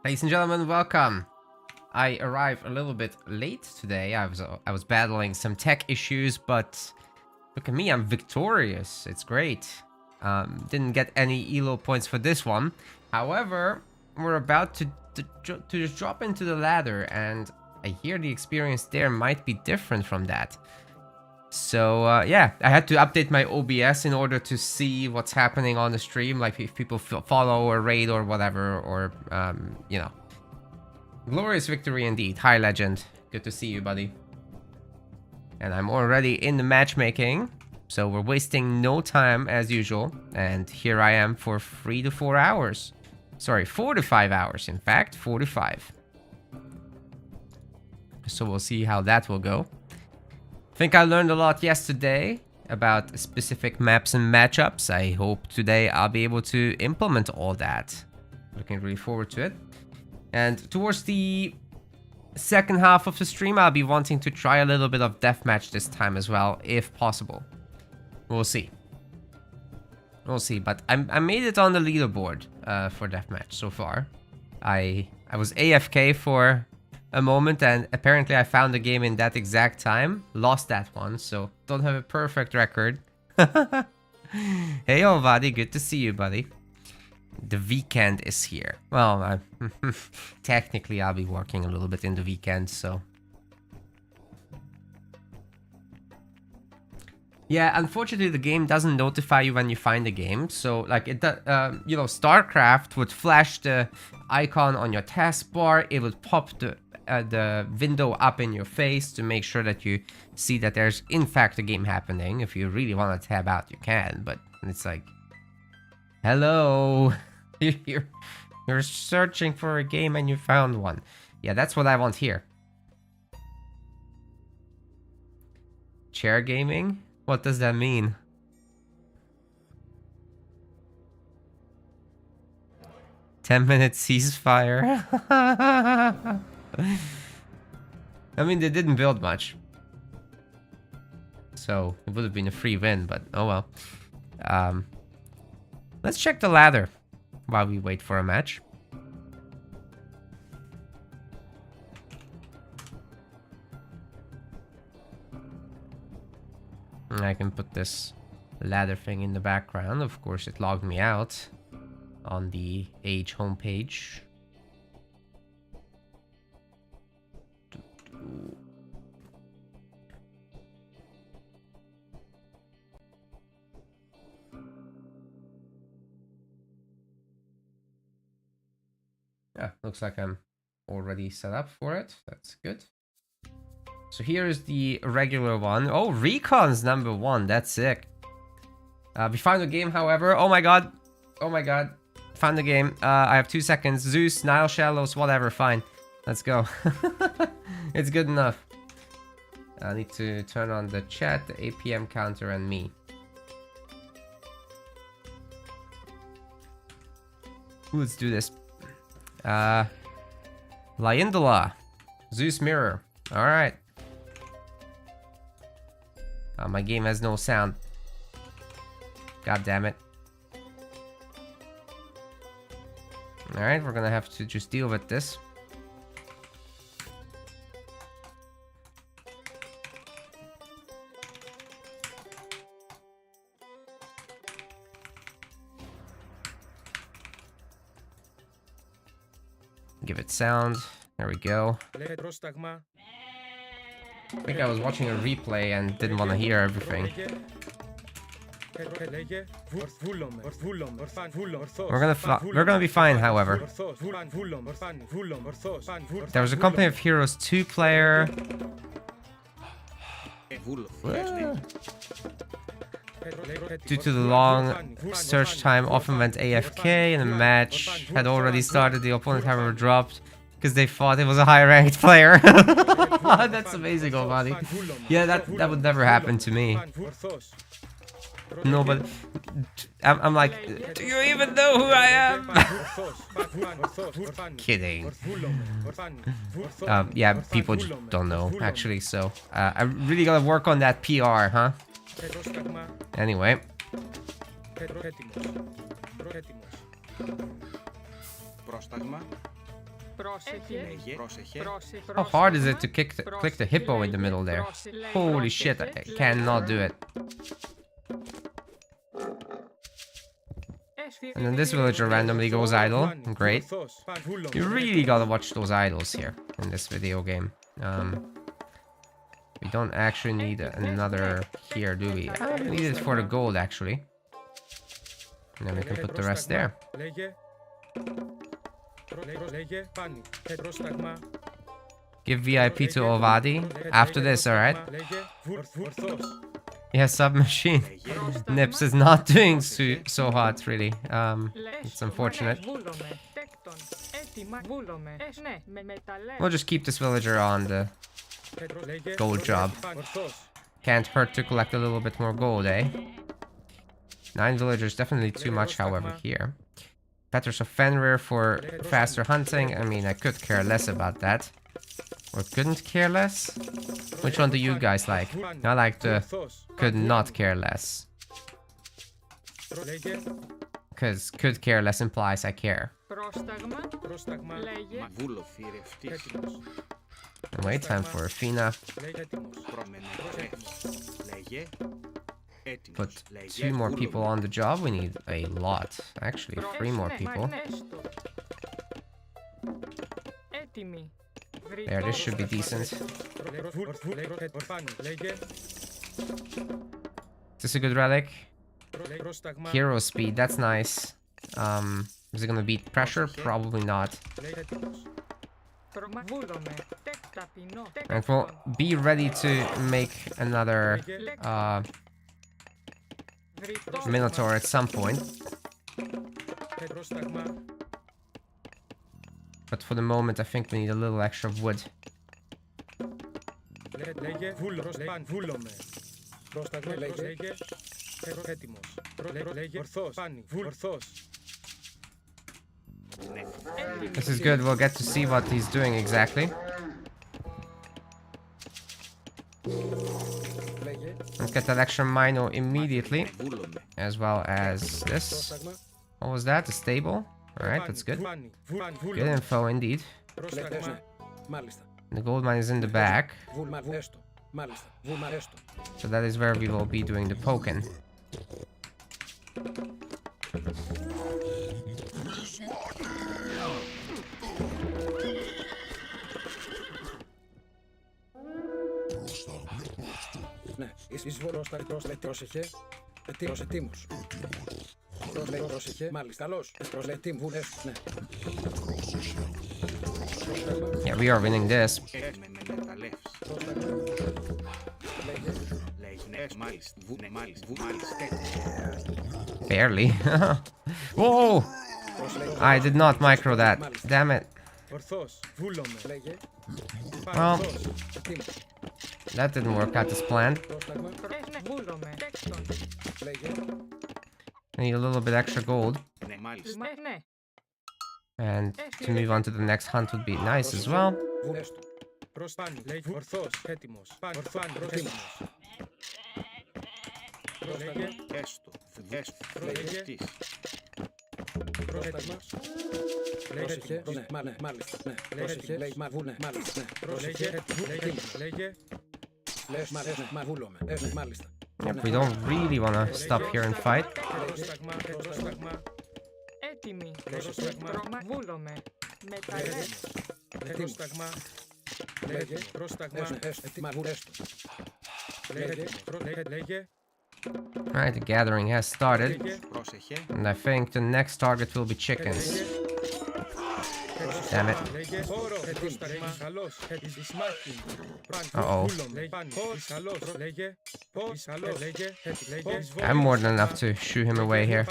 Ladies and gentlemen, welcome. I arrived a little bit late today. I was battling some tech issues, but look at me, I'm victorious. It's great. Didn't get any elo points for this one. However, we're about to just drop into the ladder, and I hear the experience there might be different from that. So yeah, I had to update my OBS in order to see what's happening on the stream, like if people follow or raid or whatever, or you know. Glorious victory indeed. Hi, Legend. Good to see you, buddy. And I'm already in the matchmaking, so we're wasting no time as usual. And here I am for 3 to 4 hours. Sorry, 4 to 5 hours, in fact. 4 to 5. So we'll see how that will go. I think I learned a lot yesterday about specific maps and matchups. I hope today I'll be able to implement all that. Looking really forward to it. And towards the second half of the stream, I'll be wanting to try a little bit of deathmatch this time as well, if possible. We'll see. We'll see, but I made it on the leaderboard for deathmatch so far. I was AFK for a moment, and apparently I found the game in that exact time. Lost that one, so don't have a perfect record. Hey, Ovadi, good to see you, buddy. The weekend is here. Well, technically I'll be working a little bit in the weekend, so... Yeah, unfortunately the game doesn't notify you when you find the game. So, like, you know, StarCraft would flash the icon on your taskbar. It would pop the window up in your face to make sure that you see that there's in fact a game happening. If you really want to tab out, you can, but it's like... Hello, you're searching for a game and you found one. Yeah, that's what I want here. Chair gaming? What does that mean? "10-minute ceasefire." I mean, they didn't build much, so it would have been a free win, but oh well. Let's check the ladder while we wait for a match. I can put this ladder thing in the background. Of course, it logged me out on the Age homepage. Yeah, looks like I'm already set up for it. That's good. So here is the regular one. Oh, Recon's number 1. That's sick. We found the game, however. Oh my god. Oh my god. Found the game. I have 2 seconds. Zeus, Nile Shallows, whatever. Fine. Let's go. It's good enough. I need to turn on the chat, the APM counter, and me. Let's do this. Laindala. Zeus Mirror. Alright. My game has no sound. God damn it. Alright, we're gonna have to just deal with this. Give it sound. There we go. I think I was watching a replay and didn't want to hear everything. We're gonna be fine, however. There was a Company of Heroes 2 player. Due to the long search time, often went AFK, and the match had already started. The opponent, however, dropped because they thought it was a high-ranked player. That's amazing, Omani. Yeah, that would never happen to me. No, but I'm like, do you even know who I am? Kidding. Yeah, people just don't know, actually, so I really gotta work on that PR, huh? Anyway. How hard is it to click the hippo in the middle there? Holy shit, I cannot do it. And then this villager randomly goes idle. Great. You really gotta watch those idols here in this video game. We don't actually need another here, do we? We need it for the gold, actually. And then we can put the rest there. Give VIP to Ovadi. After this, alright? Yeah, submachine. Nips is not doing so hot, really. It's unfortunate. We'll just keep this villager on the gold job. Can't hurt to collect a little bit more gold, eh? 9 villagers, definitely too much, however, here. Fetters of Fenrir for faster hunting. I mean, I could care less about that. Or couldn't care less? Which one do you guys like? I like the could not care less. Because could care less implies I care. And wait, time for Athena. Put 2 more people on the job. We need a lot. Actually, 3 more people. There, this should be decent. Is this a good relic? Hero speed, that's nice. Is it gonna beat pressure? Probably not. And we'll be ready to make another Minotaur at some point. But for the moment, I think we need a little extra wood. This is good, we'll get to see what he's doing exactly. Let's get that extra mino immediately. As well as this. What was that? A stable? Alright, that's good. Good info indeed. The gold mine is in the back. So that is where we will be doing the poking. Yeah, we are winning this. Barely. Whoa! I did not micro that. Damn it. Well, that didn't work out as planned. I need a little bit extra gold. And to move on to the next hunt would be nice as well. Yep, we don't really want to stop here and fight. Alright, the gathering has started. And I think the next target will be chickens. Damn it. Uh-oh. I have more than enough to shoo him away here.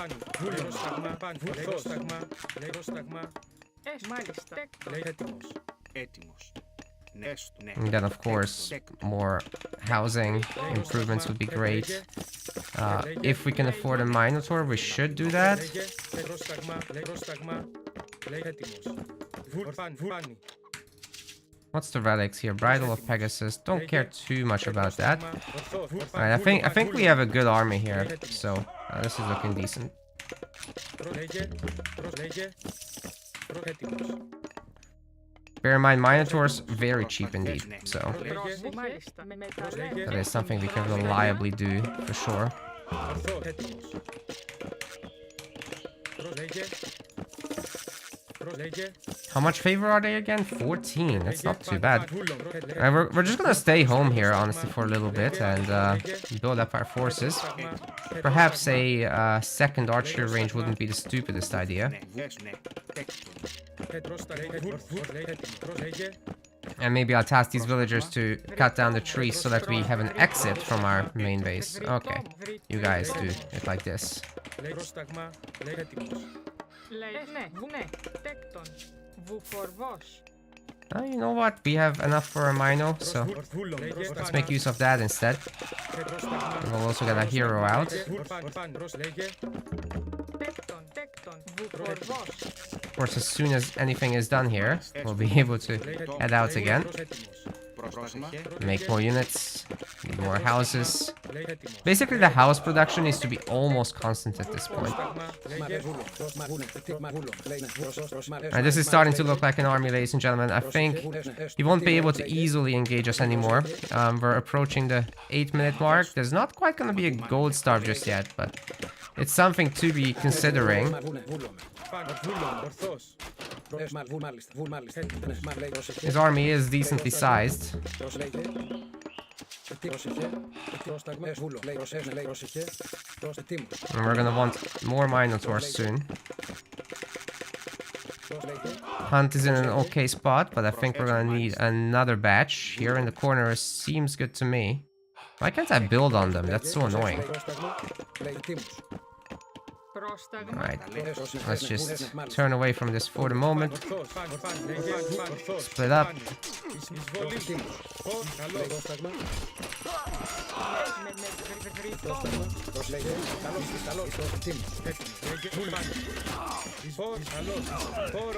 And then, of course, more housing improvements would be great. If we can afford a Minotaur, we should do that. What's the relics here? Bridle of Pegasus. Don't care too much about that. Alright, I think we have a good army here, so this is looking decent. Bear in mind, Minotaurs, very cheap indeed, so that is something we can reliably do, for sure. How much favor are they again? 14. That's not too bad. Alright, we're just gonna stay home here, honestly, for a little bit and build up our forces. Perhaps a second archery range wouldn't be the stupidest idea. And maybe I'll task these villagers to cut down the trees so that we have an exit from our main base. Okay, you guys do it like this. You know what? We have enough for a Mino, so let's make use of that instead. And we'll also get a hero out. Of course, as soon as anything is done here, we'll be able to head out again. Make more units, need more houses. Basically, the house production needs to be almost constant at this point. And this is starting to look like an army, ladies and gentlemen. I think he won't be able to easily engage us anymore. We're approaching the 8-minute mark. There's not quite going to be a gold starve just yet, but it's something to be considering. His army is decently sized. And we're gonna want more Minotaurs soon. Hunt is in an okay spot, but I think we're gonna need another batch. Here in the corner seems good to me. Why can't I build on them? That's so annoying. Alright, let's just turn away from this for the moment. Split up.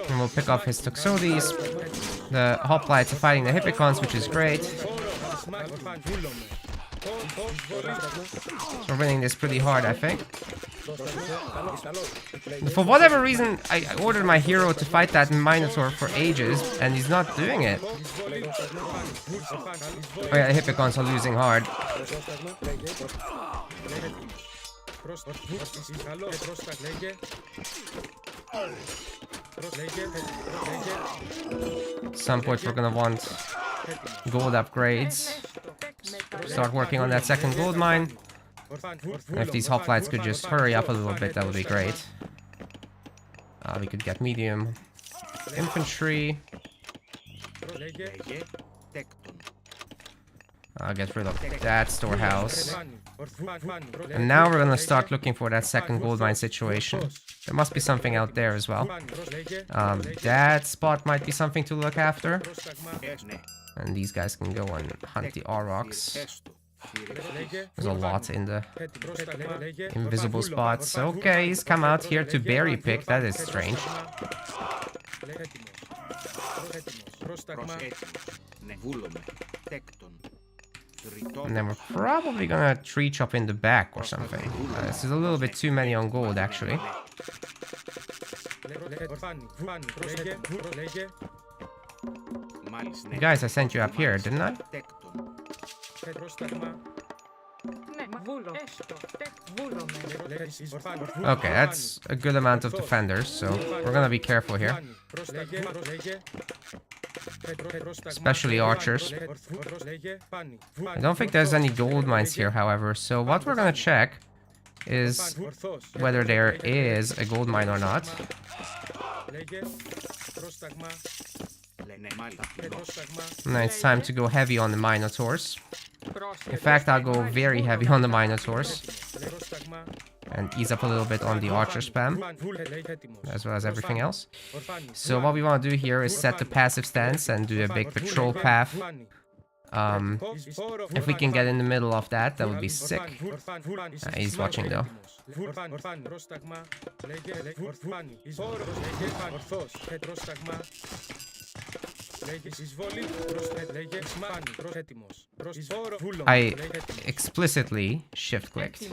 And we'll pick off his Toxotes. The hoplites are fighting the Hippicons, which is great. So we're winning this pretty hard, I think. For whatever reason, I ordered my hero to fight that Minotaur for ages, and he's not doing it. Oh yeah, the Hippicons are losing hard. At some point we're gonna want gold upgrades. Start working on that second gold mine. And if these hoplites could just hurry up a little bit, that would be great. We could get medium infantry. I'll get rid of that storehouse. And now we're gonna start looking for that second gold mine situation. There must be something out there as well. That spot might be something to look after. And these guys can go and hunt the Aurochs. There's a lot in the invisible spots. Okay, he's come out here to berry pick. That is strange. And then we're probably gonna tree chop in the back or something. This is a little bit too many on gold, actually. Guys, I sent you up here, didn't I? Okay, that's a good amount of defenders, so we're gonna be careful here. Especially archers. I don't think there's any gold mines here, however, so what we're gonna check is whether there is a gold mine or not. Now it's time to go heavy on the Minotaurs. In fact, I'll go very heavy on the Minotaurs. And ease up a little bit on the archer spam. As well as everything else. So what we want to do here is set the passive stance and do a big patrol path. If we can get in the middle of that, that would be sick. He's watching though. I explicitly shift clicked.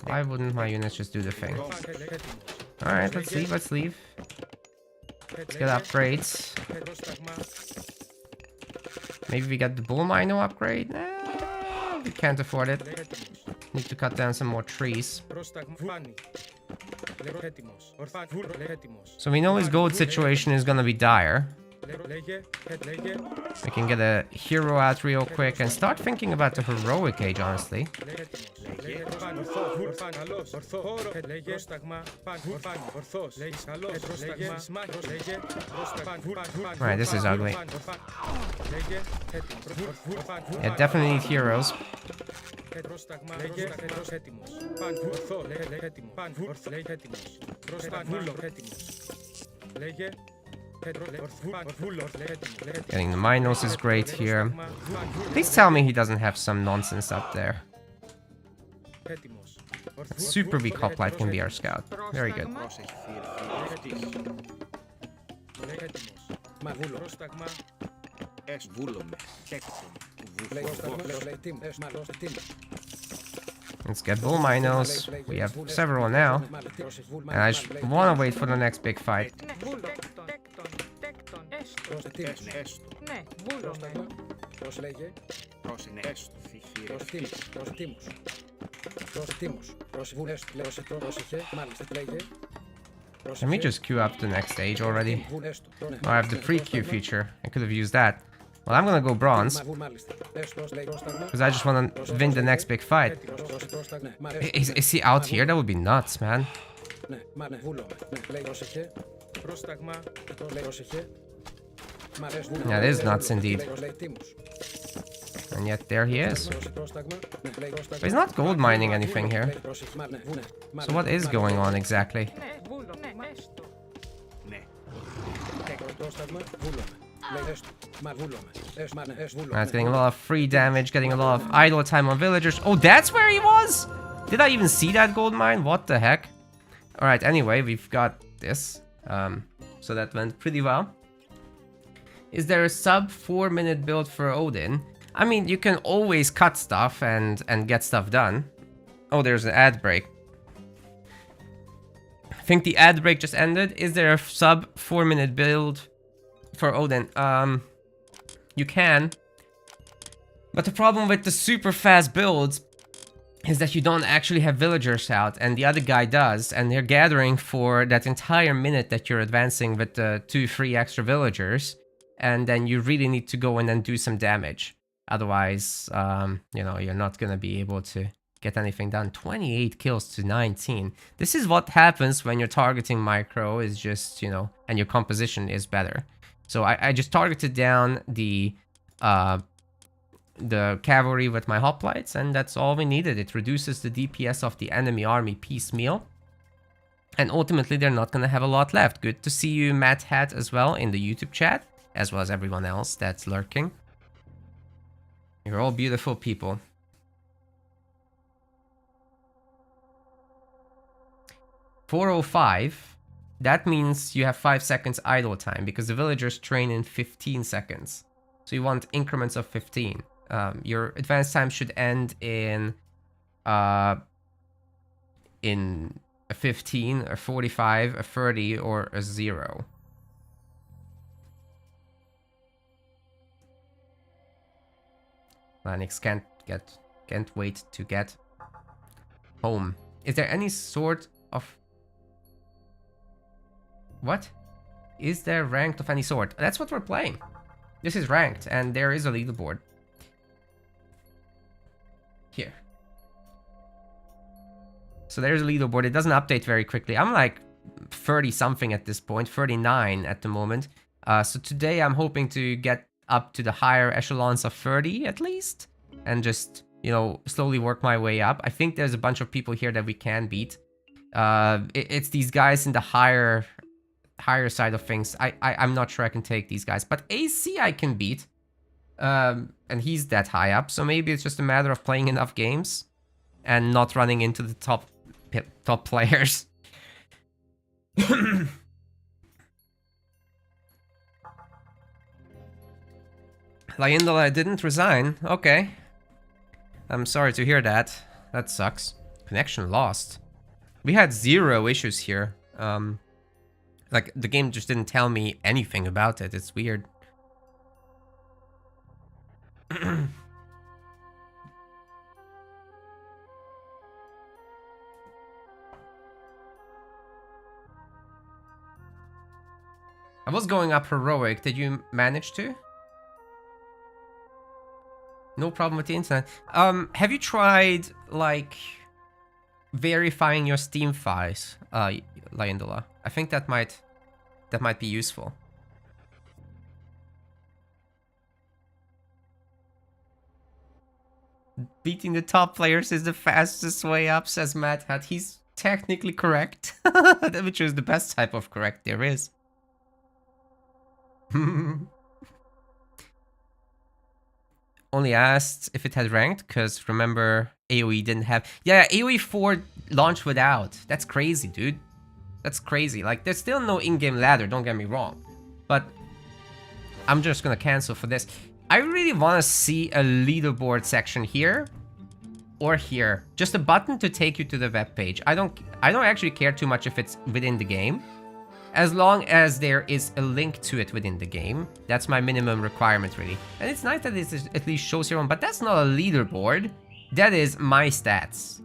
Why wouldn't my units just do the thing? Alright, let's leave, let's leave. Let's get upgrades. Maybe we get the bull mino upgrade? Nah, we can't afford it. Need to cut down some more trees. So we know his gold situation is gonna be dire. We can get a hero out real quick and start thinking about the heroic age, honestly. Alright, this is ugly. Yeah, definitely need heroes. Getting the Minos is great here. Please tell me he doesn't have some nonsense up there. Super weak hoplite can be our scout. Very good. Let's get bull minos. We have several now. And I just want to wait for the next big fight. Can we just queue up the next stage already? Oh, I have the pre-queue feature. I could have used that. Well, I'm gonna go bronze. Because I just want to win the next big fight. Is he out here? That would be nuts, man. Yeah, it is nuts indeed. And yet there he is. But he's not gold mining anything here. So what is going on exactly? That's getting a lot of free damage, getting a lot of idle time on villagers. Oh, that's where he was? Did I even see that gold mine? What the heck? Alright, anyway, we've got this. So that went pretty well. Is there a sub 4-minute build for Odin? I mean, you can always cut stuff and get stuff done. Oh, there's an ad break. I think the ad break just ended. Is there a sub 4-minute build for Odin? You can. But the problem with the super fast builds is that you don't actually have villagers out, and the other guy does, and they're gathering for that entire minute that you're advancing with the 2-3 extra villagers, and then you really need to go in and do some damage. Otherwise, you know, you're not gonna be able to get anything done. 28 kills to 19. This is what happens when you're targeting micro, is just, you know, and your composition is better. So I just targeted down the cavalry with my hoplites, and that's all we needed. It reduces the DPS of the enemy army piecemeal. And ultimately, they're not gonna have a lot left. Good to see you, Matt Hat, as well in the YouTube chat, as well as everyone else that's lurking. You're all beautiful people. .405. That means you have 5 seconds idle time, because the villagers train in 15 seconds. So you want increments of 15. Your advance time should end in a 15, a 45, a 30, or a 0. Lanix can't wait to get home. Is there any sort of... What? Is there ranked of any sort? That's what we're playing. This is ranked, and there is a leaderboard. Here. So there's a leaderboard. It doesn't update very quickly. I'm like 30 something at this point, 39 at the moment. So today I'm hoping to get up to the higher echelons of 30 at least, and just, you know, slowly work my way up. I think there's a bunch of people here that we can beat. It's these guys in the higher side of things. I'm not sure I can take these guys, but AC I can beat. And he's that high up, so maybe it's just a matter of playing enough games and not running into the top players. Laindola didn't resign. Okay. I'm sorry to hear that. That sucks. Connection lost. We had 0 issues here. Like, the game just didn't tell me anything about it. It's weird. I was going up heroic. Did you manage to? No problem with the internet. Have you tried, like, verifying your Steam files, Liondola? I think that might be useful. Beating the top players is the fastest way up, says Matt Hat. He's technically correct, which is the best type of correct there is. Only asked if it had ranked, because remember, AoE didn't have... Yeah, AoE 4 launched without. That's crazy, dude. That's crazy. Like, there's still no in-game ladder, don't get me wrong. But I'm just gonna cancel for this. I really want to see a leaderboard section here or here. Just a button to take you to the web page. I don't actually care too much if it's within the game. As long as there is a link to it within the game. That's my minimum requirement, really. And it's nice that it at least shows your own, but that's not a leaderboard. That is my stats.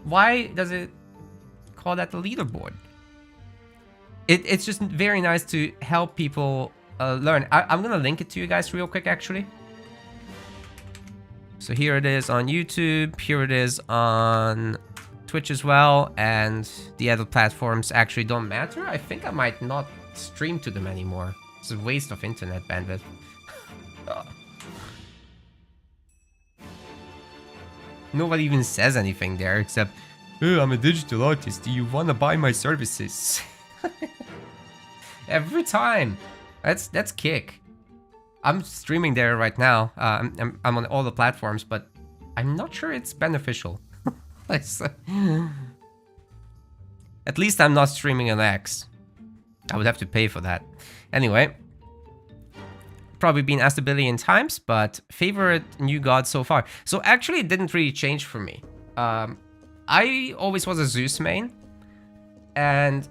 Why does it call that a leaderboard? It's just very nice to help people learn. I'm gonna link it to you guys real quick, actually. So here it is on YouTube. Here it is on Twitch as well, and the other platforms actually don't matter. I think I might not stream to them anymore. It's a waste of internet bandwidth. Nobody even says anything there except, oh, I'm a digital artist. Do you want to buy my services? Every time. That's kick. I'm streaming there right now. I'm on all the platforms, but I'm not sure it's beneficial. At least I'm not streaming on X. I would have to pay for that. Anyway. Probably been asked a billion times, but favorite new god so far. So actually it didn't really change for me. I always was a Zeus main. And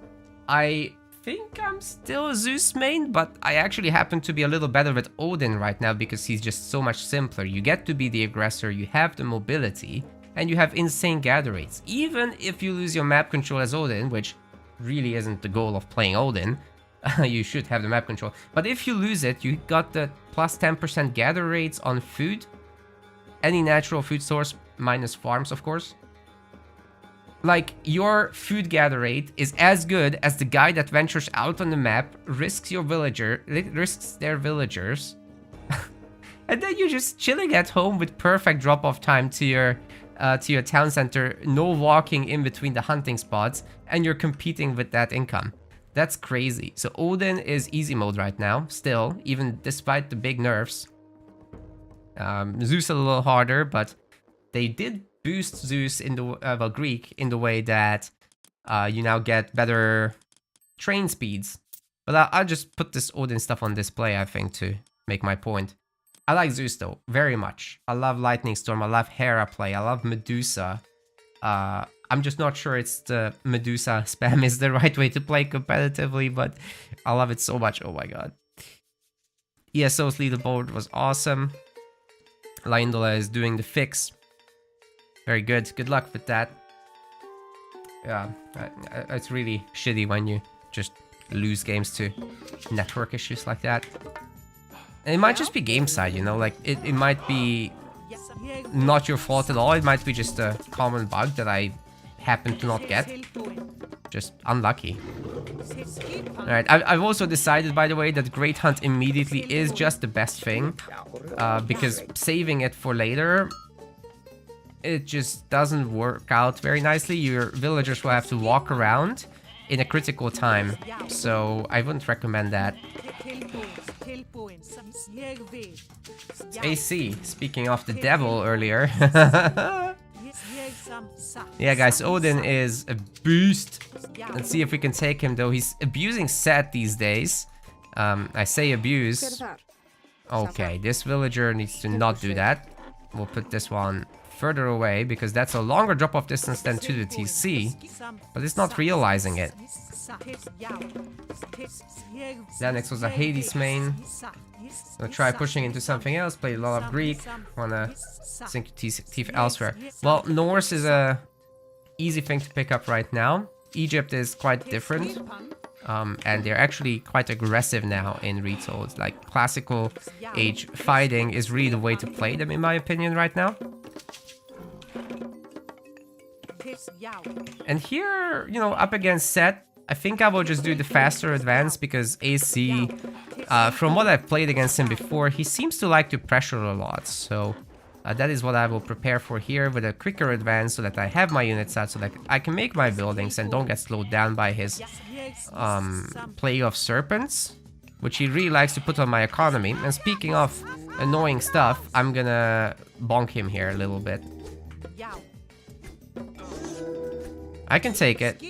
I think I'm still a Zeus main, but I actually happen to be a little better with Odin right now because he's just so much simpler. You get to be the aggressor, you have the mobility, and you have insane gather rates. Even if you lose your map control as Odin, which really isn't the goal of playing Odin, you should have the map control. But if you lose it, you got the plus 10% gather rates on food. Any natural food source, minus farms, of course. Like, your food gather rate is as good as the guy that ventures out on the map, risks their villagers, and then you're just chilling at home with perfect drop-off time to your town center, no walking in between the hunting spots, and you're competing with that income. That's crazy. So Odin is easy mode right now, still, even despite the big nerfs. Zeus a little harder, but they did boost Zeus in the well, Greek in the way that you now get better train speeds. But I'll just put this Odin stuff on display, I think, to make my point. I like Zeus though, very much. I love Lightning Storm, I love Hera play, I love Medusa. I'm just not sure it's the Medusa spam is the right way to play competitively, but I love it so much, oh my god. ESO's leaderboard was awesome. Liondola is doing the fix. Very good, good luck with that. Yeah, it's really shitty when you just lose games to network issues like that. And it might just be game side, you know, like it might be not your fault at all. It might be just a common bug that I happen to not get. Just unlucky. Alright, I've also decided, by the way, that Great Hunt immediately is just the best thing. Because saving it for later, it just doesn't work out very nicely. Your villagers will have to walk around in a critical time. So I wouldn't recommend that. AC, speaking of the devil earlier. Yeah, guys, Odin is a beast. Let's see if we can take him, though. He's abusing Set these days. I say abuse. Okay, this villager needs to not do that. We'll put this one further away because that's a longer drop-off distance than to the TC, but it's not realizing it. That next was a Hades main. I'll try pushing into something else, play a lot of Greek, wanna sink thief elsewhere. Well, Norse is a easy thing to pick up right now. Egypt is quite different, and they're actually quite aggressive now in Retold. Like, classical age fighting is really the way to play them, in my opinion, right now. And here, you know, up against Set, I think I will just do the faster advance because AC, from what I've played against him before, he seems to like to pressure a lot. So that is what I will prepare for here with a quicker advance so that I have my units out so that I can make my buildings and don't get slowed down by his play of serpents, which he really likes to put on my economy. And speaking of annoying stuff, I'm gonna bonk him here a little bit. I can take it.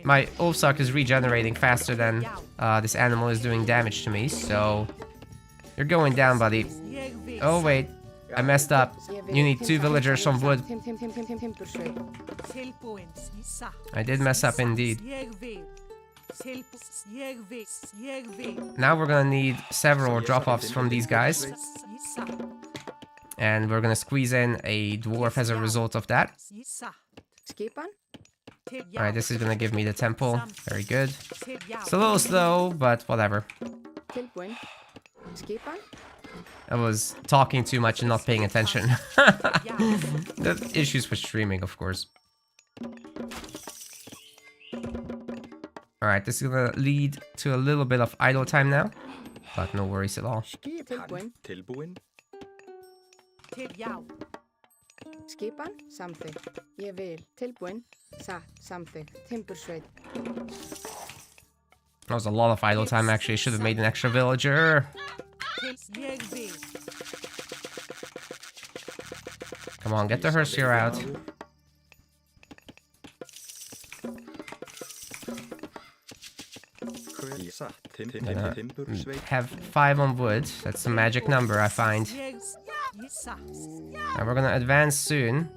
My Ulfsark is regenerating faster than this animal is doing damage to me, so you're going down, buddy. Oh wait, I messed up. You need 2 villagers on wood. I did mess up indeed. Now we're gonna need several drop-offs from these guys. And we're gonna squeeze in a dwarf as a result of that. Alright, this is gonna give me the temple. Very good. It's a little slow, but whatever. I was talking too much and not paying attention. The issues with streaming, of course. Alright, this is gonna lead to a little bit of idle time now, but no worries at all. Skipan, samþykkt. Ég vil. Tilbúin. Satt, samþykkt. Timbursveit. That was a lot of idle time, actually. I should have made an extra villager. Come on, get the Hersier out. Have 5 on wood. That's the magic number, I find. And we're gonna advance soon.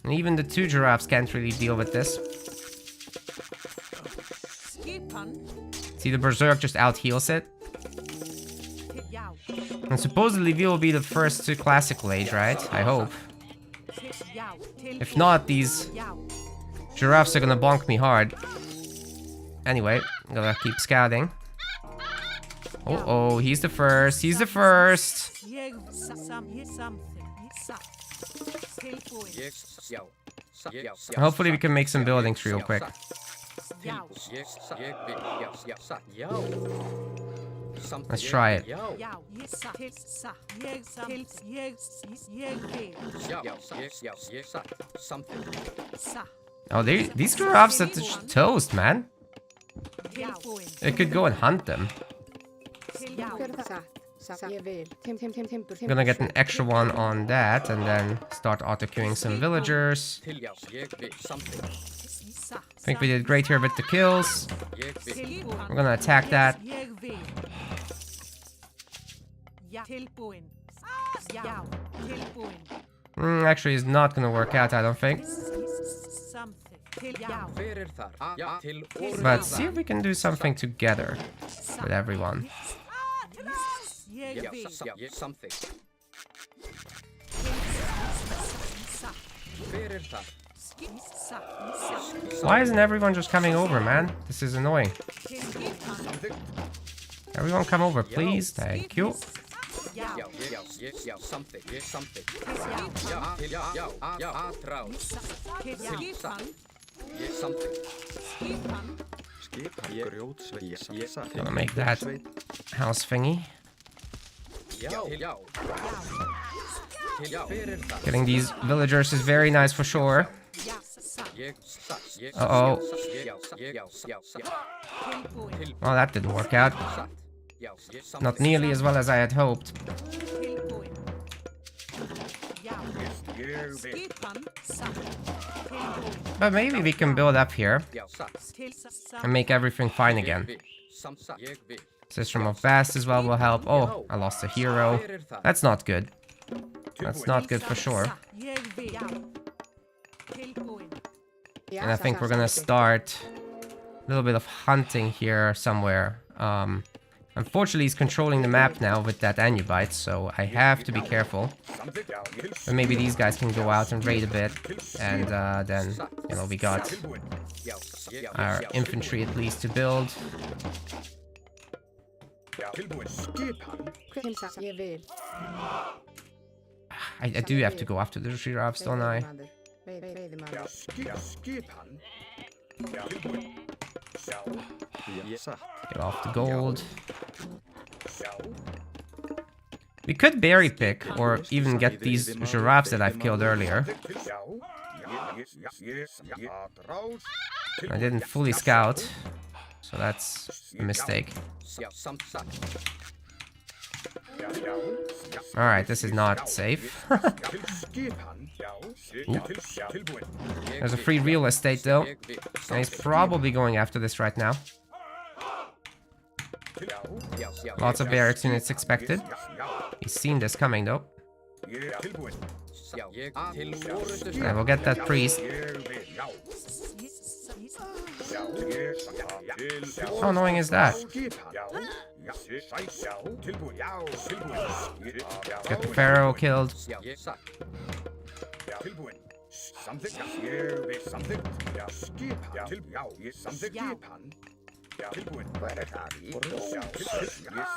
And even the 2 giraffes can't really deal with this. See, the Berserk just out-heals it. And supposedly we will be the first to Classical Age, right? I hope. If not, these giraffes are gonna bonk me hard. Anyway, I'm gonna keep scouting. Oh, he's the first. He's the first. Hopefully we can make some buildings real quick. Let's try it. Oh, these giraffes are toast, man. It could go and hunt them. I'm gonna get an extra one on that and then start auto-queuing some villagers. I think we did great here with the kills. We're gonna attack that. Actually, it's not gonna work out, I don't think. But see if we can do something together with everyone. Why isn't everyone just coming over, man? This is annoying. Everyone come over, please. Thank you. Gonna make that house thingy. Getting these villagers is very nice for sure. Uh-oh. Well, that didn't work out. Not nearly as well as I had hoped. But maybe we can build up here and make everything fine again. System of Vast as well will help. Oh, I lost a hero. That's not good. That's not good for sure. And I think we're gonna start a little bit of hunting here somewhere. Unfortunately, he's controlling the map now with that Anubite, so I have to be careful. But maybe these guys can go out and raid a bit, and then, you know, we got our infantry at least to build. I do have to go after the giraffes, don't I? Get off the gold. We could berry pick, or even get these giraffes that I've killed earlier. I didn't fully scout, so that's a mistake. Alright, this is not safe. There's a free real estate though, and he's probably going after this right now. Lots of barracks units expected. He's seen this coming though. And we'll get that priest. How annoying is that? Get the pharaoh killed.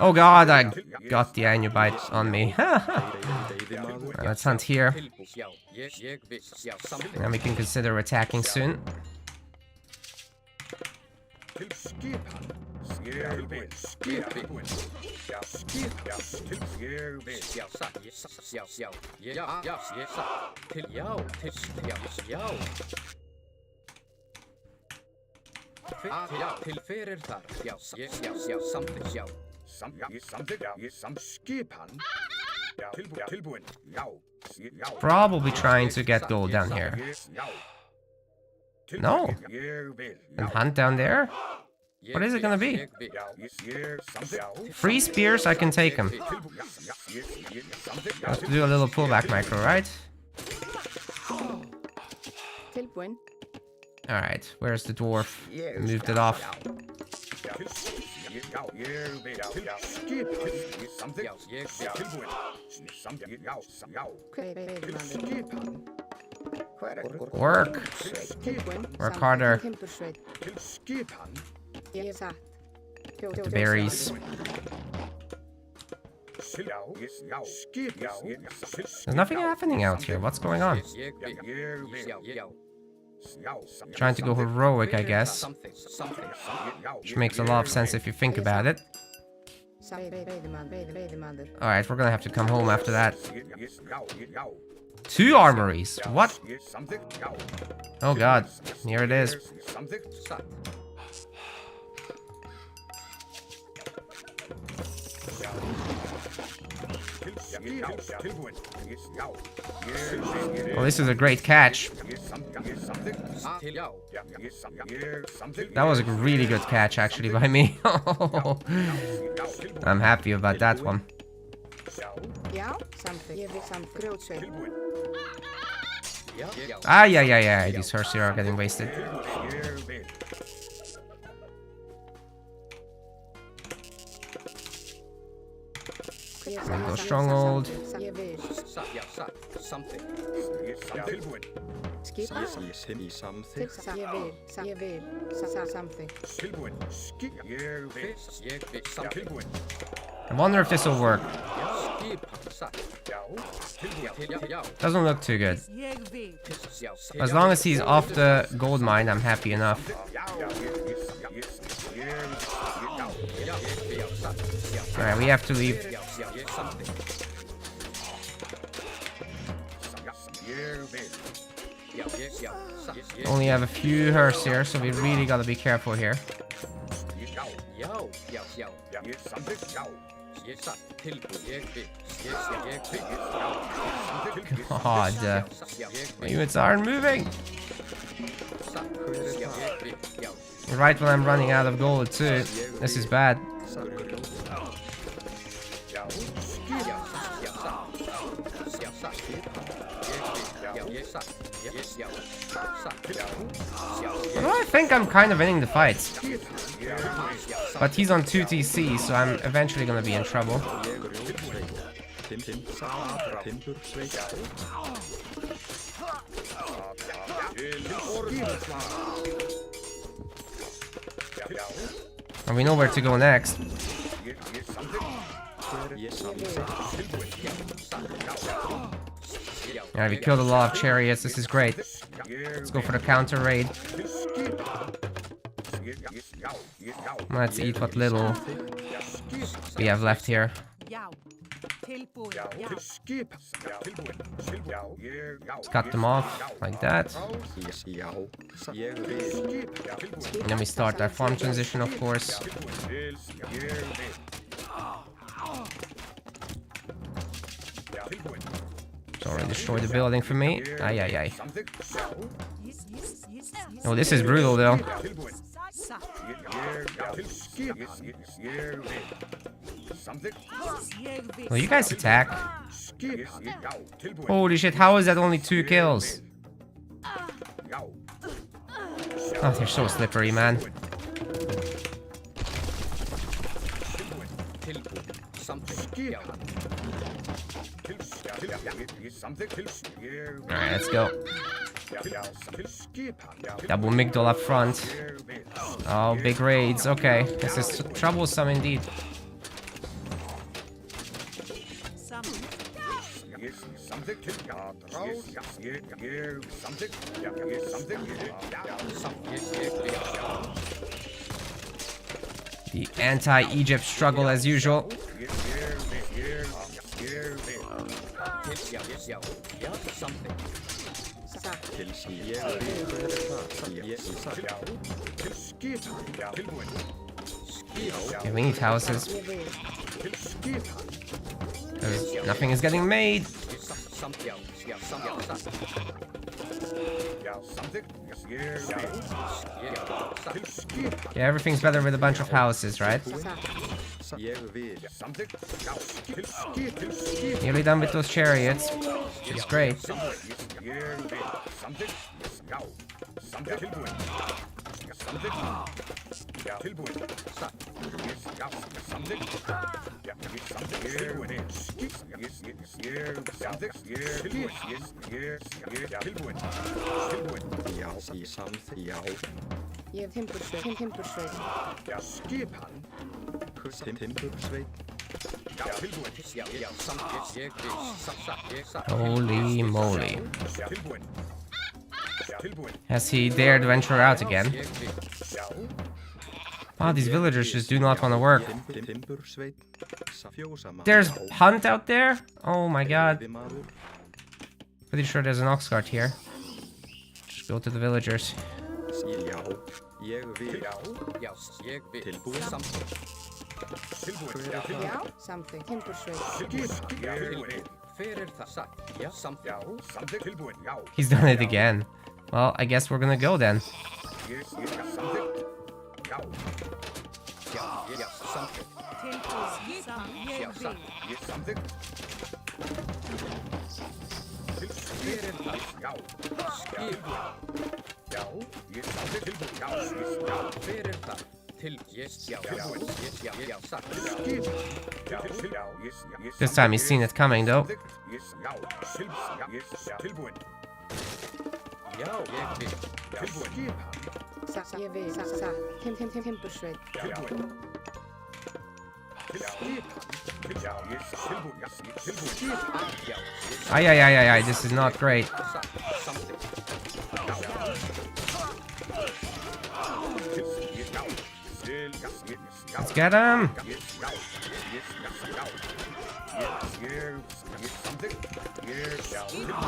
Oh god, I got the Anubite on me. Let's hunt here. And we can consider attacking soon. Probably trying to get gold down here. No. And hunt down there? What is it gonna be? Free spears, I can take them. Let's do a little pullback micro, right? Alright, where's the dwarf? Moved it off. Work! Work harder. The berries. There's nothing happening out here. What's going on? Trying to go heroic, I guess. Which makes a lot of sense if you think about it. Alright, we're gonna have to come home after that. 2 armories? What? Oh god, here it is. Well, this is a great catch. That was a really good catch, actually, by me. I'm happy about that one. Ah, yeah. These horses are getting wasted. Go stronghold. I wonder if this will work. Doesn't look too good. As long as he's off the gold mine, I'm happy enough. Alright, we have to leave. Only have a few hearse here, so we really gotta be careful here. God, my units aren't moving. Right when I'm running out of gold too. This is bad. Well, I think I'm kind of winning the fight. But he's on 2 TC, so I'm eventually gonna be in trouble. And we know where to go next. Yeah, we killed a lot of chariots. This is great. Let's go for the counter raid. Let's eat what little we have left here. Let's cut them off like that. And then we start our farm transition, of course. It's already destroyed the building for me. Aye, aye, aye. Oh, this is brutal, though. Will you guys attack? Holy shit, how is that only 2 kills? Oh, they're so slippery, man. Alright, let's go. Double Migdol up front. Oh, big raids. Okay, this is troublesome indeed. The anti-Egypt struggle as usual. Okay, we need houses. Because nothing is getting made. Yeah, everything's better with a bunch of houses, right? Nearly done with those chariots, which is great. Holy moly. Has he dared venture out again? Wow, these villagers just do not want to work. There's Hunt out there? Oh my god. Pretty sure there's an ox cart here. Just go to the villagers. He's done it again. Well, I guess we're gonna go then. This time he's seen it coming though. Ay, ay, ay, ay, ay, this is not great. Let's get him!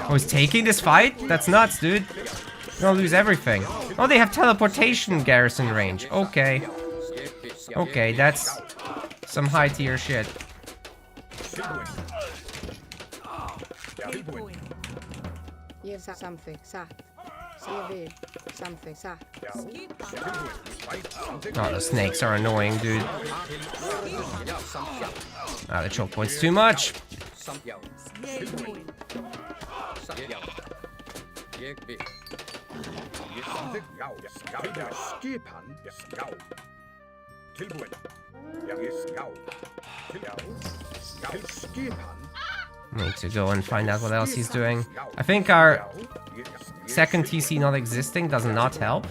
Oh, he's taking this fight? That's nuts, dude. We're gonna lose everything. Oh, they have teleportation garrison range. Okay. Okay, that's some high tier shit. Oh, the snakes are annoying, dude. Ah, the choke point's too much. Ég vil. Ég samþykk, já, tilbúin. Skipan, já. Tilbúin. Já, já. Til skipan. Need to go and find out what else he's doing. I think our second TC not existing does not help.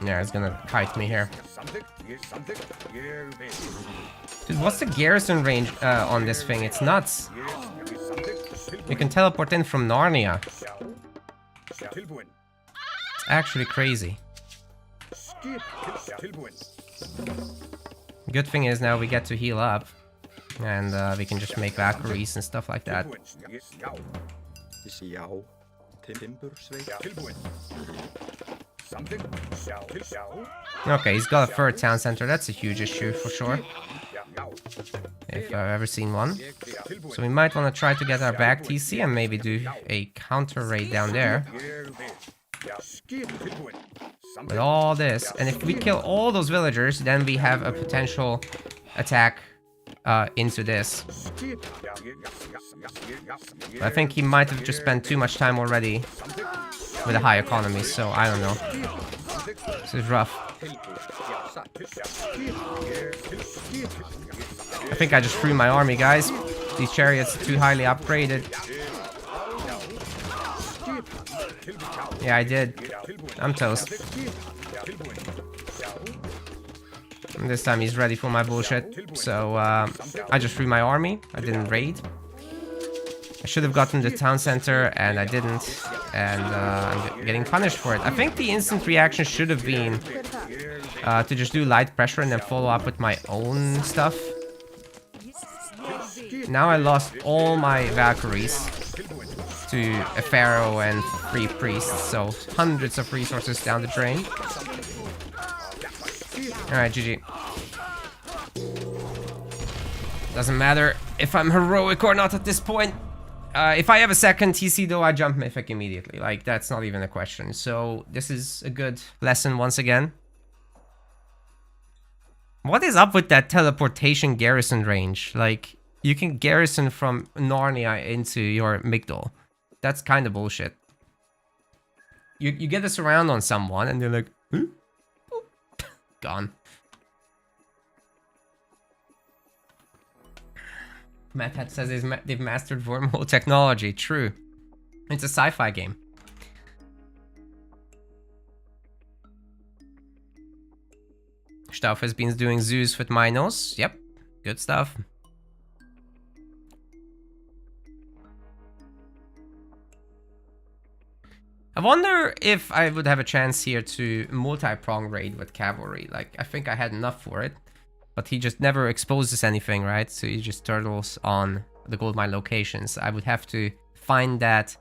Yeah, he's gonna kite me here. Dude, what's the garrison range on this thing? It's nuts. You can teleport in from Narnia. It's actually crazy. Good thing is now we get to heal up. And we can just make Valkyries and stuff like that. Okay, he's got a third town center. That's a huge issue for sure. If I've ever seen one. So we might want to try to get our back TC and maybe do a counter raid down there. With all this. And if we kill all those villagers, then we have a potential attack into this. I think he might have just spent too much time already with a high economy, so I don't know. This is rough. I think I just threw my army, guys. These chariots are too highly upgraded. Yeah, I did. I'm toast. And this time he's ready for my bullshit. So I just threw my army. I didn't raid. I should have gotten the town center and I didn't. And I'm getting punished for it. I think the instant reaction should have been to just do light pressure and then follow up with my own stuff. Now I lost all my Valkyries to a pharaoh and 3 priests, so hundreds of resources down the drain. Alright, GG. Doesn't matter if I'm heroic or not at this point. If I have a second TC though, I jump Mythic immediately. Like, that's not even a question. So, this is a good lesson once again. What is up with that teleportation garrison range? Like, you can garrison from Narnia into your Migdol. That's kind of bullshit. You get this around on someone and they're like, huh? Gone. Matt says they've mastered wormhole technology. True. It's a sci-fi game. Stauf has been doing zoos with Minos. Yep. Good stuff. I wonder if I would have a chance here to multi-prong raid with cavalry. Like, I think I had enough for it. But he just never exposes anything, right? So he just turtles on the gold mine locations. I would have to find that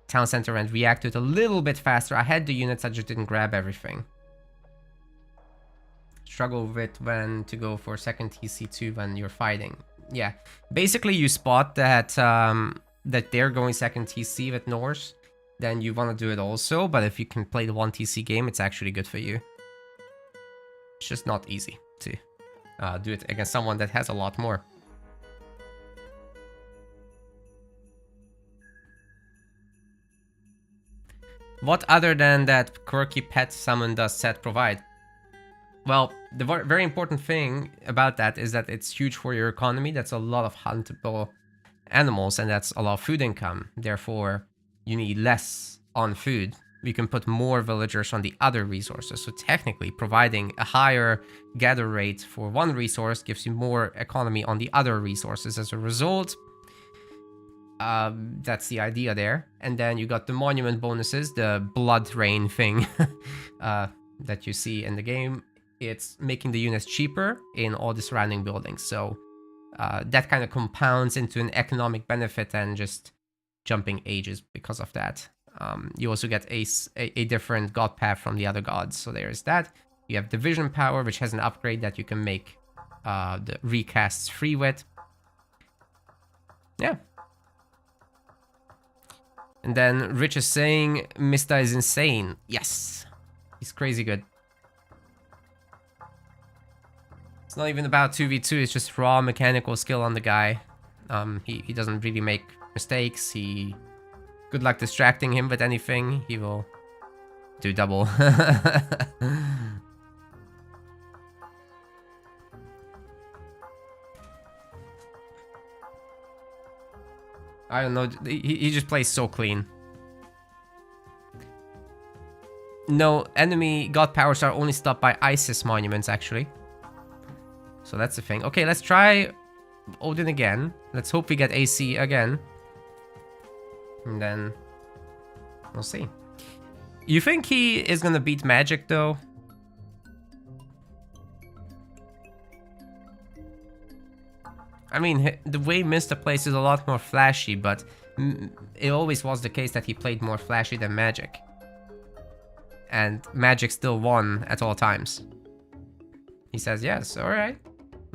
town center and react to it a little bit faster. I had the units, I just didn't grab everything. Struggle with when to go for second TC2 when you're fighting. Yeah, basically you spot that that they're going second TC with Norse. Then you want to do it also, but if you can play the 1 TC game, it's actually good for you. It's just not easy to do it against someone that has a lot more. What other than that quirky pet summon does set provide? Well, the very important thing about that is that it's huge for your economy. That's a lot of huntable animals and that's a lot of food income. Therefore, you need less on food. We can put more villagers on the other resources. So technically, providing a higher gather rate for one resource gives you more economy on the other resources. As a result, that's the idea there. And then you got the monument bonuses, the blood rain thing that you see in the game. It's making the units cheaper in all the surrounding buildings. So that kind of compounds into an economic benefit and just jumping ages because of that. You also get a different god path from the other gods. So there's that. You have division power, which has an upgrade that you can make the recasts free with. Yeah. And then Rich is saying Mista is insane. Yes. He's crazy good. It's not even about 2v2, it's just raw mechanical skill on the guy. He doesn't really make mistakes. Good luck distracting him with anything. He will do double. I don't know, he just plays so clean. No, enemy god powers are only stopped by Isis monuments, actually. So that's the thing. Okay, let's try Odin again. Let's hope we get AC again. And then we'll see. You think he is gonna beat Magic, though? I mean, the way Mista plays is a lot more flashy, but it always was the case that he played more flashy than Magic. And Magic still won at all times. He says yes, alright.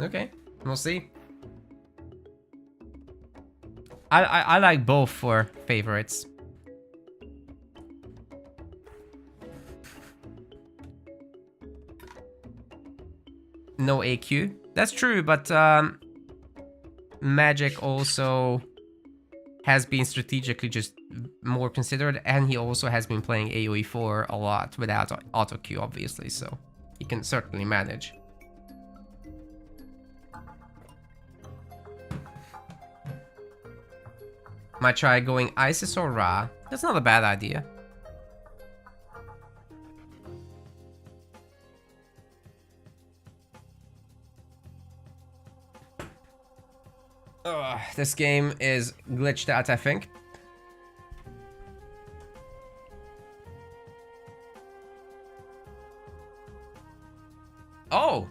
Okay, we'll see. I like both for favorites. No AQ. That's true, but Magic also has been strategically just more considered, and he also has been playing AoE 4 a lot without auto Q, obviously, so he can certainly manage. Might try going Isis or Ra. That's not a bad idea. This game is glitched out, I think. Oh!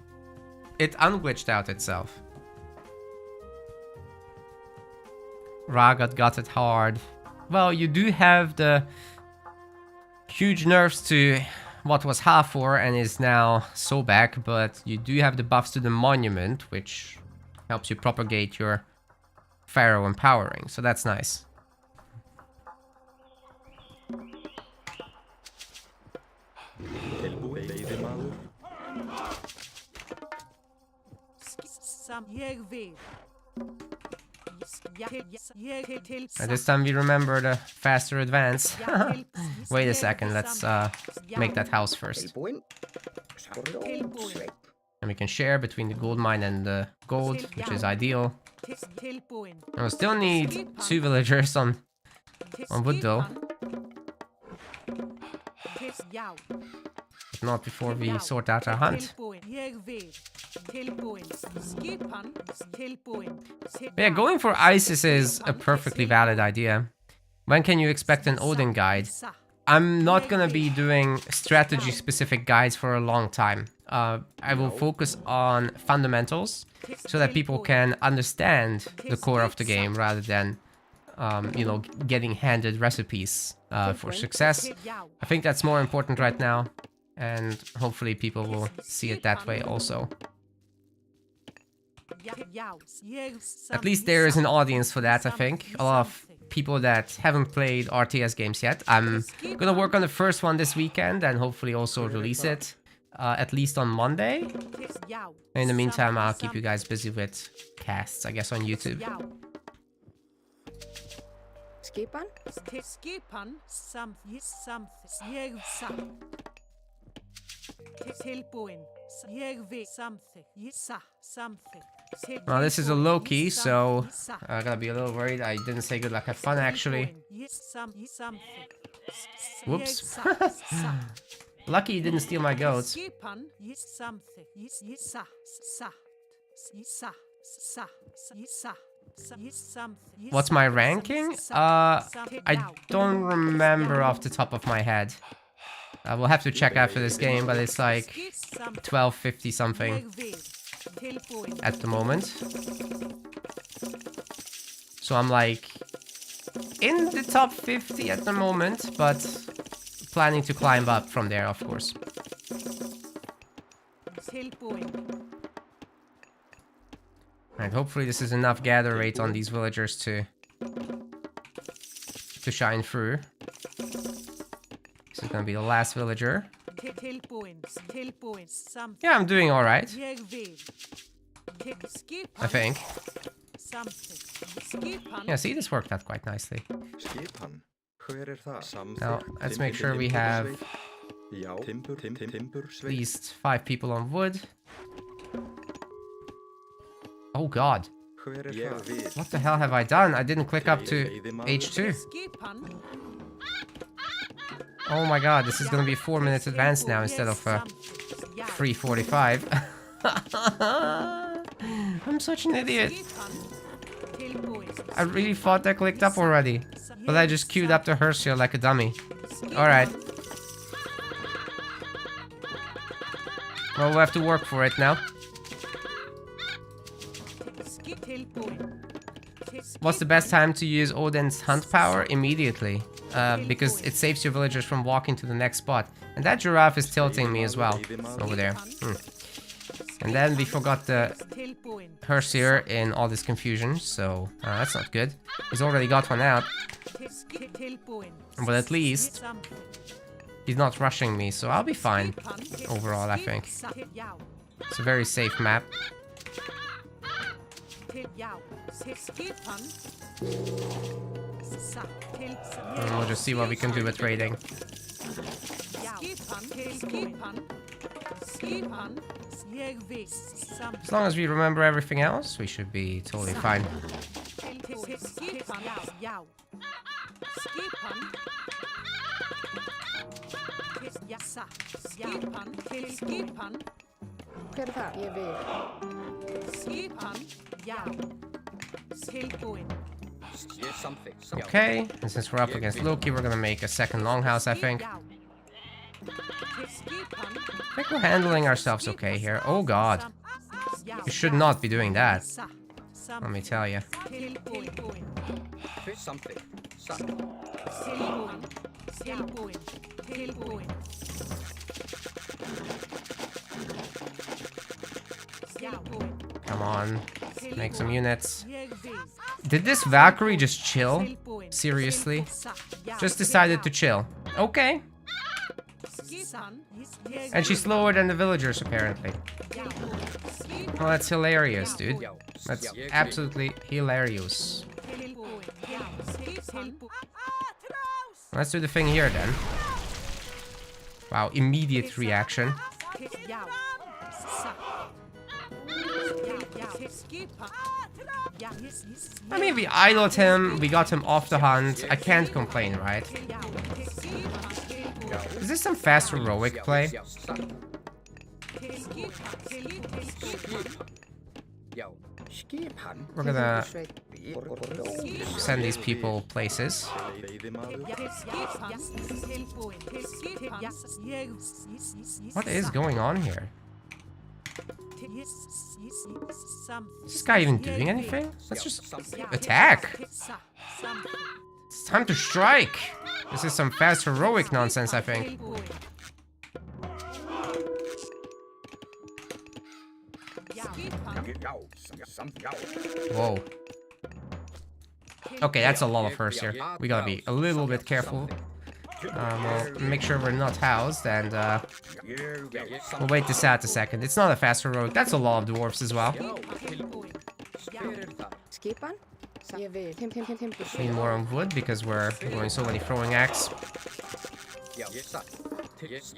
It unglitched out itself. Ra got it hard. Well, you do have the huge nerfs to what was Hathor and is now Sobek, but you do have the buffs to the monument, which helps you propagate your Pharaoh empowering, so that's nice. And this time we remember the faster advance. Wait a second, let's make that house first. And we can share between the gold mine and the gold, which is ideal. And we'll still need 2 villagers on wood though. But not before we sort out our hunt. Yeah, going for Isis is a perfectly valid idea. When can you expect an Odin guide? I'm not gonna be doing strategy-specific guides for a long time. I will focus on fundamentals so that people can understand the core of the game rather than, you know, getting handed recipes for success. I think that's more important right now, and hopefully people will see it that way also. At least there is an audience for that, I think. A lot of people that haven't played RTS games yet. I'm gonna work on the first one this weekend and hopefully also release it at least on Monday. In the meantime, I'll keep you guys busy with casts, I guess, on YouTube. Skipan? Skipan Well, this is a low key, so I gotta be a little worried. I didn't say good luck, have fun, actually. Whoops. Lucky you didn't steal my goats. What's my ranking? I don't remember off the top of my head. We'll have to check after this game, but it's like 1250 something at the moment. So I'm like in the top 50 at the moment, but planning to climb up from there, of course. Right, hopefully this is enough gather rate on these villagers to to shine through. This is gonna be the last villager. Yeah, I'm doing alright. I think. Yeah, see, this worked out quite nicely. Now, let's make sure we have at least 5 people on wood. Oh god. What the hell have I done? I didn't click up to H2. Oh my god, this is gonna be 4 minutes advanced now instead of 3:45. I'm such an idiot. I really thought I clicked up already, but I just queued up the hearse here like a dummy. Alright. Well, we'll have to work for it now. What's the best time to use Odin's hunt power? Immediately. Because it saves your villagers from walking to the next spot. And that giraffe is tilting me as well. Over there. And then we forgot the hearse here in all this confusion. So, that's not good. He's already got one out. But at least he's not rushing me, so I'll be fine. Overall, I think. It's a very safe map. And we'll just see what we can do with raiding. As long as we remember everything else, we should be totally fine. Hver er það? Ég vil. Okay, and since we're up against Loki, we're gonna make a second longhouse, I think. I think we're handling ourselves okay here. Oh god. You should not be doing that. Let me tell you. Come on. Make some units. Did this Valkyrie just chill? Seriously? Just decided to chill. Okay. And she's slower than the villagers, apparently. Well, that's hilarious, dude. That's absolutely hilarious. Let's do the thing here, then. Wow, immediate reaction. I mean, we idled him, we got him off the hunt. I can't complain, right? Is this some fast heroic play? We're gonna send these people places. What is going on here? Is this guy even doing anything? Let's just attack. It's time to strike. This is some fast heroic nonsense, I think. Whoa. Okay, that's a lot of hearse here. We gotta be a little bit careful. We'll make sure we're not housed, and we'll wait this out a second. It's not a fast heroic. That's a lot of dwarfs as well. Need more on wood because we're going so many throwing axe.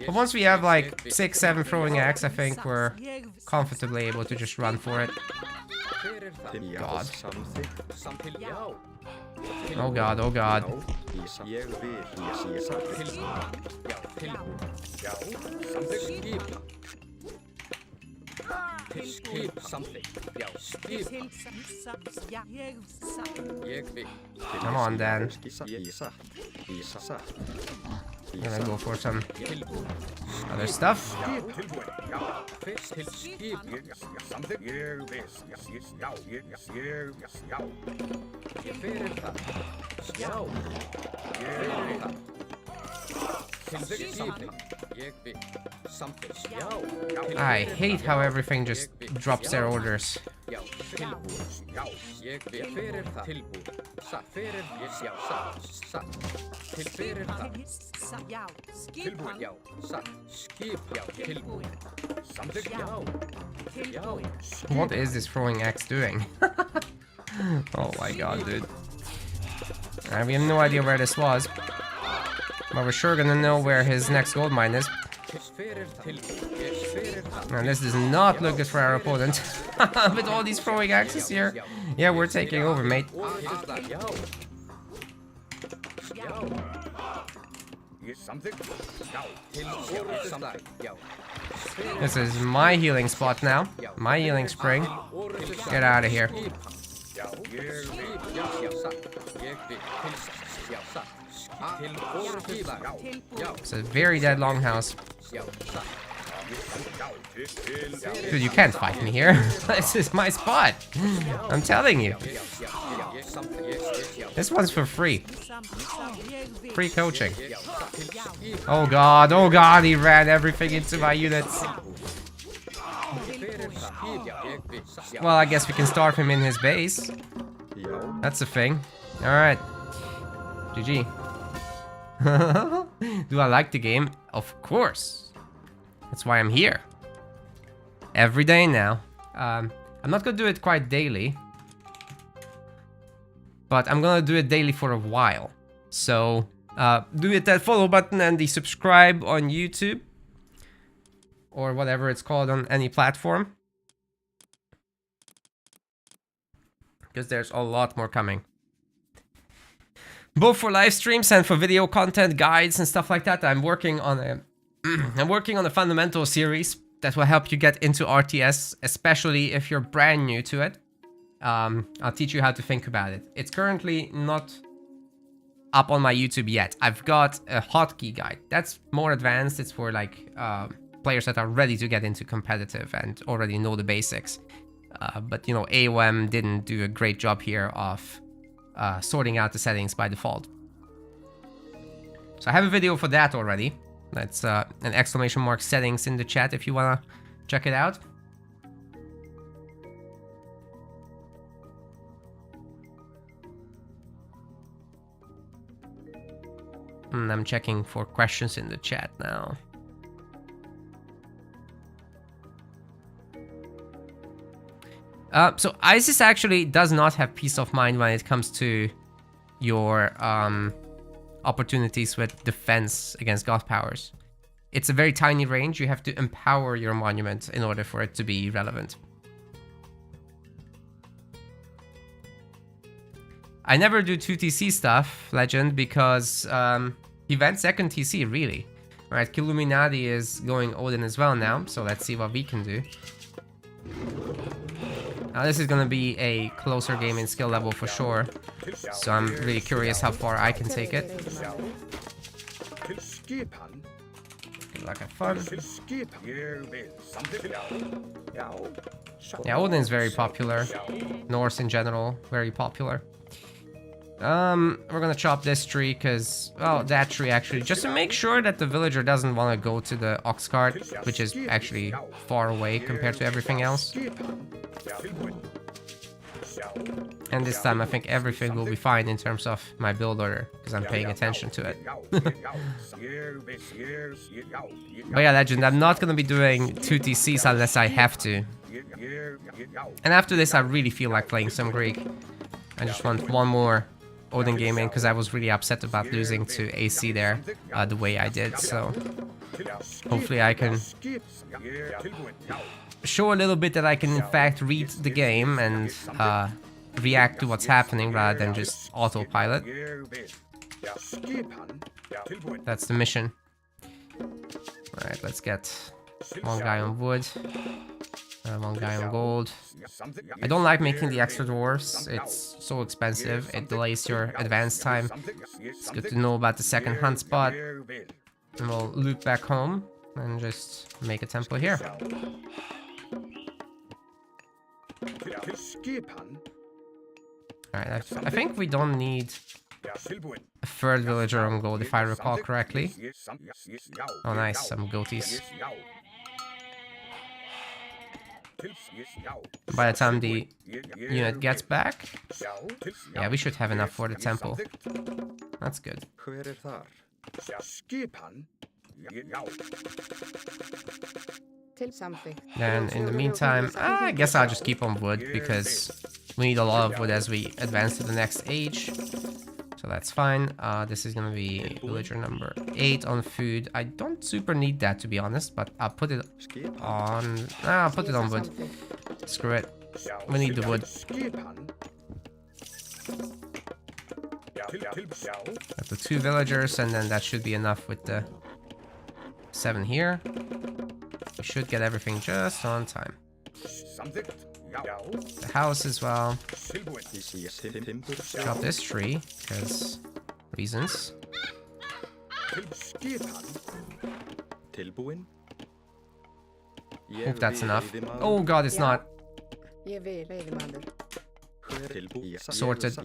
But once we have like 6, 7 throwing axe, I think we're comfortably able to just run for it. God. Oh god, oh god. Come on, Dan. I'm gonna go for some other stuff. I hate how everything just drops their orders. What is this throwing axe doing? Oh my god, dude. We have no idea where this was. But we're sure gonna know where his next gold mine is. And this does not look good for our opponent. With all these throwing axes here. Yeah, we're taking over, mate. This is my healing spot now. My healing spring. Get out of here. It's a very dead longhouse. Dude, you can't fight me here. This is my spot. I'm telling you. This one's for free. Free coaching. Oh god, he ran everything into my units. Well, I guess we can starve him in his base. That's a thing. Alright. GG. Do I like the game? Of course. That's why I'm here. Every day now. I'm not gonna do it quite daily. But I'm gonna do it daily for a while. So, do hit that follow button and the subscribe on YouTube. Or whatever it's called on any platform. Because there's a lot more coming. Both for live streams and for video content, guides and stuff like that. I'm working on a fundamental series that will help you get into RTS, especially if you're brand new to it. I'll teach you how to think about it. It's currently not up on my YouTube yet. I've got a hotkey guide. That's more advanced. It's for like players that are ready to get into competitive and already know the basics. But you know, AOM didn't do a great job here of sorting out the settings by default. So I have a video for that already. That's an exclamation mark settings in the chat if you wanna check it out. And I'm checking for questions in the chat now. So ISIS actually does not have peace of mind when it comes to your opportunities with defense against god powers. It's a very tiny range. You have to empower your monument in order for it to be relevant. I never do 2TC stuff, Legend, because he went second TC, really. Alright, Killuminati is going Odin as well now, so let's see what we can do. Now this is gonna be a closer game in skill level for sure, so I'm really curious how far I can take it. Good luck, have fun. Yeah, Odin's very popular. Norse in general, very popular. We're gonna chop this tree because, well, that tree actually, just to make sure that the villager doesn't want to go to the ox cart, which is actually far away compared to everything else. And this time I think everything will be fine in terms of my build order, because I'm paying attention to it. But yeah, Legend, I'm not gonna be doing 2TCs unless I have to. And after this I really feel like playing some Greek. I just want one more Odin game in, because I was really upset about losing to AC there the way I did, so hopefully I can show a little bit that I can in fact read the game and react to what's happening rather than just autopilot. That's the mission. Alright, let's get one guy on wood. One guy on gold. I don't like making the extra dwarves. It's so expensive. It delays your advance time. It's good to know about the second hunt spot. And we'll loop back home and just make a temple here. Alright, I think we don't need a third villager on gold if I recall correctly. Oh nice, some goatees. By the time the unit gets back, yeah, we should have enough for the temple. That's good. Skipan. Já. Till something. Then in the meantime, I guess I'll just keep on wood because we need a lot of wood as we advance to the next age. So that's fine. This is gonna be villager number 8 on food. I don't super need that, to be honest, but I'll put it on. I'll put it on wood. Screw it. We need the wood. Got the 2 villagers, and then that should be enough with the 7 here. We should get everything just on time. The house as well. Drop this tree, because reasons. Hope that's enough. Oh god, it's not. Sorted.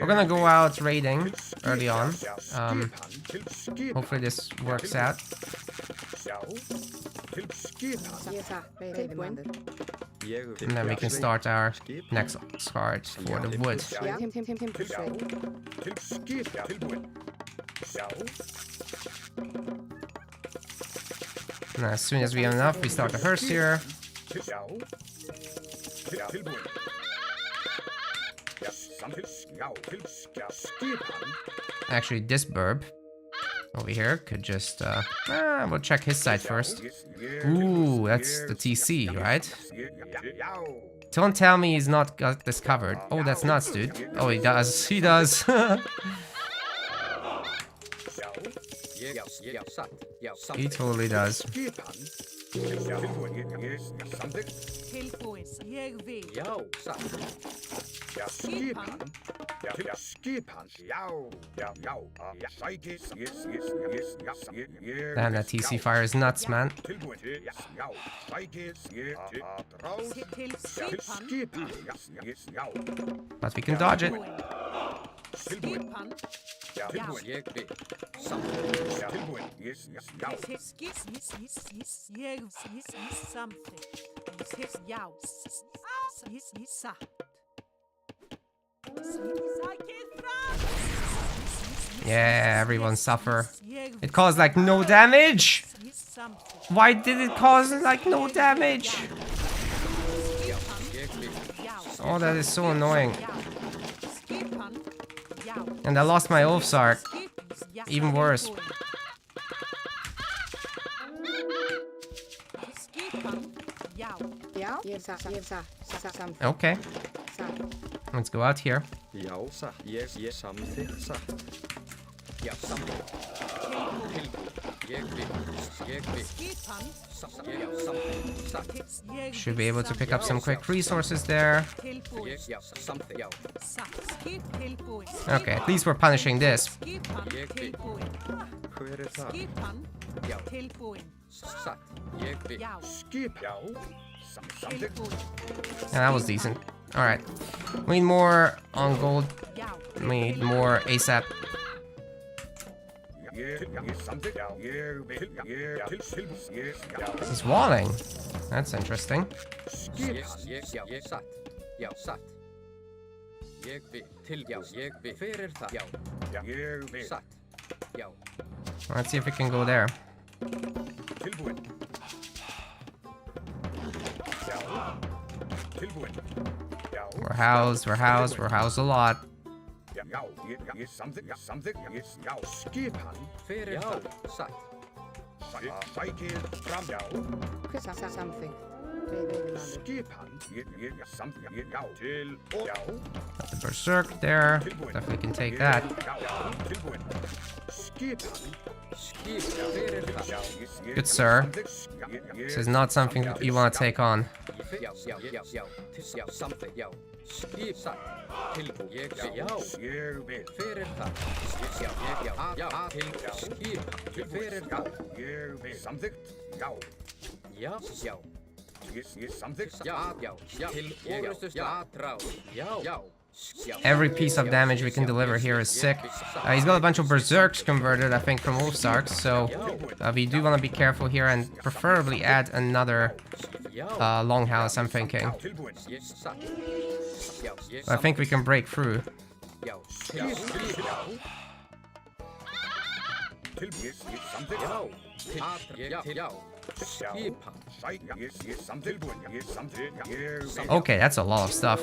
We're gonna go out raiding early on. Hopefully this works out. And then we can start our next card for the wood. And as soon as we have enough, we start the hearse here. Actually, this burb over here could just, we'll check his side first. Ooh, that's the TC, right? Don't tell me he's not got this covered. Oh, that's nuts, dude. Oh, he does. He does. He totally does. Damn, that TC fire is nuts, man. But we can dodge it. Yeah, everyone suffer. It caused like no damage. Why did it cause like no damage? Oh, that is so annoying. And I lost my Ulfsark. Even worse. Okay. Let's go out here. Should be able to pick up some quick resources there. Okay, at least we're punishing this. Yeah, that was decent. Alright. We need more on gold. We need more ASAP. He's walling. That's interesting. Let's see if we can go there. We're housed a lot. Got the berserk there. Definitely can take that. Good sir. This is not something that you want to take on. Every piece of damage we can deliver here is sick. He's got a bunch of berserks converted, I think, from Wolfsarks, so we do want to be careful here and preferably add another longhouse, I'm thinking. I think we can break through. Okay, that's a lot of stuff.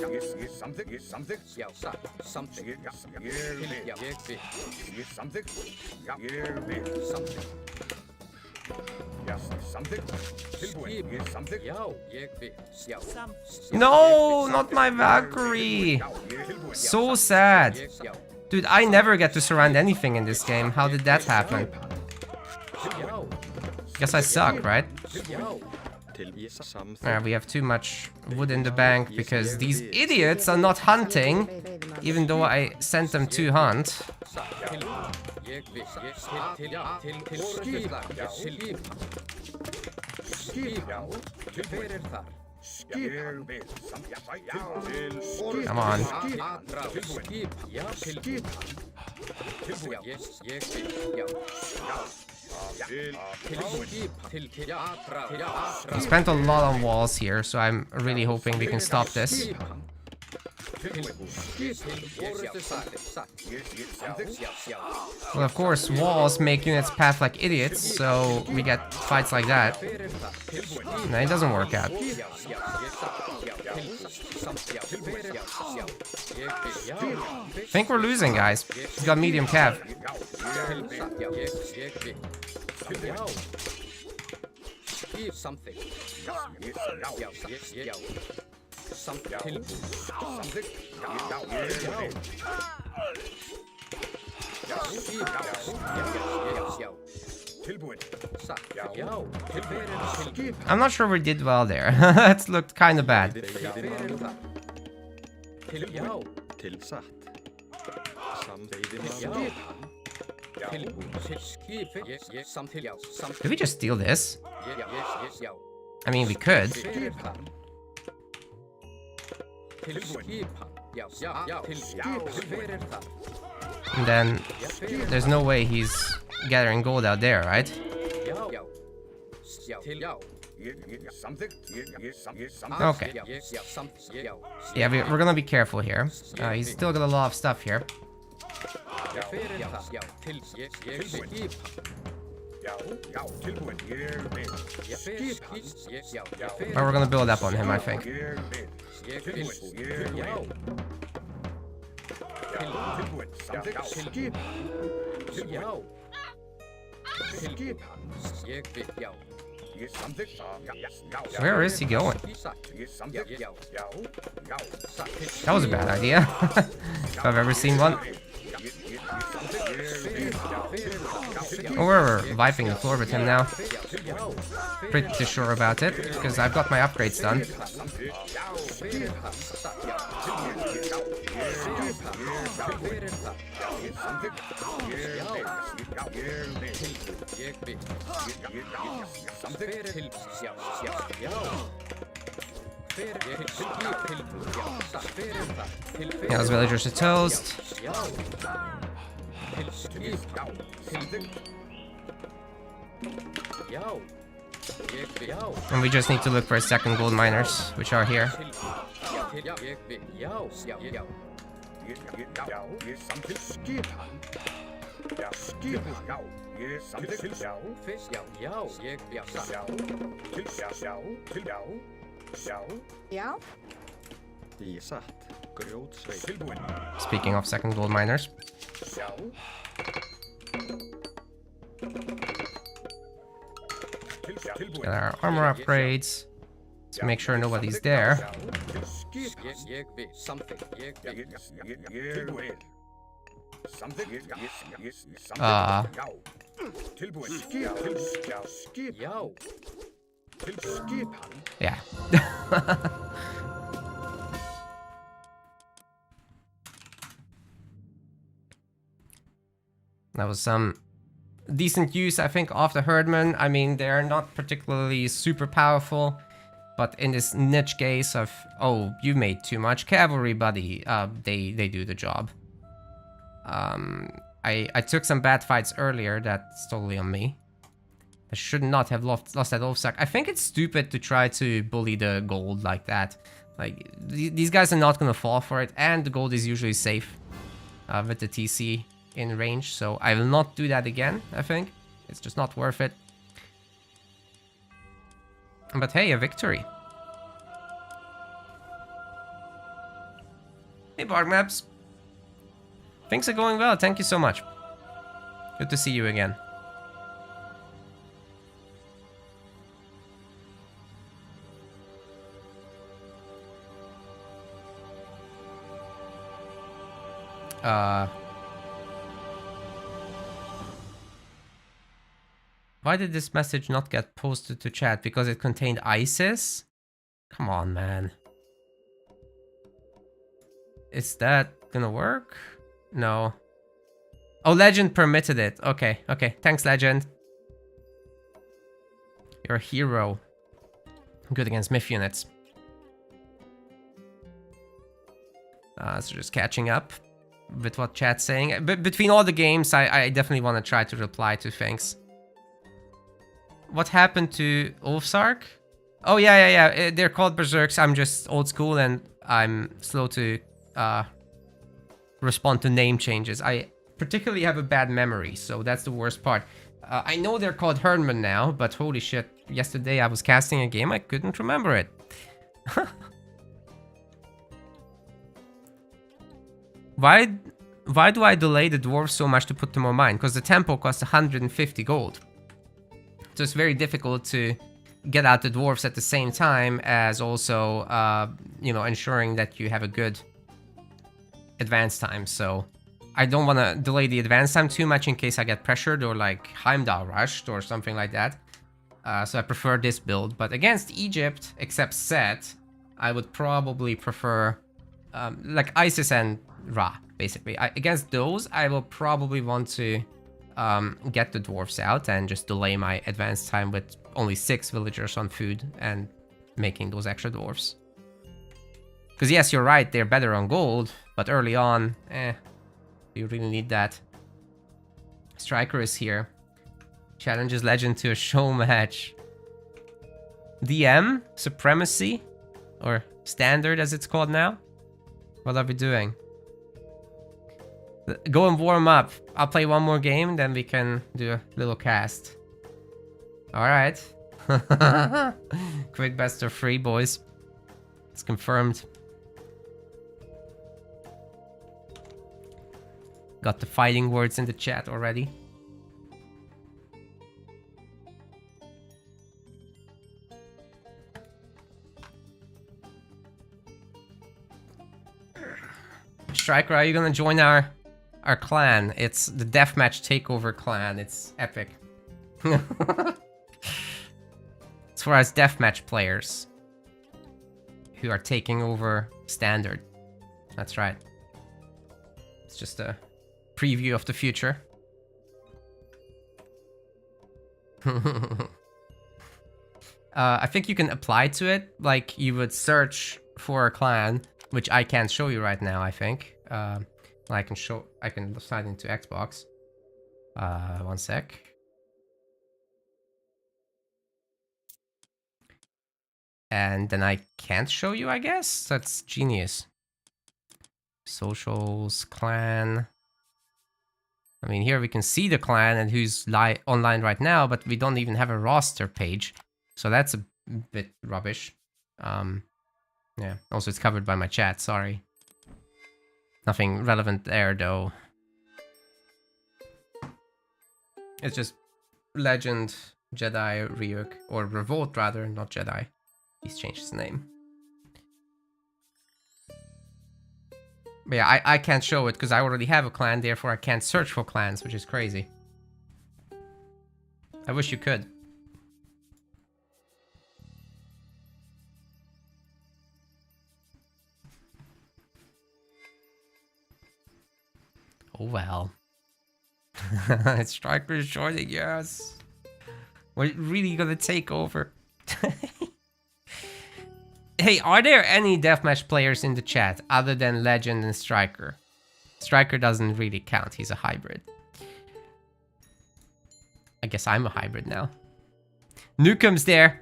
No, not my Valkyrie. So sad. Dude, I never get to surround anything in this game. How did that happen? Guess I suck, right? We have too much wood in the bank because these idiots are not hunting, even though I sent them to hunt. Come on. We spent a lot on walls here, so I'm really hoping we can stop this. Well, of course, walls make units path like idiots, so we get fights like that. No, it doesn't work out. I think we're losing, guys. He's got medium cav. I'm not sure we did well there. That looked kind of bad. Did we just steal this? I mean, we could. And then there's no way he's gathering gold out there, right? Okay. Yeah, we're gonna be careful here. He's still got a lot of stuff here. But we're gonna build up on him, I think. Where is he going? That was a bad idea. If I've ever seen one. Oh, we're wiping the floor with him now. Pretty sure about it, because I've got my upgrades done. Yeah, those villagers are toast. And we just need to look for second gold miners, which are here. Yeah? Speaking of second gold miners. Get our armor upgrades to make sure nobody's there. Yeah. That was some decent use, I think, of the Herdmen. I mean, they're not particularly super powerful. But in this niche case of, oh, you made too much cavalry, buddy, they do the job. I took some bad fights earlier, that's totally on me. I should not have lost that Ulfsack. I think it's stupid to try to bully the gold like that. Like, these guys are not gonna fall for it, and the gold is usually safe with the TC in range, so I will not do that again, I think. It's just not worth it. But hey, a victory. Hey, Bark Maps. Things are going well, thank you so much. Good to see you again. Why did this message not get posted to chat? Because it contained ISIS? Come on, man. Is that gonna work? No. Oh, Legend permitted it. Okay, okay. Thanks, Legend. You're a hero. Good against myth units. So just catching up with what chat's saying. But between all the games, I definitely want to try to reply to things. What happened to Ulfsark? Oh, yeah. They're called Berserks. I'm just old school and I'm slow to respond to name changes. I particularly have a bad memory, so that's the worst part. I know they're called Herman now, but holy shit, yesterday I was casting a game, I couldn't remember it. Why do I delay the dwarves so much to put them on mine? Because the tempo costs 150 gold. So it's very difficult to get out the dwarves at the same time as also, you know, ensuring that you have a good advance time. So I don't want to delay the advance time too much in case I get pressured or like Heimdall rushed or something like that. So I prefer this build. But against Egypt, except Set, I would probably prefer like Isis and Ra, basically. Against those, I will probably want to get the dwarves out and just delay my advance time with only 6 villagers on food and making those extra dwarves. Because yes, you're right, they're better on gold, but early on, you really need that. Striker is here. Challenges Legend to a show match. DM? Supremacy? Or Standard as it's called now? What are we doing? Go and warm up. I'll play one more game, then we can do a little cast. Alright. Quick best of 3, boys. It's confirmed. Got the fighting words in the chat already. Striker, are you gonna join our clan? It's the deathmatch takeover clan. It's epic. It's for us deathmatch players who are taking over Standard. That's right. It's just a preview of the future. I think you can apply to it, like you would search for a clan, which I can't show you right now, I think. I can slide into Xbox. One sec. And then I can't show you, I guess? That's genius. Socials, clan. I mean, here we can see the clan and who's online right now, but we don't even have a roster page. So that's a bit rubbish. Yeah, also it's covered by my chat, sorry. Nothing relevant there, though. It's just Legend, Jedi, Ryuk, or Revolt rather, not Jedi. He's changed his name. But yeah, I can't show it because I already have a clan, therefore I can't search for clans, which is crazy. I wish you could. Oh well. Striker is joining, yes. We're really gonna take over. Hey, are there any deathmatch players in the chat other than Legend and Striker? Striker doesn't really count, he's a hybrid. I guess I'm a hybrid now. Nukem's there.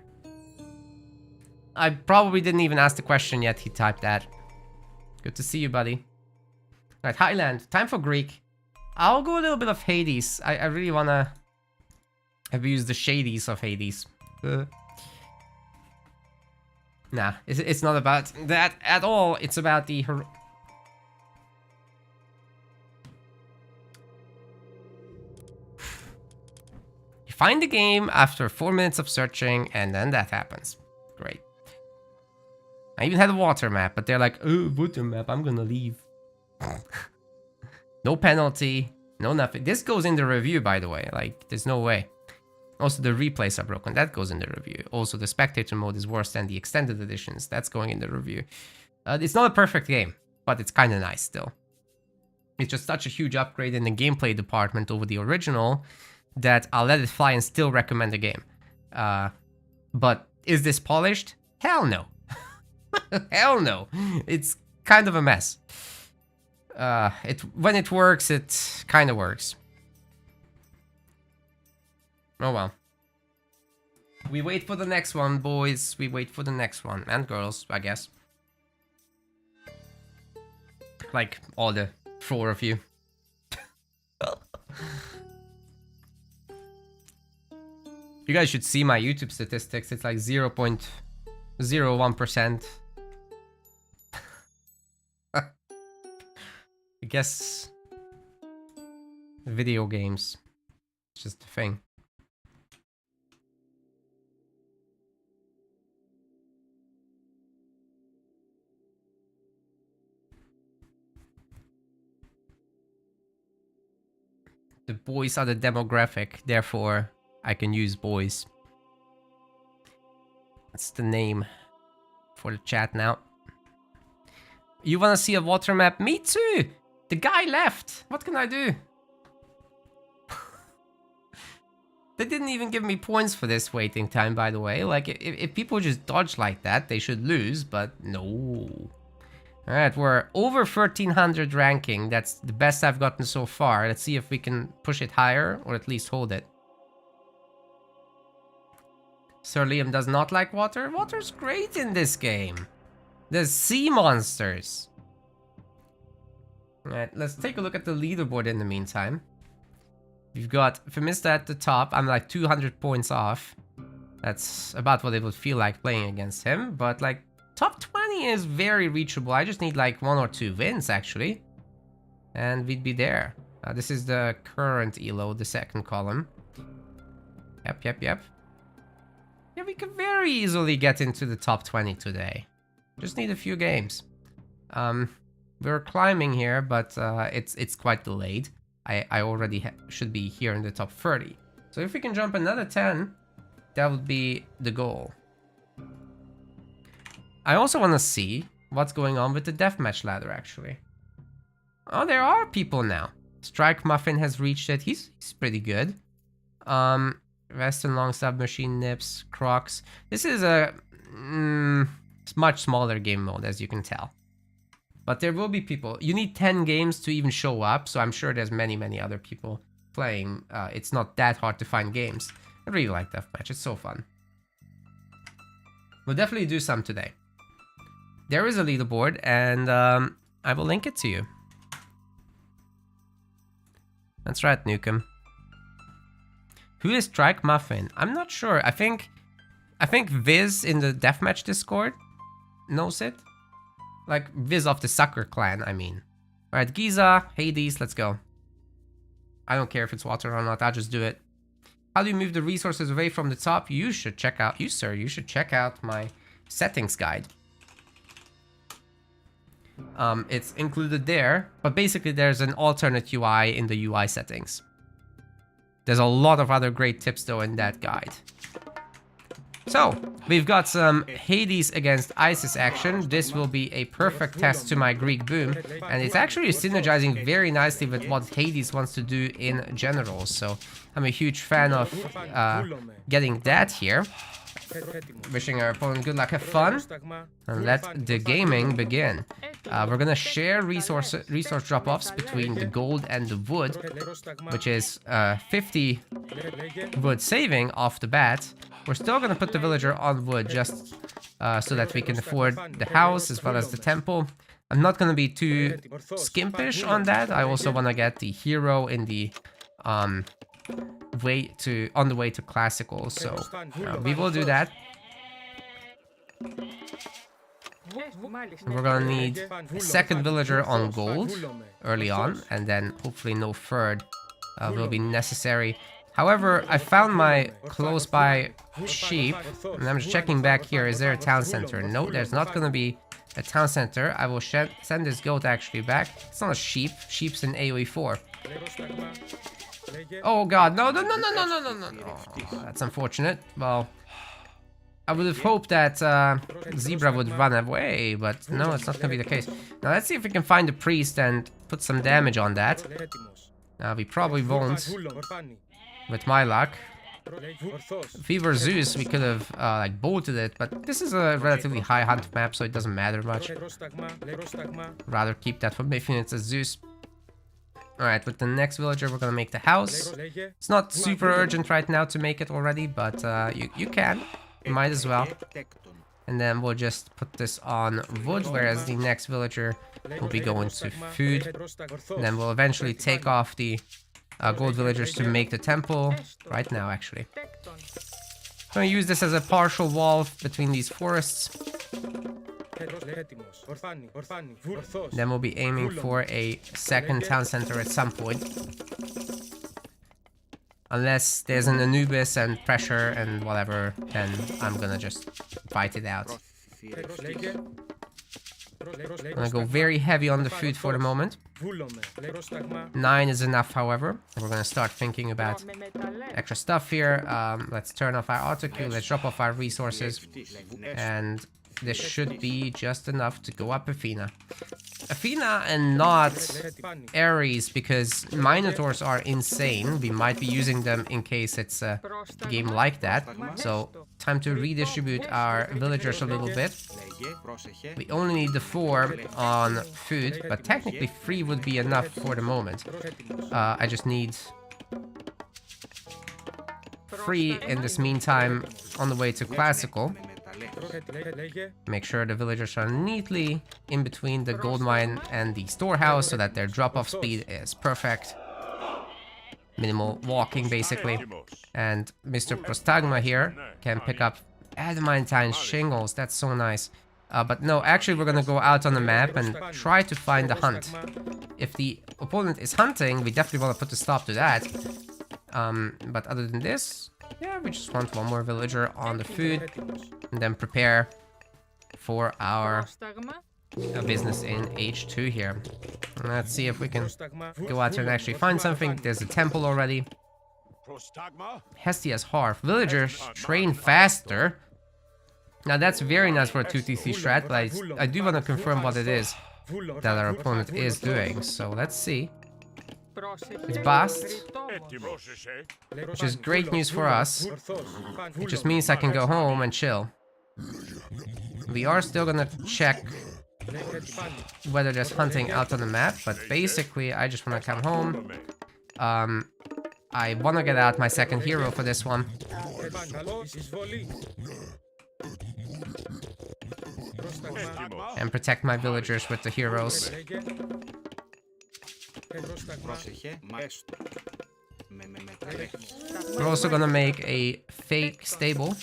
I probably didn't even ask the question yet, he typed that. Good to see you, buddy. Right, Highland, time for Greek. I'll go a little bit of Hades. I really wanna abuse the shadies of Hades. Nah, it's not about that at all. It's about the... You find the game after 4 minutes of searching, and then that happens. Great. I even had a water map, but they're like, oh, water map, I'm gonna leave. No penalty, no nothing. This goes in the review, by the way. Like, there's no way. Also, the replays are broken. That goes in the review. Also, the spectator mode is worse than the extended editions. That's going in the review. It's not a perfect game, but it's kind of nice still. It's just such a huge upgrade in the gameplay department over the original that I'll let it fly and still recommend the game. But is this polished? Hell no. Hell no. It's kind of a mess. When it works, it kind of works. Oh well. We wait for the next one, boys. We wait for the next one. And girls, I guess. Like, all the 4 of you. You guys should see my YouTube statistics. It's like 0.01%. I guess... video games. It's just a thing. The boys are the demographic, therefore I can use boys. That's the name for the chat now. You wanna see a water map? Me too! The guy left! What can I do? They didn't even give me points for this waiting time, by the way. Like, if people just dodge like that, they should lose, but no. Alright, we're over 1300 ranking. That's the best I've gotten so far. Let's see if we can push it higher, or at least hold it. Sir Liam does not like water. Water's great in this game. There's sea monsters. Alright, let's take a look at the leaderboard in the meantime. We've got Femista at the top. I'm like 200 points off. That's about what it would feel like playing against him. But like, top 20 is very reachable. I just need like 1 or 2 wins, actually. And we'd be there. This is the current elo, the second column. Yep. Yeah, we could very easily get into the top 20 today. Just need a few games. We're climbing here, but it's quite delayed. I already should be here in the top 30. So if we can jump another 10, that would be the goal. I also want to see what's going on with the deathmatch ladder, actually. Oh, there are people now. Strike Muffin has reached it. He's pretty good. Western Long Submachine Nips, Crocs. This is a much smaller game mode, as you can tell. But there will be people. You need 10 games to even show up, so I'm sure there's many other people playing. It's not that hard to find games. I really like deathmatch. It's so fun. We'll definitely do some today. There is a leaderboard, and I will link it to you. That's right, Nukem. Who is Strike Muffin? I'm not sure. I think Viz in the deathmatch Discord knows it. Like Viz of the Sucker Clan, I mean. Alright, Giza, Hades, let's go. I don't care if it's water or not, I'll just do it. How do you move the resources away from the top? You should check out, you should check out my settings guide. It's included there, but basically there's an alternate UI in the UI settings. There's a lot of other great tips though in that guide. So, we've got some Hades against Isis action. This will be a perfect test to my Greek boom, and it's actually synergizing very nicely with what Hades wants to do in general. So, I'm a huge fan of getting that here. Wishing our opponent good luck, have fun, and let the gaming begin. We're gonna share resource drop-offs between the gold and the wood, which is 50 wood saving off the bat. We're still gonna put the villager on wood just so that we can afford the house as well as the temple. I'm not gonna be too skimpish on that. I also wanna get the hero in the on the way to classical, so we will do that. We're gonna need a second villager on gold early on, and then hopefully no third will be necessary. However, I found my close by sheep, and I'm just checking back here. Is there a town center? No, there's not gonna be a town center. I will send this goat actually back. It's not a sheep. Sheep's in AoE 4. Oh god, no. That's unfortunate. Well, I would have hoped that Zebra would run away, but no, it's not gonna be the case. Now let's see if we can find the priest and put some damage on that. We probably won't, with my luck. If we were Zeus, we could have like bolted it, but this is a relatively high hunt map, so it doesn't matter much. Rather keep that for making it as Zeus. Alright, with the next villager, we're gonna make the house. It's not super urgent right now to make it already, but you can. You might as well. And then we'll just put this on wood, whereas the next villager will be going to food. And then we'll eventually take off the gold villagers to make the temple right now, actually. I'm gonna use this as a partial wall between these forests. Then we'll be aiming for a second town center at some point. Unless there's an Anubis and pressure and whatever, then I'm gonna just fight it out. I'm gonna go very heavy on the food for the moment. 9 is enough, however. We're gonna start thinking about extra stuff here. Let's turn off our auto queue, let's drop off our resources, and this should be just enough to go up Athena. Athena and not Ares, because Minotaurs are insane. We might be using them in case it's a game like that. So, time to redistribute our villagers a little bit. We only need the 4 on food, but technically 3 would be enough for the moment. I just need 3 in this meantime on the way to classical. Make sure the villagers are neatly in between the gold mine and the storehouse so that their drop-off speed is perfect. Minimal walking, basically. And Mr. Prostagma here can pick up adamantine shingles. That's so nice. But no, actually we're gonna go out on the map and try to find the hunt. If the opponent is hunting, we definitely want to put a stop to that. But other than this, yeah, we just want one more villager on the food, and then prepare for our business in H2 here. Let's see if we can go out there and actually find something. There's a temple already. Hestia's Hearth. Villagers train faster. Now that's very nice for a 2TC strat, but I do want to confirm what it is that our opponent is doing. So let's see. It's Bast, which is great news for us. It just means I can go home and chill. We are still gonna check whether there's hunting out on the map, but basically I just wanna come home. I wanna get out my second hero for this one. And protect my villagers with the heroes. We're also gonna make a fake stable.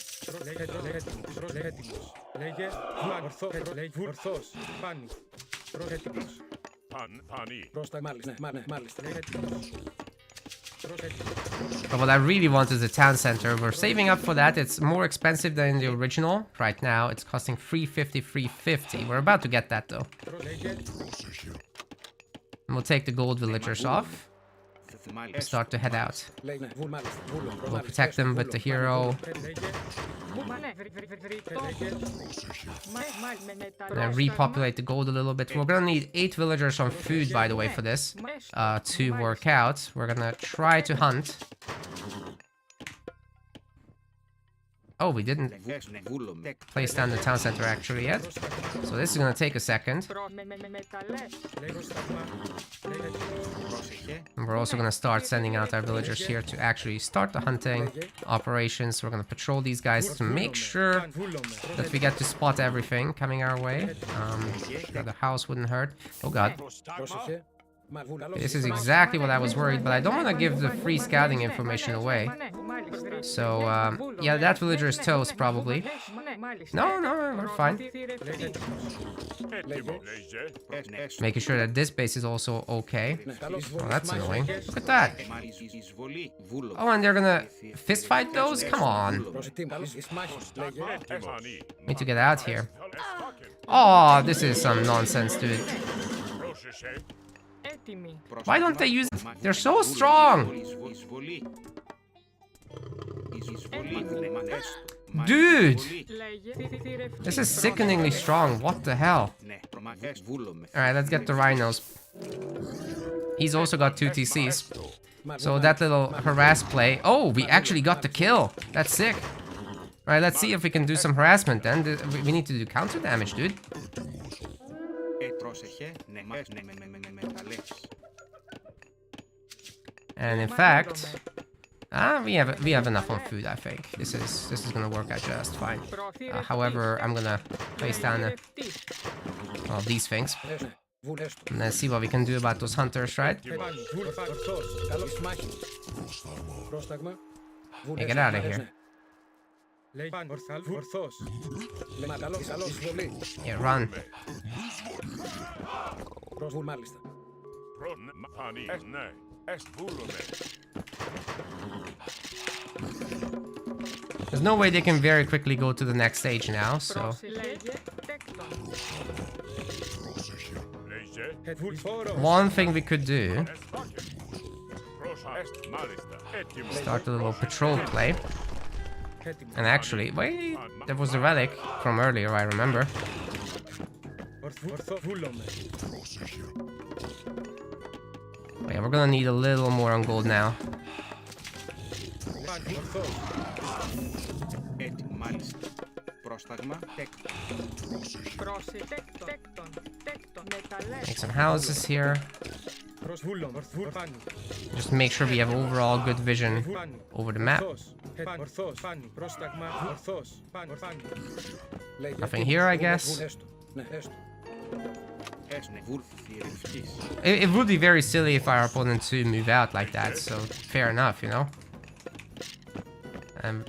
But what I really want is a town center. We're saving up for that. It's more expensive than the original. Right now, it's costing 350, 350. We're about to get that though. And we'll take the gold villagers off. We'll start to head out. We'll protect them with the hero. And then repopulate the gold a little bit. We're gonna need 8 villagers on food, by the way, for this to work out. We're gonna try to hunt. Oh, we didn't place down the town center actually yet. So this is gonna take a second. And we're also gonna start sending out our villagers here to actually start the hunting operations. We're gonna patrol these guys to make sure that we get to spot everything coming our way. The house wouldn't hurt. Oh god. This is exactly what I was worried, but I don't want to give the free scouting information away. So, yeah, that villager is toast, probably. No, we're fine. Making sure that this base is also okay. Oh, that's annoying. Look at that. Oh, and they're gonna fist fight those? Come on. Need to get out here. Oh, this is some nonsense, dude. Why don't they use it? They're so strong! Dude! This is sickeningly strong. What the hell? Alright, let's get the rhinos. He's also got 2 TCs. So that little harass play... Oh, we actually got the kill! That's sick. Alright, let's see if we can do some harassment then. We need to do counter damage, dude. And in fact, we have enough on food. I think this is gonna work out just fine. However, I'm gonna place down these things. And let's see what we can do about those hunters, right? Hey, get out of here. Yeah, run. There's no way they can very quickly go to the next stage now, so... One thing we could do... Start a little patrol play. And actually, wait, there was the relic from earlier, I remember. Oh, yeah, we're gonna need a little more on gold now. Make some houses here. Just make sure we have overall good vision over the map. Nothing here, I guess. It would be very silly if our opponent to move out like that, so fair enough, you know.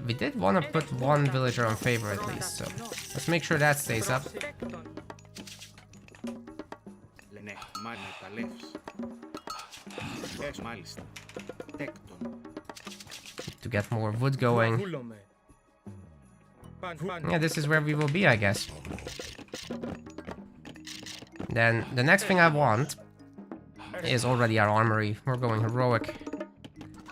We did want to put one villager on favor at least, so let's make sure that stays up. To get more wood going. Yeah, this is where we will be, I guess. Then the next thing I want is already our armory. We're going heroic.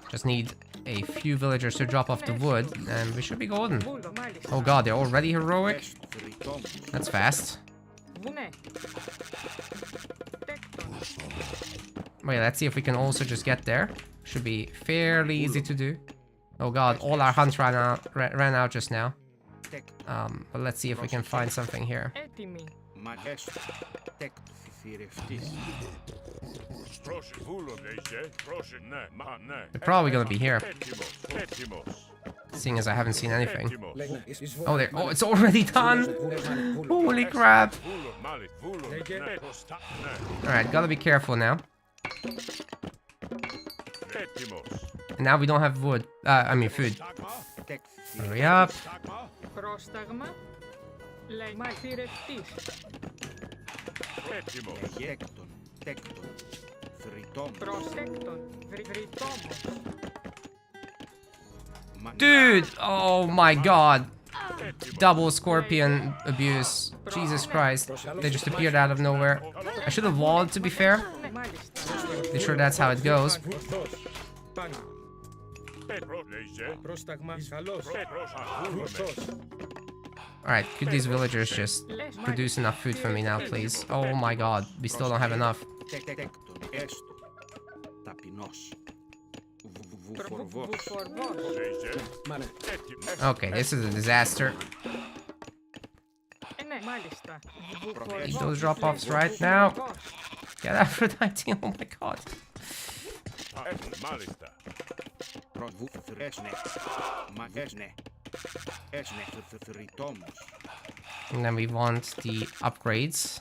Just need a few villagers to drop off the wood, and we should be golden. Oh god, they're already heroic? That's fast. Wait, let's see if we can also just get there. Should be fairly easy to do. Oh god, all our hunts ran out just now. But let's see if we can find something here. They're probably gonna be here. Seeing as I haven't seen anything. Oh, there. Oh, it's already done! Holy crap! Alright, gotta be careful now. And now we don't have wood. I mean food. Hurry up. Dude! Oh my god. Double scorpion abuse. Jesus Christ. They just appeared out of nowhere. I should have walled, to be fair. Pretty sure that's how it goes. Alright, could these villagers just produce enough food for me now, please? Oh my god, we still don't have enough. Okay, this is a disaster. Need those drop-offs right now. Get Aphrodite, oh my god. And then we want the upgrades.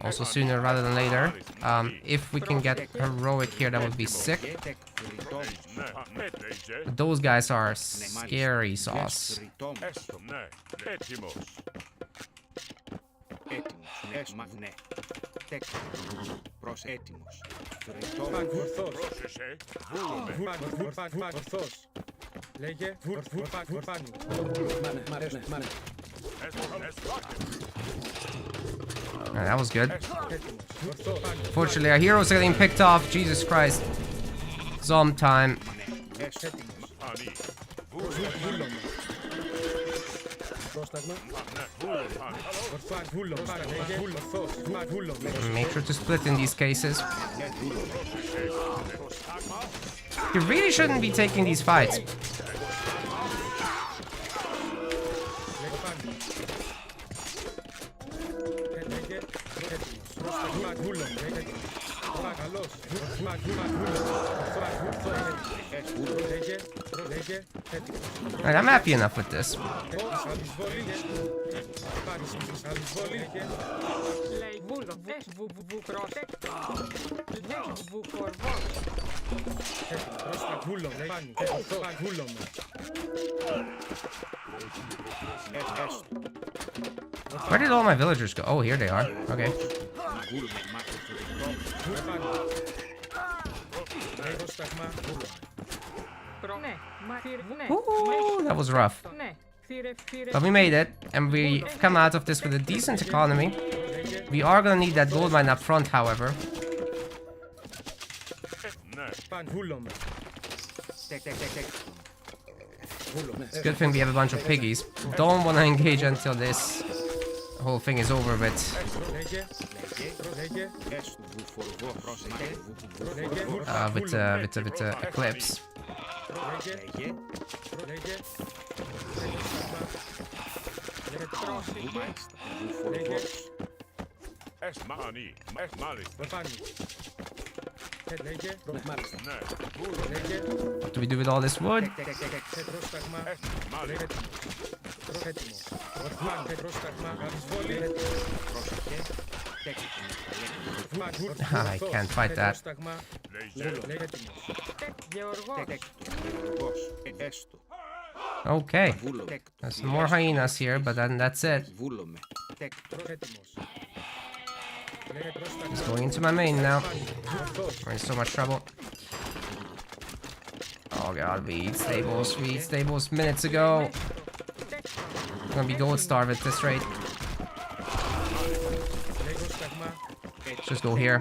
Also sooner rather than later. If we can get heroic here, that would be sick. But those guys are scary sauce. That was good. Fortunately, our heroes are getting picked off. Jesus Christ. Zom time. Make sure to split in these cases. You really shouldn't be taking these fights. Alright, I'm happy enough with this. Where did all my villagers go? Oh, here they are. Okay. Ooh, that was rough. But we made it, and we come out of this with a decent economy. We are gonna need that gold mine up front, however. It's a good thing we have a bunch of piggies. Don't want to engage until this whole thing is over with. With Eclipse. What do we do with all this wood? I can't fight that. Okay. There's some more hyenas here, but then that's it. Just going into my main now. We're in so much trouble. Oh god, we eat stables minutes ago. I'm gonna be gold starved at this rate. Let's just go here.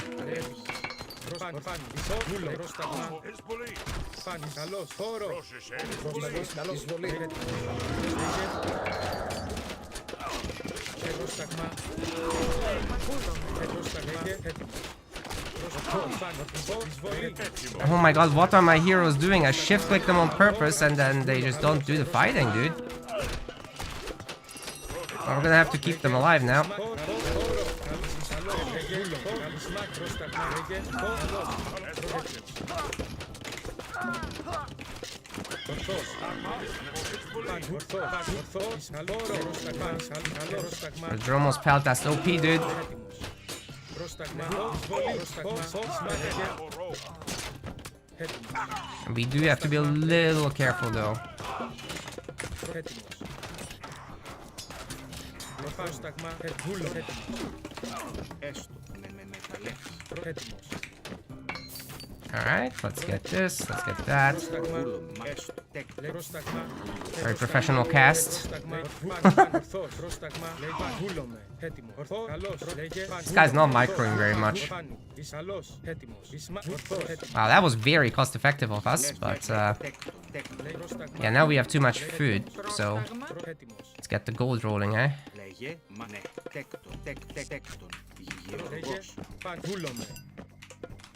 Oh my god, what are my heroes doing? I shift click them on purpose and then they just don't do the fighting, dude. Well, we're gonna have to keep them alive now. The Dromos Peltas OP, dude. We do have to be a little careful though. Alright, let's get this, let's get that. Very professional cast. This guy's not microing very much. Wow, that was very cost effective of us, but yeah, now we have too much food, so let's get the gold rolling, eh?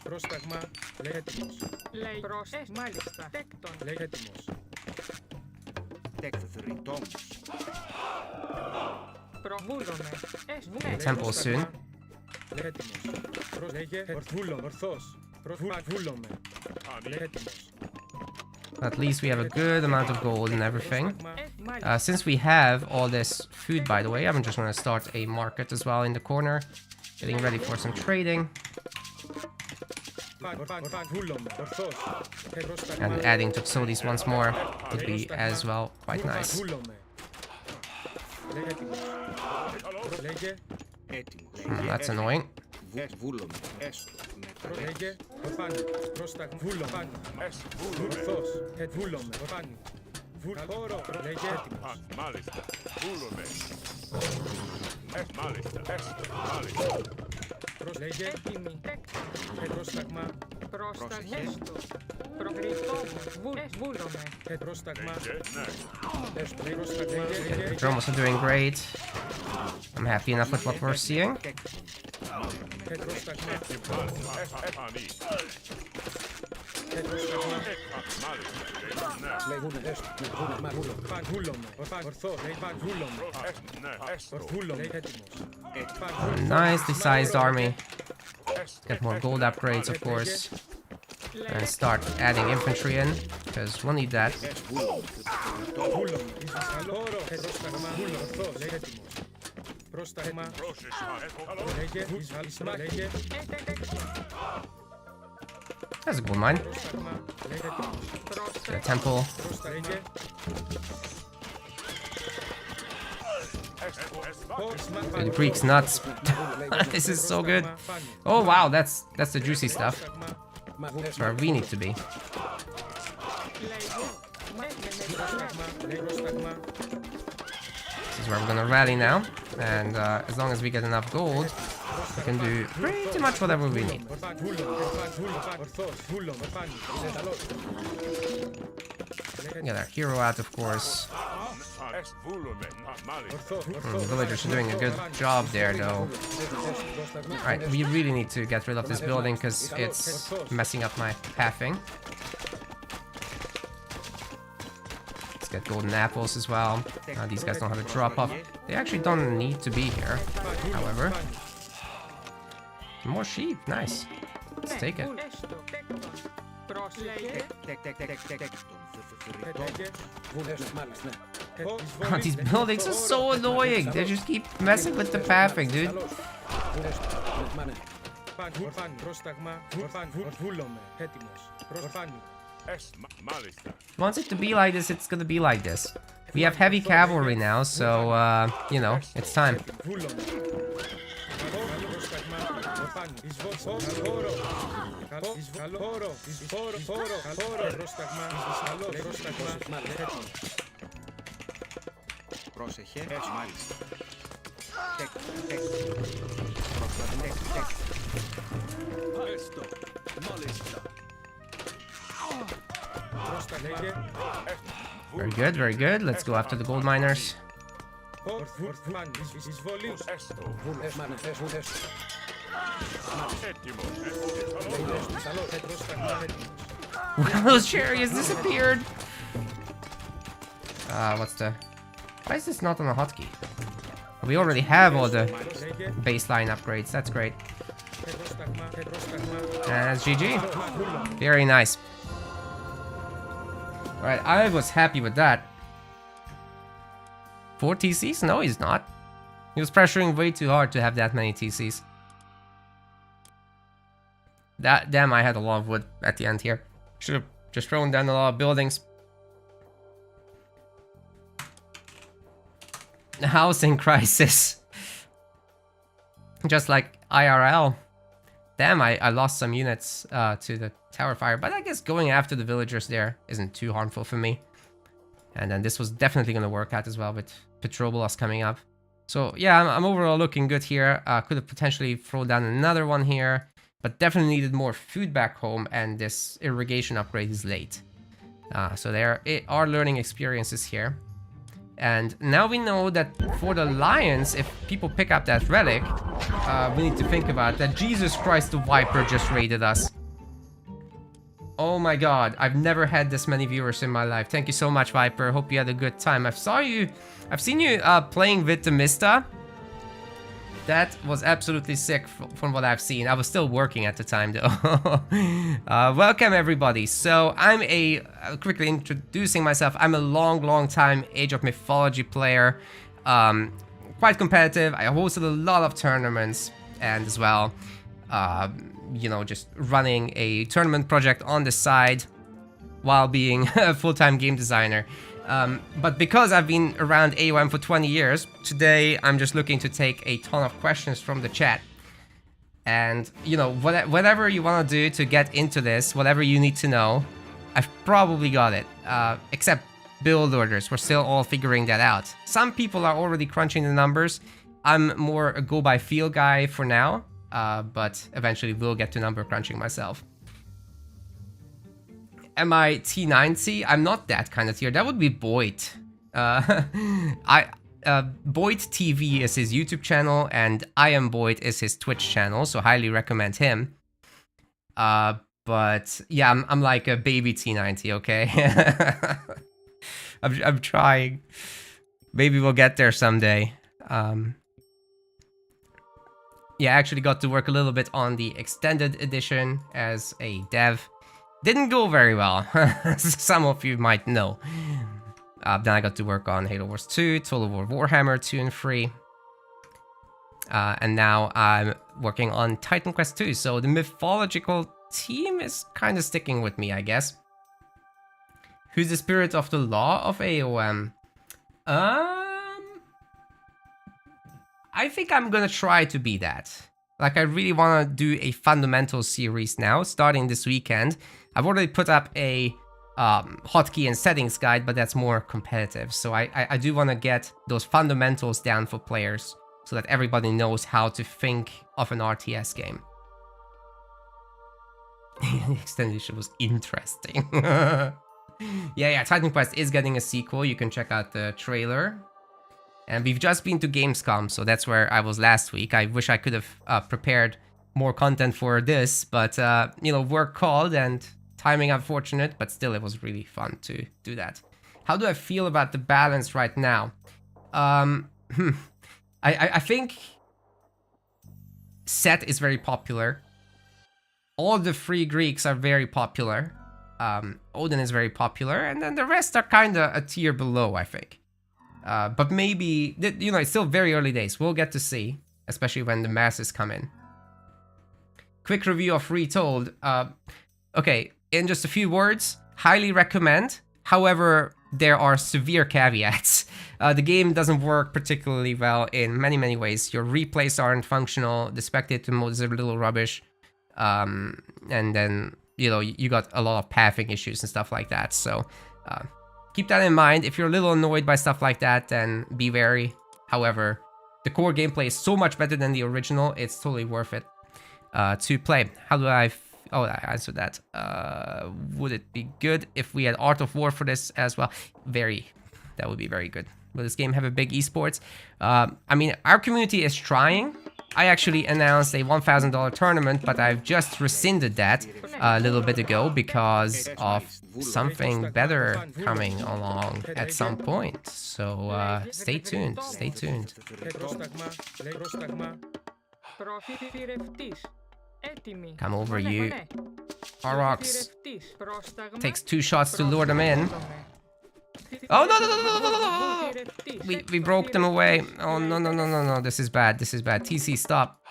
Πρόσταγμα. Λέει έτοιμος. Λέει μάλιστα. Τέκτον. Λέει έτοιμος. Προβούλομαι. The temple soon. Λέει έτοιμος. Λέγε ορθός. Προβούλομαι. Λέει έτοιμος. At least we have a good amount of gold and everything. Since we have all this food, by the way, I'm just going to start a market as well in the corner. Getting ready for some trading. And adding toxotes once more would be as well quite nice. That's annoying. Λέγε έτοιμη. Πρόσταγμα. Πρόσταγμέστο. Προκριτόμουν. Βούλομαι. Πρόσταγμα. The drones are doing great. I'm happy enough with what we're seeing. Nicely sized army. Get more gold upgrades, of course. And start adding infantry in, because we'll need that. That's a gold mine. The temple. The Greek's nuts. This is so good. Oh wow, that's the juicy stuff. That's where we need to be. This is where we're gonna rally now, and as long as we get enough gold, we can do pretty much whatever we need. Get our hero out, of course. The villagers are doing a good job there, though. Alright, we really need to get rid of this building because it's messing up my pathing. Let's get golden apples as well. These guys don't have a drop off. They actually don't need to be here, however. More sheep, nice. Let's take it. These buildings are so annoying. They just keep messing with the pathing, dude. Wants it to be like this, it's gonna be like this. We have heavy cavalry now, so you know, it's time. Πρόσεχε, μάλιστα. Very good, very good. Let's go after the gold miners. One of those chariots disappeared. What's the... Why is this not on a hotkey? We already have all the baseline upgrades. That's great. And that's GG. Very nice. Alright, I was happy with that. 4 TCs? No, he's not. He was pressuring way too hard to have that many TCs. Damn, I had a lot of wood at the end here. Should have just thrown down a lot of buildings. Housing crisis. Just like IRL. Damn, I lost some units to the tower fire, but I guess going after the villagers there isn't too harmful for me. And then this was definitely going to work out as well with Petrobolos coming up. So yeah, I'm overall looking good here. Could have potentially thrown down another one here, but definitely needed more food back home, and this irrigation upgrade is late. So there are learning experiences here. And now we know that for the lions, if people pick up that relic, we need to think about that Jesus Christ the Viper just raided us. Oh my god, I've never had this many viewers in my life. Thank you so much, Viper. Hope you had a good time. I've seen you playing with the Mista. That was absolutely sick from what I've seen. I was still working at the time though. Welcome everybody. So I'm quickly introducing myself. I'm a long time Age of Mythology player. Quite competitive. I hosted a lot of tournaments and as well, you know, just running a tournament project on the side while being a full-time game designer. But because I've been around AOM for 20 years, today I'm just looking to take a ton of questions from the chat. And, you know, whatever you want to do to get into this, whatever you need to know, I've probably got it. Except build orders, we're still all figuring that out. Some people are already crunching the numbers. I'm more a go-by-feel guy for now. But eventually will get to number crunching myself. Am I T90? I'm not that kind of tier. That would be Boyd. Boyd TV is his YouTube channel, and I Am Boyd is his Twitch channel, so highly recommend him. But yeah, I'm like a baby T90, okay? I'm trying. Maybe we'll get there someday. Yeah, I actually got to work a little bit on the extended edition as a dev. Didn't go very well, some of you might know. Then I got to work on Halo Wars 2, Total War Warhammer 2 and 3. And now I'm working on Titan Quest 2, so the mythological team is kind of sticking with me, I guess. Who's the spirit of the law of AOM? I think I'm gonna try to be that. Like, I really want to do a fundamental series now, starting this weekend. I've already put up a hotkey and settings guide, but that's more competitive. So I do want to get those fundamentals down for players so that everybody knows how to think of an RTS game. The extended edition was interesting. Yeah, Titan Quest is getting a sequel. You can check out the trailer. And we've just been to Gamescom, so that's where I was last week. I wish I could have prepared more content for this, but, you know, work called and timing unfortunate, but still it was really fun to do that. How do I feel about the balance right now? I think Set is very popular. All the free Greeks are very popular. Odin is very popular, and then the rest are kind of a tier below, I think. But maybe, you know, it's still very early days. We'll get to see, especially when the masses come in. Quick review of Retold. Okay, in just a few words, highly recommend. However, there are severe caveats. The game doesn't work particularly well in many ways. Your replays aren't functional. The spectator mode is a little rubbish. And then, you know, you got a lot of pathing issues and stuff like that. So, keep that in mind. If you're a little annoyed by stuff like that, then be wary. However, the core gameplay is so much better than the original, it's totally worth it to play. How do I... Oh, I answered that. Would it be good if we had Art of War for this as well? Very. That would be very good. Will this game have a big esports? I mean, our community is trying. I actually announced a $1,000 tournament, but I've just rescinded that a little bit ago because of something better coming along at some point. So stay tuned, stay tuned. Come over, you. Aurochs. Takes 2 shots to lure them in. Oh, no. We broke them away. Oh, no. This is bad. This is bad. TC, stop.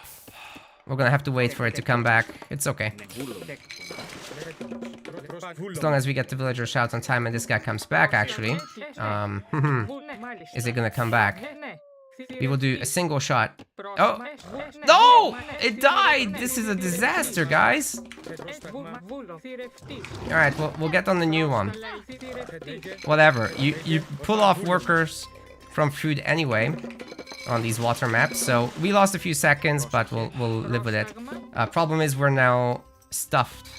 We're gonna have to wait for it to come back. It's okay. As long as we get the villager shout on time and this guy comes back, actually. Is it gonna come back? We will do a single shot. Oh! No! It died! This is a disaster, guys. Alright, we'll get on the new one. Whatever. You pull off workers from food anyway on these water maps. So we lost a few seconds, but we'll live with it. Problem is we're now stuffed.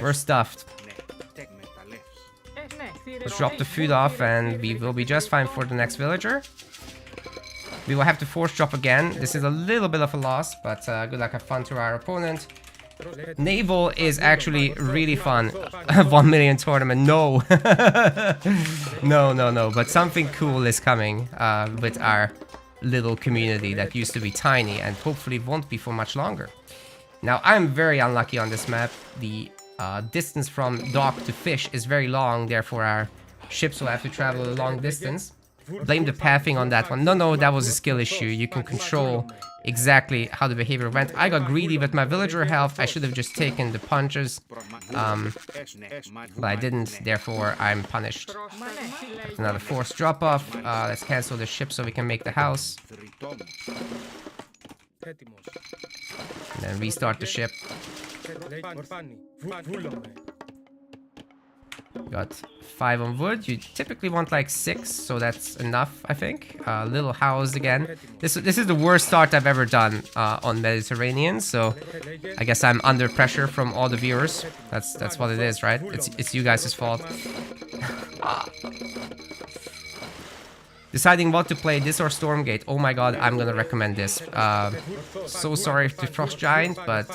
We're stuffed. Let's drop the food off and we will be just fine for the next villager. We will have to force drop again. This is a little bit of a loss, but good luck, have fun to our opponent. Naval is actually really fun. 1 million tournament, no. No. But something cool is coming with our little community that used to be tiny and hopefully won't be for much longer. Now, I'm very unlucky on this map. The distance from dock to fish is very long, therefore our ships will have to travel a long distance. Blame the pathing on that one. No, that was a skill issue. You can control exactly how the behavior went. I got greedy with my villager health. I should have just taken the punches. But I didn't, therefore I'm punished. Another forced drop-off. Let's cancel the ship so we can make the house. And then restart the ship. Got 5 on wood. You typically want like 6, so that's enough, I think. Little house again. This is the worst start I've ever done on Mediterranean, so I guess I'm under pressure from all the viewers. That's what it is, right? It's you guys' fault. Deciding what to play, this or Stormgate. Oh my god, I'm gonna recommend this. So sorry to Frost Giant, but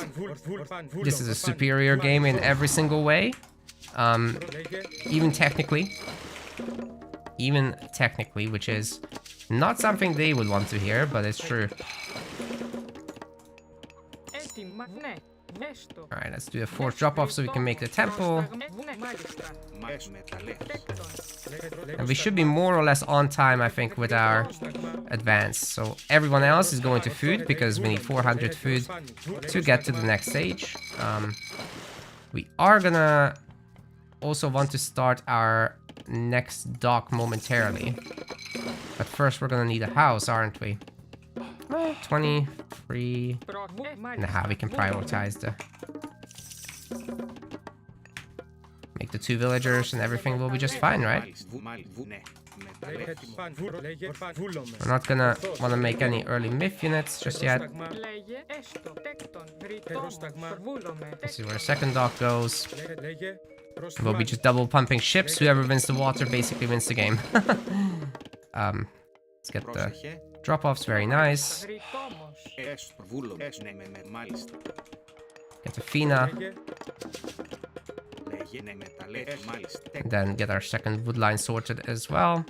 this is a superior game in every single way. Even technically, which is not something they would want to hear, but it's true. Alright, let's do a forced drop-off so we can make the temple. And we should be more or less on time, I think, with our advance. So everyone else is going to food, because we need 400 food to get to the next stage. We are gonna also want to start our next dock momentarily. But first we're gonna need a house, aren't we? 23... Nah, we can prioritize the... Make the 2 villagers and everything will be just fine, right? We're not gonna want to make any early myth units just yet. This is where the second dock goes. We'll be just double pumping ships. Whoever wins the water basically wins the game. Let's get the drop-offs, very nice. Get the Fina. And then get our second wood line sorted as well.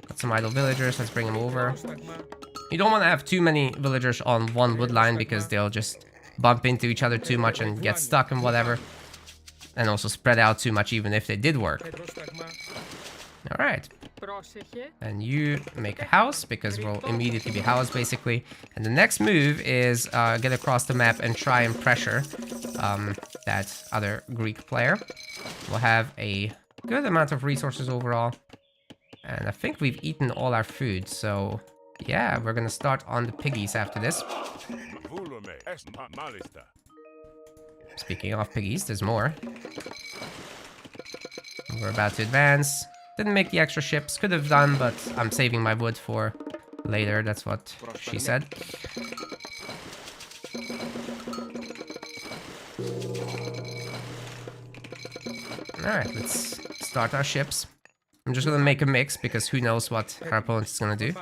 Got some idle villagers, let's bring them over. You don't want to have too many villagers on one wood line because they'll just bump into each other too much and get stuck and whatever. And also spread out too much even if they did work. Alright. And you make a house because we'll immediately be housed basically. And the next move is get across the map and try and pressure that other Greek player. We'll have a good amount of resources overall. And I think we've eaten all our food, so yeah, we're gonna start on the piggies after this. Speaking of piggies, there's more. We're about to advance. Didn't make the extra ships. Could have done, but I'm saving my wood for later. That's what she said. Alright, let's start our ships. I'm just gonna make a mix because who knows what our opponent is gonna do.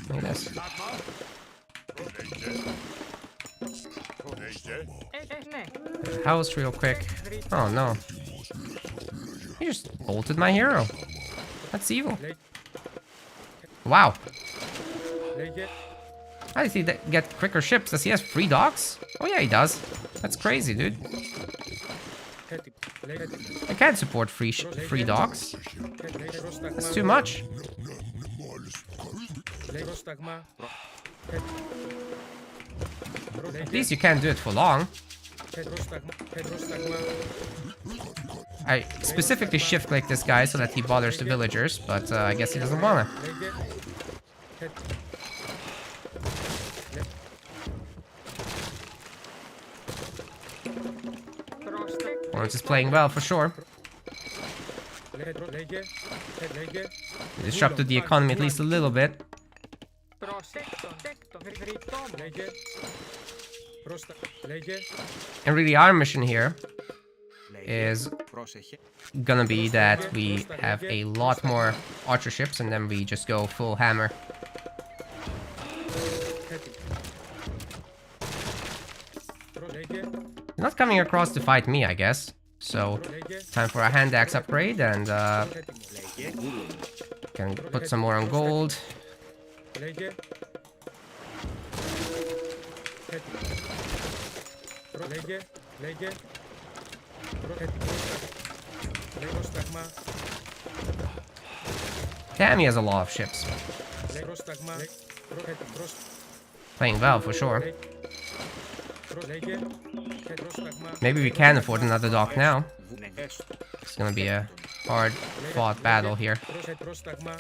Look at this. House real quick. Oh no. He just bolted my hero. That's evil. Wow. How does he get quicker ships? Does he have 3 docks? Oh yeah, he does. That's crazy, dude. I can't support free docks. That's too much. At least you can't do it for long. I specifically shift-click this guy so that he bothers the villagers, but I guess he doesn't wanna. Lawrence is playing well for sure. Disrupted the economy at least a little bit. And really our mission here is gonna be that we have a lot more archer ships and then we just go full hammer Έτοιμος. Προσέχε. You're not coming across to fight me, I guess. So, Προσέχε. time for a hand axe upgrade and Έτοιμος. Λέγε βούλο. can put some more on gold. Λέγε. Έτοιμος. Λέγε. Λέγε. Έτοιμος. Λέγω σταγμά. Damn, he has a lot of ships. Λέγω σταγμά. Έτοιμος. Playing well for sure. Λέγε. Σταγμά. Maybe we can afford another dock now. Ναι, έστω. It's gonna be a hard fought battle here. Σταγμά.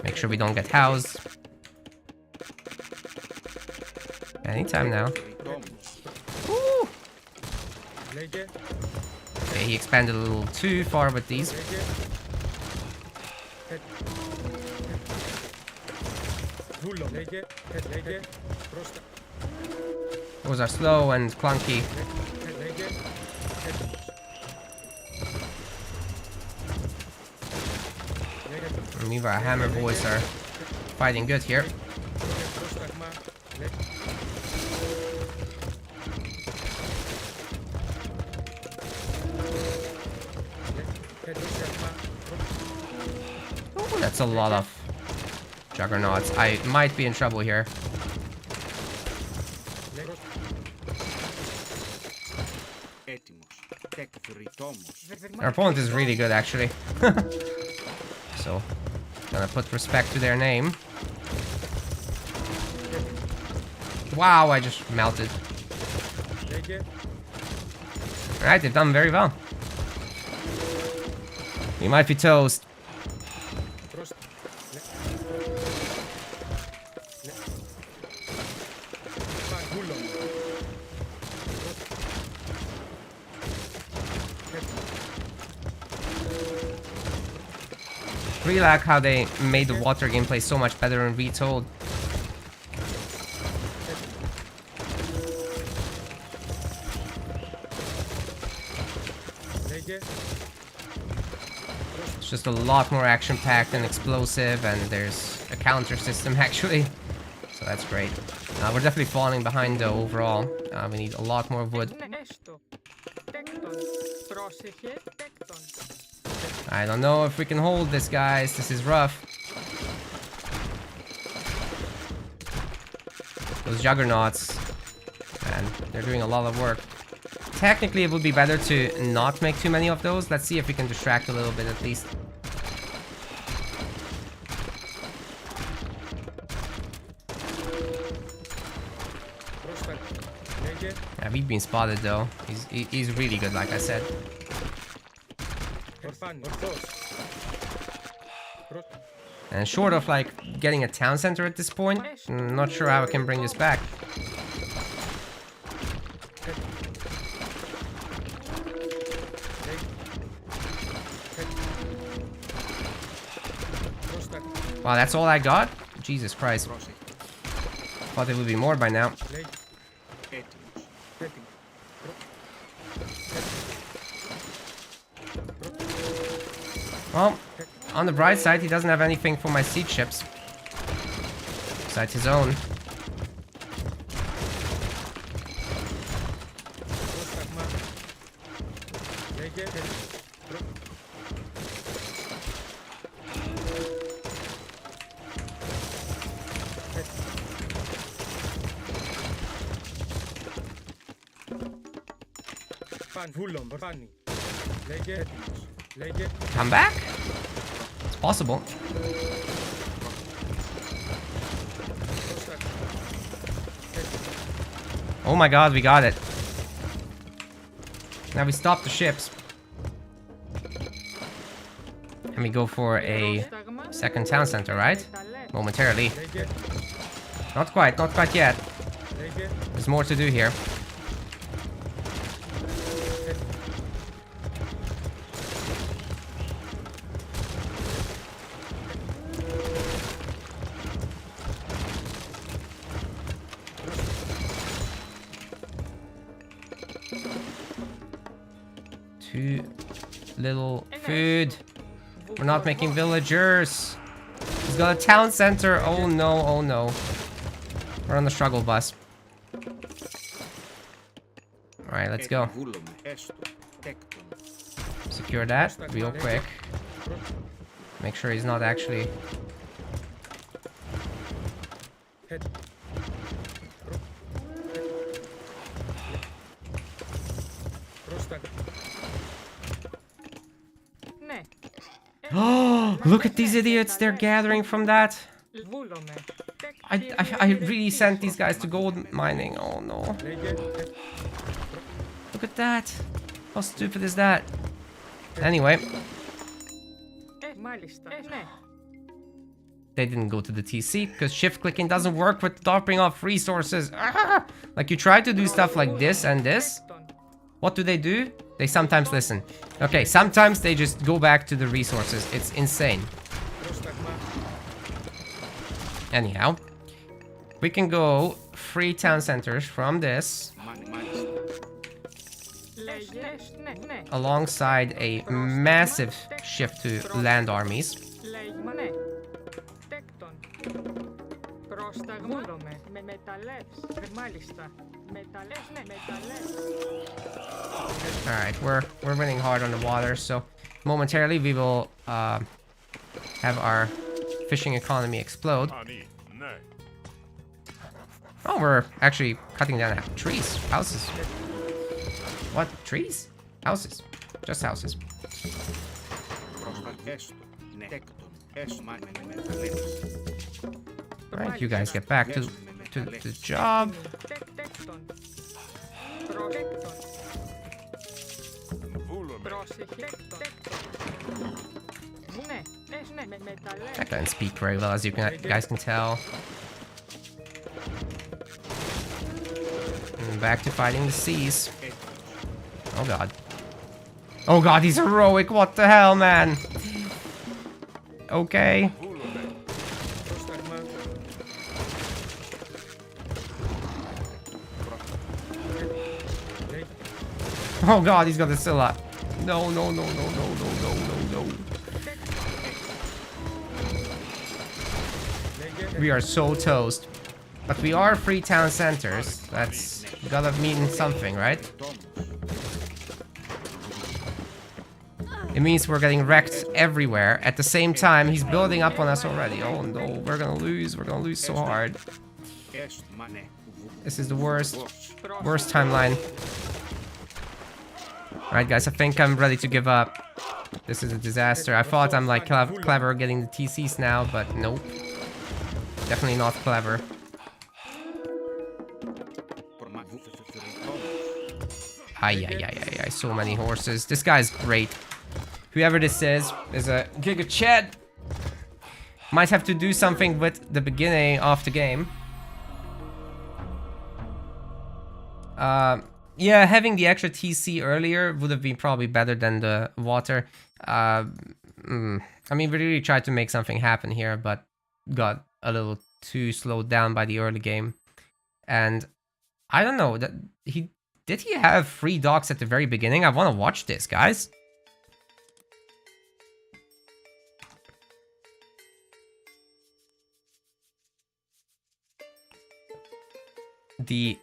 Make sure we don't get housed. Anytime now. Woo! Λέγε. Okay, he expanded a little too far with these. Λέγε. Βούλο. Λέγε. Λέγε. Πρόστα. Those are slow and clunky. Λέγε. Έτοιμος. Λέγε. Meanwhile, Hammer Boys are fighting good here. Πρόσταγμα. Oh, that's a lot of juggernauts. I might be in trouble here. Έτοιμος. Τεκφριτόμος. Our opponent is really good, actually. So, gonna put respect to their name. Wow, I just melted. Alright, they've done very well. We might be toast. Really like how they made the water gameplay so much better in Retold. It's just a lot more action-packed and explosive, and there's a counter system actually, so that's great. We're definitely falling behind though overall. We need a lot more wood. Έστω. Τέκτον. Πρόσεχε. Τέκτον. I don't know if we can hold this, guys. This is rough. Those juggernauts, man, they're doing a lot of work. Technically, it would be better to not make too many of those. Let's see if we can distract a little bit at least. Yeah, we've been spotted though. He's really good, like I said. And short of like getting a town center at this point, I'm not sure how I can bring this back. Wow, that's all I got? Jesus Christ. Thought there would be more by now. Well, on the bright side, he doesn't have anything for my siege ships. Besides his own. Come back? It's possible. Oh my god, we got it. Now we stop the ships. And we go for a second town center, right? Momentarily. Not quite yet. There's more to do here. Too little food. We're not making villagers. He's got a town center. Oh no, oh no. We're on the struggle bus. Alright, let's go. Βούλομαι. Έστω. Τέκτον. Secure that real quick. Make sure he's not actually... Head. Προς τα... Ναι. Oh, look at these idiots. They're gathering from that. Βούλομαι. I really sent these guys to gold mining. Oh no. Λέγε. Look at that. How stupid is that? Anyway, Μάλιστα. Ναι. they didn't go to the TC because shift clicking doesn't work with dropping off resources. Ah! Like you try to do stuff like this and this. What do? They sometimes listen. Okay, sometimes they just go back to the resources. It's insane. Πρόσταγμα. Anyhow, we can go free town centers from this Μάλιστα. Λέγε. Ναι, ναι. alongside a massive shift to land armies. Λέγμα, ναι. Τέκτον. Πρόσταγμα. Βούλομαι. Με μεταλλεύς. Μάλιστα. Μεταλλεύς, ναι, μεταλλεύς. Alright, we're winning hard on the water, so momentarily we will have our fishing economy explode. Oh, we're actually cutting down trees, houses. What? Trees? Houses. Just houses. Πρόστα. Έστω. Ναι. Τέκτον. Έστω. Με μεταλλεύεις. Alright, you guys get back to the job. Τέκτον. Προτέκτον. Πρόσεχε. Τέκτον. Ναι. Ναι, με μεταλλεύς. I don't speak very well, as you guys can tell. And back to fighting the seas. Oh god. Oh god, he's heroic. What the hell, man? Okay. Πρόσταγμα. Λέγε. Oh god, he's got the Scylla. No, no, no, no, no, no, no, no, no. Λέγε. We are so toast. But we are free town centers. That's gotta mean something, right? It means we're getting wrecked everywhere. At the same time, he's building up on us already. Oh no, we're gonna lose. We're gonna lose so hard. Έστω. Μα ναι. This is the worst timeline. Alright guys, I think I'm ready to give up. This is a disaster. I thought I'm like clever getting the TCs now, but nope. Definitely not clever. Ay, ay, ay, ay, ay, so many horses. This guy's great. Whoever this is a Giga Chad. Might have to do something with the beginning of the game. Yeah, having the extra TC earlier would have been probably better than the water. I mean, we really tried to make something happen here, but got a little too slowed down by the early game. And I don't know, did he have 3 docks at the very beginning? I want to watch this, guys. The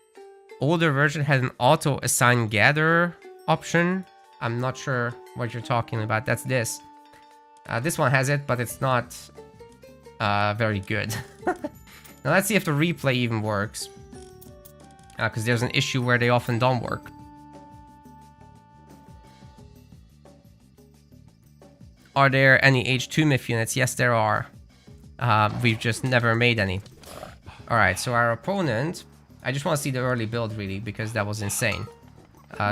older version had an auto assign gatherer option. I'm not sure what you're talking about. That's this. This one has it, but it's not very good. Now let's see if the replay even works. Because there's an issue where they often don't work. Are there any H2 myth units? Yes, there are. We've just never made any. Alright, so our opponent... I just want to see the early build, really, because that was insane.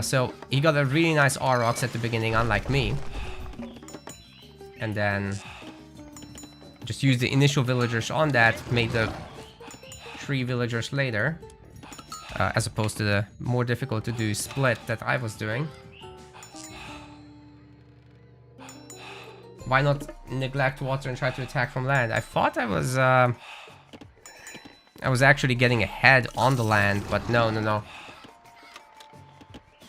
So, he got a really nice Aurochs at the beginning, unlike me. And then... just used the initial villagers on that, made the 3 villagers later. As opposed to the more difficult to do split that I was doing. Why not neglect water and try to attack from land? I thought I was actually getting ahead on the land, but no, no, no.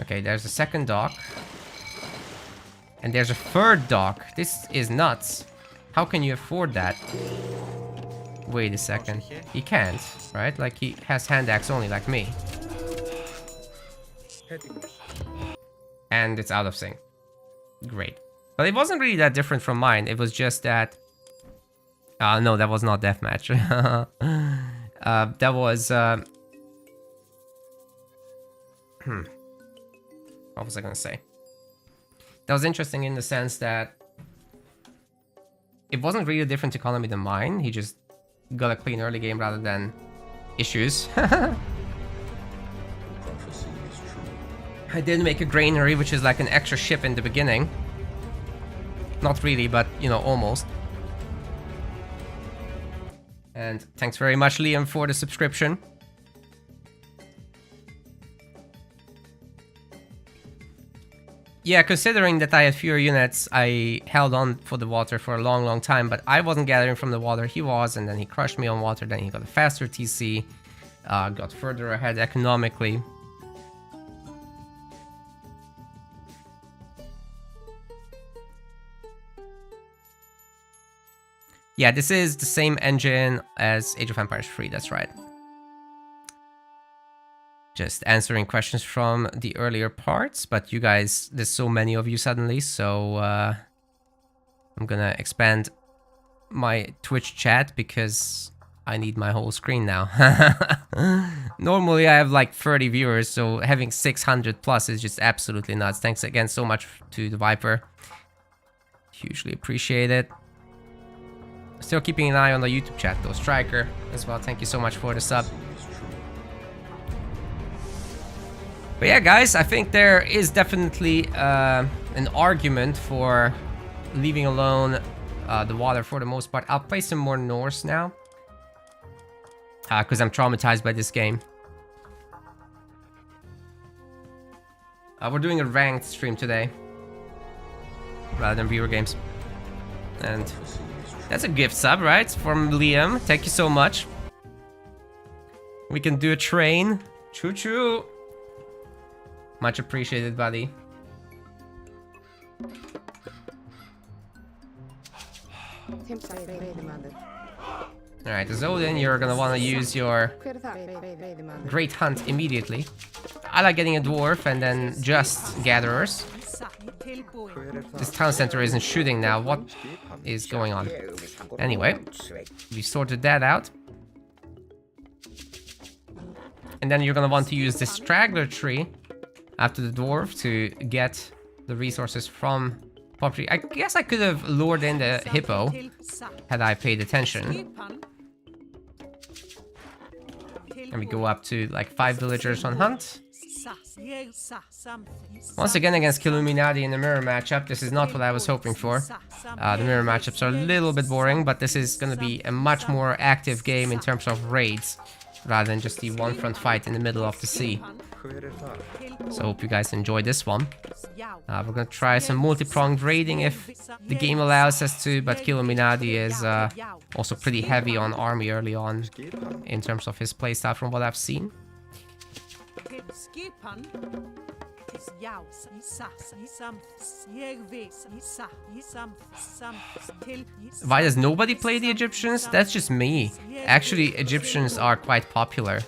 Okay, there's a second dock. And there's a third dock. This is nuts. How can you afford that? Wait a second. He can't, right? Like, he has hand axe only, like me. Έτοιμος. And it's out of sync. Great. But it wasn't really that different from mine. It was just that... no, that was not deathmatch. That was... What was I gonna say? That was interesting in the sense that it wasn't really a different economy than mine. He just got a clean early game rather than issues. I did make a granary, which is like an extra ship in the beginning. Not really, but, you know, almost. And thanks very much, Liam, for the subscription. Yeah, considering that I had fewer units, I held on for the water for a long, long time, but I wasn't gathering from the water, he was, and then he crushed me on water, then he got a faster TC, got further ahead economically. Yeah, this is the same engine as Age of Empires 3, that's right. Just answering questions from the earlier parts, but you guys, there's so many of you suddenly, so I'm gonna expand my Twitch chat because I need my whole screen now. Normally I have like 30 viewers, so having 600 plus is just absolutely nuts. Thanks again so much to the Viper. Hugely appreciate it. Still keeping an eye on the YouTube chat though. Striker as well, thank you so much for the sub. But yeah, guys, I think there is definitely an argument for leaving alone the water for the most part. I'll play some more Norse now. Because I'm traumatized by this game. We're doing a ranked stream today. Rather than viewer games. And that's a gift sub, right? From Liam. Thank you so much. We can do a train. Choo-choo. Much appreciated, buddy. Alright, as Odin, you're gonna want to use your Great Hunt immediately. I like getting a dwarf and then just gatherers. This town center isn't shooting now. What is going on? Anyway, we sorted that out. And then you're gonna want to use the straggler tree after the dwarf to get the resources from property. I guess I could have lured in the hippo had I paid attention. And we go up to like 5 villagers on hunt. Once again against Killuminati in the mirror matchup. This is not what I was hoping for. The mirror matchups are a little bit boring, but this is going to be a much more active game in terms of raids, rather than just the one front fight in the middle of the sea. So I hope you guys enjoy this one. We're gonna try some multi-pronged raiding if the game allows us to, but Killuminati is also pretty heavy on army early on in terms of his playstyle from what I've seen. Why does nobody play the Egyptians? That's just me. Actually, Egyptians are quite popular.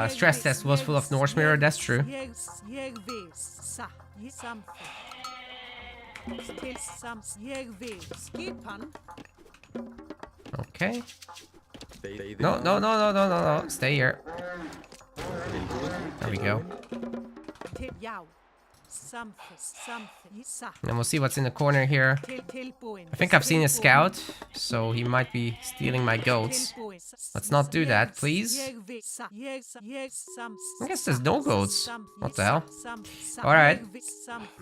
Stress test was full of Norse mirror, that's true. Okay. No. Stay here. There we go. And we'll see what's in the corner here. I think I've seen a scout, so he might be stealing my goats. Let's not do that, please. I guess there's no goats. What the hell? Alright.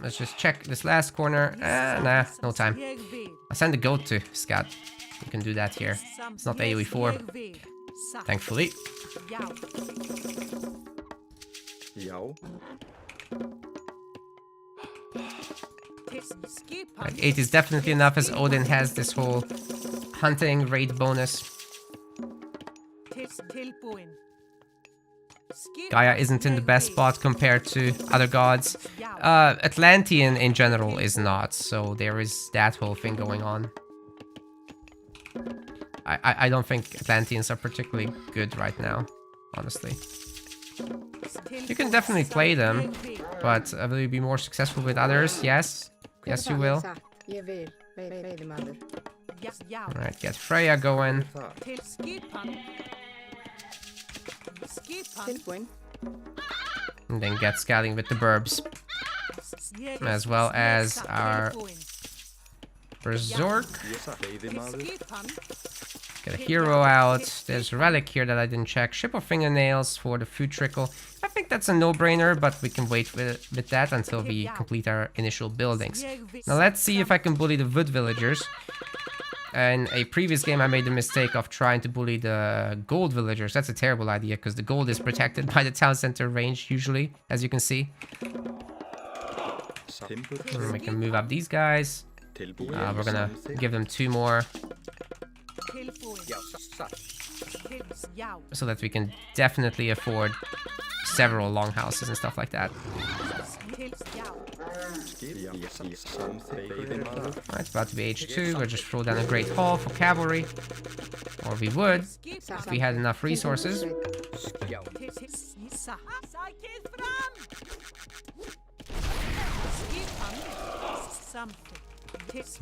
Let's just check this last corner. Nah, no time. I'll send the goat to scout. We can do that here. It's not AoE 4. Thankfully. Like 8 is definitely enough, as Odin has this whole hunting raid bonus. Gaia isn't in the best spot compared to other gods. Atlantean in general is not, so there is that whole thing going on. I don't think Atlanteans are particularly good right now, honestly. You can definitely play them, but will you be more successful with others? Yes. Yes, you will. Ég vil, veiðimaður. Alright, get Freya going. Tilbúin. And then get scouting with the burbs. As well as our Berserk. Get a hero out. There's a relic here that I didn't check. Ship of Fingernails for the food trickle. I think that's a no-brainer, but we can wait with that until we complete our initial buildings. Now let's see if I can bully the wood villagers. In a previous game I made the mistake of trying to bully the gold villagers. That's a terrible idea because the gold is protected by the town center range usually, as you can see. And we can move up these guys. We're gonna give them 2 more. So that we can definitely afford several longhouses and stuff like that. Alright, it's about to be H2. We'll just throw down a great hall for cavalry. Or we would, if we had enough resources.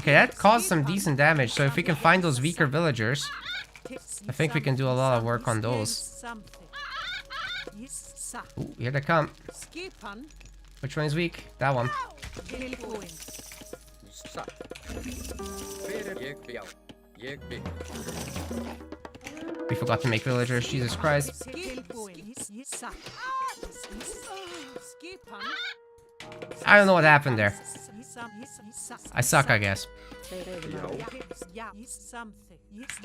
Okay, that caused some decent damage, so if we can find those weaker villagers, I think we can do a lot of work on those. Ooh, here they come. Which one is weak? That one. We forgot to make villagers, Jesus Christ. I don't know what happened there. I suck, I guess.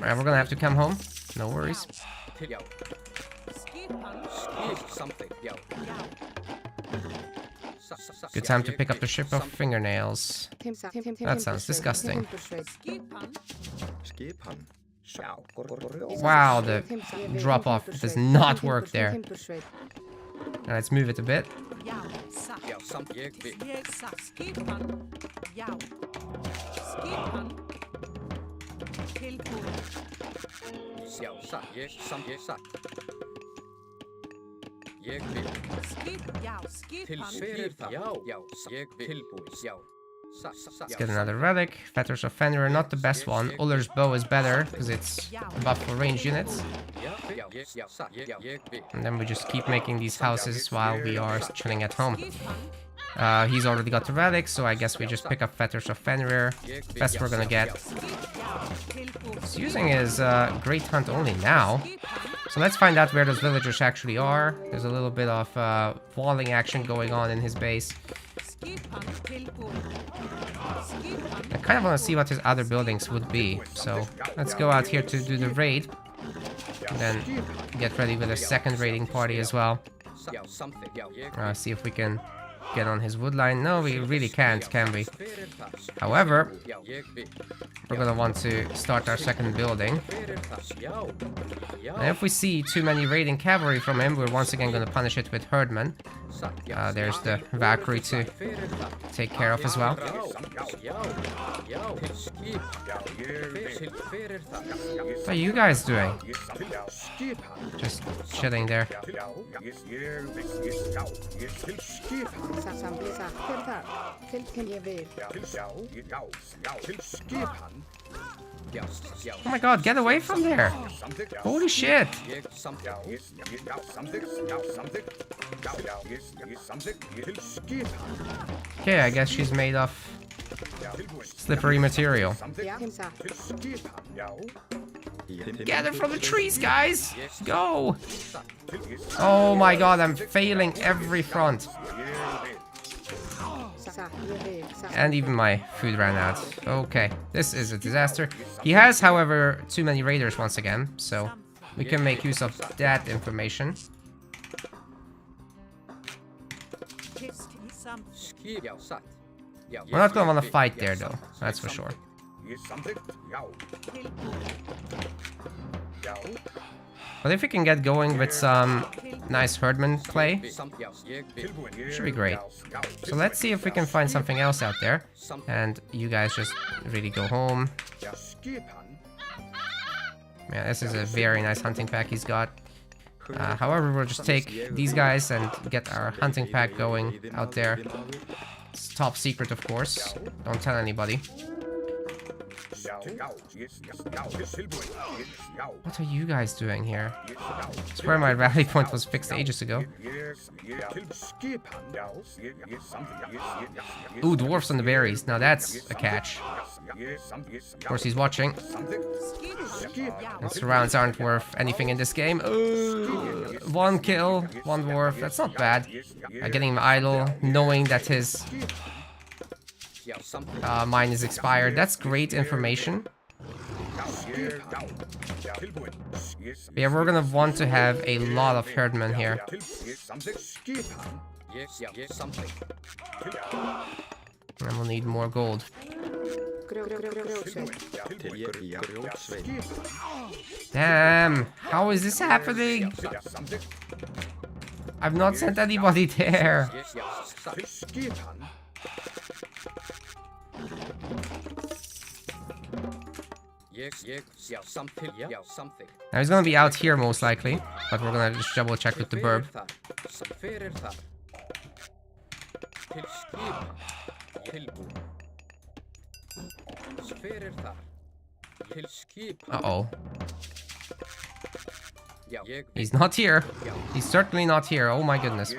Alright, we're gonna have to come home. No worries. Good time to pick up the ship of fingernails. That sounds disgusting. Wow, the drop off does not work there. Now let's move it a bit. Let's get another relic. Fetters of Fenrir, not the best one. Uller's bow is better because it's a buff for ranged units. And then we just keep making these houses while we are chilling at home. He's already got the relic, so I guess we just pick up Fetters of Fenrir. Best we're gonna get. He's using his Great Hunt only now. So let's find out where those villagers actually are. There's a little bit of walling action going on in his base. I kind of want to see what his other buildings would be. So let's go out here to do the raid. And then get ready with a second raiding party as well. See if we can get on his wood line. No, we really can't, can we? However, we're gonna want to start our second building. And if we see too many raiding cavalry from him, we're once again gonna punish it with herdmen. There's the Valkyrie to take care of as well. What are you guys doing? Just chilling there. Oh my god, get away from there! Holy shit! Okay, I guess she's made of slippery material. Get her from the trees, guys! Go! Oh my god, I'm failing every front. And even my food ran out. Okay, this is a disaster. He has, however, too many raiders once again, so we can make use of that information. We're not gonna want to fight there, though. That's for sure. But if we can get going with some nice herdman clay, should be great. So let's see if we can find something else out there. And you guys just really go home. Yeah, this is a very nice hunting pack he's got. However, we'll just take these guys and get our hunting pack going out there. It's top secret, of course. Don't tell anybody. What are you guys doing here? I swear my rally point was fixed ages ago. Ooh, dwarfs on the berries. Now that's a catch. Of course he's watching. And surrounds aren't worth anything in this game. Ooh, 1 kill, 1 dwarf. That's not bad. Getting him idle, knowing that his mine is expired. That's great information. Yeah, we're gonna want to have a lot of herdmen here. And we'll need more gold. Damn, how is this happening? I've not sent anybody there. Now he's gonna be out here most likely, but we're gonna just double check with the burb. Uh-oh. He's not here. He's certainly not here. Oh my goodness.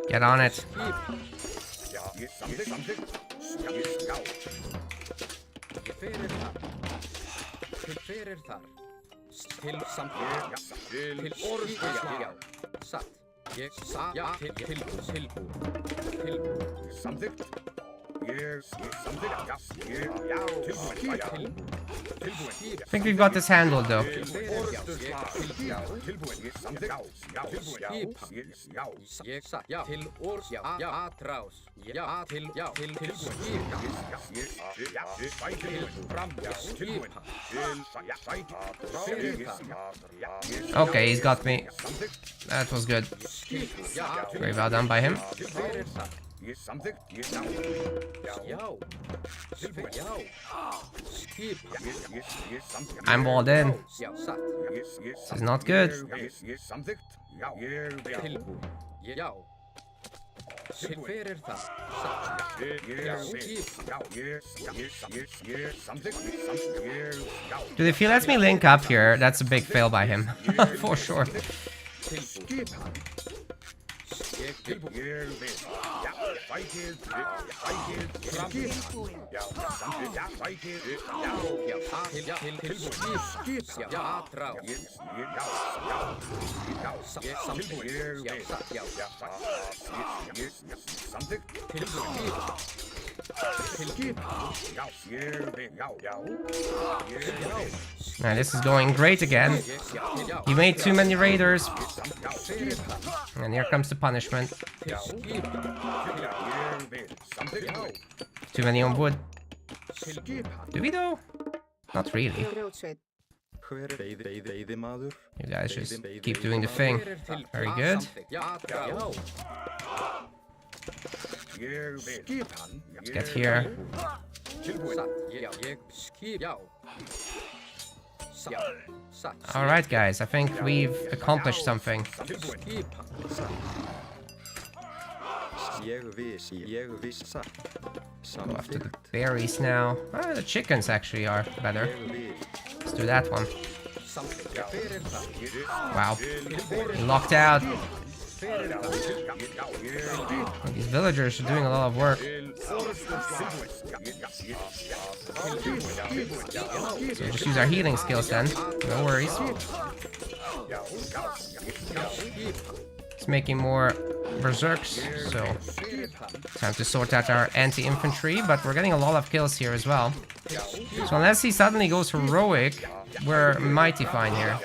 Get on it. I think we've got this handled though. Okay, he's got me. That was good. Very well done by him. I'm walled in. This is not good. Dude, if he lets me link up here, that's a big fail by him. For sure. Now this is going great again. He made too many raiders. And here comes the punishment. Too many on wood. Do we though? Not really. You guys just keep doing the thing. Very good. Let's get here. Alright guys, I think we've accomplished something. Go after the berries now. Ah, the chickens actually are better. Let's do that one. Wow. Locked out. These villagers are doing a lot of work. So just use our healing skills then. No worries. It's making more berserks, so time to sort out our anti-infantry, but we're getting a lot of kills here as well. So unless he suddenly goes heroic, we're mighty fine here.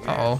Uh-oh.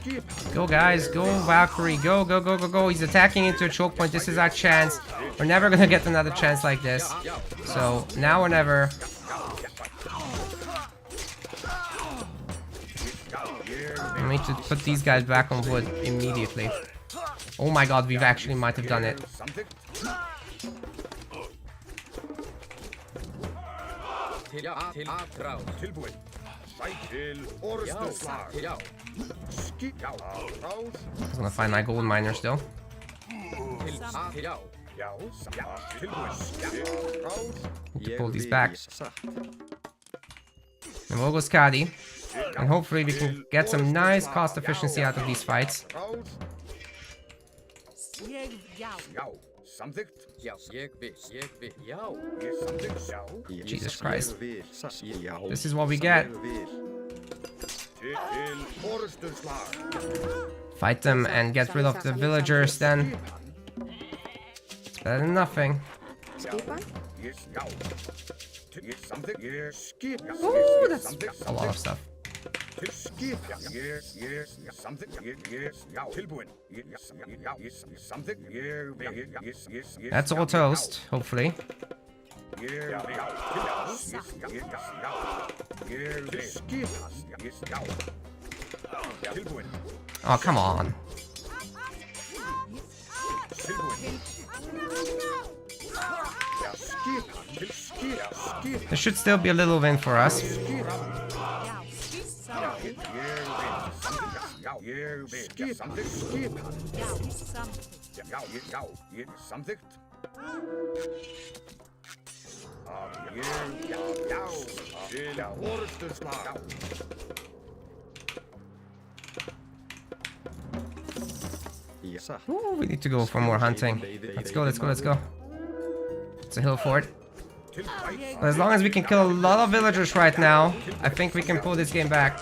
Go, guys. Go, Valkyrie. Go, go, go, go, go. He's attacking into a choke point. This is our chance. We're never gonna get another chance like this. So, now or never. I need to put these guys back on wood immediately. Oh my god, we've actually might have done it. I was gonna find my gold miner still. Need to pull these back. And we'll go Skadi. And hopefully we can get some nice cost efficiency out of these fights. Jesus Christ. This is what we get. Fight them and get rid of the villagers then. It's better than nothing. Ooh, that's a lot of stuff. That's all toast, hopefully. Oh, come on. There should still be a little win for us. Ooh, we need to go for more hunting. Let's go, let's go, let's go. It's a hill fort. But as long as we can kill a lot of villagers right now, I think we can pull this game back.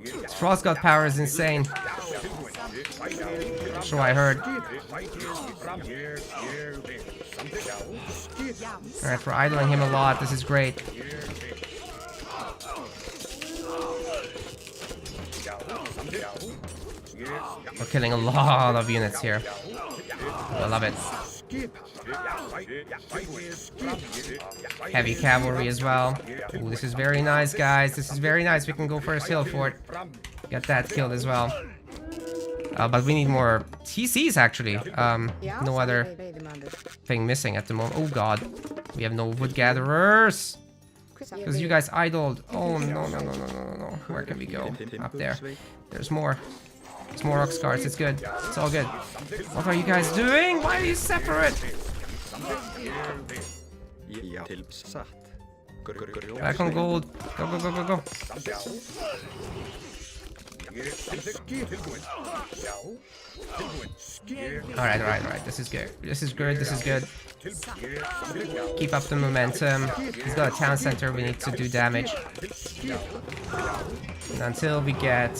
This Frost God power is insane. So I heard. Alright, we're idling him a lot. This is great. We're killing a lot of units here. I love it. Heavy cavalry as well. Ooh, this is very nice, guys. This is very nice. We can go for a hill fort. Get that killed as well. But we need more TCs, actually. No other thing missing at the moment. Oh, God. We have no wood gatherers. Because you guys idled. Oh, no, no, no, no, no, no, no. Where can we go? Up there. There's more. There's more ox carts. It's good. It's all good. What are you guys doing? Why are you separate? Back on gold. Go, go, go, go, go. Alright, alright, alright. This is good. This is good. This is good. Keep up the momentum. He's got a town center. We need to do damage. And until we get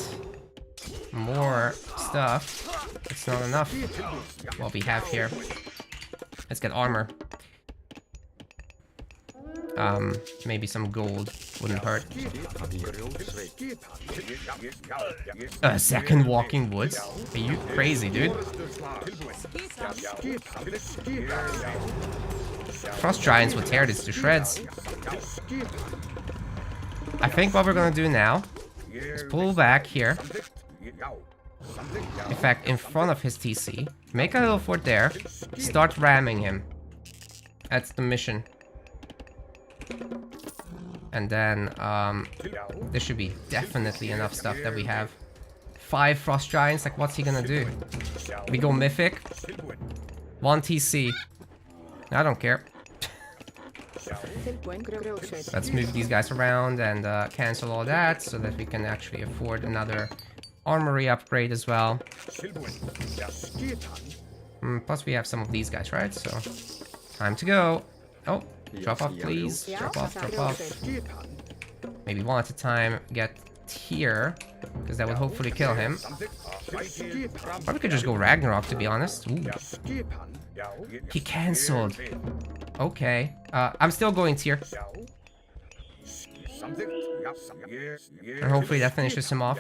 more stuff, it's not enough. What we have here. Let's get armor. Maybe some gold wouldn't hurt. A second walking woods? Are you crazy, dude? Frost giants would tear this to shreds. I think what we're gonna do now is pull back here. In fact, in front of his TC. Make a little fort there. Start ramming him. That's the mission. And then, there should be definitely enough stuff that we have. 5 frost giants, like what's he gonna do? We go mythic. 1 TC. I don't care. Let's move these guys around and cancel all that so that we can actually afford another armory upgrade as well. Plus we have some of these guys, right? So, time to go. Oh. Drop off, please. Drop off, drop off. Maybe one at a time. Get here, because that would hopefully kill him. Or we could just go Ragnarok, to be honest. Ooh. He cancelled. Okay. I'm still going tier. And hopefully that finishes him off.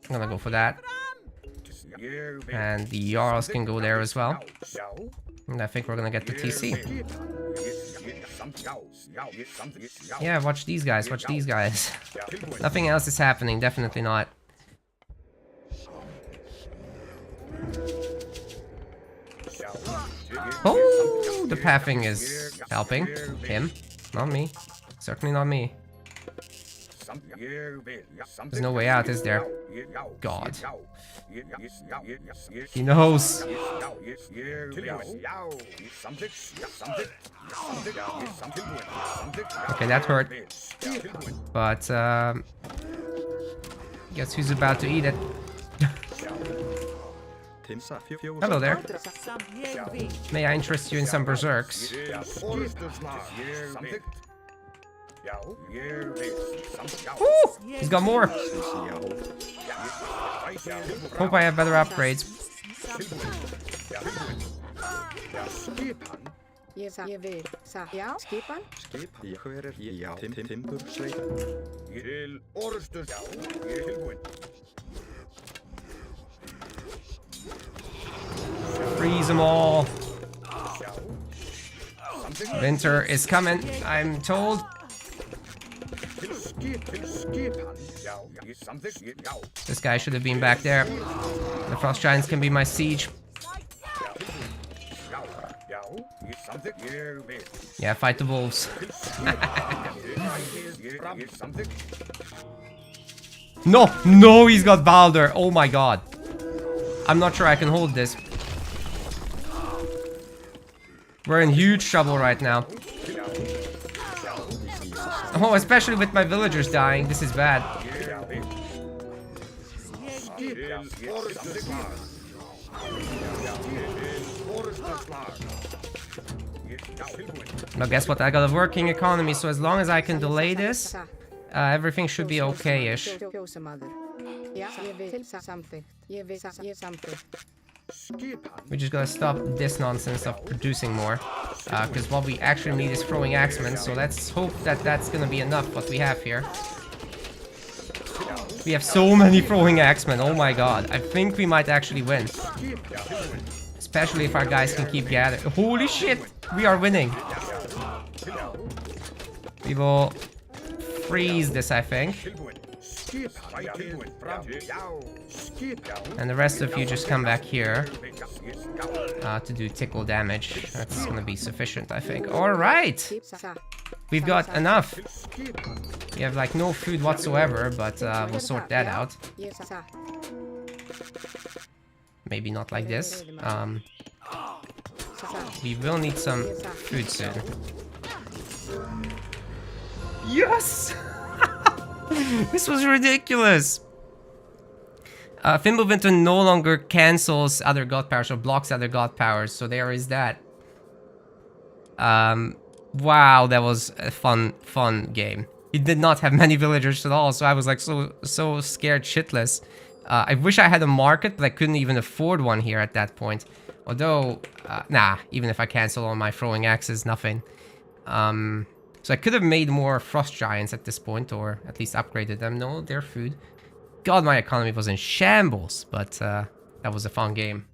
I'm gonna go for that. And the Jarls can go there as well. And I think we're gonna get the TC. Yeah, watch these guys, watch these guys. Nothing else is happening, definitely not. Oh, the pathing is helping him, not me. Certainly not me. There's no way out, is there? God. He knows. Okay, that hurt. But, guess who's about to eat it? Hello there. May I interest you in some berserks? Ooh, he's got more. Hope I have better upgrades. Freeze them all. Winter is coming, I'm told. This guy should have been back there. The frost giants can be my siege. Yeah, fight the wolves. No, no, he's got Balder. Oh my god. I'm not sure I can hold this. We're in huge trouble right now. Oh, especially with my villagers dying. This is bad. Well, guess what? I got a working economy, so as long as I can delay this, everything should be okay-ish. We just gotta stop this nonsense of producing more, because what we actually need is throwing axemen, so let's hope that that's gonna be enough what we have here. We have so many throwing axemen, oh my god. I think we might actually win. Especially if our guys can keep gathering. Holy shit! We are winning! We will freeze this, I think. And the rest of you just come back here to do tickle damage. That's gonna be sufficient, I think. Alright! We've got enough. We have like no food whatsoever, but we'll sort that out. Maybe not like this. We will need some food soon. Yes! This was ridiculous! Fimbulvinter no longer cancels other god powers or blocks other god powers, so there is that. Wow, that was a fun game. It did not have many villagers at all, so I was like so scared shitless. I wish I had a market, but I couldn't even afford one here at that point. Although, nah, even if I cancel all my throwing axes, nothing. So I could have made more frost giants at this point, or at least upgraded them. No, they're food. God, my economy was in shambles, but that was a fun game.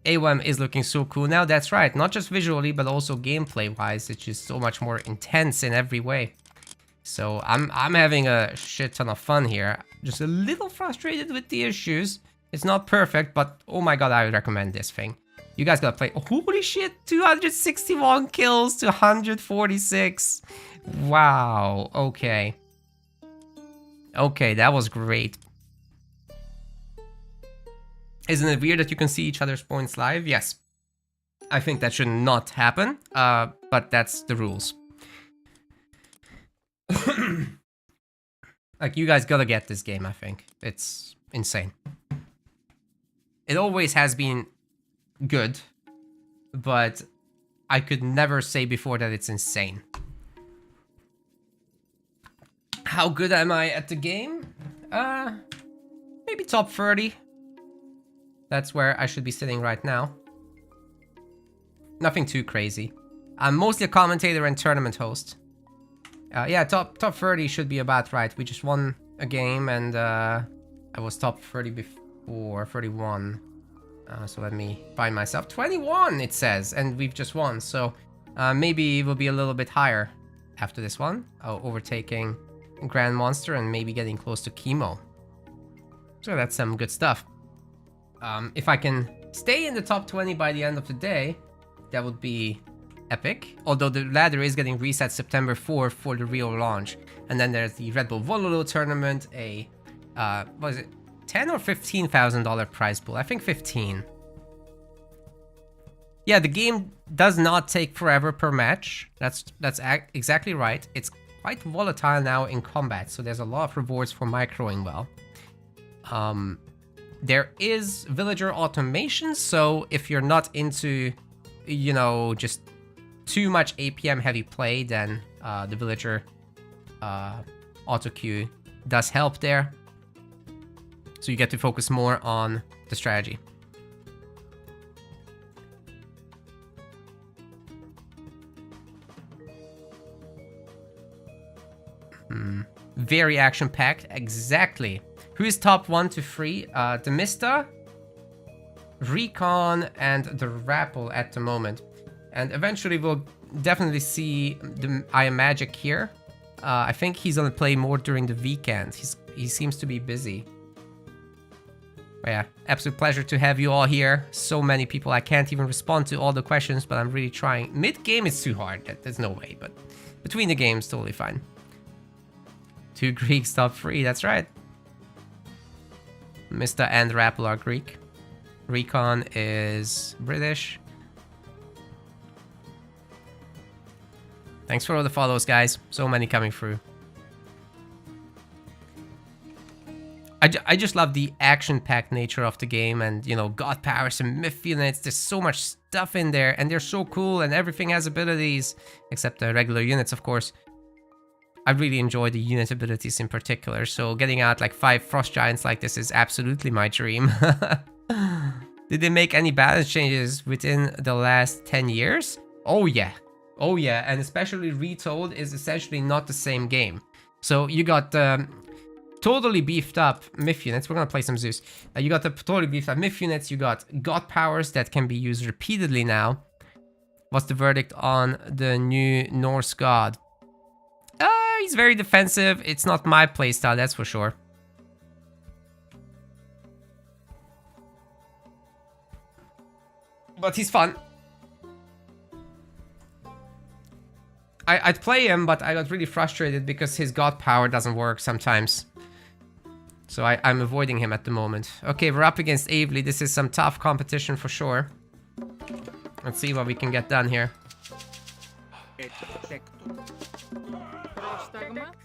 AWM is looking so cool now, that's right. Not just visually, but also gameplay-wise. It's just so much more intense in every way. So I'm having a shit ton of fun here. Just a little frustrated with the issues. It's not perfect, but oh my god, I would recommend this thing. You guys gotta play. Holy shit, 261 kills to 146. Wow, okay. Okay, that was great. Isn't it weird that you can see each other's points live? Yes. I think that should not happen, but that's the rules. Like, you guys gotta get this game, I think. It's insane. It always has been good, but I could never say before that it's insane. How good am I at the game? Maybe top 30. That's where I should be sitting right now. Nothing too crazy. I'm mostly a commentator and tournament host. Yeah, top 30 should be about right. We just won a game and I was top 30 before, 31. So let me find myself. 21 it says, and we've just won. So maybe it will be a little bit higher after this one. Overtaking Grand Monster and maybe getting close to Chemo. So that's some good stuff. If I can stay in the top 20 by the end of the day, that would be epic. Although the ladder is getting reset September 4th for the real launch. And then there's the Red Bull Vololo tournament, what is it? $10,000 or $15,000 prize pool. I think 15. Yeah, the game does not take forever per match. That's exactly right. It's quite volatile now in combat, so there's a lot of rewards for microing well. There is villager automation, so if you're not into, you know, just too much APM heavy play, then the villager auto queue does help there. So you get to focus more on the strategy. Very action-packed, exactly. Who is top 1 to 3? The Mista, Recon, and the Rappel at the moment. And eventually we'll definitely see the I Am Magic here. I think he's gonna play more during the weekend. He seems to be busy. But yeah, absolute pleasure to have you all here. So many people. I can't even respond to all the questions, but I'm really trying. Mid-game is too hard. There's no way, but between the games, totally fine. 2 Greeks top 3, that's right. Mista and Rappel are Greek. Recon is British. Thanks for all the follows, guys. So many coming through. I just love the action-packed nature of the game, and, you know, god powers and myth units. There's so much stuff in there, and they're so cool, and everything has abilities, except the regular units, of course. I really enjoy the unit abilities in particular, so getting out like 5 frost giants like this is absolutely my dream. Did they make any balance changes within the last 10 years? Oh yeah. Oh yeah, and especially Retold is essentially not the same game. So you got totally beefed up myth units. We're gonna play some Zeus. You got the totally beefed up myth units. You got god powers that can be used repeatedly now. What's the verdict on the new Norse god? He's very defensive. It's not my playstyle, that's for sure. But he's fun. I'd play him, but I got really frustrated because his god power doesn't work sometimes. So I'm avoiding him at the moment. Okay, we're up against Avely. This is some tough competition for sure. Let's see what we can get done here.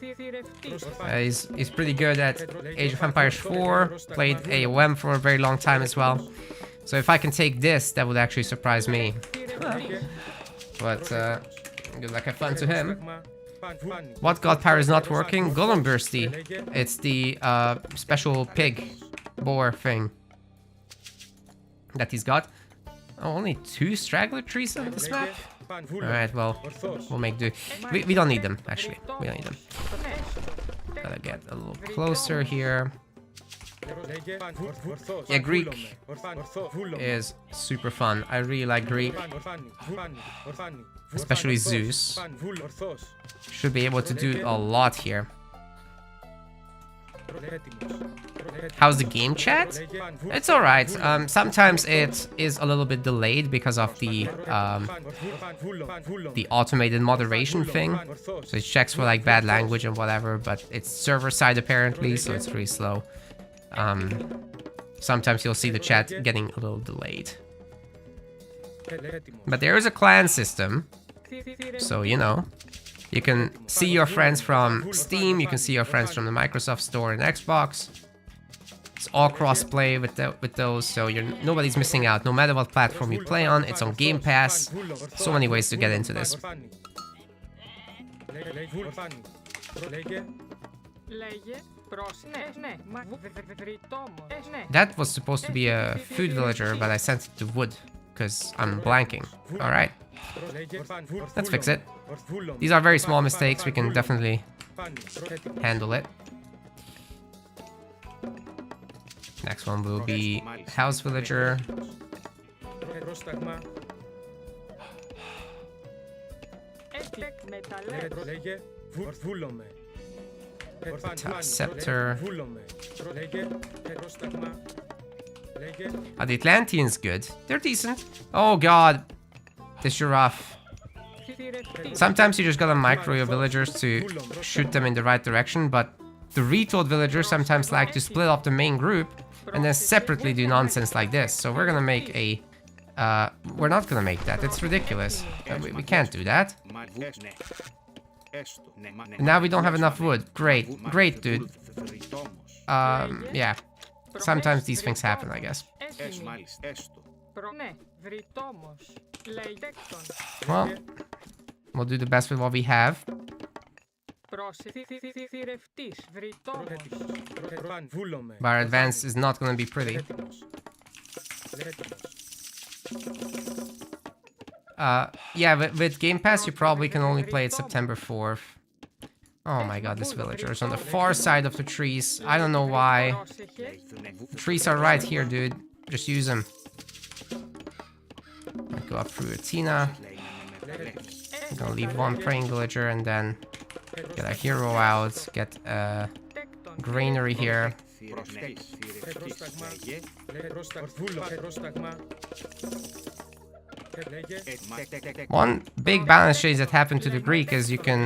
He's pretty good at Age of Empires 4. Played AOM for a very long time as well. So if I can take this, that would actually surprise me. But good luck, have fun to him. What god power is not working? Golem Bursty. It's the special pig boar thing that he's got. Oh, only 2 straggler trees on this map? Alright, well, we'll make do. We don't need them, actually. We don't need them. Gotta get a little closer here. Yeah, Greek is super fun. I really like Greek. Especially Zeus. Should be able to do a lot here. How's the game chat? It's alright. Sometimes it is a little bit delayed because of the automated moderation thing. So it checks for like bad language and whatever, but it's server side apparently, so it's really slow. Sometimes you'll see the chat getting a little delayed. But there is a clan system, so you know. You can see your friends from Steam, you can see your friends from the Microsoft Store and Xbox. It's all cross-play with those, so nobody's missing out. No matter what platform you play on, it's on Game Pass. So many ways to get into this. That was supposed to be a food villager, but I sent it to wood. because I'm blanking. All right, Λέγε φαν. let's fix it. Ορθβούλομαι. These are very small mistakes. We can definitely Φάνη. Έτοιμος. handle it. Next one will be house villager. Πρόσταγμα. Εκμεταλλεύσου. Λέγε ορθβούλομαι. Scepter. Βούλομαι. Λέγε πρόσταγμα. Λέγε Are the Atlanteans good? They're decent. Oh god. This giraffe. Sometimes you just gotta micro your villagers to shoot them in the right direction, but the retold villagers sometimes like to split off the main group and then separately do nonsense like this. So we're gonna make a... we're not gonna make that. It's ridiculous. We can't do that. And now we don't have enough wood. Great. Great, dude. Yeah. Sometimes these things happen, I guess. Ναι, βρυτόμος. Λέγεκτον. Well, we'll do the best with what we have. Προσθηρευτής. Βρυτόμος. βούλομαι. But our advance is not gonna be pretty. Έτοιμος. Yeah, with Game Pass, you probably can only play it September 4th. Oh my god, this villager is on the far side of the trees. I don't know why. The trees are right here, dude. Just use them. Go up through Athena. I'm gonna leave one praying villager and then get a hero out. Get a granary here. One big balance change that happened to the Greek is you can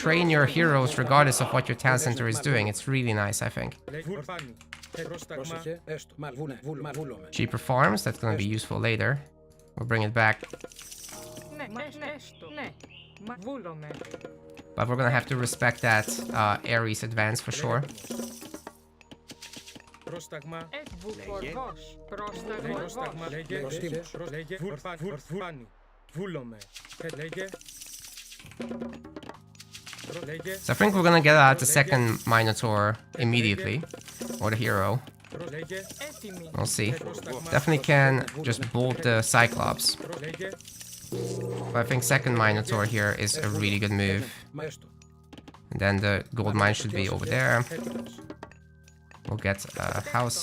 train your heroes regardless of what your town center is doing. It's really nice, I think. Cheaper farms, that's gonna be useful later. We'll bring it back. But we're gonna have to respect that Ares advance for sure. Πρόσταγμα. Πρόσταγμα. Λέγε φάνη. Βούλομαι. Λέγε. So I think we're gonna get out the second Minotaur immediately. Or the hero. We'll see. Definitely can just bolt the Cyclops. But I think second Minotaur here is a really good move. And then the gold mine should be over there. We'll get a house.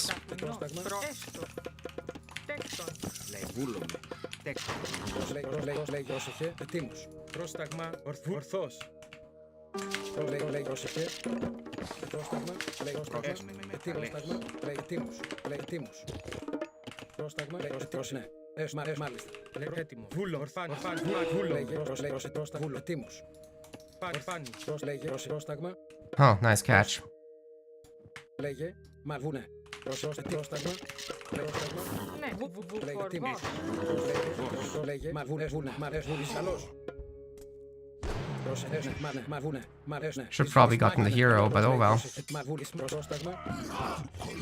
Πρόσταγμα. Ορθός. Πρόσεχε. Πρόσταγμα. Πρόσταγμα. Ναι. Μάλιστα. Έτοιμο. Βούλο. Ορφάνη. Βούλο. Έτοιμος. Ορφάνη. Πρόσταγμα. Oh, nice catch. Λέγε. Μαλβούνε. Πρόσταγμα. Λέγε. Έτοιμος. Λέγε. Μαλβούνε. Καλός. Should probably gotten the hero, but oh well.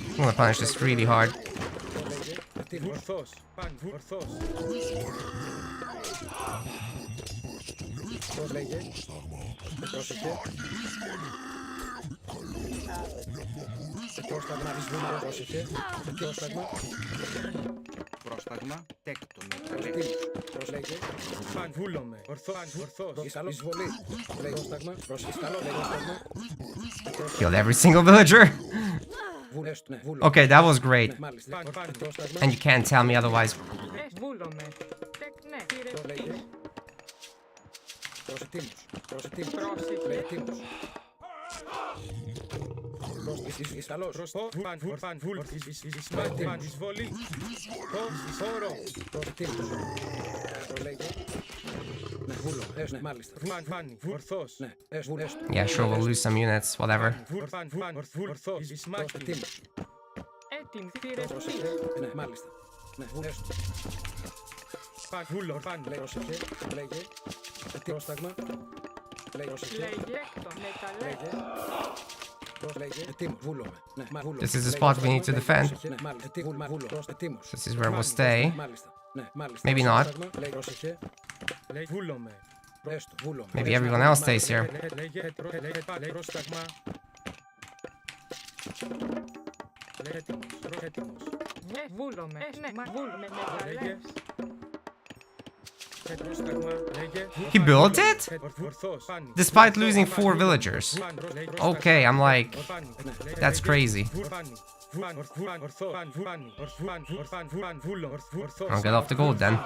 I'm gonna punish this really hard. Πρόσταγμα, τέκτον. Προσλέγε. Φαν, βούλομαι. Ορθός. Εισβολή. Πρόσταγμα. Killed every single villager. Okay, that was great. And you can't tell me otherwise. Yeah, sure, we'll lose some units, whatever. This is the spot we need to defend. This is where we'll stay. Maybe not. Maybe everyone else stays here. He built it? Despite losing 4 villagers. Okay, I'm like, that's crazy. I'll get off the gold then.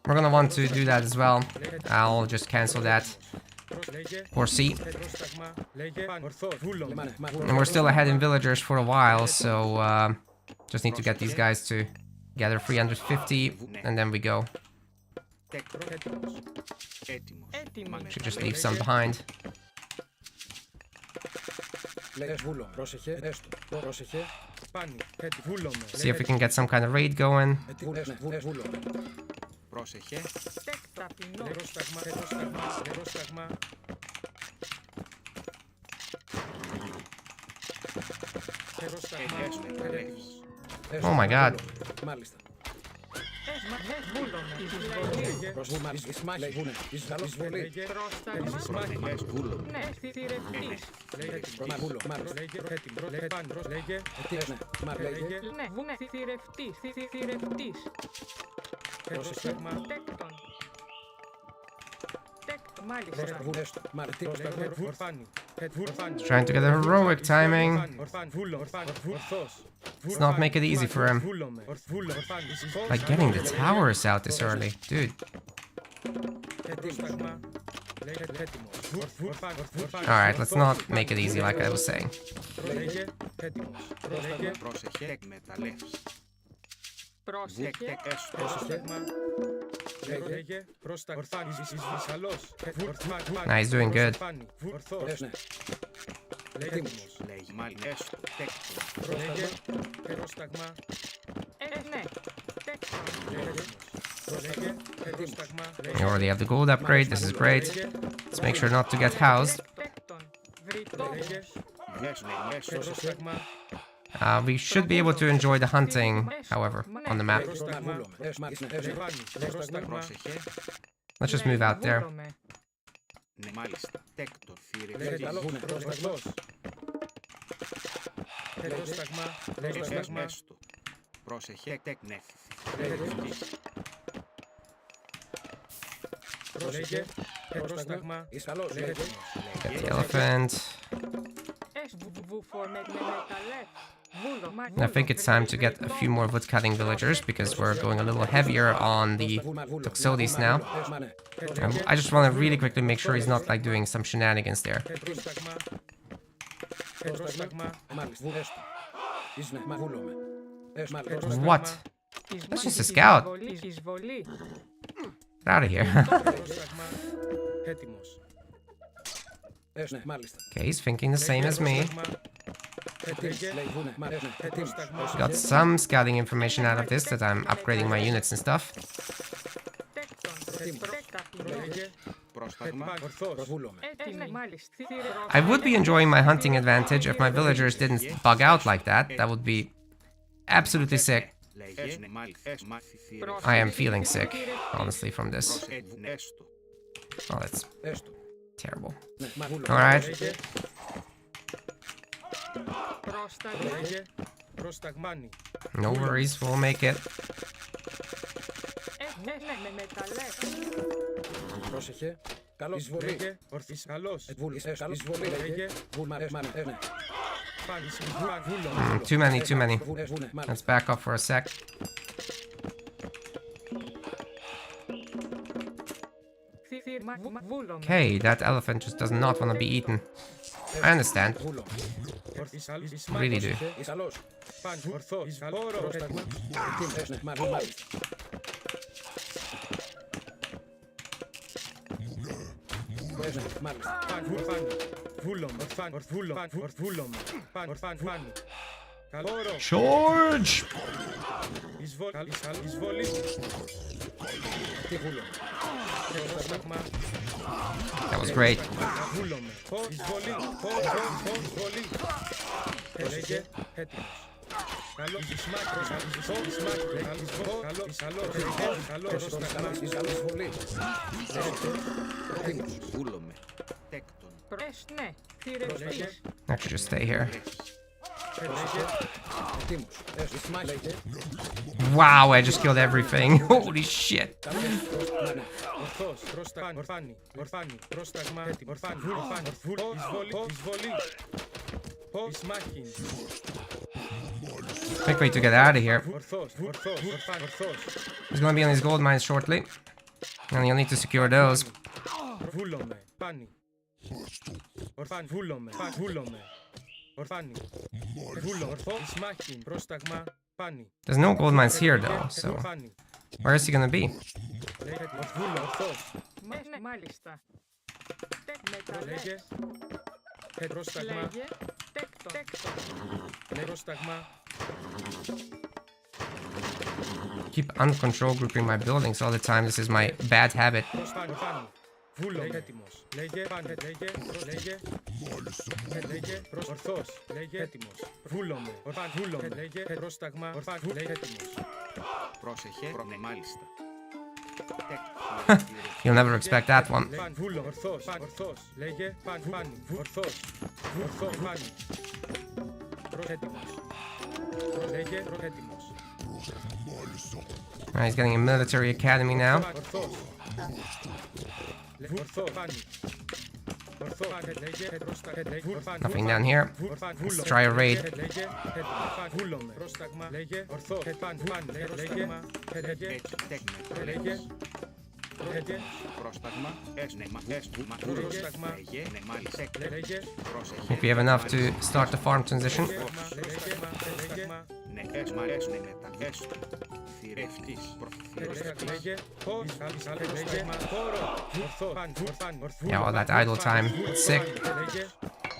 We're gonna want to do that as well. I'll just cancel that. Or C. And we're still ahead in villagers for a while, so just need to get these guys to gather 350, and then we go. Should just leave some behind. See if we can get some kind of raid going. Oh my god. Trying to get a heroic timing. Let's not make it easy for him. Like getting the towers out this early. Dude. Alright, let's not make it easy like I was saying. Nah, he's doing good. We already have the gold upgrade, this is great. Let's make sure not to get housed. We should be able to enjoy the hunting, however, on the map. Let's just move out there. Get the elephant. I think it's time to get a few more woodcutting villagers because we're going a little heavier on the Toxotes now. I just want to really quickly make sure he's not like doing some shenanigans there. What? That's just a scout. Get out of here. Okay, he's thinking the same as me. Got some scouting information out of this that I'm upgrading my units and stuff. I would be enjoying my hunting advantage if my villagers didn't bug out like that. That would be absolutely sick. I am feeling sick, honestly, from this. Oh, that's terrible. Alright. No worries, we'll make it. Too many. Let's back up for a sec. Okay, that elephant just does not want to be eaten. I understand. Really do. Charge! That was great. Ναι, θηρευτής. Actually, just stay here. Λέγε. Ετοίμος. Ισμάχη. Λέγε. Wow, I just killed everything. Holy shit. Ορθός. Πρόσταγμα. Ορφάνη. Ορφάνη. Πρόσταγμα. Έτοιμο. Ορφάνη. Ορφάνη. Εισβολή. Εισβολή. Ισμάχη. Quick way to get out of here. Ορθός. Ορθός. Ορφάνη. Ορθός. He's gonna be on his gold mines shortly. And you'll need to secure those. Βούλομαι. Πάνι. Ορφάνη. Βούλομαι. Βούλομαι. Ορφάνη. Βούλο. Ορθό. Ισμάχη. Πρόσταγμα. Πάνι. There's no gold mines here though, so Ορφάνη. where is he gonna be? Λέγε. Βούλο. Ορθός. Ναι, μάλιστα. Λέγε. Μεταλλές. Πρόσταγμα. Λέγε. Τέκτον. Πρόσταγμα. Keep uncontrolled grouping my buildings all the time. This is my bad habit. Ορφάνη. Ορφάνη. Βούλο. Έτοιμος. Λέγε. Πάνι. Λέγε. Λέγε. Λέγε. Ορθός. Λέγε. Έτοιμος. Βούλομαι. Ορφάνη. Βούλομαι. Λέγε. Πρόσταγμα. Ορφάνη. Λέγε. Έτοιμος. Πρόσεχε. Ναι, μάλιστα. You'll never expect that one. Παν. Βούλο. Ορθός. Παν. Ορθός. Λέγε. Παν. Πάνι. Ορθός. Ορθός. Πάνι. Έτοιμος. Λέγε. Έτοιμος. Alright, he's getting a military academy now. Ορθός. Ορθός. Πάνι. Ορθός. Λέγε. Πρόσταγμα. Nothing down here. Let's try a raid. Λέγε. Βούλομαι. Πρόσταγμα. Λέγε. Ορθός. Παν. Παν. Λέγε. Λέγε. Έτσι, τέκνε. Λέγε. Λέγε. Πρόσταγμα. Έσνεμα. Έστουμα. Πρόσταγμα. Λέγε. Ναι, μάλιστα. Λέγε. Πρόσεχε. Hope we have enough to start the farm transition. Λέγε. Ναι, έσμα. Έσνε μετά. Έστου. Θηρευτής. Θηρευτής. Λέγε. Πώς. Λέγε. Χώρο. Ορθός. Παν. Ορφάνη. Yeah, all that idle time. It's sick. Λέγε.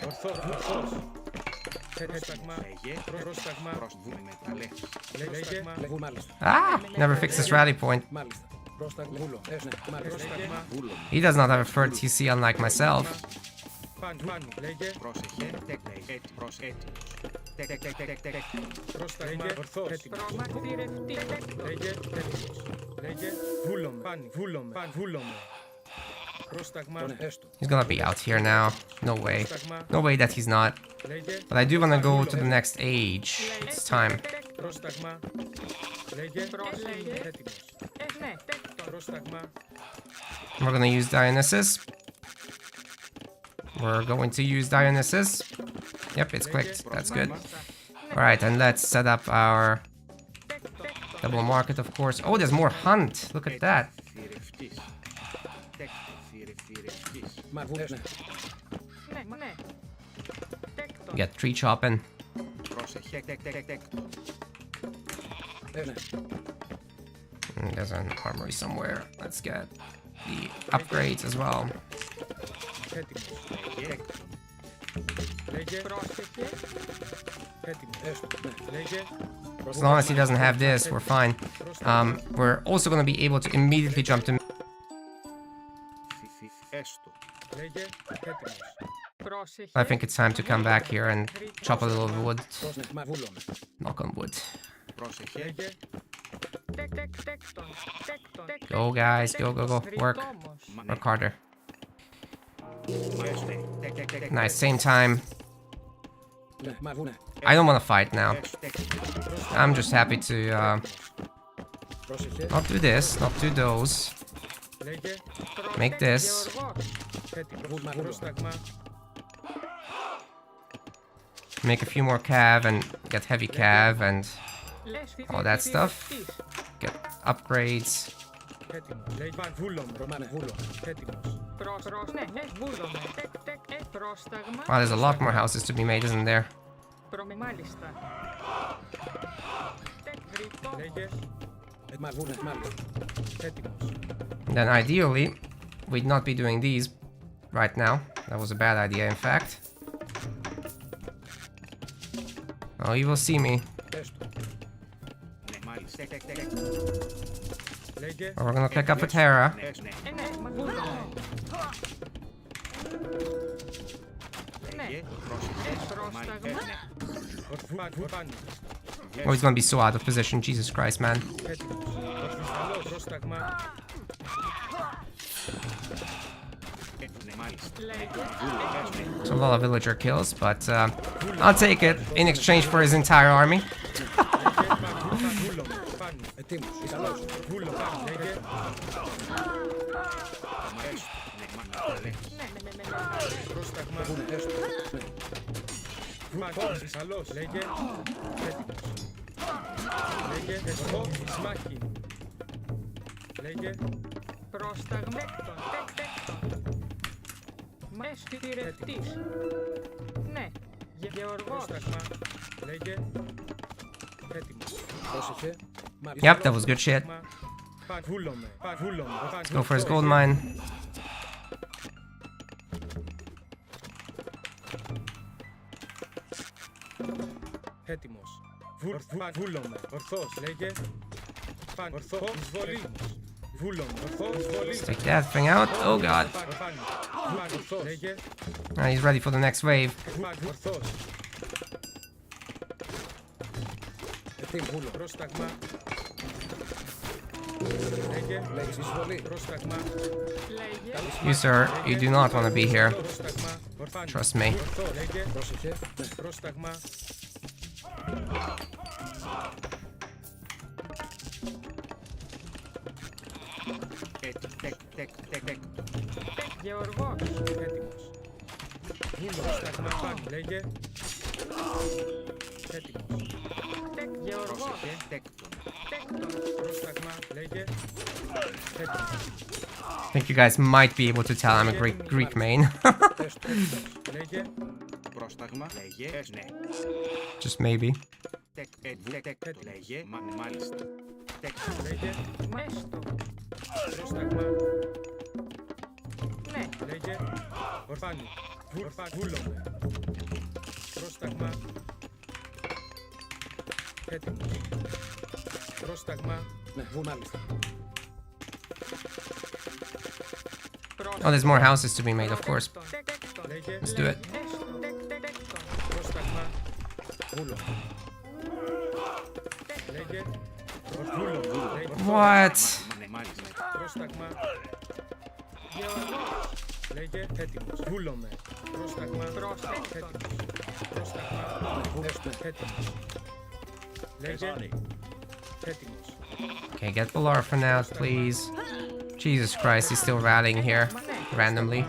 Ορθός. Ορθός. Πρόσταγμα. Λέγε. Πρόσταγμα. Προσβούμε μεταλλές. Λέγε. Μάλιστα. Ah! Never fixed this rally point. Μάλιστα. Πρόσταγμα. Βούλο. Πρόσταγμα. Βούλο. He does not have a third TC unlike myself. Παν. Πάνι. Λέγε. Πρόσεχε. Τέκνε. Έτσι. Έτοιμος. Τέκ. Πρόσταγμα. Ορθός. Στρώμα θηρευτή. Λέγε. Έτοιμος. Λέγε. Βούλομαι. Πάνι. Βούλομαι. Παν. Βούλομαι. Πρόσταγμα. He's gonna be out here now. No way. No way that he's not. Λέγε. But I do wanna go to the next age. It's time. Πρόσταγμα. Λέγε. Λέγε. Έτοιμος. Ναι, τέκτον. Πρόσταγμα. We're gonna use Dionysus. We're going to use Dionysus. Yep, it's clicked. That's good. Alright, and let's set up our double market, of course. Oh, there's more hunt. Look at that. Θηρευτής. Θηρευτής. Μα βούλες. Ναι, ναι. Τέκτον. Get tree chopping. Πρόσεχε. Τέκτο. There's an armory somewhere. Let's get the upgrades as well. Έτοιμος. Λέγε. Λέγε. Πρόσεχε. Έτοιμος. Λέγε. As long as he doesn't have this, we're fine. We're also going to be able to immediately jump to... Έστω. Λέγε. Έτοιμος. Πρόσεχε. I think it's time to come back here and chop a little wood. Μα βούλομαι. Knock on wood. Πρόσεχε. Λέγε. Τέκτον. Go, guys. Go. Work. Work harder. Nice. Same time. Μα βούνε. I don't want to fight now. I'm just happy to Πρόσεχε. not do this, not do those. Λέγε. Make this. Έτοιμος. Πρόσταγμα. Make a few more cav and get heavy cav and all that stuff. Get upgrades. Έτοιμος. Λέγε. Παν. Βούλομαι. Ρωμάνε. Βούλο. Έτοιμος. Ναι, βούλομαι. Πρόσταγμα. Wow, there's a lot more houses to be made, isn't there? Μάλιστα. Λέγε. Μα βούνε. Μάλιστα. Έτοιμος. Then ideally, we'd not be doing these right now. That was a bad idea, in fact. Oh, you will see me. Έστω. Ναι, μάλιστα. Λέγε. Or we're gonna pick up a Terra. Ναι, βούλομαι. Λέγε. Πρόσεχε. Πρόσταγμα. Ορφάνη. Oh, he's gonna be so out of position. Jesus Christ, man. Έτοιμος. Πρόσταγμα. Ναι, μάλιστα. It's a lot of villager kills, but I'll take it in exchange for his entire army. Ετοίμος. Καλώς. Βούλο. Λέγε. Πρόσταγμα. Μάχη. Καλώς. Λέγε. Έτοιμος. Λέγε. Εγώ. Σμάχη. Λέγε. Πρόσταγμα. Τέκτον. Μεστηρευτής. Ναι. Γεωργός. Πρόσταγμα. Λέγε. Έτοιμος. Πρόσεχε. Yep, that was good shit. Βούλομαι. Let's go for his gold mine. Έτοιμος. Βούλομαι. Ορθός. Λέγε. Ορθός. Εισβολή. Βούλομαι. Ορθός. Εισβολή. Let's take that thing out. Oh god. Ορθός. Λέγε. He's ready for the next wave. Ορθός. Βούλο. Πρόσταγμα. Λέγε. Λέγεις εισβολή. Πρόσταγμα. Λέγε. You, sir, you do not want to be here. Πρόσταγμα. Ορφάνι. Trust me. Ορθό. Λέγε. Πρόσεχε. Πρόσταγμα. Γεωργός. Έτοιμος. Βούλο. Πρόσταγμα. Πάνω. Λέγε. Έτοιμος. Γεωργός. Τέκτον. Τέκτον. Πρόσταγμα. Λέγε. Έτοιμος. I think you guys might be able to tell I'm a Greek main. Λέγε. Πρόσταγμα. Λέγε. Ναι. Just maybe. Λέγε. Μάλιστα. Λέγε. Μέστο. Πρόσταγμα. Ναι. Λέγε. Ορφάνι. Βούλομαι. Πρόσταγμα. Έτοιμος. Πρόσταγμα. Ναι, μάλιστα. Oh, there's more houses to be made, of course. Τέκτον. Λέγε. Let's do it. Τέκτον. Πρόσταγμα. Βούλο. Λέγε. Βούλο. What? Ναι, μάλιστα. Πρόσταγμα. Γεωργός. Λέγε. Έτοιμος. Βούλομαι. Πρόσταγμα. Τέκτον. Πρόσταγμα. Έτοιμος. Λέγε. Έτοιμος. Okay, get Valar for now, please. Jesus Christ, he's still rallying here randomly.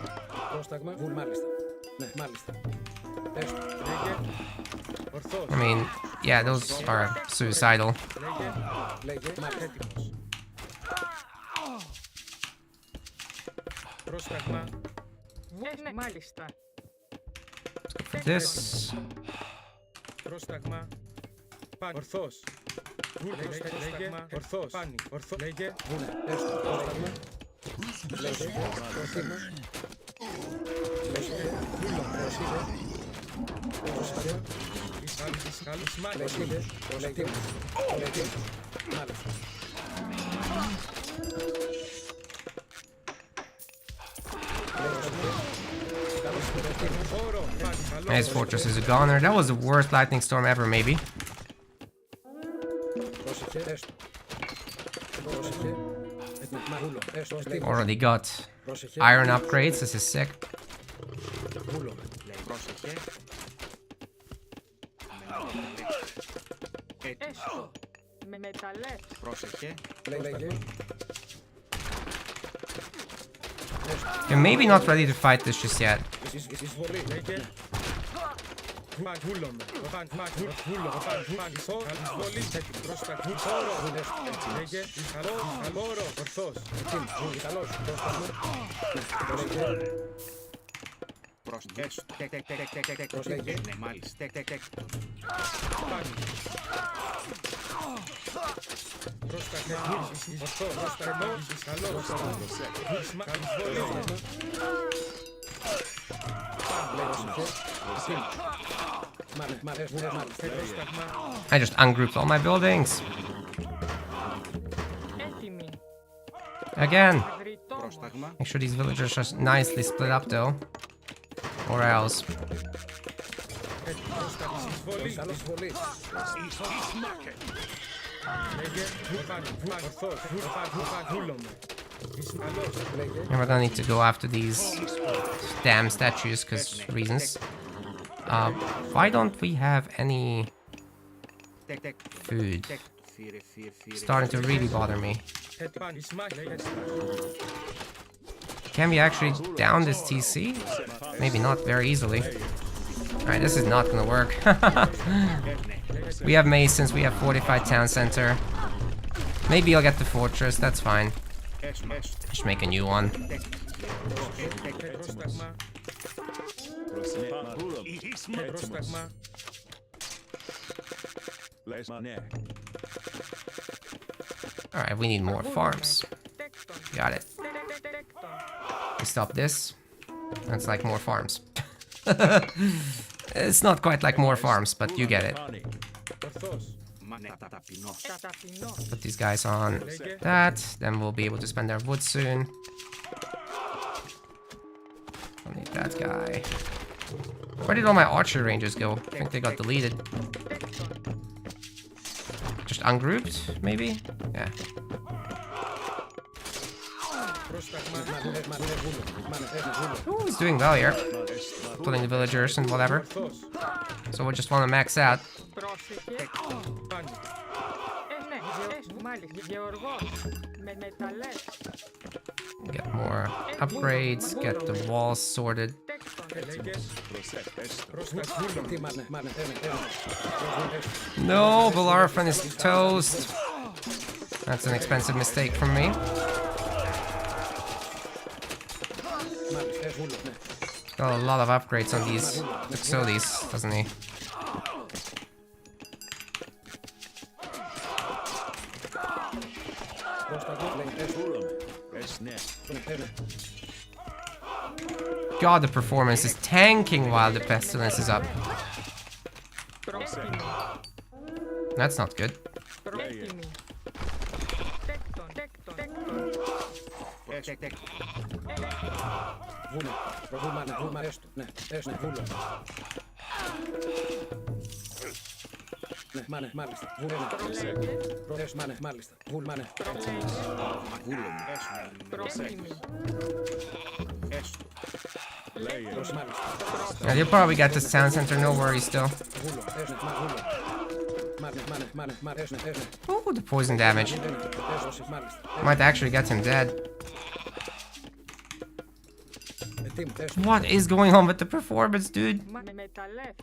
Πρόσταγμα. Μάλιστα. Ναι, μάλιστα. Λέγε. Ορθός. I mean, yeah, those are suicidal. Λέγε. Λέγε. Έτοιμος. Πρόσταγμα. Ναι, μάλιστα. This. Πρόσταγμα. Πάνι. Ορθός. Λέγε. Ορθός. Πάνι. Ορθός. Λέγε. Πρόσταγμα. Λέγε. Πρόσταγμα. Λέγε. Βούλο. Πρόσταγμα. Ισχάλους. Μάλιστα. Λέγε. Λέγε. Μάλιστα. His fortress is a goner. That was the worst lightning storm ever, maybe. Already got iron upgrades. This is sick. Πρόσεχε. Έστω. Με μεταλλές. Πρόσεχε. You're maybe not ready to fight this just yet. Λέγε. Βούλομαι. Λέγε. Χαλόρο. Ορθός. Πρόσεχε. Ναι, μάλιστα. Πρόσταγμα. I just ungrouped all my buildings. Έτοιμοι. Again. Γρητόμος. Πρόσταγμα. Make sure these villagers are nicely split up though. Or else. Λέγε. Ορθός. Βούλομαι. Ισμαλός, λέγε. And we're gonna need to go after these damn statues, because reasons. Why don't we have any Τεκ, τεκ, food? τεκ. Φύρε, φύρε, φύρε. Starting to really bother me. Έτυπαν, Ισμά, λέγε. Can we actually down this TC? Maybe not very easily. Alright, this is not gonna work. We have masons, we have fortified town center. Maybe I'll get the fortress, that's fine. Έσουμε, έσουμε. Just make a new one. Πρόσταγμα, πρόσταγμα. Alright, we need more farms. Τέκτον. Got it. Τέκτον. We stop this. That's like more farms. It's not quite like more farms, but you get it. Ορθός, Μα ναι, ταπεινός. Ταπεινός. Put these guys on that, then we'll be able to spend our wood soon. I'll need that guy. Where did all my archer rangers go? I think they got deleted. Τέκτον. Just ungrouped, maybe? Yeah. πρόσταγμα, Ooh, he's doing well here. Pulling the villagers and whatever. ορθός, So we just want to max out. Πρόσεχε. πάνι, Ναι, μάλιστα. Γεωργός. Με μεταλλές. Get more upgrades, get the walls sorted. Τέκτον. λέγε. Πρόσταγμα, No, Bellerophon is toast. That's an expensive mistake from me. Got a lot of upgrades on these Exodis, doesn't he? God, the performance is tanking while the pestilence is up. Πρόθυμη. That's not good. Πρόθυμη. Τέκτον. Τέκτον. Τεκ, τεκ. Πρόθυμη. Yeah, you'll probably get this town center, no worries still. Oh, the poison damage. Might actually get him dead. What is going on with the performance, dude? Με μεταλλές.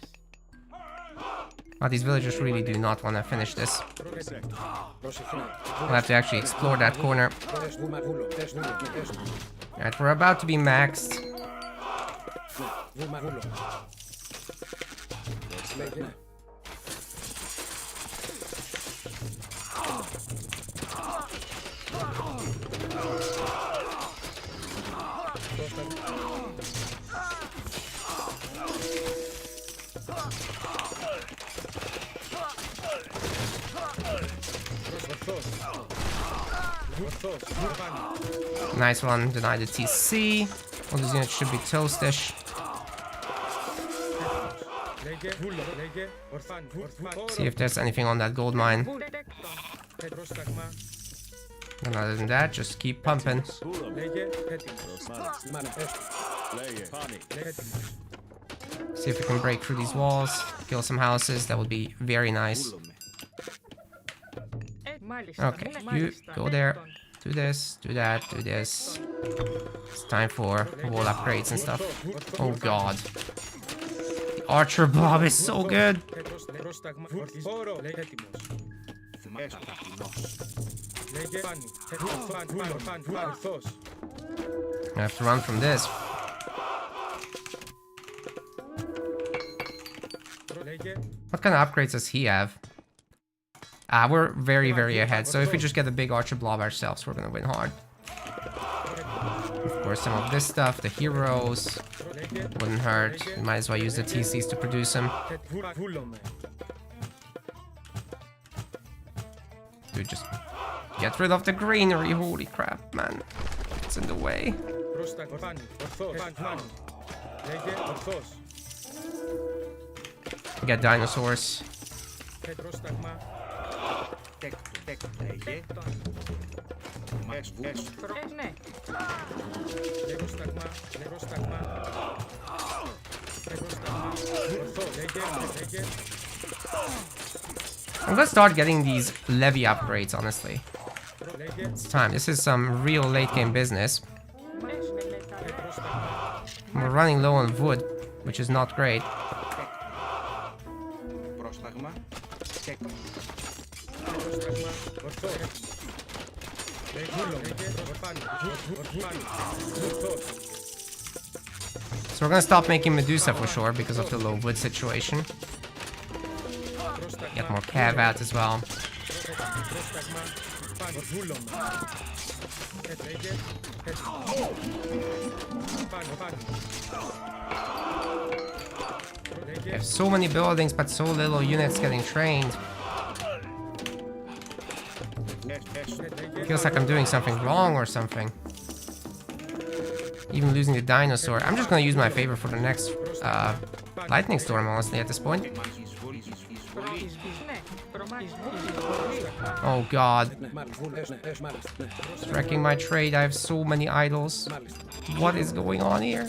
Oh, these villagers really do not want to finish this. We'll have to actually explore that corner. Alright, we're about to be maxed. Nice one, deny the TC. All these units should be toastish. See if there's anything on that gold mine. And other than that, just keep pumping. See if we can break through these walls, kill some houses. That would be very nice. Μάλιστα. Okay, Ναι, you μάλιστα. go there. Τέκτον. Do this, do that, do this. It's time for wall upgrades and stuff. Oh god. The archer blob is so good. I have to run from this. What kind of upgrades does he have? We're very, very ahead. So if we just get a big archer blob ourselves, we're gonna win hard. Of course, some of this stuff, the heroes, wouldn't hurt. We might as well use the TCs to produce them. Dude, just get rid of the greenery. Holy crap, man. It's in the way. We get dinosaurs. Τεκ, τεκ, λέγε. Ναι. Νεκρό σταγμά. Νεκρό σταγμά. Νεκρό σταγμά. Ορθό. Λέγε. I'm gonna start getting these levy upgrades, honestly. Λέγε. It's time. This is some real late game business. Νεκρό σταγμά. We're running low on wood, which is not great. Πρόσταγμα. Νεκρό σταγμά. Ορθό. Λέγε. Ορφάνι. Ορθός. So we're gonna stop making Medusa for sure because of the low wood situation. Get more cav out as well. Πρόσταγμα. Πάνω. Βούλωμα. Λέγε. Πάνω. We have so many buildings, but so little units getting trained. Feels like I'm doing something wrong or something. Even losing the dinosaur. I'm just gonna use my favor for the next lightning storm, honestly, at this point. Oh god. It's wrecking my trade. I have so many idols. What is going on here?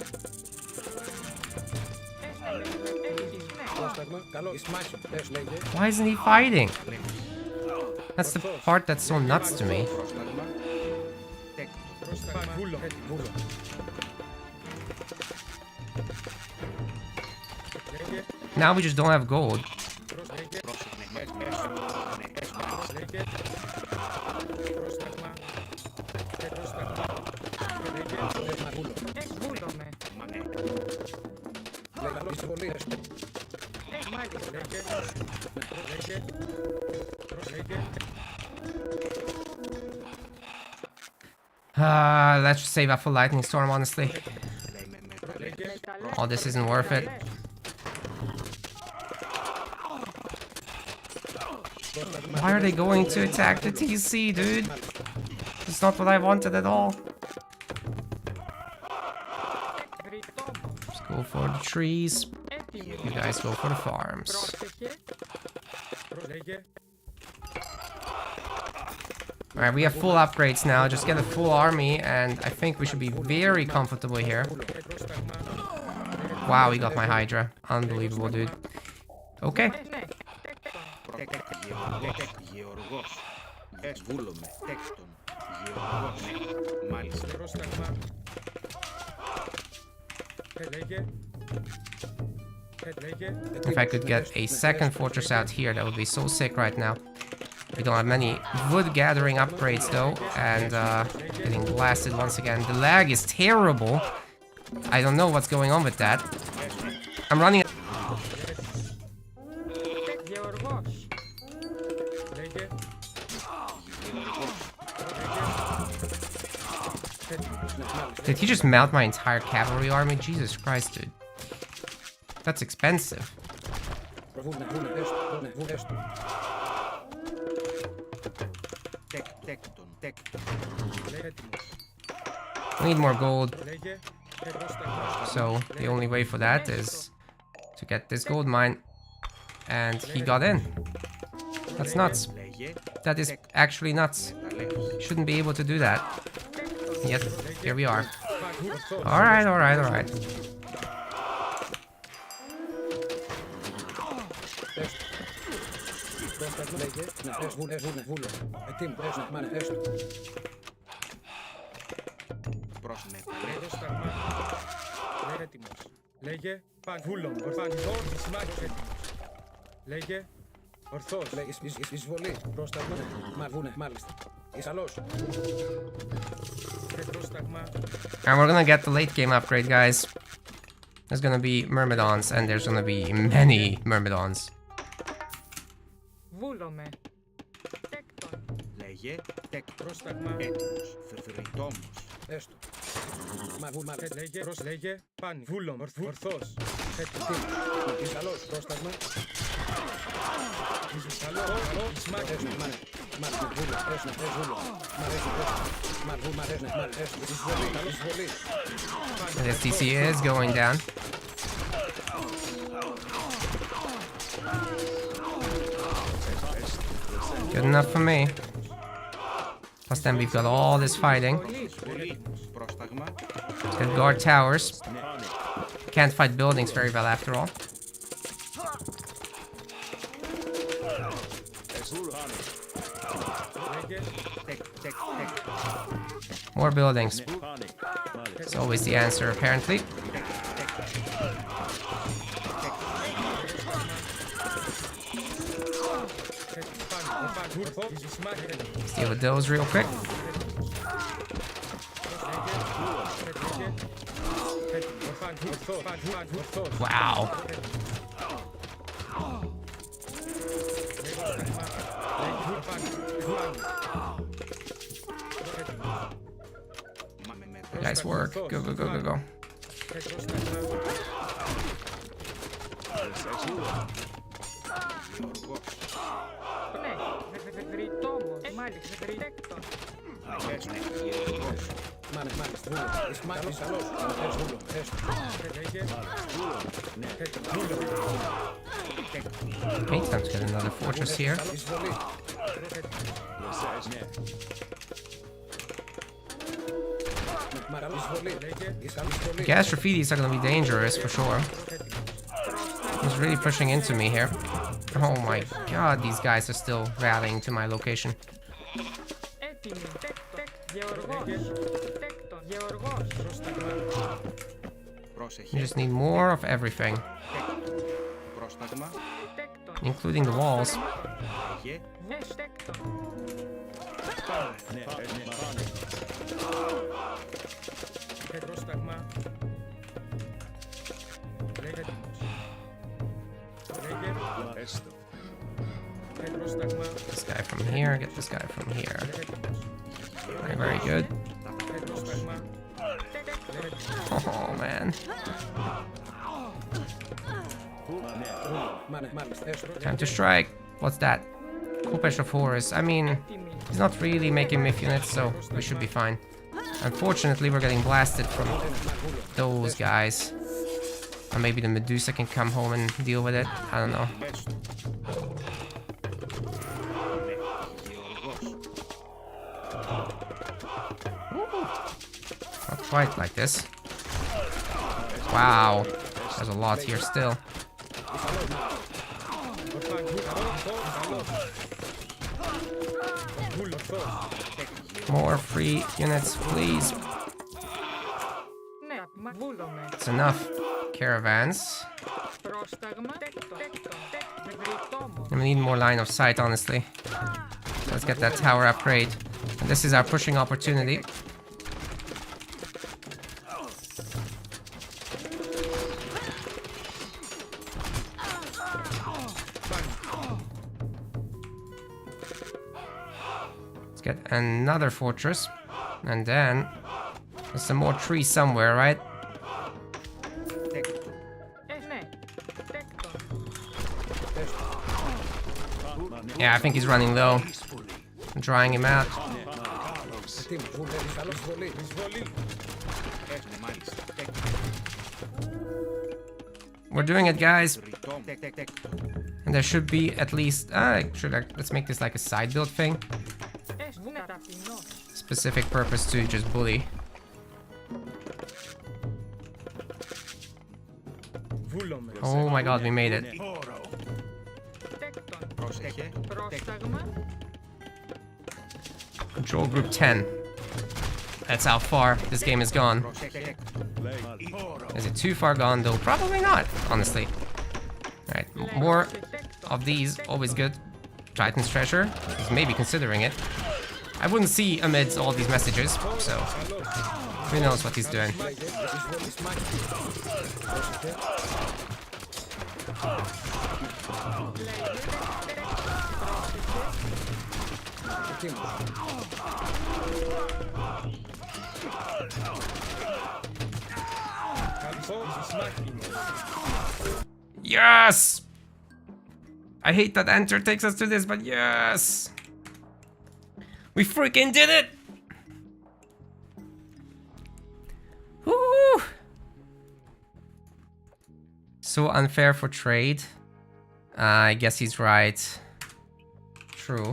Why isn't he fighting? That's the part that's so nuts to me. Now we just don't have gold. Let's just save up for lightning storm, honestly. All this isn't worth it. Why are they going to attack the TC, dude? It's not what I wanted at all. Let's go for the trees. You guys go for the farms. Alright, we have full upgrades now. Just get a full army, and I think we should be very comfortable here. Wow, we got my Hydra. Unbelievable, dude. Okay. If I could get a second fortress out here, that would be so sick right now. We don't have many wood gathering upgrades though, and getting blasted once again. The lag is terrible. I don't know what's going on with that. I'm running. Did he just mount my entire cavalry army? Jesus Christ, dude. That's expensive. I need more gold. So the only way for that is to get this gold mine. And he got in. That's nuts. That is actually nuts. Shouldn't be able to do that. Yet, here we are. Alright, alright, alright. Λέγε Πανβούλων, Λέγε Ορθός, εισβολή, πρόσταγμα, μάλιστα. Ισαλός. And we're gonna get the late game upgrade, guys. There's gonna be Myrmidons, and there's gonna be many Myrmidons. Βούλομαι. Τέκτον. Λέγε πρόσταγμα έτοιμος, φερφεριτόμος. Έστω. Λέγε πάνι, βούλων, ορθός. Έτοιμος. Ισαλός, πρόσταγμα. And this TC is going down. Good enough for me. Plus then we've got all this fighting. Πολύ. Πρόσταγμα. Let's get guard towers. Can't fight buildings very well after all. More buildings. It's always the answer, apparently. Let's deal with those real quick. Wow. Nice work. Go, go, go, go, go. Ναι, Ρητόμος. Μάλιστα, Ρητέκτον. Okay, time to get another fortress here. Gas graffiti's are gonna be dangerous for sure. He's really pushing into me here. Oh my god, these guys are still rallying to my location. Έτοιμοι. Γεωργός. Τέκτον. Γεωργός. You just need more of everything, Πρόσταγμα. Τέκτον. including the walls. Λέγε. Ναι, τέκτον. Πρόσταγμα. Λέγε έτοιμος. Λέγε. Πρόσταγμα. This guy from here, get this guy from here. Very, very good. Πρόσταγμα. Oh man. Time to strike. What's that? Kopesh of Horus. I mean, he's not really making myth units, so we should be fine. Unfortunately, we're getting blasted from those guys. Or maybe the Medusa can come home and deal with it. I don't know. Not quite like this. Wow. There's a lot here still. More free units, please. Ναι, βούλομαι. It's enough. Caravans. Πρόσταγμα. Τέκτον. Ρητόμος. And we need more line of sight, honestly. Let's get that tower upgrade. And this is our pushing opportunity. Let's get another fortress. And then there's some more trees somewhere, right? Ναι, τέκτον. Yeah, I think he's running low. I'm drying him out. Έχουμε μάλιστα. We're doing it, guys. Ρητόμ. And there should be at least... let's make this like a side build thing. Ναι, ταπεινός. Specific purpose to just bully. Βούλομαι. Oh my god, we made it. Τέκτον. Πρόσεχε. Πρόσταγμα. Control group 10. That's how far this game has gone. Πρόσεχε. Is it too far gone though? Probably not, honestly. Alright, more of these, always good. Titan's treasure, he's maybe considering it. I wouldn't see amidst all these messages, so who knows what he's doing. Yes! I hate that enter takes us to this, but yes! We freaking did it! Woo! So unfair for trade. I guess he's right. True.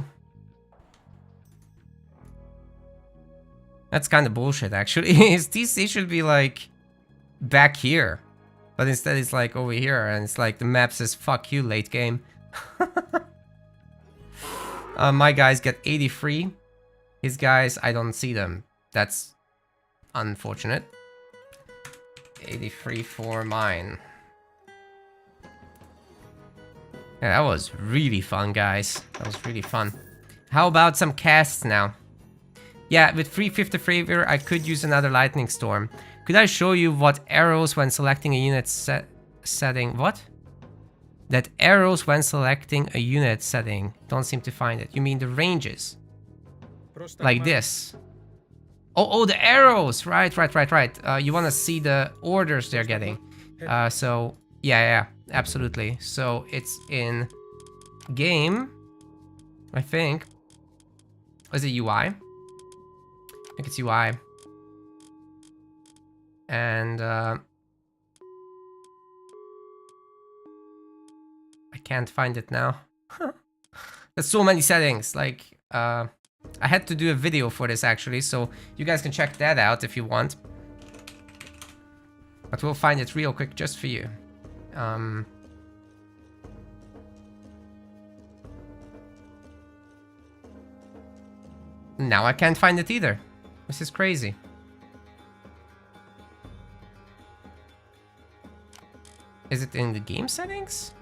That's kind of bullshit, actually. His TC should be like back here, but instead it's like over here, and it's like the map says "fuck you" late game. My guys get 83. His guys, I don't see them. That's unfortunate. 83 for mine. Yeah, that was really fun, guys. That was really fun. How about some casts now? Yeah, with 350 favor, I could use another lightning storm. Could I show you what arrows when selecting a unit setting? What? That arrows when selecting a unit setting. Don't seem to find it. You mean the ranges? Like this. Oh, the arrows! Right. You want to see the orders they're getting. So, yeah, absolutely. So, it's in game, I think. Is it UI? I think it's UI. And, I can't find it now. There's so many settings, like, I had to do a video for this actually, so you guys can check that out if you want. But we'll find it real quick just for you. Now I can't find it either. This is crazy. Is it in the game settings?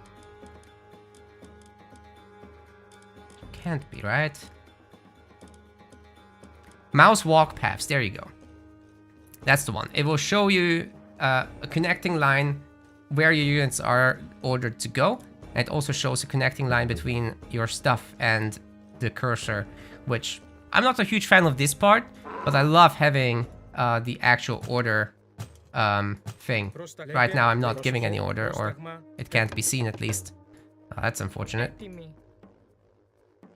Can't be, right? Mouse walk paths, there you go. That's the one. It will show you a connecting line where your units are ordered to go. And it also shows a connecting line between your stuff and the cursor, which I'm not a huge fan of this part, but I love having the actual order thing. Right now I'm not giving any order, or it can't be seen at least. That's unfortunate.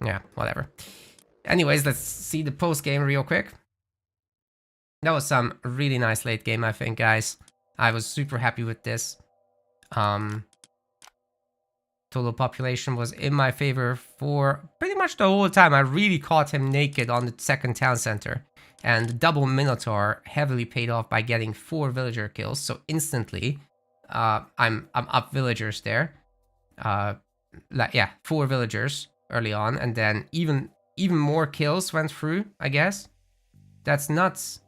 Yeah, whatever. Anyways, let's see the post game real quick. That was some really nice late game, I think, guys. I was super happy with this. Total population was in my favor for pretty much the whole time. I really caught him naked on the second town center. And the double Minotaur heavily paid off by getting 4 villager kills. So instantly, I'm up villagers there. Yeah, 4 villagers early on, and then even more kills went through, I guess. That's nuts.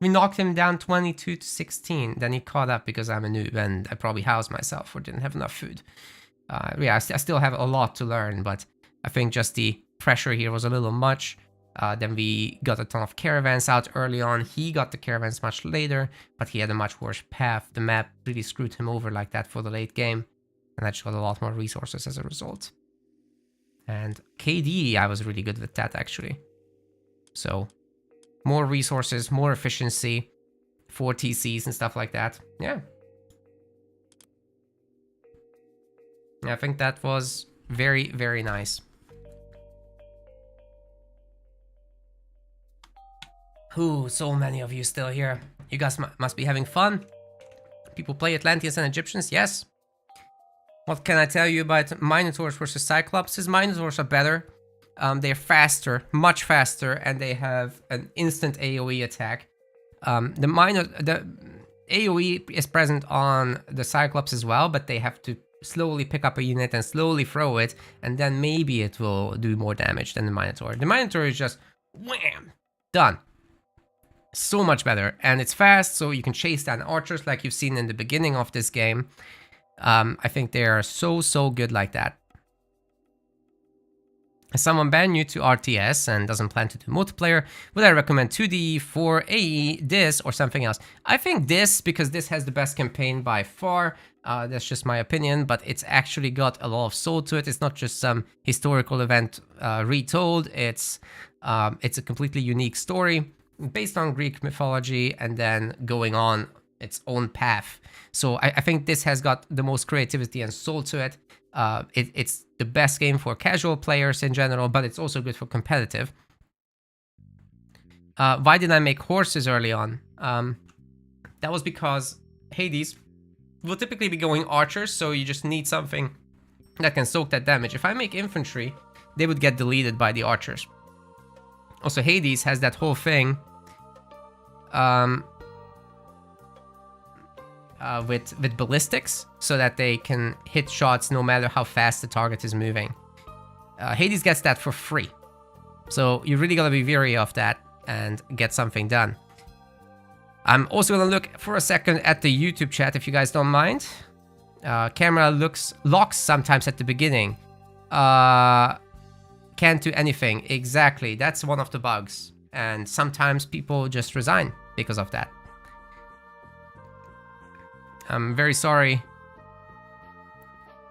We knocked him down 22 to 16. Then he caught up because I'm a noob and I probably housed myself or didn't have enough food. Yeah, I still have a lot to learn, but I think just the pressure here was a little much. Then we got a ton of caravans out early on. He got the caravans much later, but he had a much worse path. The map really screwed him over like that for the late game. And I just got a lot more resources as a result. And KD, I was really good with that actually. So, more resources, more efficiency, 4 TCs and stuff like that. Yeah. I think that was very, very nice. Ooh, so many of you still here. You guys must be having fun. People play Atlanteans and Egyptians, yes. What can I tell you about Minotaurs versus Cyclopses? Minotaurs are better. They're faster, much faster, and they have an instant AoE attack. The AoE is present on the Cyclops as well, but they have to slowly pick up a unit and slowly throw it, and then maybe it will do more damage than the Minotaur. The Minotaur is just wham, done. So much better, and it's fast, so you can chase down archers like you've seen in the beginning of this game. I think they are so good like that. As someone brand new to RTS and doesn't plan to do multiplayer, would I recommend 2D, 4, AE, this, or something else? I think this, because this has the best campaign by far. That's just my opinion, but it's actually got a lot of soul to it. It's not just some historical event retold. It's a completely unique story based on Greek mythology and then going on its own path. So I think this has got the most creativity and soul to it. It's the best game for casual players in general, but it's also good for competitive. Why did I make horses early on? That was because Hades will typically be going archers, so you just need something that can soak that damage. If I make infantry, they would get deleted by the archers. Also, Hades has that whole thing with ballistics, so that they can hit shots no matter how fast the target is moving. Hades gets that for free, so you really gotta be wary of that and get something done. I'm also gonna look for a second at the YouTube chat, if you guys don't mind. Camera locks sometimes at the beginning. Can't do anything. Exactly, that's one of the bugs. And sometimes people just resign because of that. I'm very sorry.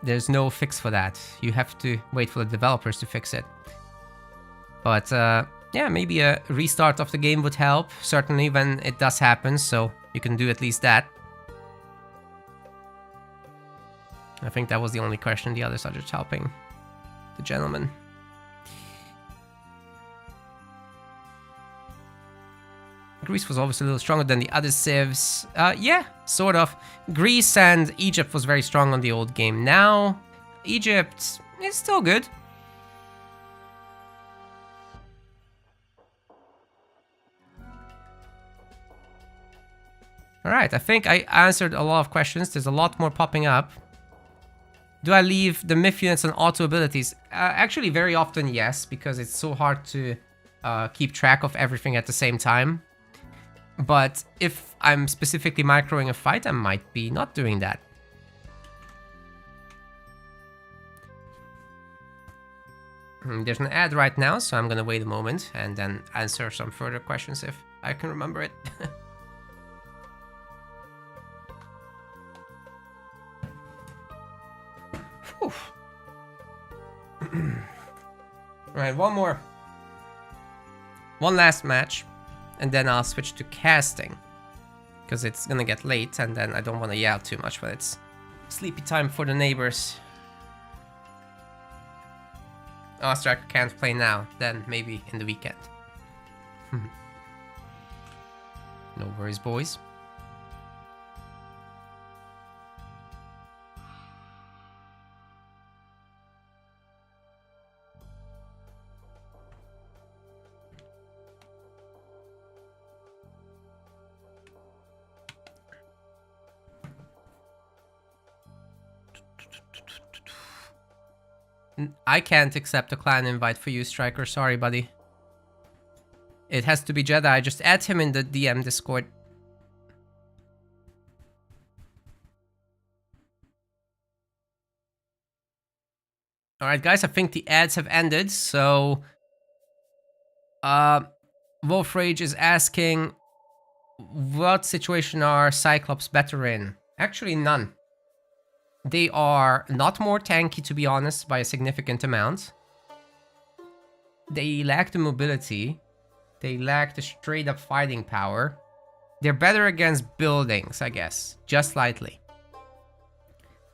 There's no fix for that. You have to wait for the developers to fix it. But yeah, maybe a restart of the game would help, certainly when it does happen, so you can do at least that. I think that was the only question. The others are just helping the gentleman. Greece was obviously a little stronger than the other civs. Yeah, sort of. Greece and Egypt was very strong on the old game. Now, Egypt is still good. Alright, I think I answered a lot of questions. There's a lot more popping up. Do I leave the myth units and auto abilities? Actually, very often, yes, because it's so hard to keep track of everything at the same time. But if I'm specifically microing a fight, I might be not doing that. There's an ad right now, so I'm gonna wait a moment and then answer some further questions if I can remember it. Alright, one more. One last match. And then I'll switch to casting. Because it's gonna get late and then I don't want to yell too much, but it's sleepy time for the neighbors. Oh, Striker can't play now. Then maybe in the weekend. No worries, boys. I can't accept a clan invite for you, Striker. Sorry, buddy. It has to be Jedi. Just add him in the DM Discord. Alright, guys. I think the ads have ended. So, Wolf Rage is asking, what situation are Cyclops better in? Actually, none. They are not more tanky, to be honest, by a significant amount. They lack the mobility. They lack the straight-up fighting power. They're better against buildings, I guess. Just slightly.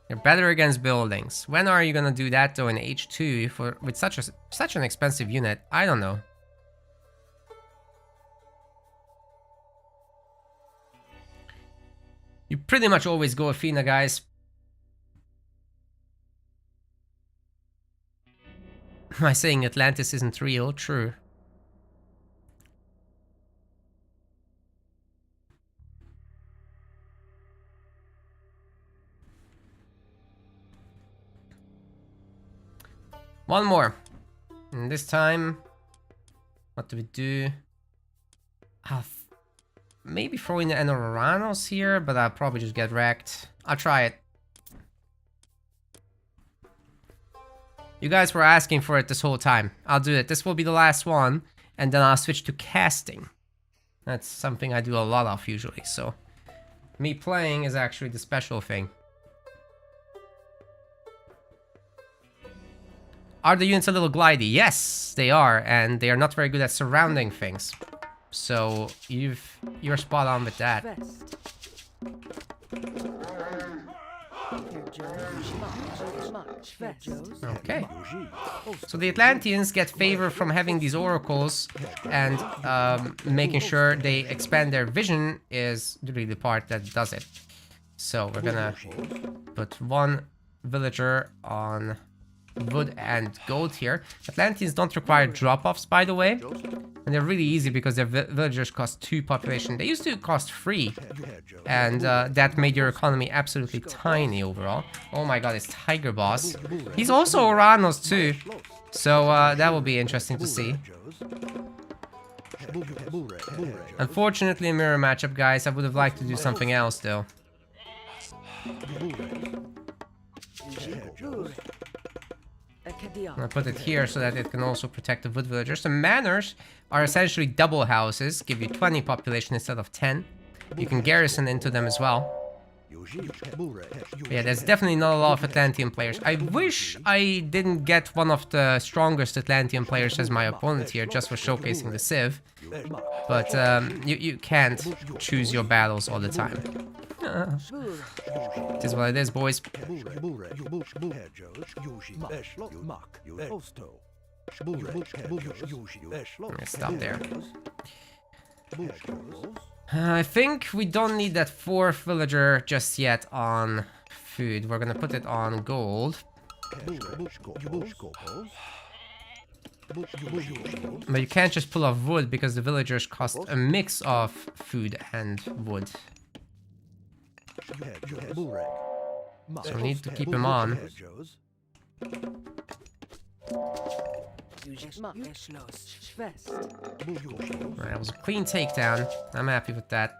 They're better against buildings. When are you gonna do that, though, in H2 with such an expensive unit? I don't know. You pretty much always go Athena, guys. Am I saying Atlantis isn't real? True. One more. And this time, what do we do? Maybe throw in the Enoranos here, but I'll probably just get wrecked. I'll try it. You guys were asking for it this whole time. I'll do it. This will be the last one, and then I'll switch to casting. That's something I do a lot of usually, so me playing is actually the special thing. Are the units a little glidey? Yes, they are, and they are not very good at surrounding things. So you're spot on with that. Okay. So the Atlanteans get favor from having these oracles, and making sure they expand their vision is really the part that does it. So we're gonna put one villager on wood and gold here. Atlanteans don't require drop-offs, by the way. And they're really easy because their villagers cost 2 population. They used to cost 3. And that made your economy absolutely tiny overall. Oh my god, it's Tiger Boss. He's also Oranos too. So that will be interesting to see. Unfortunately, a mirror matchup, guys. I would have liked to do something else, though. I'll put it here so that it can also protect the wood villagers. The manors are essentially double houses, give you 20 population instead of 10. You can garrison into them as well. Yeah, there's definitely not a lot of Atlantean players. I wish I didn't get one of the strongest Atlantean players as my opponent here, just for showcasing the Civ. But you can't choose your battles all the time. It is what it is, boys. Let's stop there. I think we don't need that 4th villager just yet on food. We're gonna put it on gold. But you can't just pull off wood because the villagers cost a mix of food and wood. So we need to keep him on. Right, that was a clean takedown. I'm happy with that.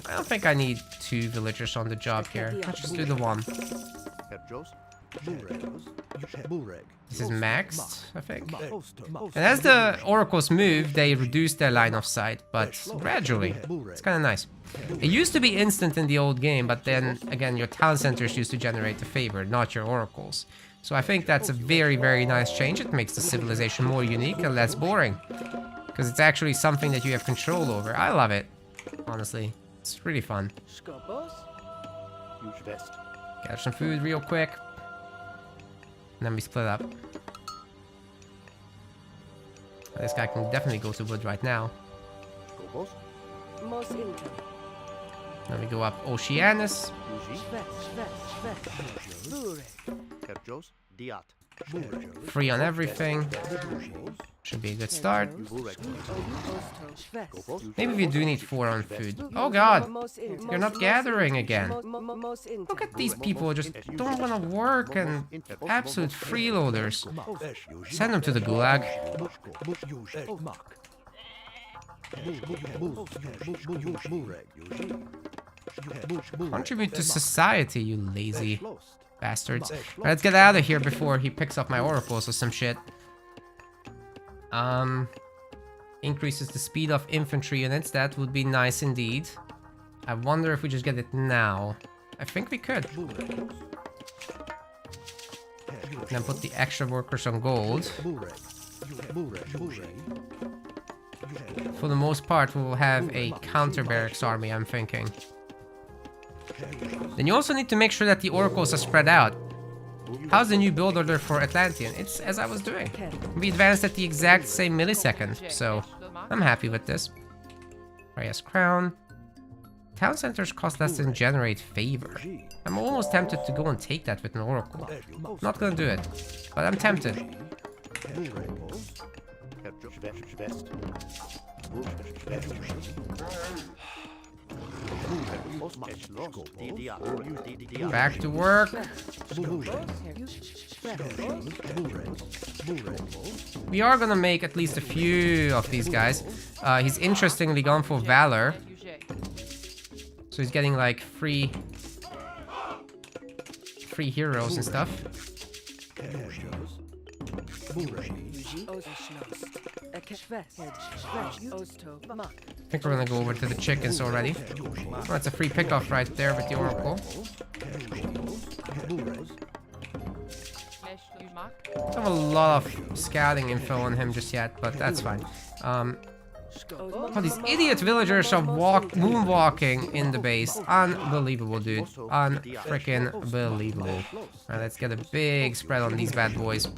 I don't think I need 2 villagers on the job here. Let's just do the 1. This is maxed, I think. And as the oracles move, they reduce their line of sight, but gradually. It's kind of nice. It used to be instant in the old game, but then again, your town centers used to generate the favor, not your oracles. So I think that's a very, very nice change. It makes the civilization more unique and less boring. Because it's actually something that you have control over. I love it, honestly. It's really fun. Gather some food real quick. And then we split up. This guy can definitely go to wood right now. Then we go up Oceanus. Free on everything. Should be a good start. Maybe we do need 4 on food. Oh god! You're not gathering again. Look at these people, just don't want to work and absolute freeloaders. Send them to the gulag. Contribute to society, you lazy bastards. Right, let's get out of here before he picks up my oracles or some shit. Increases the speed of infantry units. That would be nice indeed. I wonder if we just get it now. I think we could. Then put the extra workers on gold. For the most part, we will have a counter barracks army, I'm thinking. Then you also need to make sure that the oracles are spread out. How's the new build order for Atlantean? It's as I was doing. We advanced at the exact same millisecond, so I'm happy with this. Reyes Crown. Town centers cost less than generate favor. I'm almost tempted to go and take that with an oracle. Not gonna do it, but I'm tempted. Back to work. We are gonna make at least a few of these guys. He's interestingly gone for Valor. So he's getting like free heroes and stuff. I think we're gonna go over to the chickens already. Oh, that's a free pickoff right there with the oracle. I have a lot of scouting info on him just yet, but that's fine. Oh, these idiot villagers are moonwalking in the base. Unbelievable, dude. Unfreaking believable. Alright, let's get a big spread on these bad boys.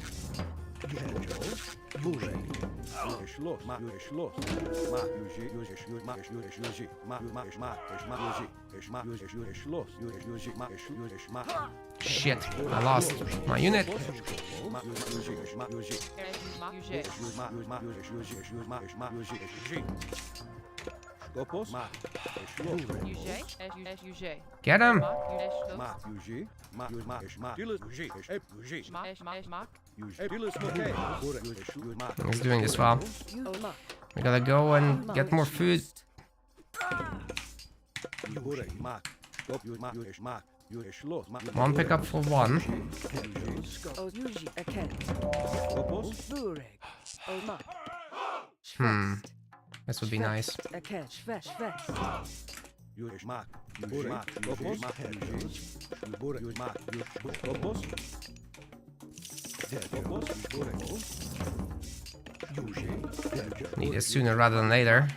Shit, I lost my unit. Get him! He's doing this well. We gotta go and get more food. One pickup for one. This would be nice. Need it sooner rather than later.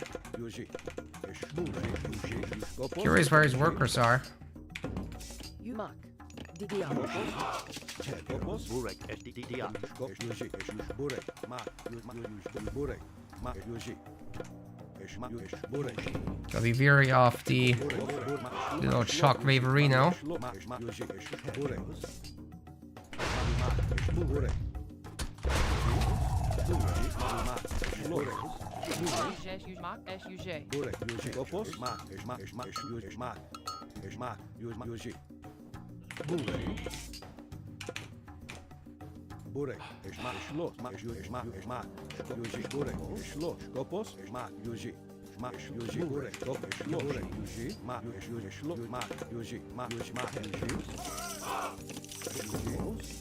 Curious where his workers are. Gotta be weary of the little shock Waverino.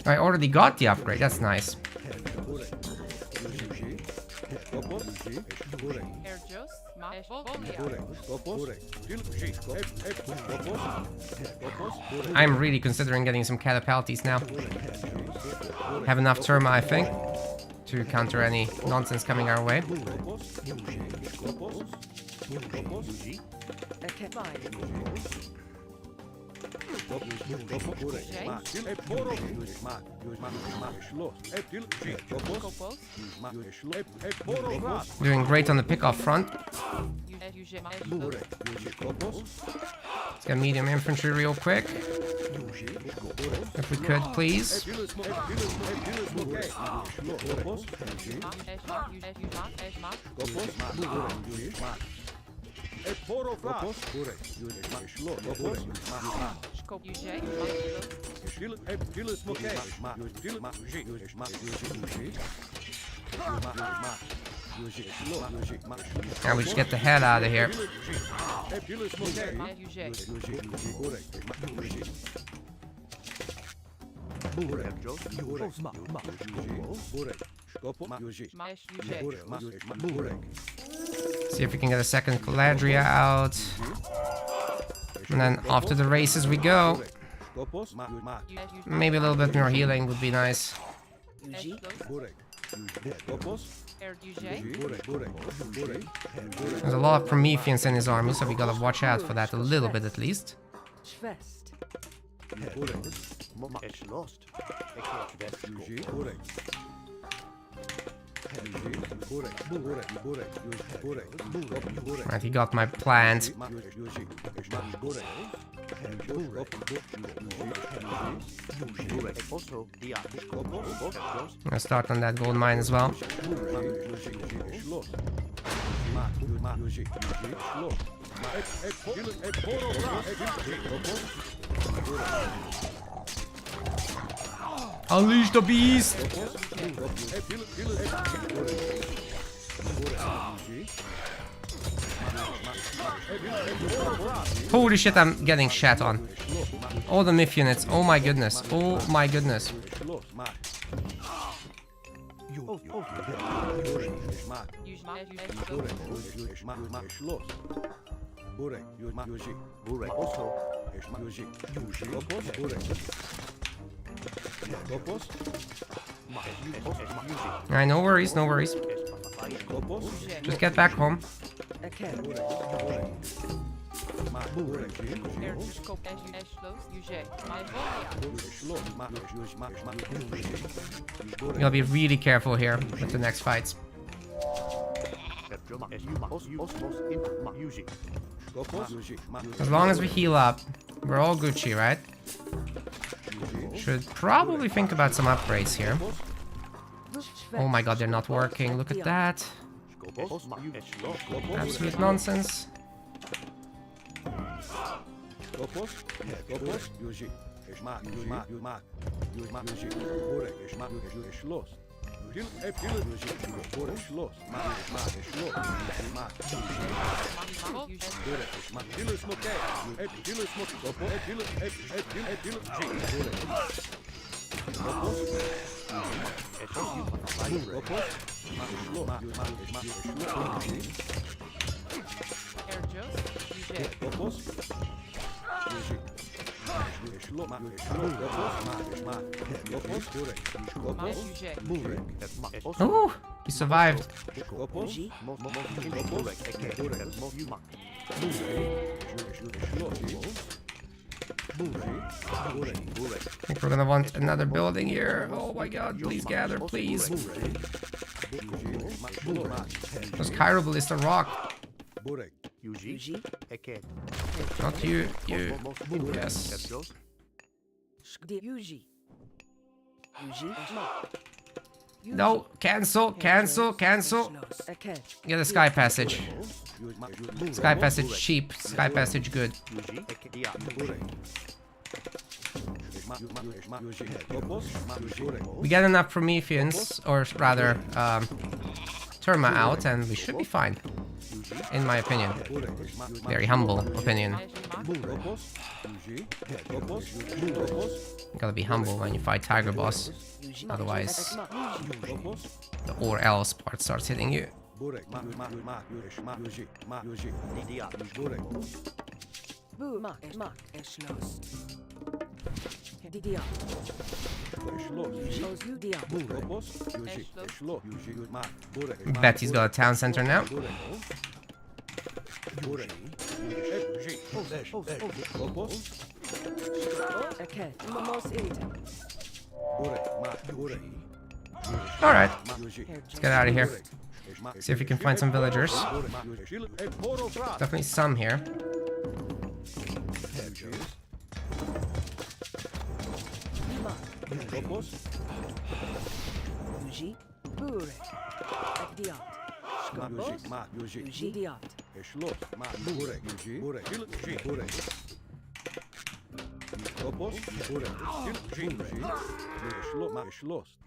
I already got the upgrade, that's nice. I'm really considering getting some catapulties now. Have enough Terma, I think, to counter any nonsense coming our way. Doing great on the pickoff front. Let's get medium infantry real quick. If we could, please. And we just get the hell out of here. See if we can get a second Caladria out. And then off to the races we go. Maybe a little bit more healing would be nice. There's a lot of Prometheans in his army, so we gotta watch out for that a little bit at least. Right, he got my plant. I'm gonna start on that gold mine as well. Unleash the beast! Holy shit, I'm getting shat on. All the Myth units, oh my goodness, oh my goodness. Alright, no worries, no worries. Just get back home. You gotta be really careful here with the next fights. As long as we heal up, we're all Gucci, right? Should probably think about some upgrades here. Oh my god, they're not working. Look at that. Absolute nonsense. Ooh, he survived. I think we're gonna want another building here. Oh my god, please gather, please. Those Cairo Ballista rock. Not you, you. Yes. No, cancel, cancel, cancel. Get a sky passage. Sky passage cheap, sky passage good. We get enough Prometheans, or rather, Terma out, and we should be fine. In my opinion. Very humble opinion. You gotta be humble when you fight Tiger Boss. Otherwise, the or else part starts hitting you. Bet he's got a town center now. Alright, let's get out of here. See if we can find some villagers. Definitely some here.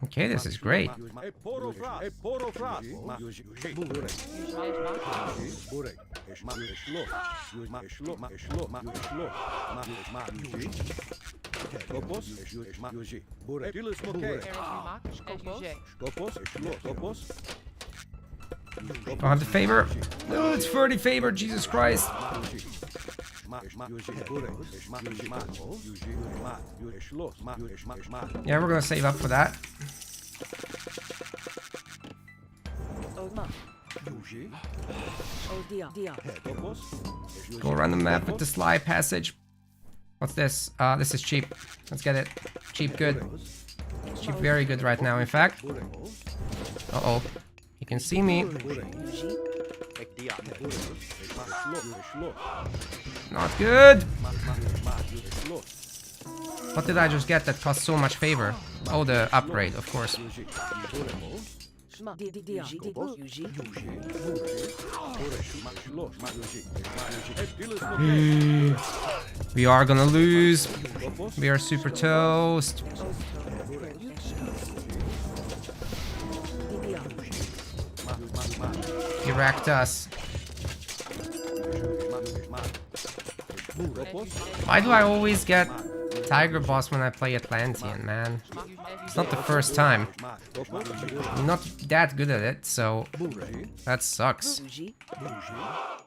Okay, this is great. Don't have the favor. No, it's 30 favor, Jesus Christ. Yeah, we're gonna save up for that. Go around the map with the slide passage. What's this? This is cheap. Let's get it. Cheap good. Cheap very good right now, in fact. Uh-oh. You can see me. Not good. What did I just get that cost so much favor? Oh, the upgrade, of course. We are gonna lose. We are super toast. He wrecked us. Why do I always get Tiger Boss when I play Atlantean, man? It's not the first time. I'm not that good at it, so that sucks. I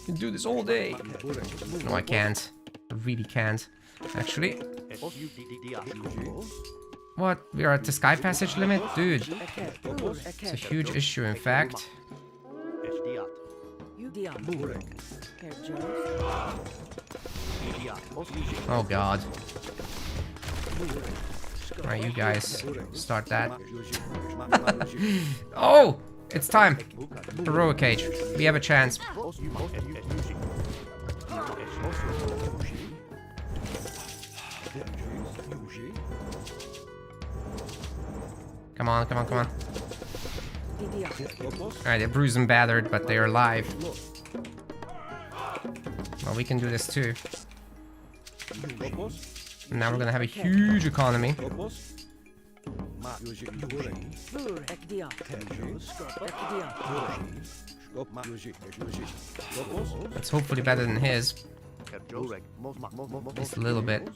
can do this all day. No, I can't. I really can't. Actually. What? We are at the Sky Passage limit? Dude. It's a huge issue, in fact. Oh god. Alright, you guys start that. Oh! It's time! Heroic Cage. We have a chance. Come on, come on, come on. Alright, they're bruised and battered, but they're alive. Well, we can do this too. And now we're gonna have a huge economy. It's hopefully better than his. Just a little bit.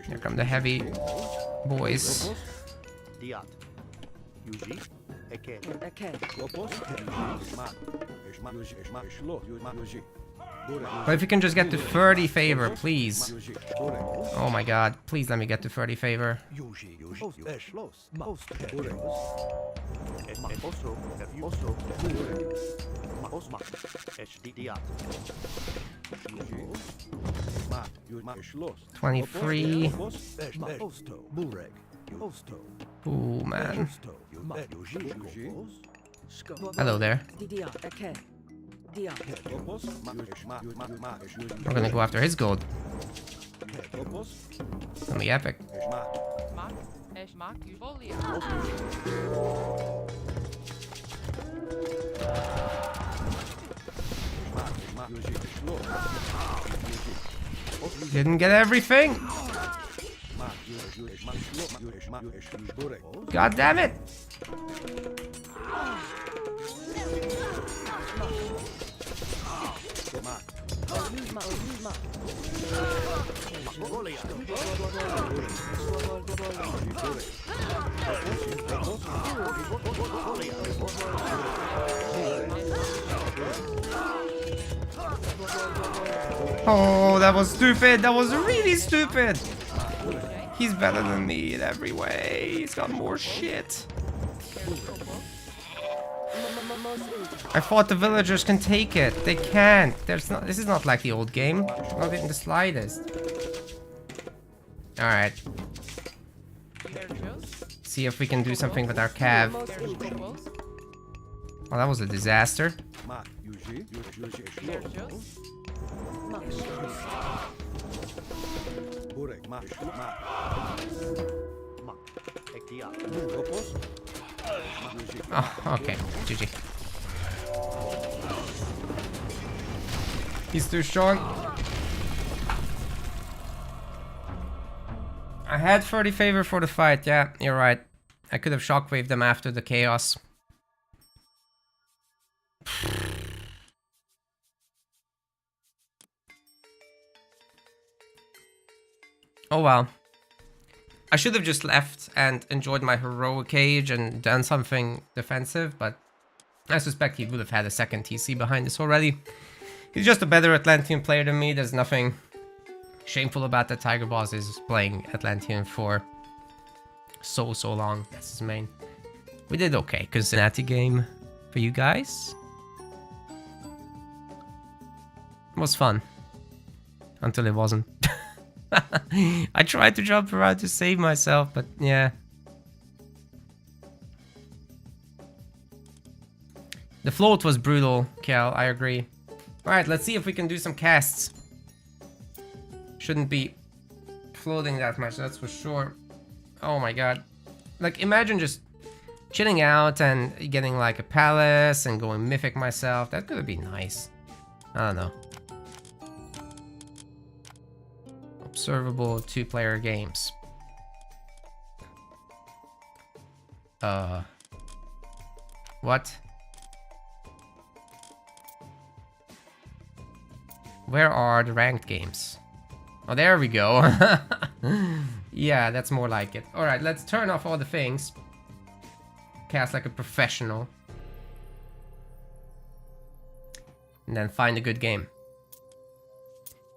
Here come the heavy boys. But if you can just get to 30 favor, please. Oh my god, please let me get to 30 favor. $23. Ooh, man. Hello there. We're gonna go after his gold. It's gonna be epic. Didn't get everything. God damn it. Oh, that was stupid. That was really stupid. He's better than me in every way. He's got more shit. I thought the villagers can take it. They can't. There's not. This is not like the old game. Not in the slightest. All right. See if we can do something with our cav. Well, that was a disaster. Oh, okay. GG. He's too strong. I had 30 favor for the fight. Yeah, you're right. I could have shockwaved them after the chaos. Oh well. I should have just left and enjoyed my heroic cage and done something defensive, but I suspect he would have had a second TC behind this already. He's just a better Atlantean player than me. There's nothing shameful about that. Tiger Boss is playing Atlantean for so long. That's his main. We did okay. Cincinnati game for you guys. It was fun. Until it wasn't. I tried to jump around to save myself, but yeah. The float was brutal, Cal, I agree. Alright, let's see if we can do some casts. Shouldn't be floating that much, that's for sure. Oh my god. Like, imagine just chilling out and getting like a palace and going mythic myself. That could be nice. I don't know. Observable 2-player games. What? Where are the ranked games? Oh, there we go. Yeah, that's more like it. Alright, let's turn off all the things. Cast like a professional. And then find a good game.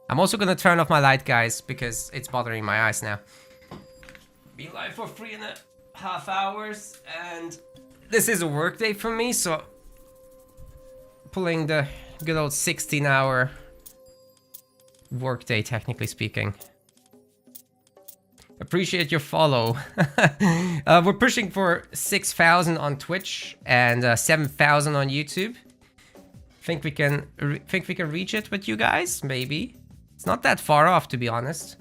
I'm also gonna turn off my light, guys, because it's bothering my eyes now. Be live for free in a half hours, and this is a work day for me, so pulling the good old 16-hour work day, technically speaking. Appreciate your follow. We're pushing for 6,000 on Twitch and 7,000 on YouTube. Think we can reach it with you guys? Maybe. It's not that far off, to be honest.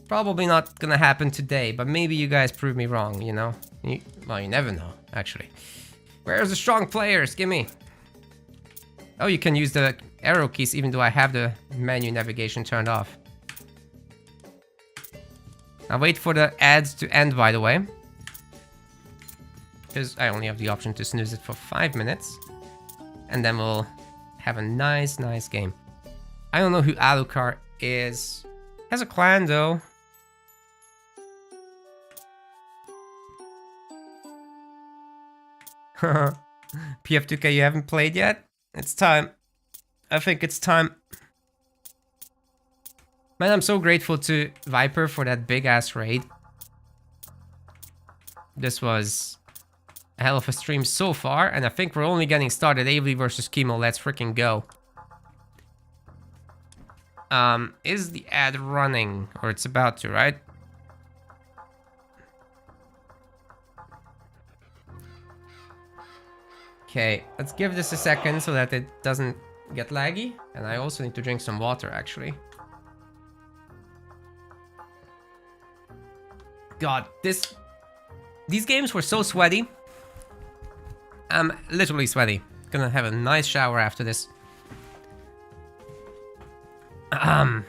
Probably not gonna happen today, but maybe you guys prove me wrong, you know? Well, you never know, actually. Where's the strong players? Gimme. Oh, you can use the arrow keys even though I have the menu navigation turned off. I'll wait for the ads to end, by the way. Because I only have the option to snooze it for 5 minutes. And then we'll have a nice game. I don't know who Alucard is. Has a clan, though. PF2K, you haven't played yet? It's time. I think it's time. Man, I'm so grateful to Viper for that big-ass raid. This was a hell of a stream so far, and I think we're only getting started. Avely versus Chemo, let's freaking go. Is the ad running? Or it's about to, right? Okay, let's give this a second so that it doesn't get laggy. And I also need to drink some water, actually. God, these games were so sweaty. I'm literally sweaty. Gonna have a nice shower after this. Alright,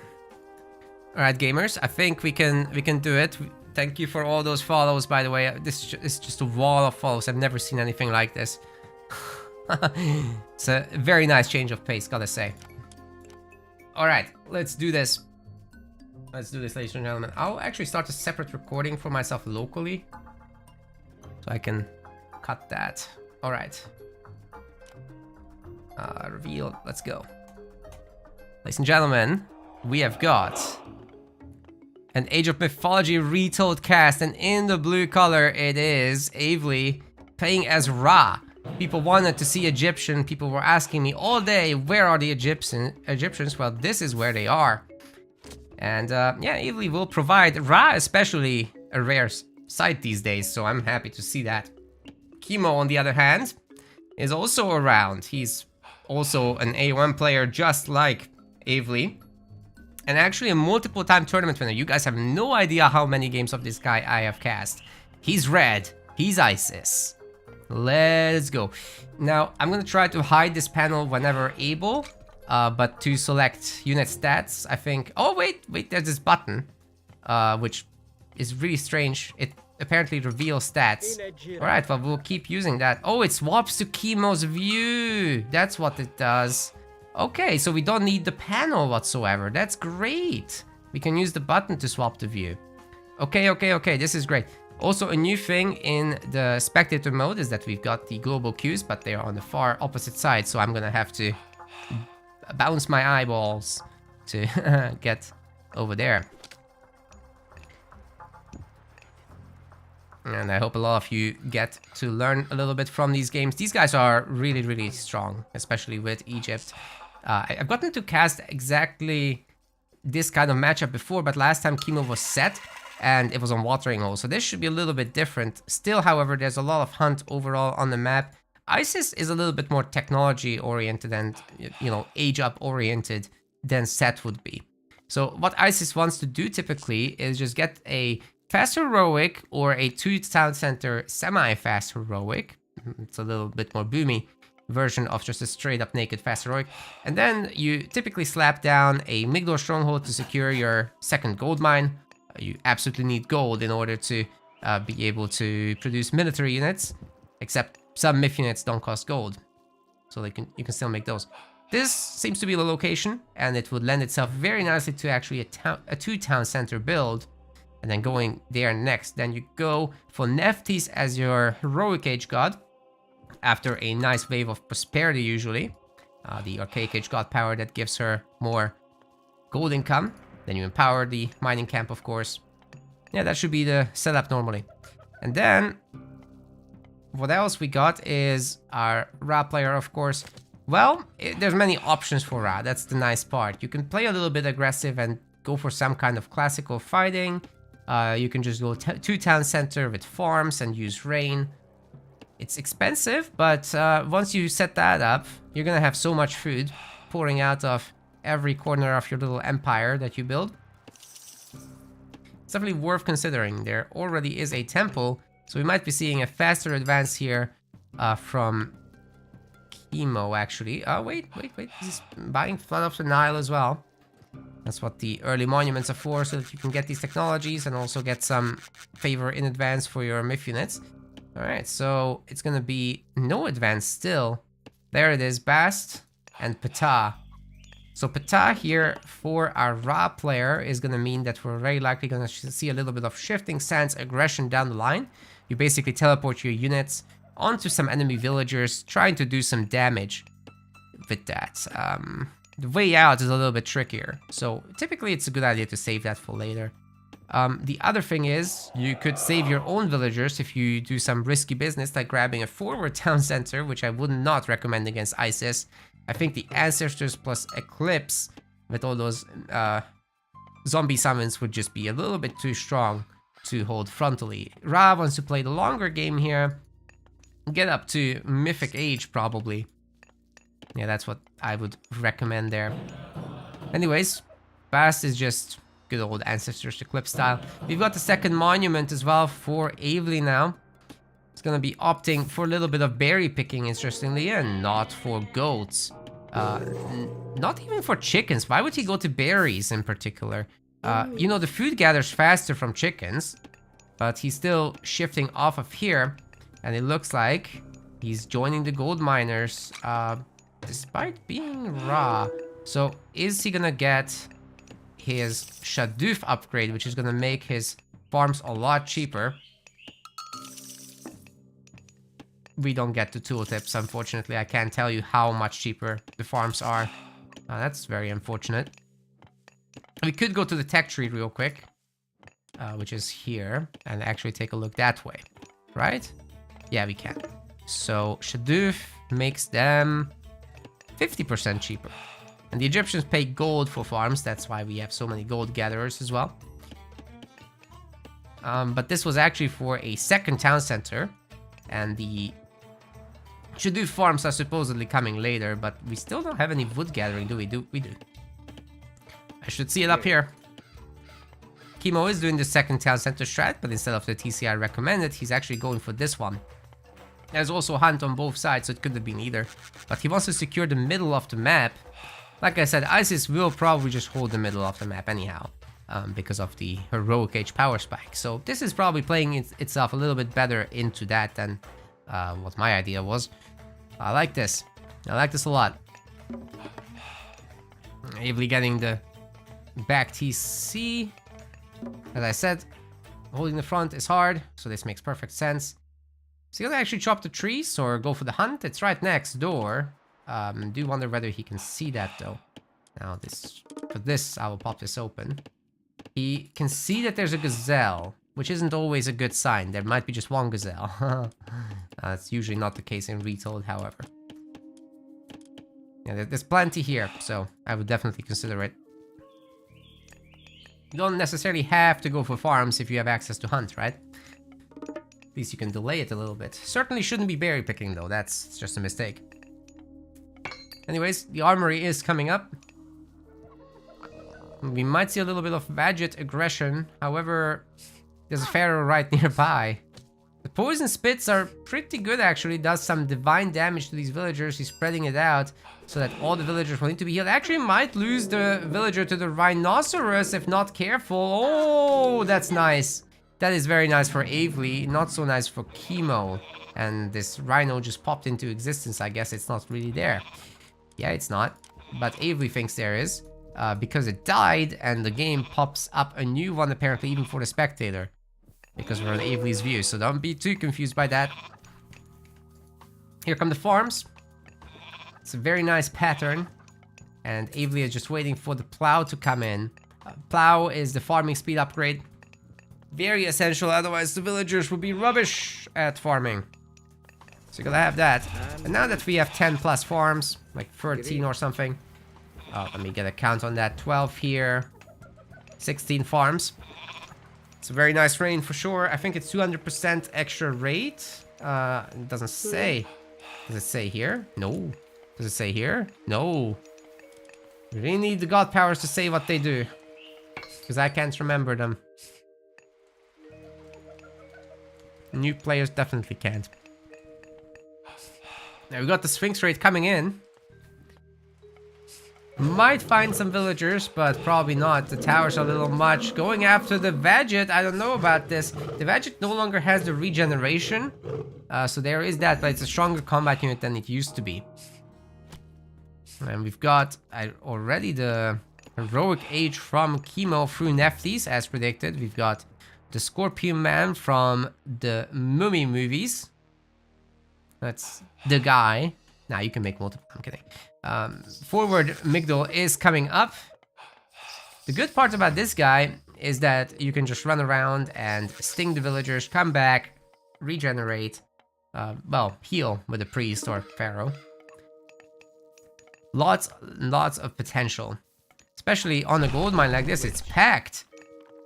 gamers, I think we can do it. Thank you for all those follows, by the way. This is just a wall of follows. I've never seen anything like this. It's a very nice change of pace, gotta say. Alright, let's do this. Let's do this, ladies and gentlemen. I'll actually start a separate recording for myself locally. So I can cut that. Alright. Reveal, let's go. Ladies and gentlemen, we have got an Age of Mythology Retold cast, and in the blue color it is Avely playing as Ra. People wanted to see Egyptian. People were asking me all day, where are the Egyptians? Well, this is where they are. And yeah, Avely will provide Ra, especially a rare sight these days, so I'm happy to see that. Chemo, on the other hand, is also around. He's also an A1 player just like Avely. And actually a multiple-time tournament winner. You guys have no idea how many games of this guy I have cast. He's red. He's ISIS. Let's go. Now, I'm gonna try to hide this panel whenever able. But to select unit stats, I think... Oh, wait, there's this button. Which is really strange. It apparently reveals stats. Alright, well, we'll keep using that. Oh, it swaps to Chemo's view. That's what it does. Okay, so we don't need the panel whatsoever. That's great. We can use the button to swap the view. Okay, this is great. Also, a new thing in the spectator mode is that we've got the global cues, but they're on the far opposite side, so I'm gonna have to bounce my eyeballs to get over there. And I hope a lot of you get to learn a little bit from these games. These guys are really, really strong, especially with Egypt. I've gotten to cast exactly this kind of matchup before, but last time Chemo was set and it was on watering hole, so this should be a little bit different. Still, however, there's a lot of hunt overall on the map. ISIS is a little bit more technology oriented and, you know, age up oriented than Set would be. So what ISIS wants to do typically is just get a fast heroic or a 2-town center semi-fast heroic. It's a little bit more boomy version of just a straight up naked fast heroic. And then you typically slap down a Migdor stronghold to secure your second gold mine. You absolutely need gold in order to be able to produce military units, except some myth units don't cost gold, so you can still make those. This seems to be the location, and it would lend itself very nicely to actually a 2-town center build, and then going there next. Then you go for Nephthys as your heroic age god, after a nice wave of prosperity usually, the archaic age god power that gives her more gold income. Then you empower the mining camp, of course. Yeah, that should be the setup normally. And then, what else we got is our Ra player, of course. Well, there's many options for Ra, that's the nice part. You can play a little bit aggressive and go for some kind of classical fighting. You can just go to town center with farms and use rain. It's expensive, but once you set that up, you're gonna have so much food pouring out of every corner of your little empire that you build. It's definitely worth considering. There already is a temple, so we might be seeing a faster advance here from Chemo, actually. Oh, wait. He's buying Flood of the Nile as well. That's what the early monuments are for, so that you can get these technologies and also get some favor in advance for your myth units. Alright, so it's gonna be no advance still. There it is, Bast and Ptah. So Ptah here for our Ra player is gonna mean that we're very likely gonna see a little bit of shifting sands aggression down the line. You basically teleport your units onto some enemy villagers, trying to do some damage with that. The way out is a little bit trickier, so typically it's a good idea to save that for later. The other thing is, you could save your own villagers if you do some risky business, like grabbing a forward town center, which I would not recommend against ISIS. I think the Ancestors plus Eclipse, with all those zombie summons, would just be a little bit too strong to hold frontally. Ra wants to play the longer game here, get up to Mythic Age probably. Yeah, that's what I would recommend there. Anyways, Bast is just good old Ancestors Eclipse style. We've got the second monument as well for Avely now. It's gonna be opting for a little bit of berry picking, interestingly, and not for goats. Not even for chickens. Why would he go to berries in particular? You know, the food gathers faster from chickens, but he's still shifting off of here, and it looks like he's joining the gold miners, despite being Ra. So is he gonna get his Shaduf upgrade, which is gonna make his farms a lot cheaper? We don't get the tooltips, unfortunately. I can't tell you how much cheaper the farms are. That's very unfortunate. We could go to the tech tree real quick, which is here, and actually take a look that way, right? Yeah, we can. So Shaduf makes them 50% cheaper. And the Egyptians pay gold for farms, that's why we have so many gold gatherers as well. But this was actually for a second town center, and the Shaduf farms are supposedly coming later, but we still don't have any wood gathering, do we? We do. I should see it up here. Chemo is doing the second town center strat, but instead of the TCI recommended, he's actually going for this one. There's also Hunt on both sides, so it could have been either. But he wants to secure the middle of the map. Like I said, ISIS will probably just hold the middle of the map anyhow, because of the heroic age power spike. So this is probably playing itself a little bit better into that than what my idea was. I like this. I like this a lot. Avely getting the back TC. As I said, holding the front is hard, so this makes perfect sense. Is he gonna actually chop the trees or go for the hunt? It's right next door. Do wonder whether he can see that though. Now for this, I will pop this open. He can see that there's a gazelle, which isn't always a good sign. There might be just one gazelle. That's usually not the case in Retold, however. Yeah, there's plenty here, so I would definitely consider it. You don't necessarily have to go for farms if you have access to hunt, right? At least you can delay it a little bit. Certainly shouldn't be berry picking though, that's just a mistake. Anyways, the armory is coming up. We might see a little bit of Vadget aggression, however, there's a pharaoh right nearby. The poison spits are pretty good actually, does some divine damage to these villagers. He's spreading it out so that all the villagers will need to be healed. Actually might lose the villager to the rhinoceros if not careful. Oh, that's nice. That is very nice for Avely, not so nice for Chemo. And this rhino just popped into existence, I guess it's not really there. Yeah, it's not, but Avely thinks there is, because it died and the game pops up a new one apparently even for the spectator. Because we're on Avely's view, so don't be too confused by that. Here come the farms. It's a very nice pattern. And Avely is just waiting for the plow to come in. Plow is the farming speed upgrade. Very essential, otherwise the villagers would be rubbish at farming. So you gotta have that. And now that we have 10 plus farms, like 13 or something. Let me get a count on that. 12 here. 16 farms. It's a very nice rain for sure. I think it's 200% extra rate. It doesn't say. Does it say here? No. Does it say here? No. We really need the god powers to say what they do. Because I can't remember them. New players definitely can't. Now we got the Sphinx raid coming in. Might find some villagers, but probably not. The towers are a little much. Going after the Vadget, I don't know about this. The Vadget no longer has the regeneration. So there is that, but it's a stronger combat unit than it used to be. And we've got already the heroic age from Chemo through Nephthys, as predicted. We've got the Scorpion Man from the Mummy movies. That's the guy. Now you can make multiple. I'm kidding. Forward Migdol is coming up. The good part about this guy is that you can just run around and sting the villagers, come back, regenerate, well, heal with a priest or pharaoh. Lots of potential. Especially on a gold mine like this, it's packed.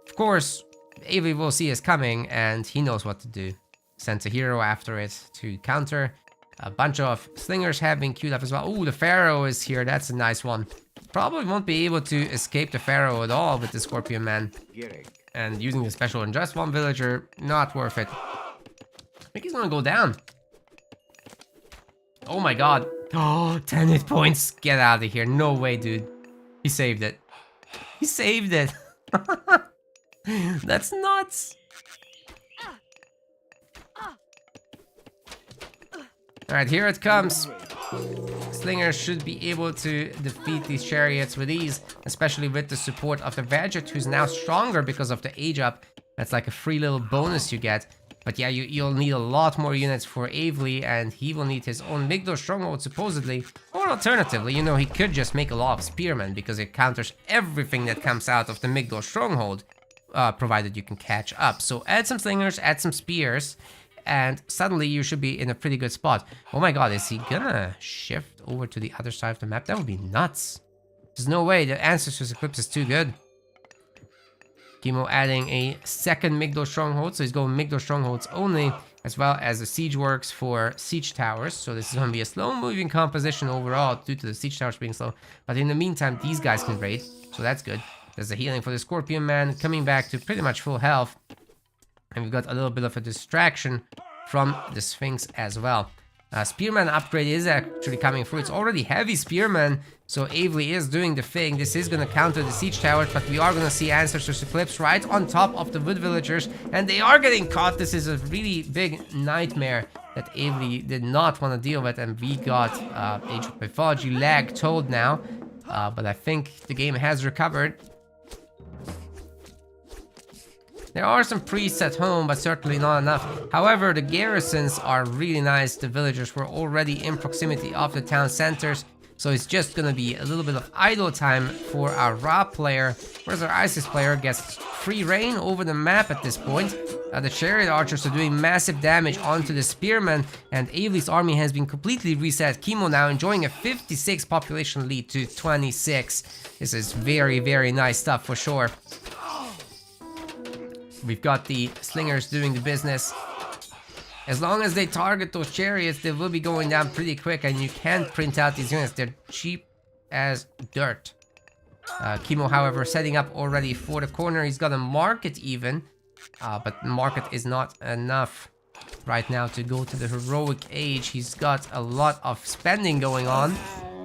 Of course, Avery will see us coming and he knows what to do. Sends a hero after it to counter. A bunch of slingers have been queued up as well. Ooh, the Pharaoh is here. That's a nice one. Probably won't be able to escape the Pharaoh at all with the Scorpion Man. And using the special on just one villager, not worth it. I think he's gonna go down. Oh my god. Oh, 10 hit points. Get out of here. No way, dude. He saved it. He saved it. That's nuts. Alright, here it comes. Slingers should be able to defeat these chariots with ease, especially with the support of the Vadget, who's now stronger because of the age up. That's like a free little bonus you get. But yeah, you'll need a lot more units for Avely, and he will need his own Migdol stronghold supposedly. Or alternatively, you know, he could just make a lot of spearmen because it counters everything that comes out of the Migdol stronghold, provided you can catch up. So add some slingers, add some spears, and suddenly you should be in a pretty good spot. Oh my god, is he gonna shift over to the other side of the map? That would be nuts. There's no way, the Ancestors Eclipse is too good. Chemo adding a second Migdol stronghold, so he's going Migdol strongholds only, as well as the siege works for siege towers. So this is going to be a slow moving composition overall due to the siege towers being slow. But in the meantime, these guys can raid, so that's good. There's a healing for the Scorpion Man, coming back to pretty much full health. And we've got a little bit of a distraction from the Sphinx as well. Spearman upgrade is actually coming through. It's already heavy Spearman, so Avely is doing the thing. This is going to counter the siege towers, but we are going to see Ancestors Eclipse right on top of the wood villagers, and they are getting caught. This is a really big nightmare that Avely did not want to deal with, and we got Age of Mythology lag told now, but I think the game has recovered. There are some priests at home, but certainly not enough. However, the garrisons are really nice. The villagers were already in proximity of the town centers, so it's just gonna be a little bit of idle time for our Ra player. Whereas our Isis player gets free reign over the map at this point. The chariot archers are doing massive damage onto the spearmen, and Avely's army has been completely reset. Chemo now enjoying a 56 population lead to 26. This is very, very nice stuff for sure. We've got the slingers doing the business. As long as they target those chariots, they will be going down pretty quick, and you can't print out these units. They're cheap as dirt. Chemo, however, setting up already for the corner. He's got a market even, but market is not enough right now to go to the heroic age. He's got a lot of spending going on,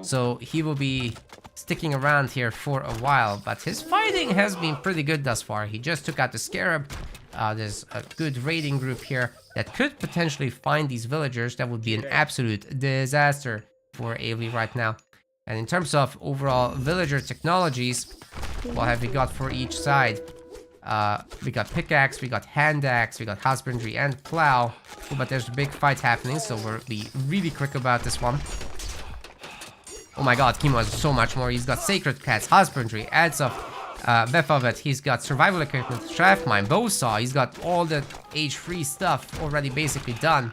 so he will be sticking around here for a while, but his fighting has been pretty good thus far. He just took out the Scarab. There's a good raiding group here that could potentially find these villagers. That would be an absolute disaster for Avely right now. And in terms of overall villager technologies, what have we got for each side? We got pickaxe, we got hand axe, we got husbandry and plow. Oh, but there's a big fight happening, so we'll be really quick about this one. Oh my god, Chemo has so much more. He's got Sacred Cats, Husbandry, adds up Befavet, he's got survival equipment, Shaft Mine, Bow Saw, he's got all the age-free stuff already basically done.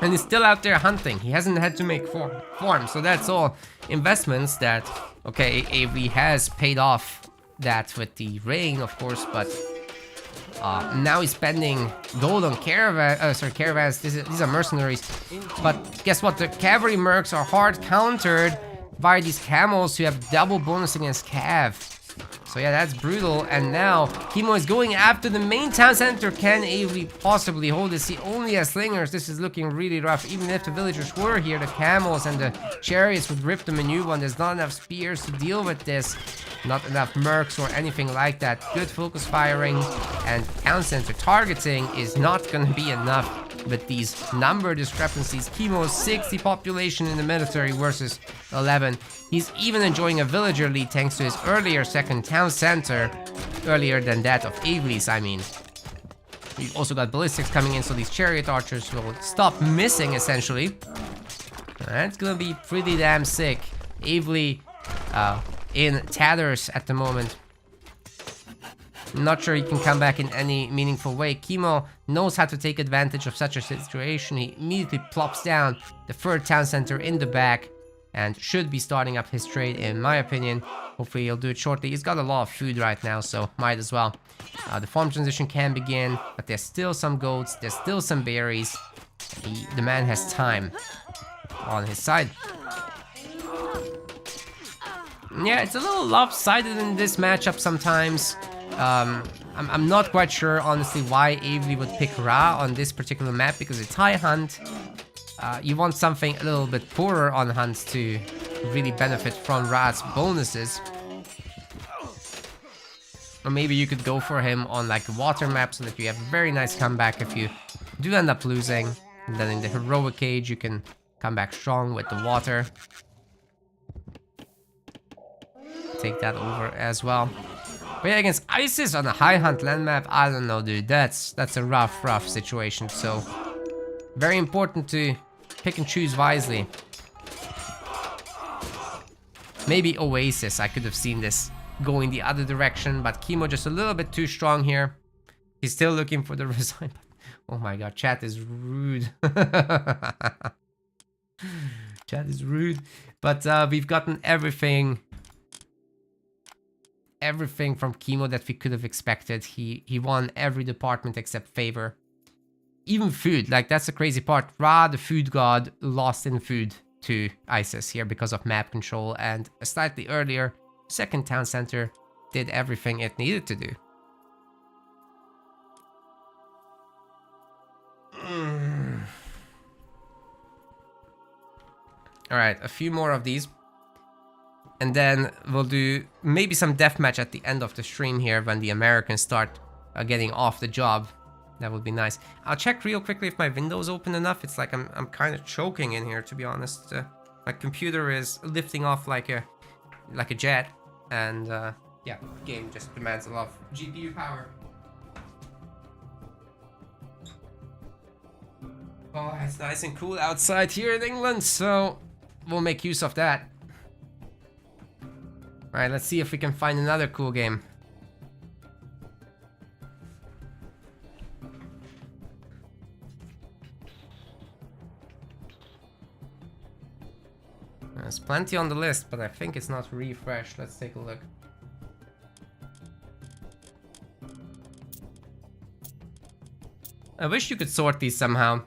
And he's still out there hunting. He hasn't had to make form. So that's all investments that, okay, Avery has paid off that with the rain, of course, but now he's spending gold on caravans. These are mercenaries. But guess what? The cavalry mercs are hard countered by these camels who have double bonus against cav. So yeah, that's brutal. And now Kimo is going after the main town center. Can Avery possibly hold this? He only has slingers. This is looking really rough. Even if the villagers were here, the camels and the chariots would rip them a new one. There's not enough spears to deal with this. Not enough mercs or anything like that. Good focus firing and town center targeting is not going to be enough with these number discrepancies. Kimo's 60 population in the military versus 11. He's even enjoying a villager lead thanks to his earlier second town center. Earlier than that of Avery's, I mean. We've also got ballistics coming in, so these chariot archers will stop missing, essentially. That's gonna be pretty damn sick. Avery in tatters at the moment. Not sure he can come back in any meaningful way. Kimo knows how to take advantage of such a situation. He immediately plops down the third town center in the back and should be starting up his trade, in my opinion. Hopefully he'll do it shortly. He's got a lot of food right now, so might as well. The farm transition can begin, but there's still some goats, there's still some berries. The man has time on his side. Yeah, it's a little lopsided in this matchup sometimes. I'm not quite sure, honestly, why Avery would pick Ra on this particular map, because it's high hunt. You want something a little bit poorer on hunts to really benefit from Ra's bonuses. Or maybe you could go for him on like a water map so that you have a very nice comeback if you do end up losing. And then in the heroic cage you can come back strong with the water. Take that over as well. But yeah, against ISIS on a high hunt land map, I don't know, dude. That's a rough situation. So very important to pick and choose wisely. Maybe Oasis, I could have seen this going the other direction, but Kimo just a little bit too strong here. He's still looking for the resign button. Oh my god, chat is rude. Chat is rude. But we've gotten everything from Kimo that we could have expected. He won every department except favor. Even food, like that's the crazy part. Ra, the food god, lost in food to ISIS here because of map control, and a slightly earlier second town center did everything it needed to do. Alright, a few more of these. And then we'll do maybe some deathmatch at the end of the stream here when the Americans start getting off the job. That would be nice. I'll check real quickly if my window's open enough. It's like I'm kind of choking in here, to be honest. My computer is lifting off like a jet, and yeah, the game just demands a lot of GPU power. Oh, it's nice and cool outside here in England, so we'll make use of that. Alright, let's see if we can find another cool game. There's plenty on the list, but I think it's not refreshed. Let's take a look. I wish you could sort these somehow.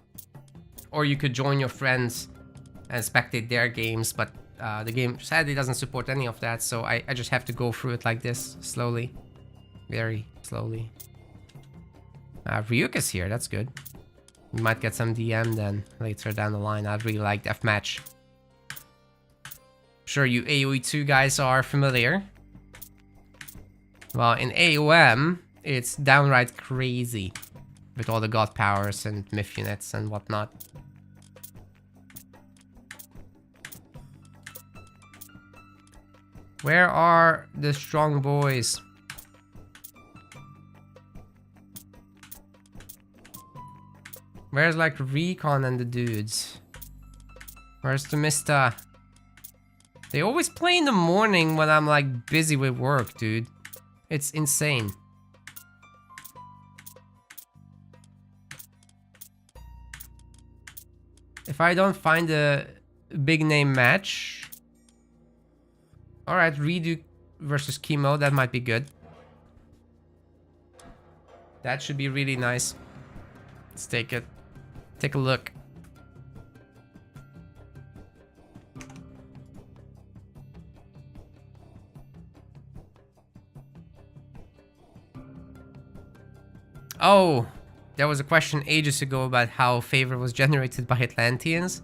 Or you could join your friends and spectate their games, but the game sadly doesn't support any of that, so I just have to go through it like this, slowly. Very slowly. Ryuk is here, that's good. We might get some DM then later down the line. I'd really like Deathmatch. Sure, you AoE 2 guys are familiar. Well, in AOM, it's downright crazy with all the god powers and myth units and whatnot. Where are the strong boys? Where's like Recon and the dudes? Where's the Mr. They always play in the morning when I'm like busy with work, dude. It's insane. If I don't find a big name match... Alright, Redo versus Chemo, that might be good. That should be really nice. Let's take a look. Oh, there was a question ages ago about how favor was generated by Atlanteans.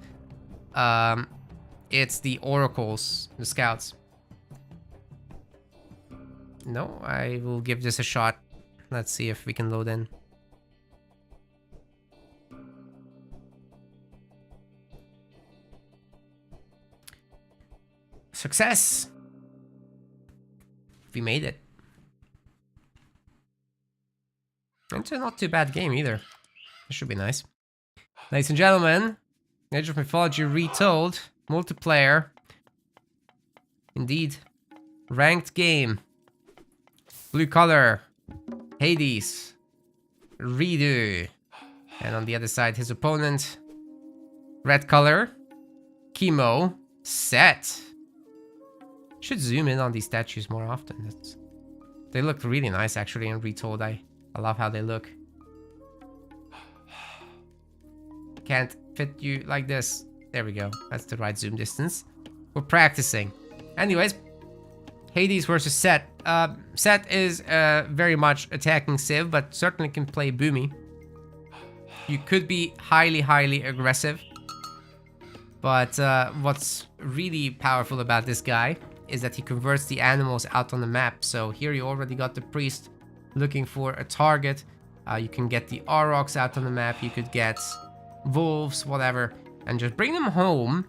It's the oracles, the scouts. No, I will give this a shot. Let's see if we can load in. Success! We made it. It's a not too bad game either. This should be nice. Ladies and gentlemen, Age of Mythology Retold, multiplayer. Indeed. Ranked game. Blue color. Hades. Redo. And on the other side, his opponent. Red color. Chemo. Set. Should zoom in on these statues more often. They look really nice actually in Retold. I love how they look. Can't fit you like this. There we go. That's the right zoom distance. We're practicing. Anyways, Hades versus Set. Set is very much attacking Civ, but certainly can play Boomy. You could be highly, highly aggressive. But what's really powerful about this guy is that he converts the animals out on the map. So here you already got the priest looking for a target. You can get the aurochs out on the map. You could get wolves, whatever, and just bring them home.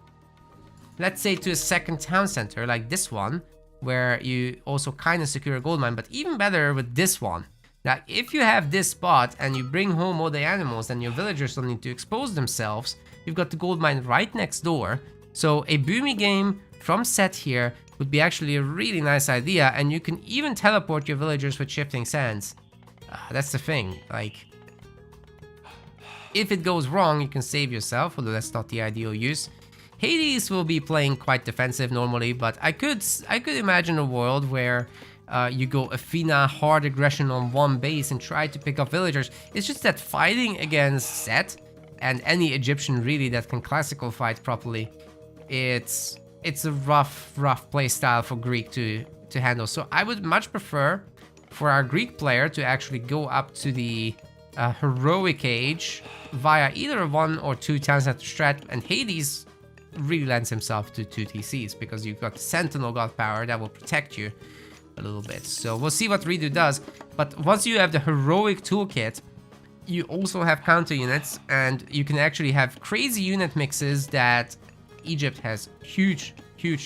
Let's say to a second town center like this one, where you also kind of secure a gold mine, but even better with this one. Now, if you have this spot and you bring home all the animals and your villagers don't need to expose themselves, you've got the gold mine right next door. So a Boomy game from Set here would be actually a really nice idea, and you can even teleport your villagers with shifting sands. That's the thing, like, if it goes wrong, you can save yourself, although that's not the ideal use. Hades will be playing quite defensive normally, but I could imagine a world where you go Athena, hard aggression on one base and try to pick up villagers. It's just that fighting against Set and any Egyptian really that can classical fight properly, it's a rough play style for Greek to handle. So I would much prefer for our Greek player to actually go up to the heroic age via either a 1 or 2 town center strat, and Hades really lends himself to 2 TCs because you've got Sentinel God power that will protect you a little bit. So we'll see what Redo does, but once you have the heroic toolkit, you also have counter units, and you can actually have crazy unit mixes that Egypt has huge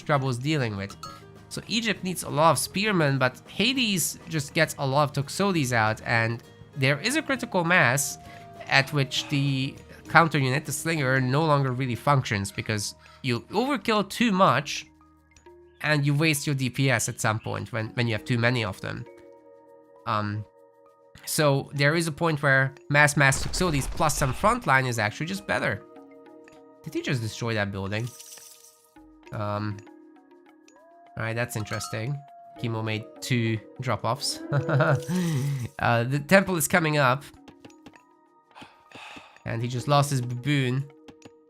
troubles dealing with. So Egypt needs a lot of spearmen, but Hades just gets a lot of Toxotes out, and there is a critical mass at which the counter unit, the slinger, no longer really functions because you overkill too much and you waste your DPS at some point when you have too many of them. So there is a point where mass Toxotes plus some frontline is actually just better. Did he just destroy that building? Alright, that's interesting. Chemo made 2 drop-offs. The temple is coming up. And he just lost his baboon.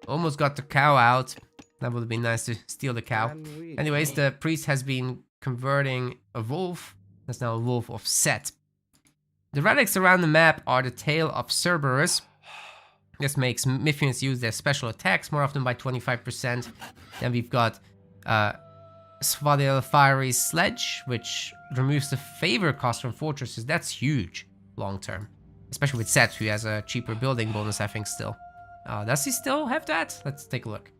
Almost got the cow out. That would have been nice to steal the cow. Anyways, the priest has been converting a wolf. That's now a wolf of Set. The relics around the map are the tail of Cerberus. This makes Mythians use their special attacks more often by 25%. Then we've got Svadil Fiery's Sledge, which removes the favor cost from fortresses. That's huge long term. Especially with Set, who has a cheaper building bonus, I think, still. Does he still have that? Let's take a look.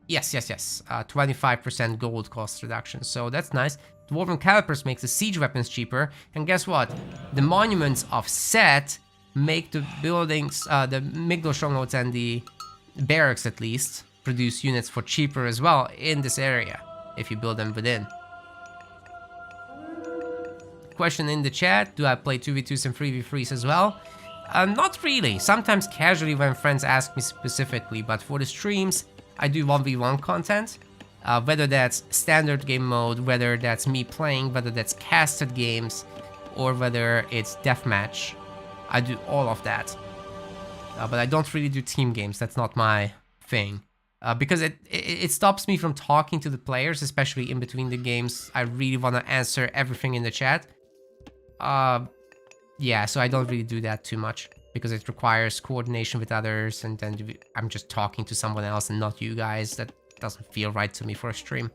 Yes. 25% gold cost reduction, so that's nice. Dwarven Calipers makes the siege weapons cheaper, and guess what? The monuments of Set make the buildings, the Migdol strongholds and the barracks at least, produce units for cheaper as well in this area if you build them within. Question in the chat, do I play 2v2s and 3v3s as well? Not really, sometimes casually when friends ask me specifically, but for the streams I do 1v1 content. Whether that's standard game mode, whether that's me playing, whether that's casted games, or whether it's deathmatch. I do all of that. But I don't really do team games, that's not my thing. Because it stops me from talking to the players, especially in between the games. I really want to answer everything in the chat. Yeah, so I don't really do that too much. Because it requires coordination with others, and then I'm just talking to someone else and not you guys. That doesn't feel right to me for a stream.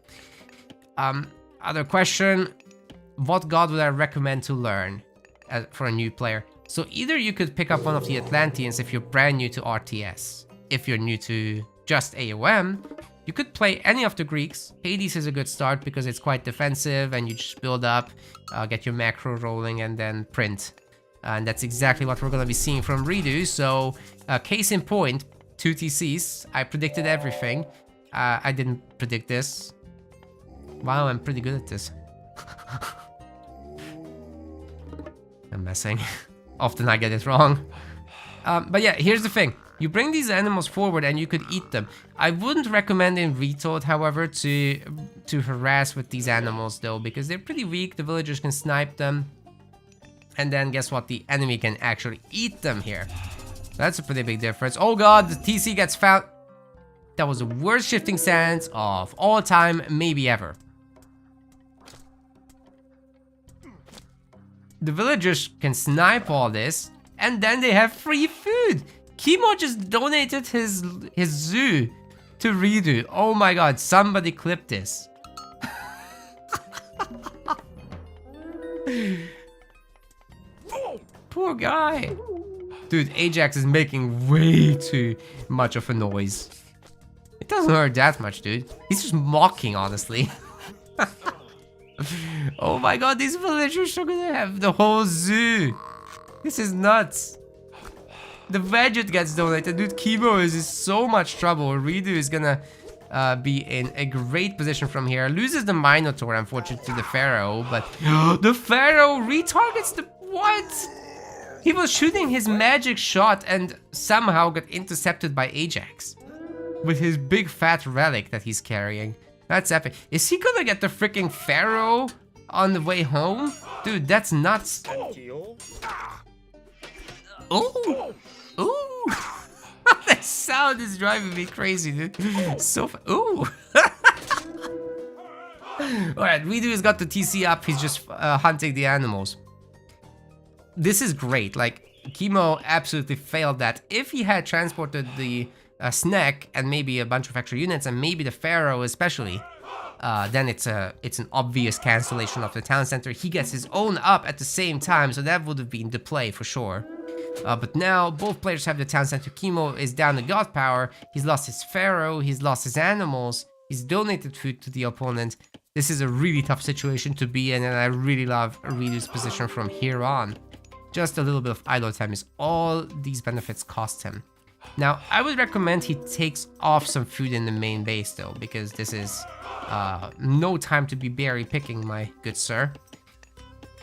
Other question, what god would I recommend to learn for a new player? So either you could pick up one of the Atlanteans if you're brand new to RTS. If you're new to just AOM, you could play any of the Greeks. Hades is a good start because it's quite defensive and you just build up, get your macro rolling and then print. And that's exactly what we're going to be seeing from Redo. So case in point, 2 TCs, I predicted everything. I didn't predict this. Wow, I'm pretty good at this. I'm messing. Often I get it wrong. But yeah, here's the thing. You bring these animals forward and you could eat them. I wouldn't recommend in Retold, however, to harass with these animals though, because they're pretty weak. The villagers can snipe them. And then guess what? The enemy can actually eat them here. That's a pretty big difference. Oh god, the TC gets found. That was the worst shifting sands of all time, maybe ever. The villagers can snipe all this, and then they have free food. Chemo just donated his zoo to Redo. Oh my god, somebody clip this. Poor guy. Dude, Ajax is making way too much of a noise. It doesn't hurt that much, dude. He's just mocking, honestly. Oh my god, these villagers are gonna have the whole zoo. This is nuts. The Veget gets donated. Dude, Chemo is in so much trouble. Redo is gonna be in a great position from here. Loses the Minotaur, unfortunately, to the Pharaoh, but the Pharaoh retargets the... What? He was shooting his magic shot and somehow got intercepted by Ajax. With his big fat relic that he's carrying. That's epic. Is he gonna get the freaking Pharaoh on the way home? Dude, that's nuts. Ooh! Ooh! That sound is driving me crazy, dude. So ooh! Alright, Redo has got the TC up. He's just hunting the animals. This is great. Like, Chemo absolutely failed that. If he had transported the snack and maybe a bunch of extra units and maybe the Pharaoh especially, then it's an obvious cancellation of the town center. He gets his own up at the same time, so that would have been the play for sure. But now both players have the town center. Chemo is down to god power. He's lost his Pharaoh. He's lost his animals. He's donated food to the opponent. This is a really tough situation to be in, and I really love Redo's position from here on. Just a little bit of idle time is all these benefits cost him. Now, I would recommend he takes off some food in the main base though, because this is no time to be berry picking, my good sir.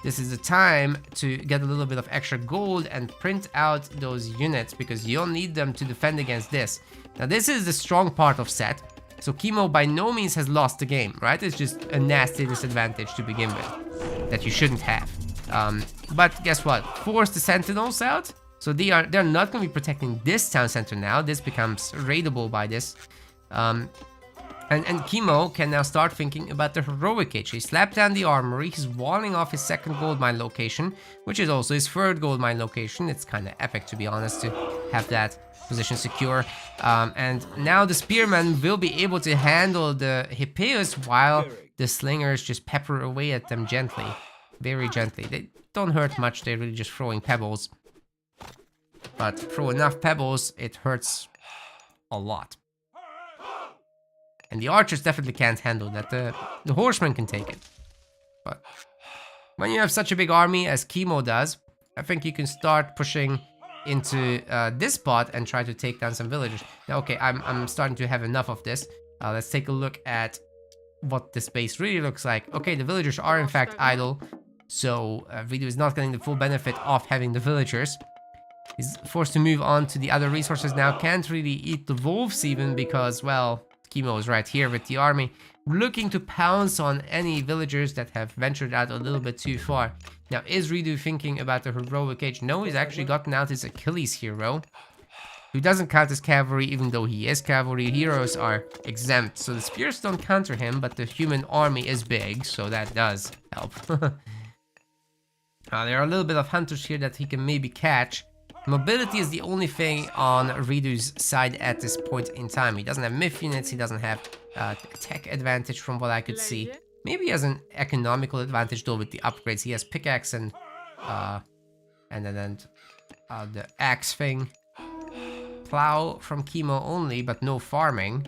This is the time to get a little bit of extra gold and print out those units, because you'll need them to defend against this. Now, this is the strong part of set, so Chemo by no means has lost the game, right? It's just a nasty disadvantage to begin with that you shouldn't have. But guess what? Force the sentinels out. So they're not going to be protecting this town center now. This becomes raidable by this. And Chemo can now start thinking about the heroic age. He slapped down the armory. He's walling off his second gold mine location, which is also his third gold mine location. It's kind of epic, to be honest, to have that position secure. And now the spearmen will be able to handle the Hippeus while the slingers just pepper away at them gently. Very gently. They don't hurt much. They're really just throwing pebbles. But throw enough pebbles, it hurts a lot. And the archers definitely can't handle that. The horsemen can take it. But when you have such a big army as Chemo does, I think you can start pushing into this spot and try to take down some villagers. Now, okay, I'm starting to have enough of this. Let's take a look at what this base really looks like. Okay, the villagers are in fact idle, so Ridu is not getting the full benefit of having the villagers. He's forced to move on to the other resources now. Can't really eat the wolves even because, well, Chemo is right here with the army, looking to pounce on any villagers that have ventured out a little bit too far. Now, is Ridu thinking about the heroic age? No, he's actually gotten out his Achilles hero, who doesn't count as cavalry, even though he is cavalry. Heroes are exempt, so the spears don't counter him, but the human army is big, so that does help. There are a little bit of hunters here that he can maybe catch. Mobility is the only thing on Ridu's side at this point in time. He doesn't have myth units, he doesn't have tech advantage from what I could see. Maybe he has an economical advantage though with the upgrades. He has pickaxe and then the axe thing. Plow from Chemo only, but no farming.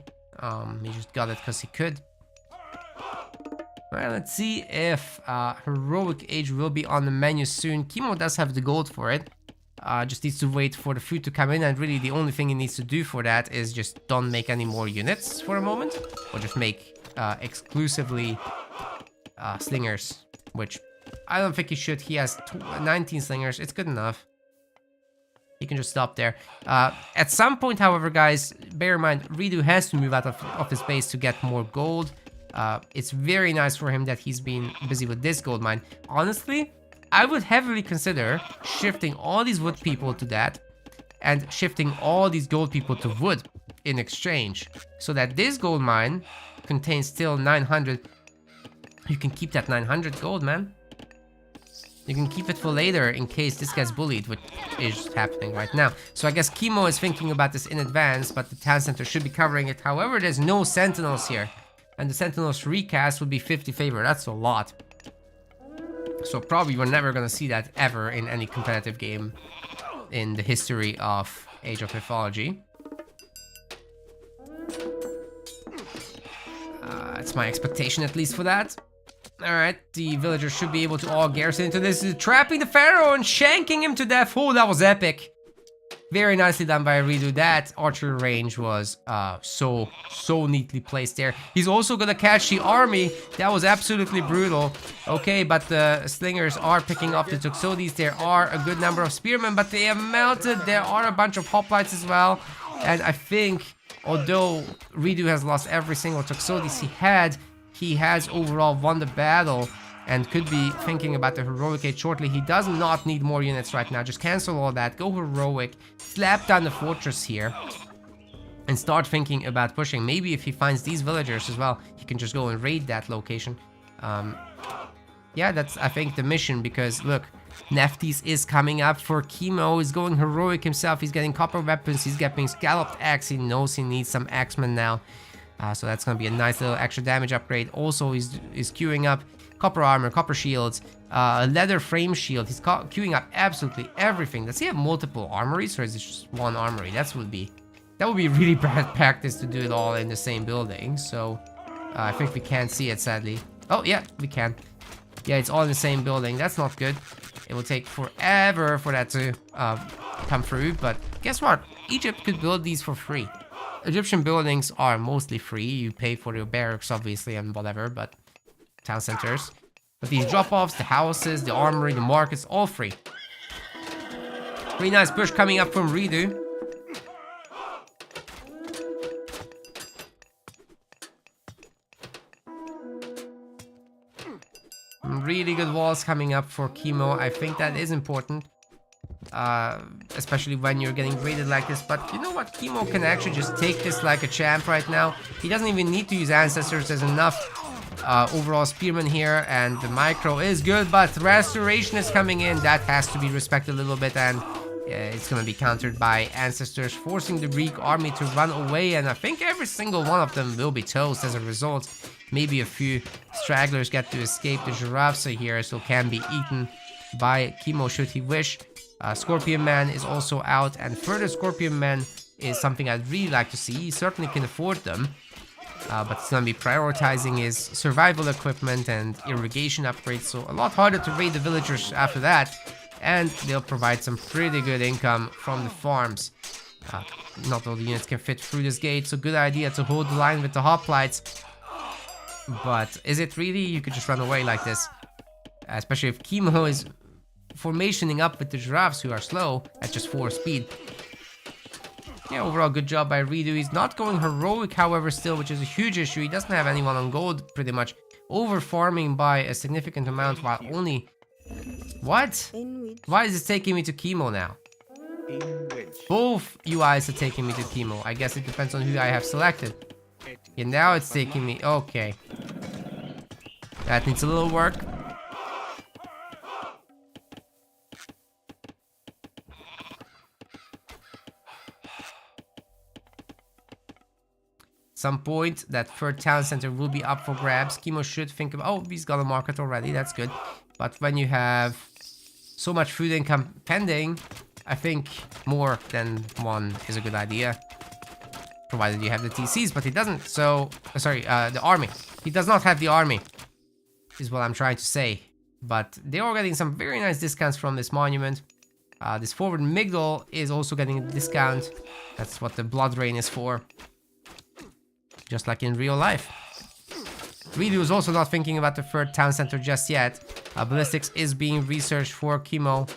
He just got it because he could. Well, let's see if heroic age will be on the menu soon. Chemo does have the gold for it. Just needs to wait for the food to come in, and really the only thing he needs to do for that is just don't make any more units for a moment, or just make exclusively slingers, which I don't think he should. He has 19 slingers, it's good enough. You can just stop there. At some point, however, guys, bear in mind, Ridu has to move out of his base to get more gold. It's very nice for him that he's been busy with this gold mine. Honestly, I would heavily consider shifting all these wood people to that and shifting all these gold people to wood in exchange, so that this gold mine contains still 900. You can keep that 900 gold, man. You can keep it for later in case this gets bullied, which is happening right now. So I guess Chemo is thinking about this in advance, but the town center should be covering it. However, there's no sentinels here, and the sentinels recast would be 50 favor. That's a lot. So probably we're never gonna see that ever in any competitive game in the history of Age of Mythology. That's my expectation, at least, for that. Alright, the villagers should be able to all garrison into this, trapping the pharaoh and shanking him to death. Oh, that was epic. Very nicely done by Ridu. That archer range was so neatly placed there. He's also gonna catch the army. That was absolutely brutal. Okay, but the slingers are picking up the Toxotes. There are a good number of spearmen, but they have melted. There are a bunch of hoplites as well. And I think, although Ridu has lost every single Toxotes he has overall won the battle and could be thinking about the heroic age shortly. He does not need more units right now. Just cancel all that, go heroic, slap down the fortress here, and start thinking about pushing. Maybe if he finds these villagers as well, he can just go and raid that location. Yeah, that's, I think, the mission, because look, Nephthys is coming up for Chemo. He's going heroic himself. He's getting copper weapons. He's getting scalloped axe. He knows he needs some axemen now. So that's going to be a nice little extra damage upgrade. Also, he's queuing up copper armor, copper shields, leather frame shield. He's queuing up absolutely everything. Does he have multiple armories, or is it just one armory? That would be really bad practice to do it all in the same building. So I think we can't see it, sadly. Oh yeah, we can. Yeah, it's all in the same building. That's not good. It will take forever for that to come through. But guess what? Egypt could build these for free. Egyptian buildings are mostly free. You pay for your barracks, obviously, and whatever, but town centers. But these drop-offs, the houses, the armory, the markets, all free. Pretty nice push coming up from Ridu. Really good walls coming up for Chemo. I think that is important. Especially when you're getting raided like this. But you know what? Chemo can actually just take this like a champ right now. He doesn't even need to use ancestors. There's enough overall spearmen here, and the micro is good, but restoration is coming in. That has to be respected a little bit, and it's going to be countered by ancestors, forcing the Greek army to run away, and I think every single one of them will be toast as a result. Maybe a few stragglers get to escape. The giraffes here still can be eaten by Chemo should he wish. Scorpion Man is also out, and further Scorpion Men is something I'd really like to see. He certainly can afford them, but he's going to be prioritizing his survival equipment and irrigation upgrades, so a lot harder to raid the villagers after that. and they'll provide some pretty good income from the farms. Not all the units can fit through this gate, so good idea to hold the line with the hoplites. But is it really? You could just run away like this. Especially if Chemo is formationing up with the giraffes who are slow at just 4 speed. Yeah, overall good job by Redo. He's not going heroic, however, still, which is a huge issue. He doesn't have anyone on gold, pretty much. Over farming by a significant amount while only... What? Why is it taking me to Chemo now? Both UIs are taking me to Chemo. I guess it depends on who I have selected. Yeah, now it's taking me... Okay. That needs a little work. Some point that third town center will be up for grabs. Chemo should think of... Oh, he's got a market already. That's good. But when you have so much food income pending, I think more than one is a good idea. Provided you have the TCs, but he doesn't. So, sorry, the army. He does not have the army, is what I'm trying to say. But they are getting some very nice discounts from this monument. This forward Migdal is also getting a discount. That's what the Blood Rain is for. Just like in real life. Redo is also not thinking about the third town center just yet. Ballistics is being researched for Chemo.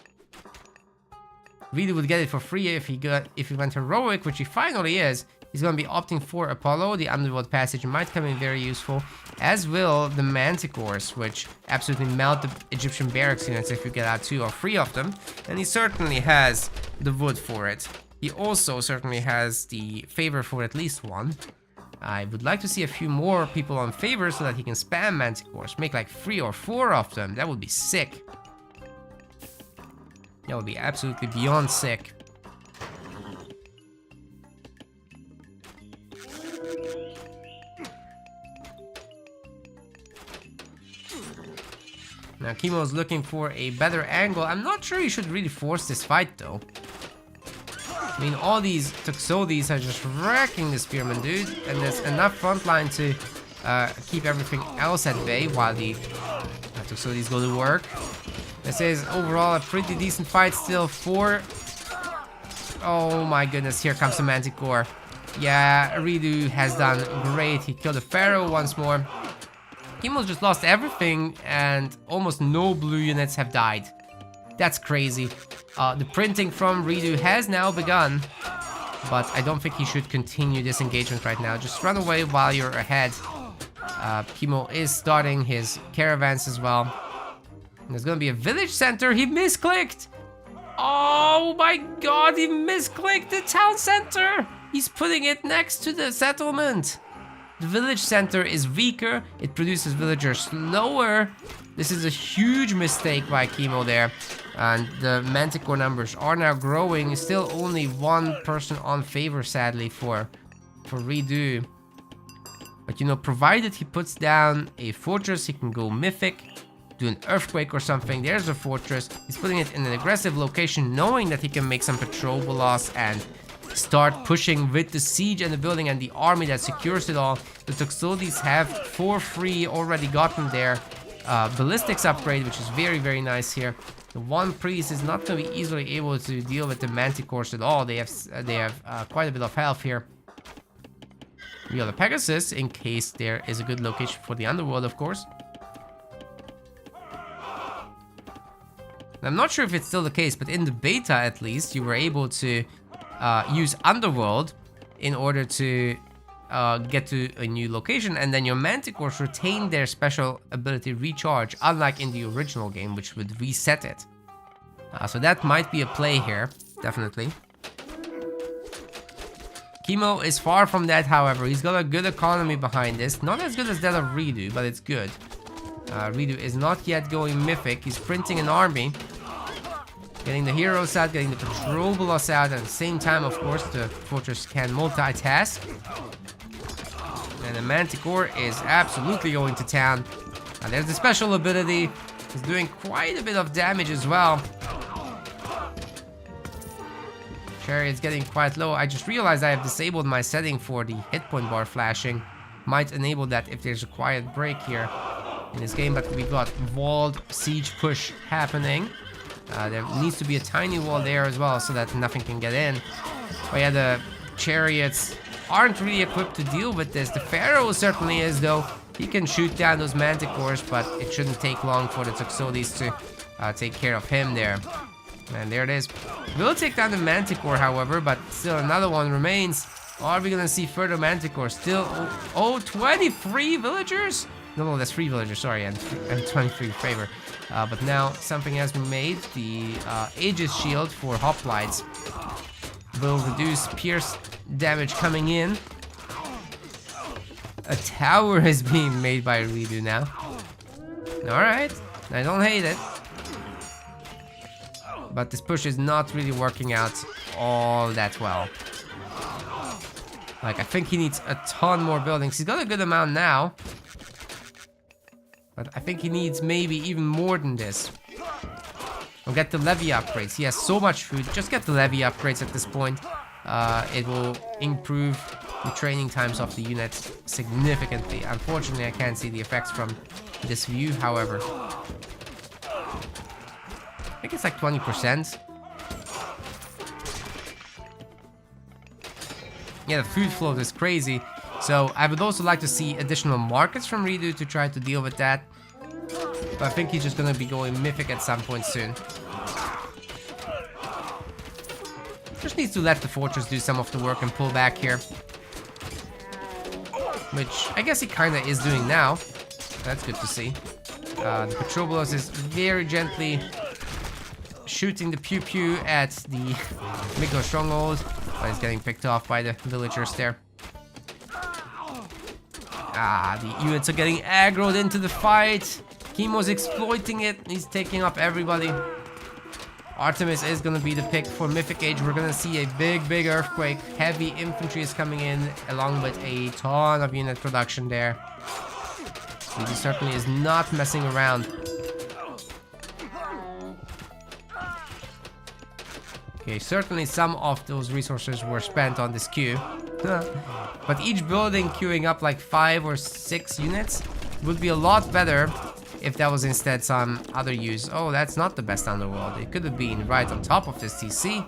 Redo would get it for free if he went heroic, which he finally is. He's going to be opting for Apollo. The Underworld Passage might come in very useful, as will the Manticores, which absolutely melt the Egyptian barracks units if you get out 2 or 3 of them. And he certainly has the wood for it. He also certainly has the favor for at least 1. I would like to see a few more people on favor so that he can spam Manticores. Make like 3 or 4 of them. That would be sick. That would be absolutely beyond sick. Now Chemo is looking for a better angle. I'm not sure he should really force this fight though. I mean, all these Tuxodis are just wrecking the Spearman, dude. And there's enough front line to keep everything else at bay while the Tuxodis go to work. This is overall a pretty decent fight still for... Oh my goodness, here comes the Manticore. Yeah, Redo has done great. He killed the Pharaoh once more. Chemo's just lost everything and almost no blue units have died. That's crazy. The printing from Redo has now begun, but I don't think he should continue this engagement right now. Just run away while you're ahead. Chemo is starting his caravans as well. And there's gonna be a village center. He misclicked. Oh my god, he misclicked the town center. He's putting it next to the settlement. The village center is weaker. It produces villagers slower. This is a huge mistake by Chemo there. And the Manticore numbers are now growing. Still only 1 person on favor, sadly, for Redo. But you know, provided he puts down a fortress, he can go mythic, do an earthquake or something. There's a fortress. He's putting it in an aggressive location, knowing that he can make some patrol loss and start pushing with the siege and the building and the army that secures it all. The Tuxodis have for free already gotten their ballistics upgrade, which is very, very nice here. The 1 priest is not going to be easily able to deal with the Manticores at all. They have quite a bit of health here. We got the Pegasus in case there is a good location for the Underworld, of course. I'm not sure if it's still the case, but in the beta at least, you were able to use Underworld in order to get to a new location, and then your Manticores retain their special ability Recharge, unlike in the original game, which would reset it. So that might be a play here, definitely. Chemo is far from that, however. He's got a good economy behind this. Not as good as that of Redo, but it's good. Redo is not yet going mythic. He's printing an army. Getting the heroes out, getting the patrols out. At the same time, of course, the fortress can multitask. And the Manticore is absolutely going to town. And there's the special ability. He's doing quite a bit of damage as well. Chariot's getting quite low. I just realized I have disabled my setting for the hit point bar flashing. Might enable that if there's a quiet break here in this game, but we got walled siege push happening. There needs to be a tiny wall there as well so that nothing can get in. But yeah, the chariots aren't really equipped to deal with this. The Pharaoh certainly is, though. He can shoot down those manticores, but it shouldn't take long for the Toxotes to take care of him there. And there it is. We'll take down the manticore, however, but still another one remains. Are we gonna see further manticores? Still, 23 villagers? No, that's 3 villagers, sorry, and 23 favor. But now something has been made. The Aegis shield for hoplites will reduce pierce damage coming in. A tower is being made by Redo now. Alright, I don't hate it. But this push is not really working out all that well. Like, I think he needs a ton more buildings. He's got a good amount now. But I think he needs maybe even more than this. We'll get the levy upgrades. He has so much food. Just get the levy upgrades at this point. It will improve the training times of the units significantly. Unfortunately, I can't see the effects from this view, however. I think it's like 20%. Yeah, the food float is crazy. So I would also like to see additional markets from Redo to try to deal with that. But I think he's just gonna be going mythic at some point soon. Just needs to let the fortress do some of the work and pull back here. Which I guess he kinda is doing now. That's good to see. The Petrobolos is very gently shooting the pew pew at the Miko stronghold. But it's getting picked off by the villagers there. The units are getting aggroed into the fight. Chemo's exploiting it. He's taking up everybody. Artemis is gonna be the pick for Mythic Age. We're gonna see a big earthquake. Heavy infantry is coming in, along with a ton of unit production there. He certainly is not messing around. Okay, certainly some of those resources were spent on this queue. But each building queuing up like 5 or 6 units would be a lot better if that was instead some other use. Oh, that's not the best underworld. It could have been right on top of this TC.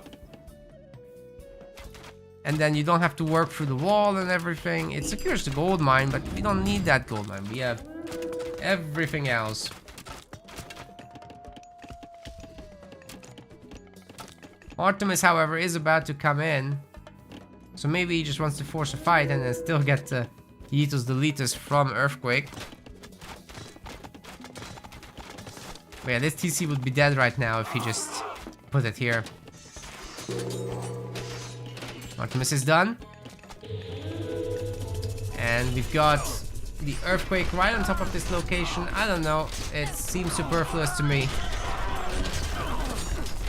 And then you don't have to work through the wall and everything. It secures the gold mine, but we don't need that gold mine. We have everything else. Artemis, however, is about to come in. So maybe he just wants to force a fight and then still get the Yeetus Deletus from Earthquake. But yeah, this TC would be dead right now if he just put it here. Artemis is done. And we've got the Earthquake right on top of this location. I don't know, it seems superfluous to me.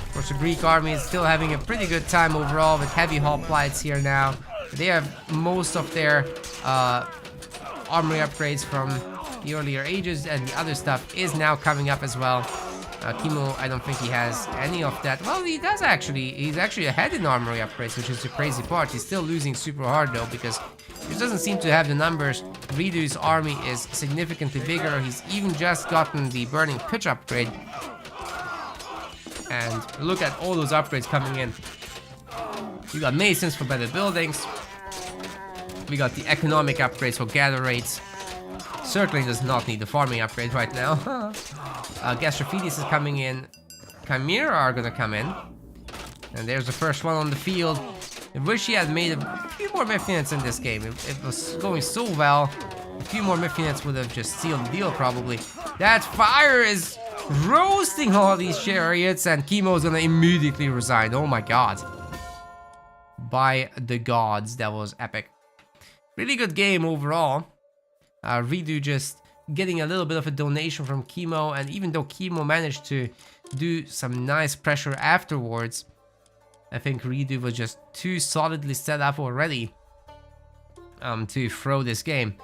Of course, the Greek army is still having a pretty good time overall with heavy hoplites here now. They have most of their armory upgrades from the earlier ages, and the other stuff is now coming up as well. Chemo, I don't think he has any of that. Well, he does actually. He's actually ahead in armory upgrades, which is the crazy part. He's still losing super hard though, because he doesn't seem to have the numbers. Redo's army is significantly bigger. He's even just gotten the burning pitch upgrade. And look at all those upgrades coming in. We got masons for better buildings. We got the economic upgrades for gather rates. Certainly does not need the farming upgrade right now. Gastrophides is coming in. Chimera are gonna come in. And there's the first one on the field. I wish he had made a few more myth units in this game. It was going so well. A few more myth units would have just sealed the deal probably. That fire is roasting all these chariots, and Chemo's gonna immediately resign. Oh my god. By the gods, that was epic. Really good game overall. Redo just getting a little bit of a donation from Chemo, and even though Chemo managed to do some nice pressure afterwards, I think Redo was just too solidly set up already to throw this game.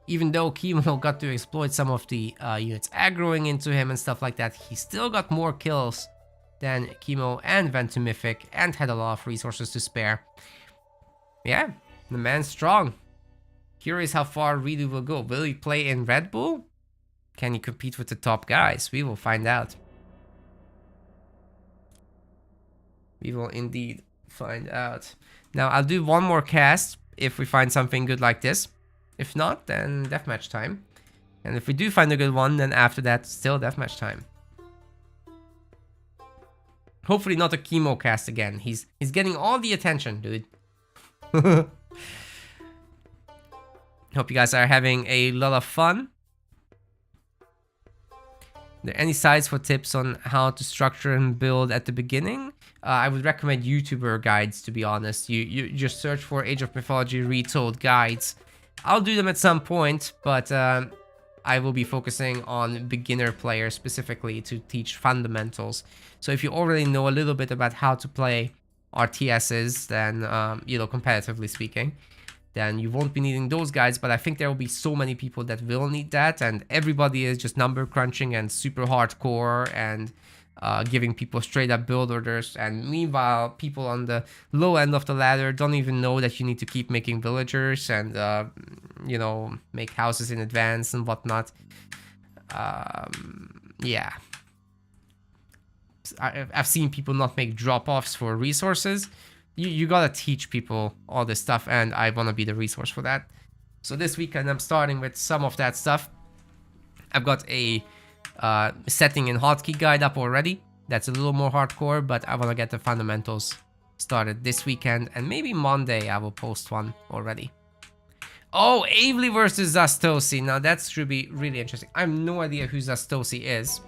Even though Chemo got to exploit some of the units aggroing into him and stuff like that, he still got more kills than Chemo and went to Mythic and had a lot of resources to spare. Yeah, the man's strong. Curious how far Redo will go. Will he play in Red Bull? Can he compete with the top guys? We will find out. We will indeed find out. Now, I'll do one more cast if we find something good like this. If not, then deathmatch time. And if we do find a good one, then after that, still deathmatch time. Hopefully not a chemo cast again. He's getting all the attention, dude. Hope you guys are having a lot of fun. Are there any sites for tips on how to structure and build at the beginning? I would recommend YouTuber guides, to be honest. You just search for Age of Mythology Retold guides. I'll do them at some point, but I will be focusing on beginner players specifically to teach fundamentals. So if you already know a little bit about how to play RTSs, then, you know, competitively speaking, then you won't be needing those guides. But I think there will be so many people that will need that, and everybody is just number crunching and super hardcore and giving people straight up build orders. And meanwhile, people on the low end of the ladder don't even know that you need to keep making villagers and, you know, make houses in advance and whatnot. Yeah. I've seen people not make drop-offs for resources. You gotta teach people all this stuff, and I wanna be the resource for that. So this weekend I'm starting with some of that stuff. I've got a setting and hotkey guide up already. That's a little more hardcore, but I wanna get the fundamentals started this weekend, and maybe Monday I will post one already. Oh, Avely versus Zastosi. Now that should be really interesting. I have no idea who Zastosi is.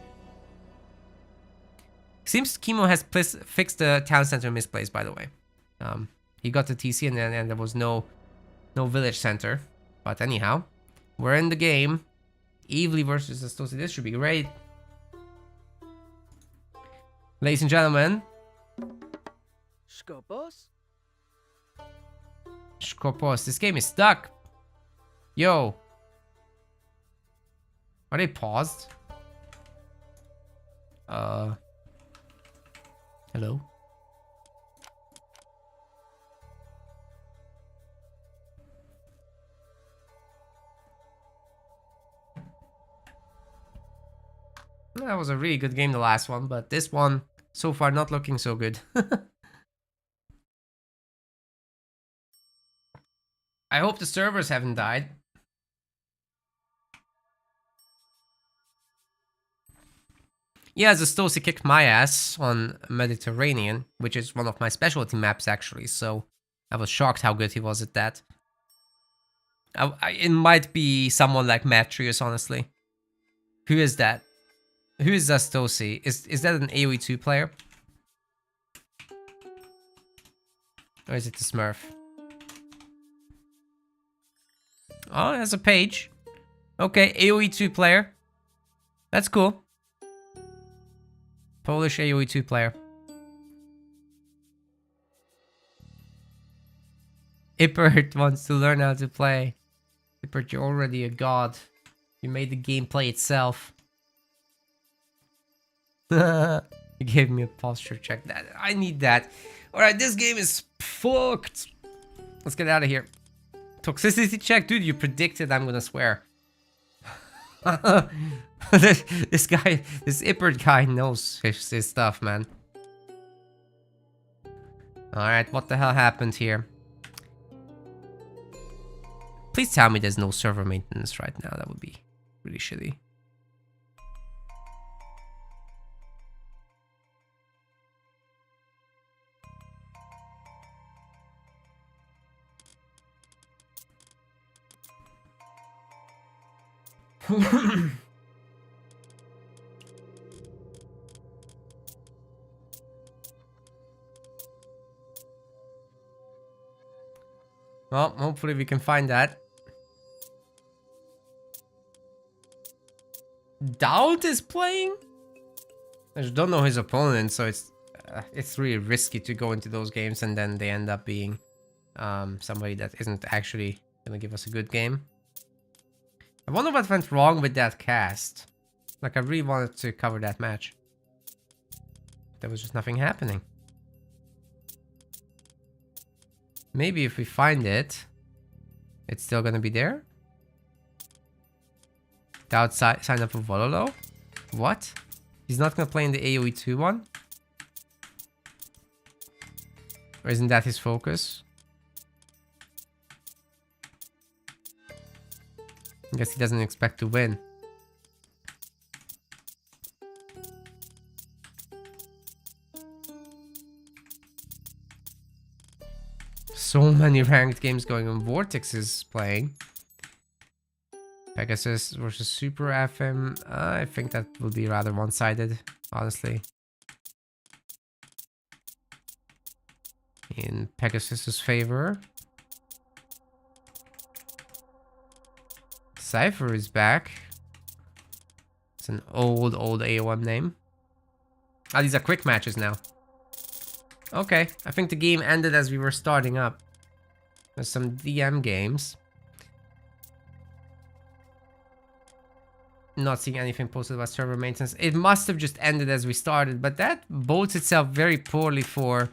Seems Chemo has fixed the town center misplaced, by the way. He got the TC and there was no village center. But anyhow, we're in the game. Avely versus Zastosi. This should be great. Ladies and gentlemen. Skopos? Skopos. This game is stuck. Yo. Are they paused? Hello? That was a really good game, the last one, but this one, so far, not looking so good. I hope the servers haven't died. Yeah, Zastosi kicked my ass on Mediterranean, which is one of my specialty maps, actually, so I was shocked how good he was at that. It might be someone like Matrius, honestly. Who is that? Who is Zastosi? Is that an AoE 2 player? Or is it the Smurf? Oh, there's a page. Okay, AoE 2 player. That's cool. Polish AoE 2 player. Ippert wants to learn how to play. Ippert, you're already a god. You made the game play itself. You gave me a posture check. That I need that. Alright, this game is fucked. Let's get out of here. Toxicity check? Dude, you predicted, I'm gonna swear. this guy, this Ippert guy knows his stuff, man. Alright, what the hell happened here? Please tell me there's no server maintenance right now. That would be really shitty. Well, hopefully we can find that. Doubt is playing? I just don't know his opponent, so it's really risky to go into those games and then they end up being somebody that isn't actually gonna give us a good game. I wonder what went wrong with that cast. Like, I really wanted to cover that match. There was just nothing happening. Maybe if we find it, it's still gonna be there? Doubt sign up for Vololo? What? He's not gonna play in the AoE 2 one? Or isn't that his focus? I guess he doesn't expect to win. So many ranked games going on. Vortex is playing. Pegasus versus Super FM. I think that will be rather one-sided, honestly. In Pegasus's favor. Cypher is back. It's an old AOM name. Ah, these are quick matches now. Okay, I think the game ended as we were starting up. There's some DM games. Not seeing anything posted about server maintenance. It must have just ended as we started, but that bodes itself very poorly for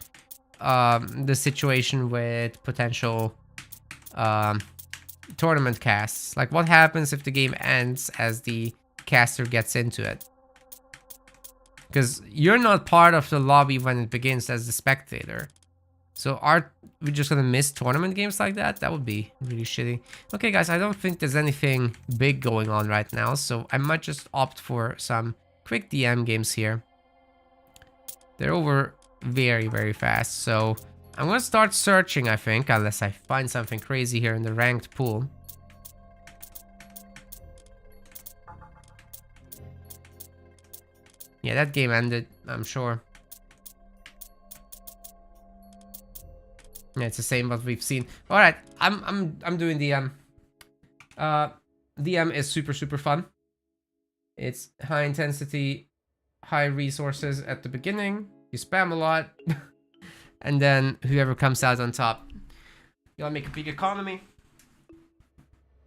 the situation with potential tournament casts. Like, what happens if the game ends as the caster gets into it? Because you're not part of the lobby when it begins as the spectator. So are we just gonna miss tournament games like that? That would be really shitty. Okay, guys, I don't think there's anything big going on right now, so I might just opt for some quick DM games here. They're over very, very fast, so I'm gonna start searching, I think, unless I find something crazy here in the ranked pool. Yeah, that game ended, I'm sure. Yeah, it's the same what we've seen. All right, I'm doing DM. DM is super fun. It's high intensity, high resources at the beginning. You spam a lot, and then whoever comes out on top. You gotta make a big economy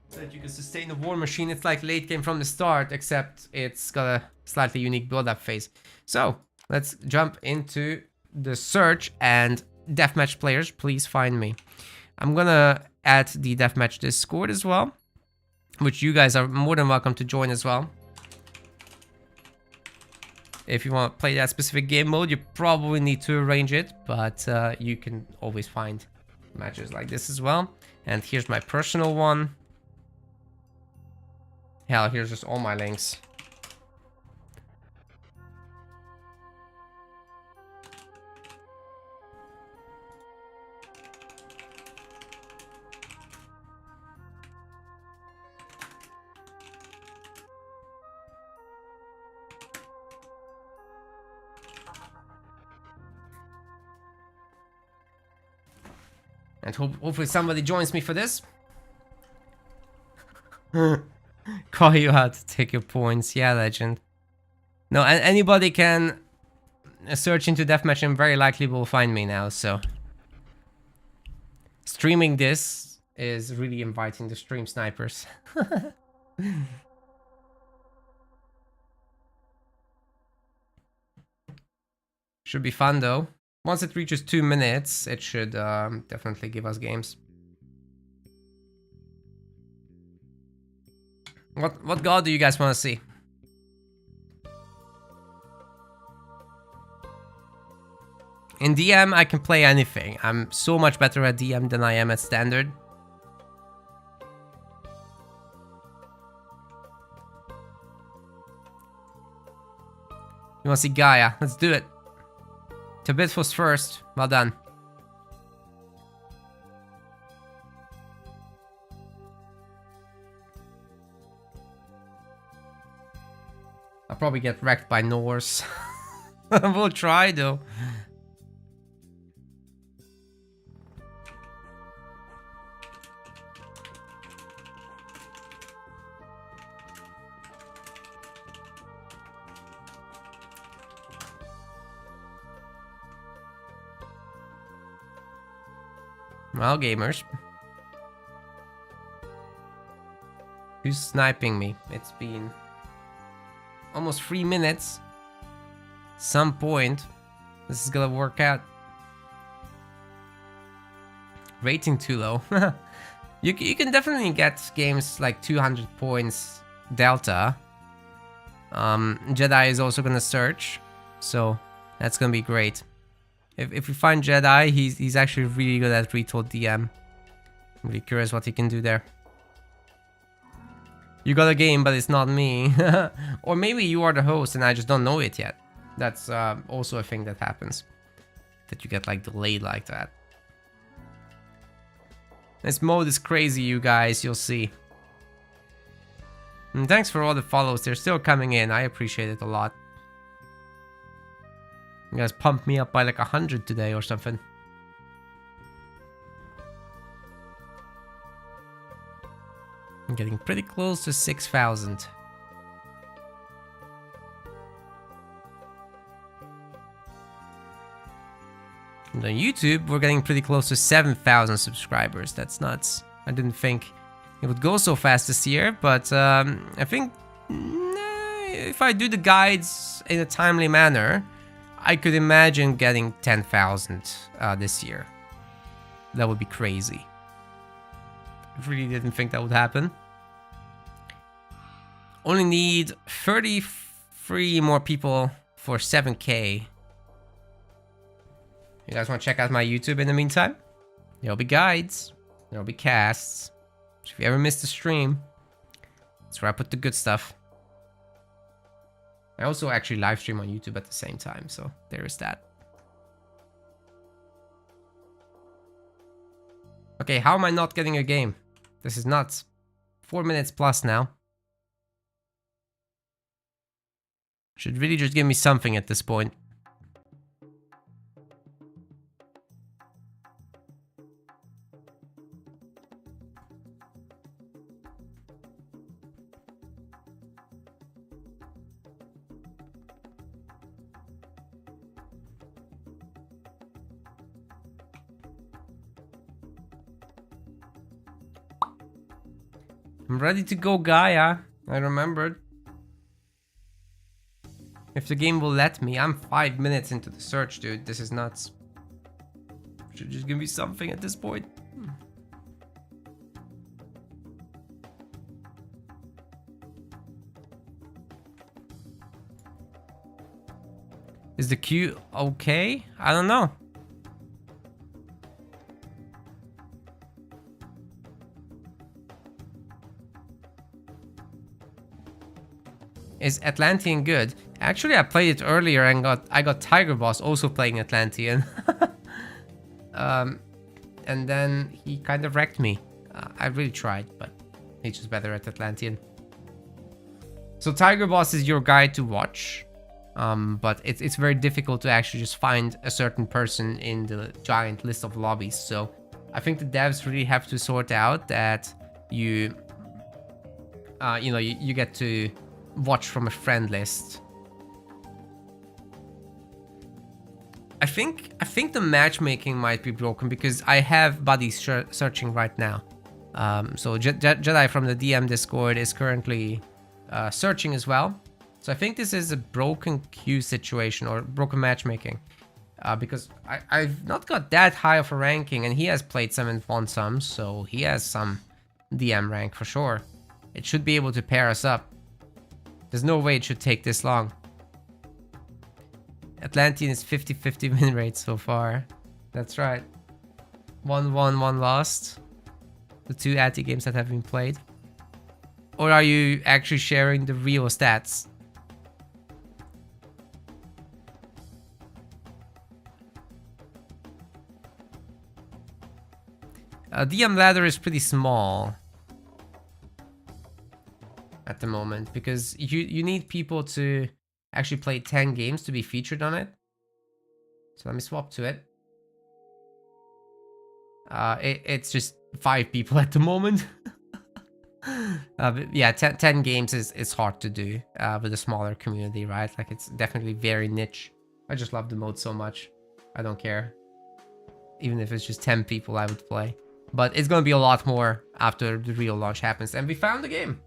so that you can sustain the war machine. It's like late game from the start, except it's got a slightly unique build-up phase. So let's jump into the search, and deathmatch players, please find me. I'm gonna add the deathmatch Discord as well, which you guys are more than welcome to join as well. If you want to play that specific game mode, you probably need to arrange it, but you can always find matches like this as well. And here's my personal one. Hell, here's just all my links. And hopefully somebody joins me for this. Call you out to take your points. Yeah, legend. No, anybody can search into deathmatch and very likely will find me now, so. Streaming this is really inviting the stream snipers. Should be fun though. Once it reaches 2 minutes, it should definitely give us games. What god do you guys want to see? In DM, I can play anything. I'm so much better at DM than I am at standard. You want to see Gaia? Let's do it. Tabith was first. Well done. I'll probably get wrecked by Norse. We'll try though. Well, gamers. Who's sniping me? It's been almost 3 minutes. Some point, this is gonna work out. Rating too low. You can definitely get games like 200 points delta. Jedi is also gonna search, so that's gonna be great. If we find Jedi, he's actually really good at Retold DM. I'm really curious what he can do there. You got a game, but it's not me. Or maybe you are the host and I just don't know it yet. That's also a thing that happens. That you get like delayed like that. This mode is crazy, you guys. You'll see. And thanks for all the follows. They're still coming in. I appreciate it a lot. You guys pumped me up by like 100 today or something. I'm getting pretty close to 6,000. And on YouTube, we're getting pretty close to 7,000 subscribers. That's nuts. I didn't think it would go so fast this year, but I think if I do the guides in a timely manner, I could imagine getting 10,000 this year. That would be crazy. I really didn't think that would happen. Only need 33 more people for 7K. You guys want to check out my YouTube in the meantime? There'll be guides. There'll be casts. So if you ever missed a stream, that's where I put the good stuff. I also actually live stream on YouTube at the same time, so there is that. Okay, how am I not getting a game? This is nuts. 4 minutes plus now. Should really just give me something at this point. I'm ready to go, Gaia. I remembered. If the game will let me. I'm 5 minutes into the search, dude. This is nuts. Should just give me something at this point. Is the queue okay? I don't know. Is Atlantean good? Actually, I played it earlier and I got Tiger Boss also playing Atlantean. And then he kind of wrecked me. I really tried, but he's just better at Atlantean. So Tiger Boss is your guide to watch, but it's very difficult to actually just find a certain person in the giant list of lobbies. So I think the devs really have to sort out that you get to watch from a friend list. I think the matchmaking might be broken because I have buddies searching right now. So Jedi from the DM Discord is currently searching as well. So I think this is a broken queue situation or broken matchmaking. Because I've not got that high of a ranking and he has played some and won some, so he has some DM rank for sure. It should be able to pair us up. There's no way it should take this long. Atlantean is 50-50 win rate so far. That's right. 1 won, 1 lost. The 2 Atty games that have been played. Or are you actually sharing the real stats? DM ladder is pretty small at the moment because you need people to actually play 10 games to be featured on it. So let me swap to it. It's just 5 people at the moment. But yeah, 10 games is hard to do with a smaller community, right? Like it's definitely very niche. I just love the mode so much. I don't care. Even if it's just 10 people I would play. But it's gonna be a lot more after the real launch happens. And we found the game.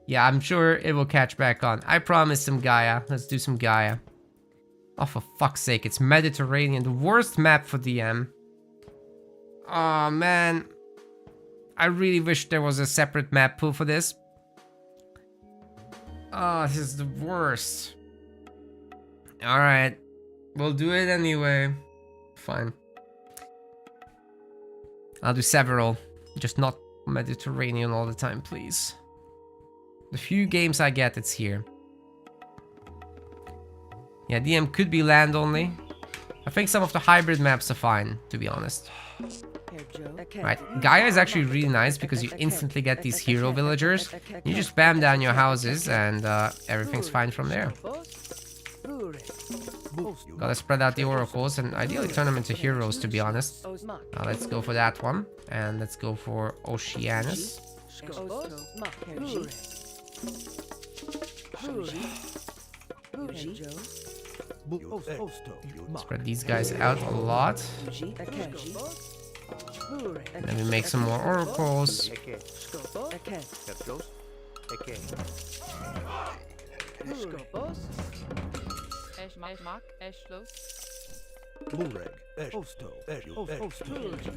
Yeah, I'm sure it will catch back on. I promise some Gaia. Let's do some Gaia. Oh, for fuck's sake. It's Mediterranean. The worst map for DM. Oh, man. I really wish there was a separate map pool for this. Oh, this is the worst. Alright. We'll do it anyway. Fine. I'll do several. Just not Mediterranean all the time, please. The few games I get, it's here. Yeah, DM could be land only. I think some of the hybrid maps are fine, to be honest. Right, Gaia is actually really nice because you instantly get these hero villagers. You just spam down your houses and everything's fine from there. Gotta spread out the oracles and ideally turn them into heroes, to be honest. Let's go for that one. And let's go for Oceanus. Spread these guys out a lot. And then we make some more oracles.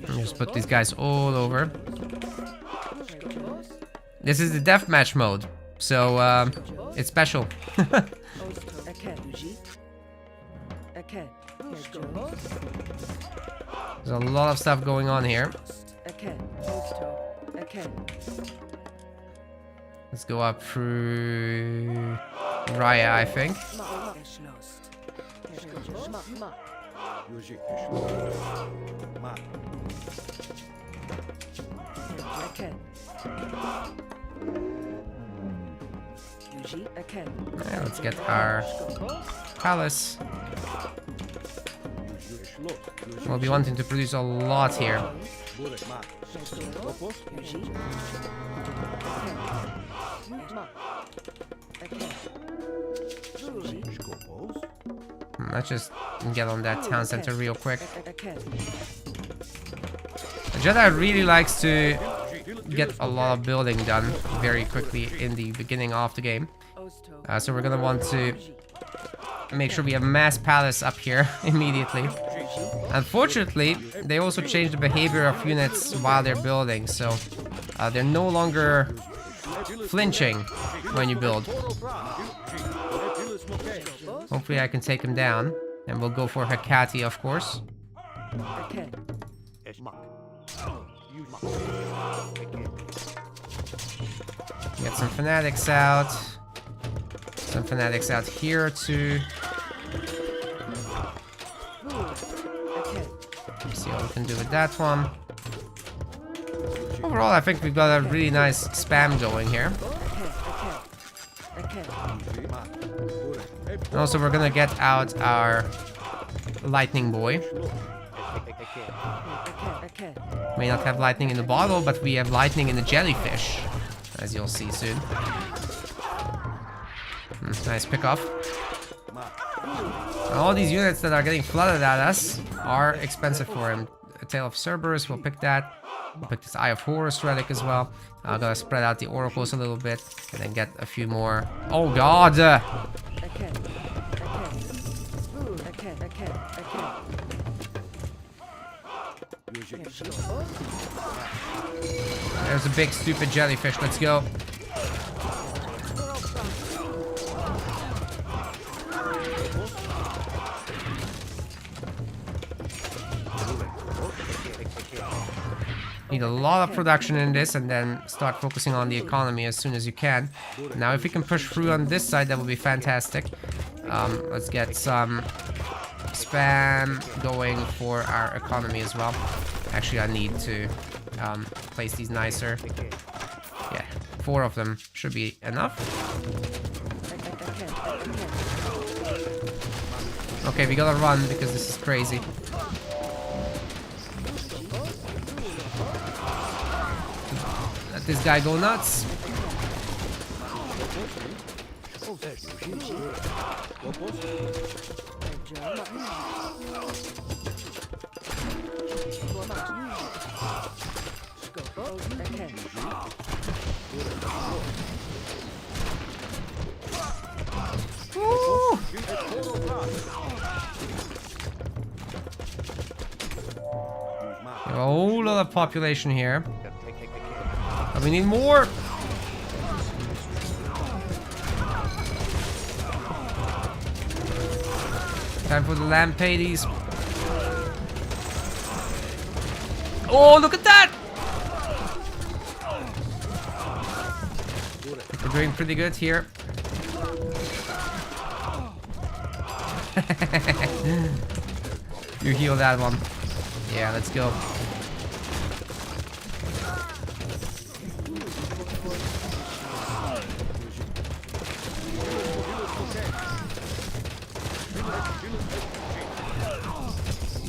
Just put these guys all over. This is the deathmatch mode, so it's special. There's a lot of stuff going on here. Let's go up through Raya, I think. Yeah, let's get our palace. We'll be wanting to produce a lot here. Let's just get on that town center real quick. Jedi really likes to get a lot of building done very quickly in the beginning of the game. So we're gonna want to make sure we have mass palace up here immediately. Unfortunately, they also changed the behavior of units while they're building, so they're no longer flinching when you build. Hopefully I can take him down, and we'll go for Hecate, of course. Get some fanatics out. Some fanatics out here too. See what we can do with that one. Overall, I think we've got a really nice spam going here. And also, we're gonna get out our lightning boy. May not have lightning in the bottle, but we have lightning in the jellyfish, as you'll see soon. Nice pickoff. All these units that are getting flooded at us are expensive for him. A Tale of Cerberus, we'll pick that. We'll pick this Eye of Horus relic as well. I'm gonna spread out the oracles a little bit and then get a few more. Oh god! There's a big stupid jellyfish, let's go. Need a lot of production in this and then start focusing on the economy as soon as you can. Now if we can push through on this side, that would be fantastic. Let's get some spam going for our economy as well. Actually, I need to place these nicer. Yeah, 4 of them should be enough. Okay, we gotta run because this is crazy. Let this guy go nuts. Woo! A whole lot of population here. But we need more. Time for the Lampades. Oh, look at that! We're doing pretty good here. You heal that one. Yeah, let's go.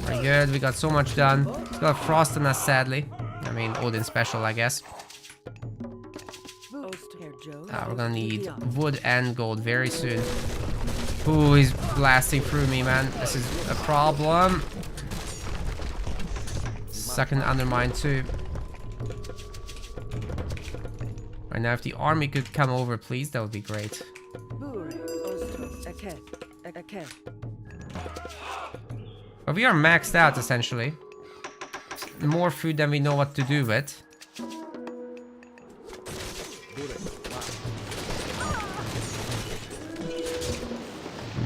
Very good, we got so much done. It's got frost on us, sadly. I mean, Odin special, I guess. We're gonna need wood and gold very soon. Ooh, he's blasting through me, man. This is a problem. Second undermine too. Right now, if the army could come over, please, that would be great. But we are maxed out, essentially. More food than we know what to do with.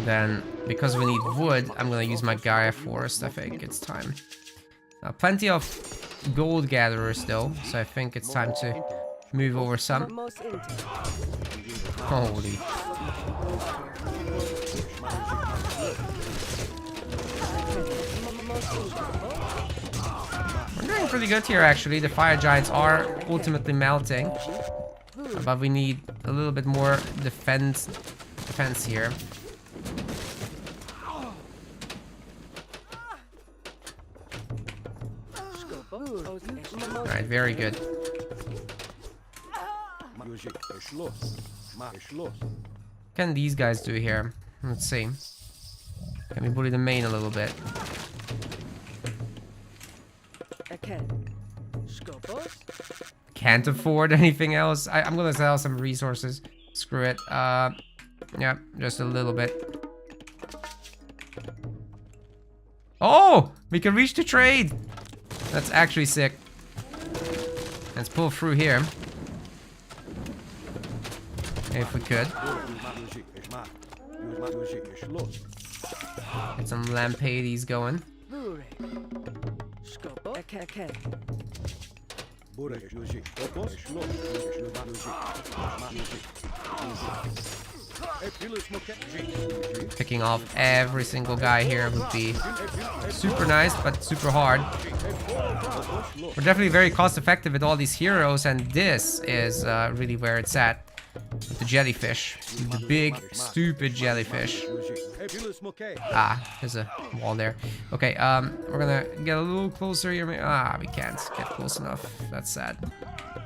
Then, because we need wood, I'm gonna use my Gaia Forest. I think it's time. Plenty of gold gatherers though, so I think it's time to move over some. Holy. We're doing pretty good here actually. The fire giants are ultimately melting. But we need a little bit more defense here. Alright, very good. What can these guys do here? Let's see. Can we bully the main a little bit? Can't afford anything else. I'm gonna sell some resources. Screw it. Yeah, just a little bit. Oh! We can reach the trade! That's actually sick. Let's pull through here. If we could. Get some Lampades going. Picking off every single guy here would be super nice, but super hard. We're definitely very cost effective with all these heroes, and this is really where it's at. With the jellyfish. The big, stupid jellyfish. Ah, there's a wall there. Okay, we're gonna get a little closer here. Ah, we can't get close enough. That's sad.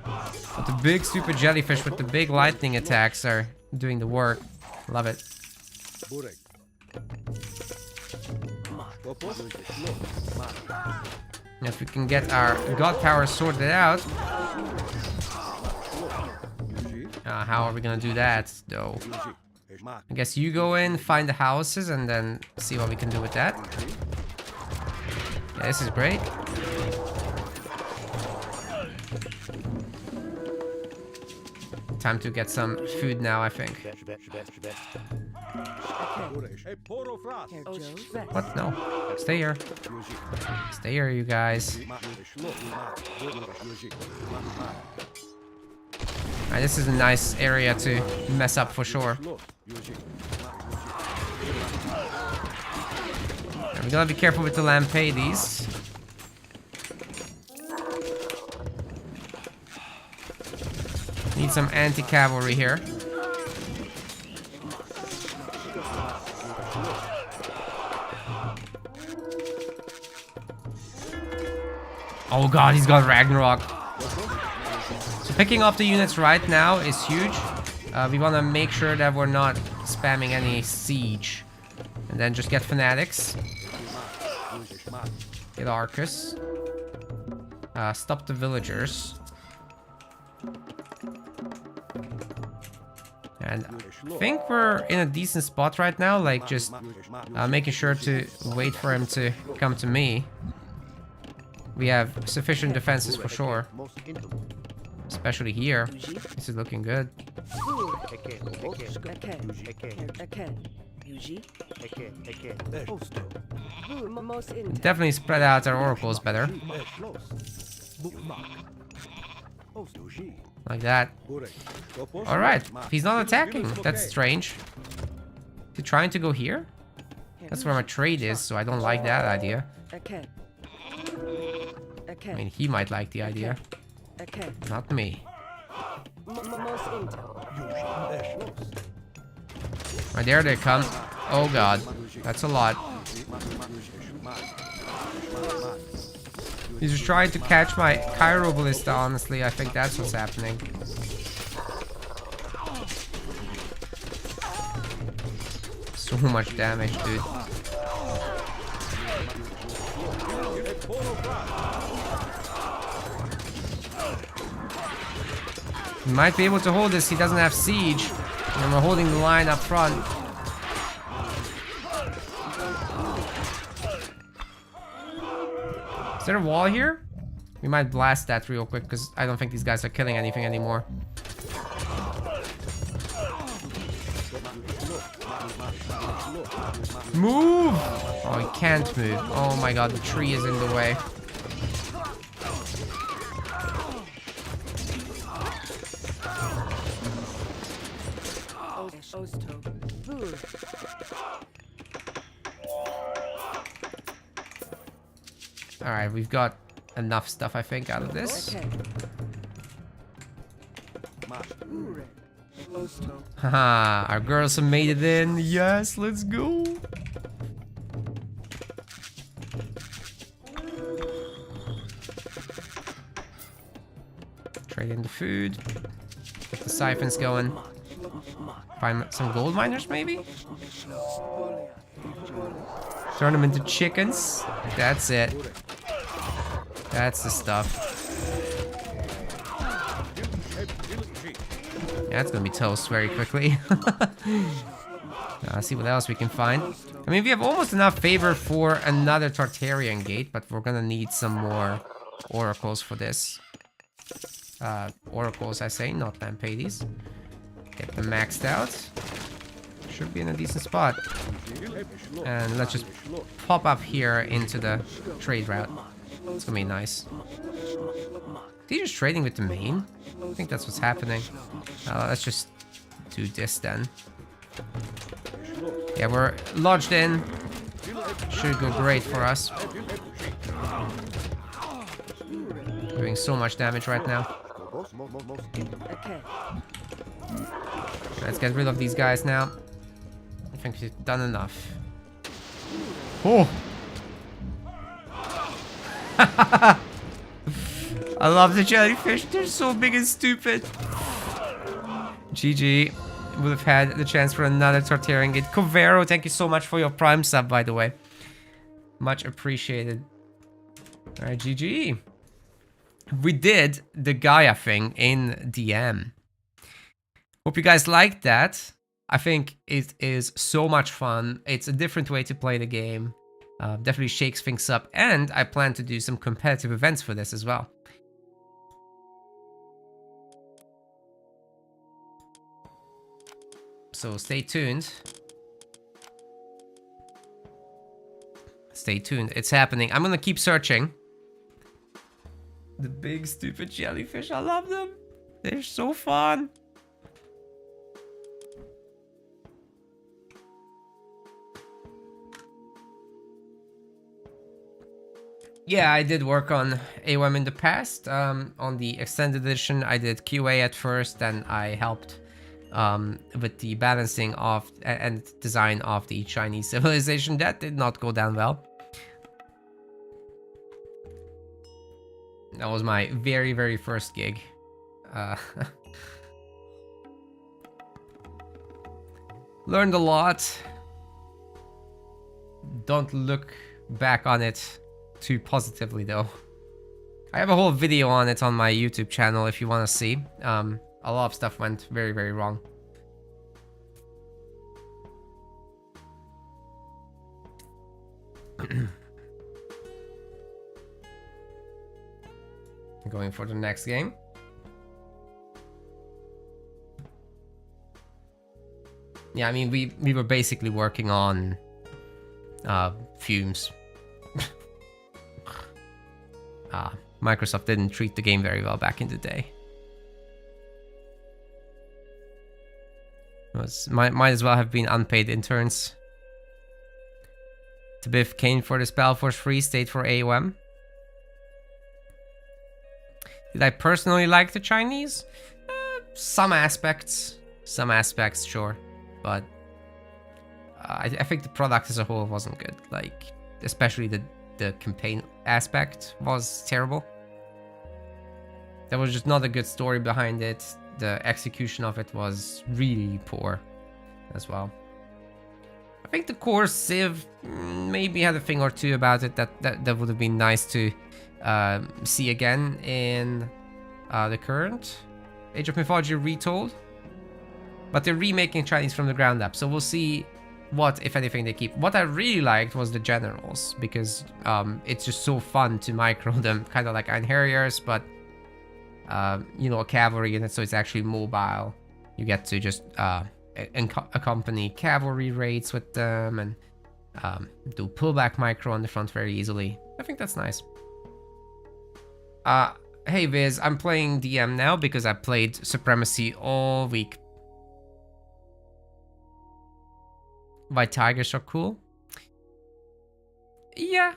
But the big, stupid jellyfish with the big lightning attacks are doing the work. Love it. If we can get our god power sorted out. How are we gonna do that, though? I guess you go in, find the houses, and then see what we can do with that. Yeah, this is great. Time to get some food now, I think. What? No. Stay here. Stay here, you guys. Alright, this is a nice area to mess up for sure. And we gotta be careful with the Lampades. Need some anti-cavalry here. Oh god, he's got Ragnarok. So picking off the units right now is huge. We want to make sure that we're not spamming any siege. And then just get fanatics. Get Arcus. Stop the villagers. And I think we're in a decent spot right now, like just making sure to wait for him to come to me. We have sufficient defenses for sure. Especially here. This is looking good. Definitely spread out our oracles better. Like that. Alright, he's not attacking. That's strange. Is he trying to go here? That's where my trade is, so I don't like that idea. I mean, he might like the idea. Not me. Right, there they come. Oh god, that's a lot. He's just trying to catch my Cairo Ballista, honestly. I think that's what's happening. So much damage, dude. He might be able to hold this. He doesn't have siege. And we're holding the line up front. Is there a wall here? We might blast that real quick because I don't think these guys are killing anything anymore. Move! Oh, he can't move. Oh my god, the tree is in the way. Alright, we've got enough stuff, I think, out of this. Haha, our girls have made it in. Yes, let's go. Trade in the food. Get the siphons going. Find some gold miners, maybe? Turn them into chickens. That's it. That's the stuff. Yeah, it's gonna be toast very quickly. See what else we can find. I mean, we have almost enough favor for another Tartarian gate, but we're gonna need some more oracles for this. Oracles, I say, not Lampades. Get them maxed out. Should be in a decent spot. And let's just pop up here into the trade route. It's gonna be nice. Is he just trading with the main? I think that's what's happening. Let's just do this then. Yeah, we're lodged in. Should go great for us. Doing so much damage right now. Let's get rid of these guys now. I think we've done enough. Oh! I love the jellyfish. They're so big and stupid. GG. Would have had the chance for another Tartarian gate. Covero, thank you so much for your Prime sub, by the way. Much appreciated. Alright, GG. We did the Gaia thing in DM. Hope you guys liked that. I think it is so much fun. It's a different way to play the game. Definitely shakes things up. And I plan to do some competitive events for this as well. So stay tuned. Stay tuned. It's happening. I'm gonna keep searching. The big stupid jellyfish. I love them. They're so fun. Yeah, I did work on AOM in the past. On the extended edition, I did QA at first, then I helped with the balancing of and design of the Chinese civilization. That did not go down well. That was my very, very first gig. Learned a lot. Don't look back on it too positively, though. I have a whole video on it on my YouTube channel if you want to see. A lot of stuff went very, very wrong. Going for the next game. Yeah, I mean, we were basically working on fumes. Microsoft didn't treat the game very well back in the day. Might as well have been unpaid interns. To Biff Kane for the Spellforce Free State for AOM. Did I personally like the Chinese? Some aspects. Some aspects, sure. But I think the product as a whole wasn't good. Like, especially the campaign aspect was terrible. There was just not a good story behind it. The execution of it was really poor as well. I think the core Civ maybe had a thing or two about it that would have been nice to see again in the current Age of Mythology Retold. But they're remaking Chinese from the ground up, so we'll see what, if anything, they keep. What I really liked was the generals, because it's just so fun to micro them, kind of like Iron Harriers, but you know, a cavalry unit, so it's actually mobile. You get to just accompany cavalry raids with them and do pullback micro on the front very easily. I think that's nice. Hey Viz, I'm playing DM now because I played Supremacy all week. White Tigers are cool. Yeah.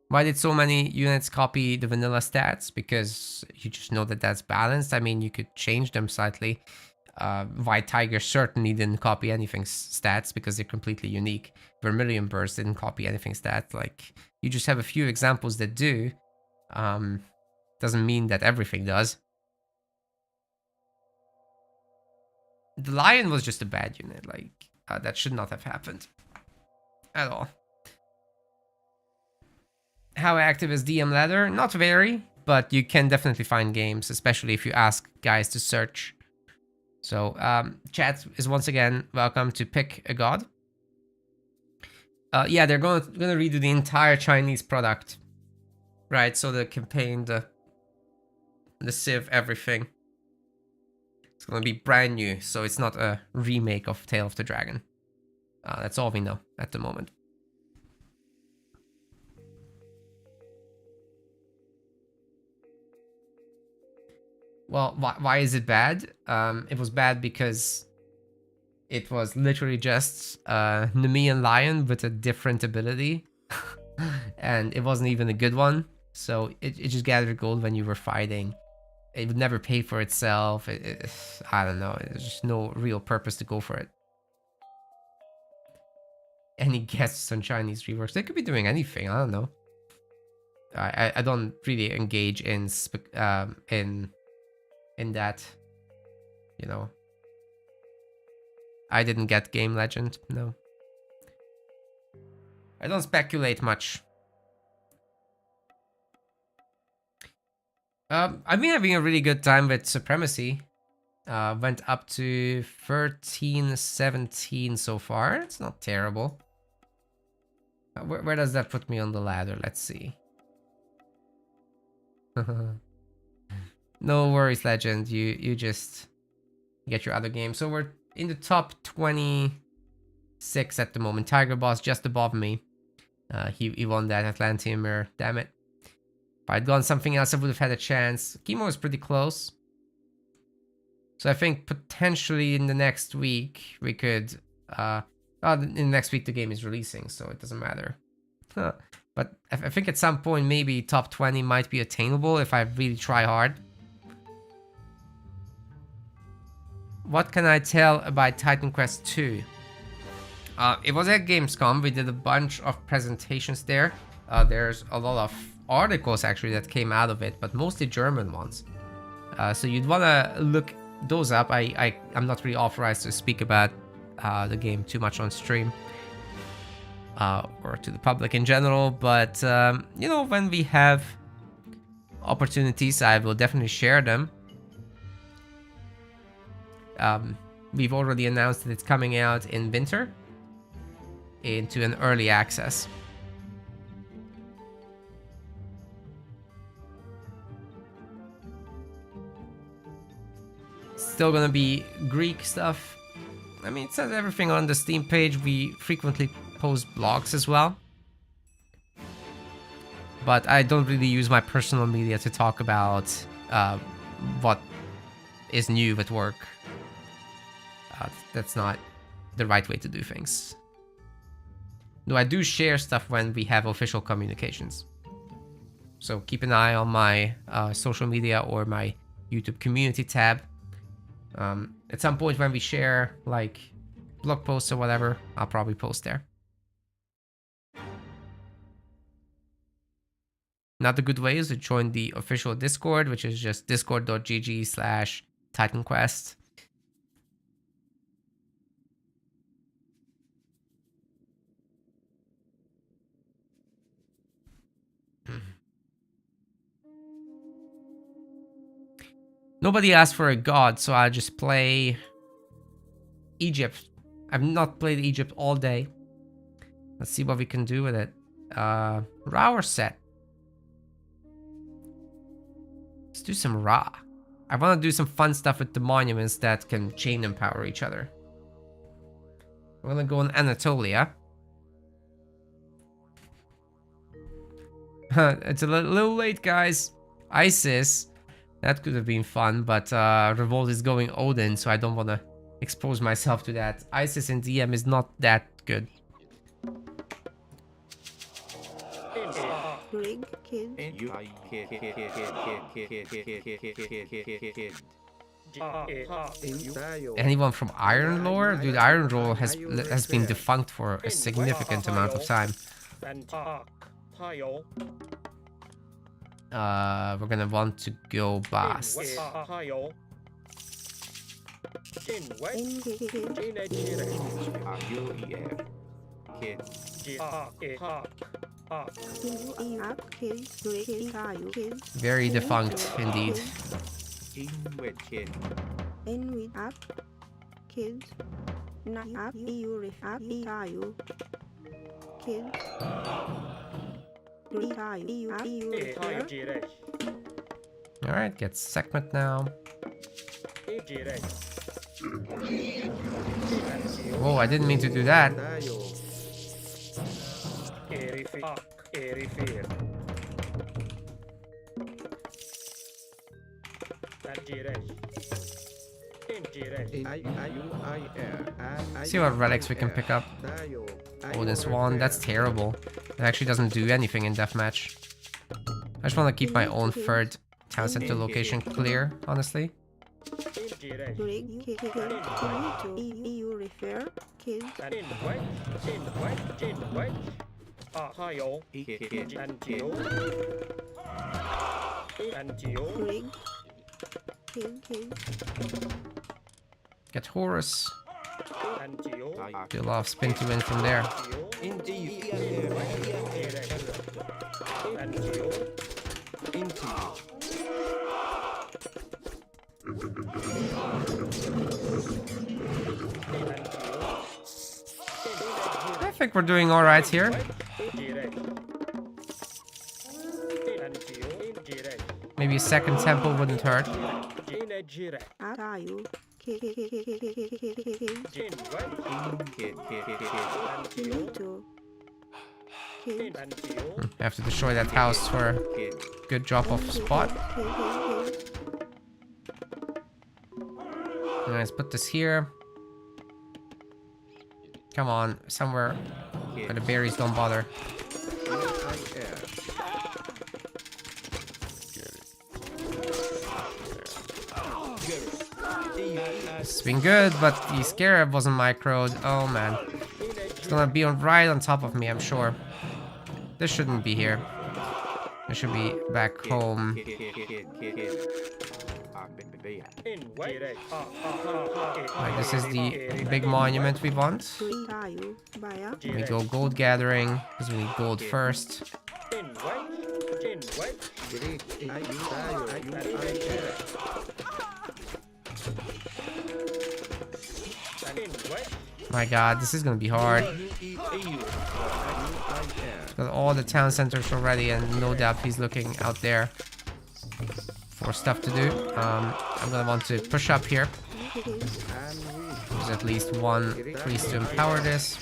Why did so many units copy the vanilla stats? Because you just know that that's balanced. I mean, you could change them slightly. White Tiger certainly didn't copy anything stats because they're completely unique. Vermilion Burst didn't copy anything stats. Like, you just have a few examples that do. Doesn't mean that everything does. The Lion was just a bad unit. Like, that should not have happened at all. How active is DM Ladder? Not very, but you can definitely find games, especially if you ask guys to search. So, chat is once again welcome to pick a god. Yeah, they're gonna redo the entire Chinese product, right? So the campaign, the Civ, everything. It's gonna be brand new, so it's not a remake of Tale of the Dragon. That's all we know at the moment. Well, why is it bad? It was bad because it was literally just Nemean Lion with a different ability. And it wasn't even a good one. So it just gathered gold when you were fighting. It would never pay for itself. I don't know. There's just no real purpose to go for it. Any guests on Chinese reworks? They could be doing anything. I don't know. I don't really engage in that, you know. I didn't get Game Legend, no. I don't speculate much. I've been having a really good time with Supremacy. Went up to 13-17 so far. It's not terrible. Where does that put me on the ladder? Let's see. No worries, Legend. You just get your other game. So we're in the top 26 at the moment. Tiger Boss just above me. He won that Atlantean Mirror. Damn it. If I'd gone something else, I would have had a chance. Chemo is pretty close. So I think potentially in the next week we could... in the next week the game is releasing, so it doesn't matter. Huh. But I think at some point maybe top 20 might be attainable if I really try hard. What can I tell about Titan Quest 2? It was at Gamescom. We did a bunch of presentations there. There's a lot of articles actually that came out of it, but mostly German ones. So you'd want to look those up. I'm not really authorized to speak about the game too much on stream or to the public in general, but you know, when we have opportunities, I will definitely share them. We've already announced that it's coming out in winter into an early access. still gonna be Greek stuff. I mean, it says everything on the Steam page. We frequently post blogs as well. But I don't really use my personal media to talk about what is new at work. That's not the right way to do things. Though I do share stuff when we have official communications. So keep an eye on my social media or my YouTube community tab. At some point when we share like blog posts or whatever, I'll probably post there. Another good way is to join the official Discord, which is just discord.gg/TitanQuest. Nobody asked for a god, so I'll just play Egypt. I've not played Egypt all day. Let's see what we can do with it. Ra or Set? Let's do some Ra. I want to do some fun stuff with the monuments that can chain empower each other. We're gonna go in Anatolia. It's a little late, guys. ISIS. That could have been fun, but Revolt is going Odin, so I don't want to expose myself to that. ISIS in DM is not that good. Rig, kid. Anyone from Iron Lore? Dude, Iron Lore has been defunct for a significant amount of time. We're gonna want to go Bast. Very defunct indeed. Alright, get Sekhmet now. Whoa, I didn't mean to do that. See what relics we can pick up. Odin Swan, that's terrible. It actually doesn't do anything in deathmatch. I just want to keep my own third town center location clear, honestly. Get Horus. Do a lot of spin to win from there. I think we're doing alright here. Maybe a second temple wouldn't hurt. I have to destroy that house for a good drop-off spot. Let's put this here. Come on, somewhere where the berries don't bother. It's been good, but the Scarab wasn't microed. Oh man. It's gonna be right on top of me, I'm sure. This shouldn't be here. It should be back home. Right, this is the big monument we want. We go gold gathering, because we need gold first. My god, this is gonna be hard. Got all the town centers already, and no doubt he's looking out there for stuff to do. I'm gonna want to push up here. There's at least one priest to empower this.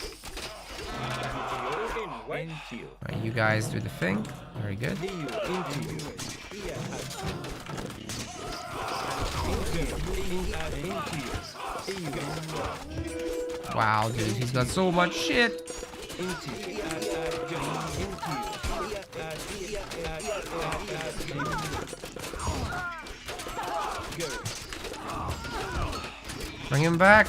Alright, you guys do the thing. Very good. Wow, dude, he's got so much shit. Bring him back.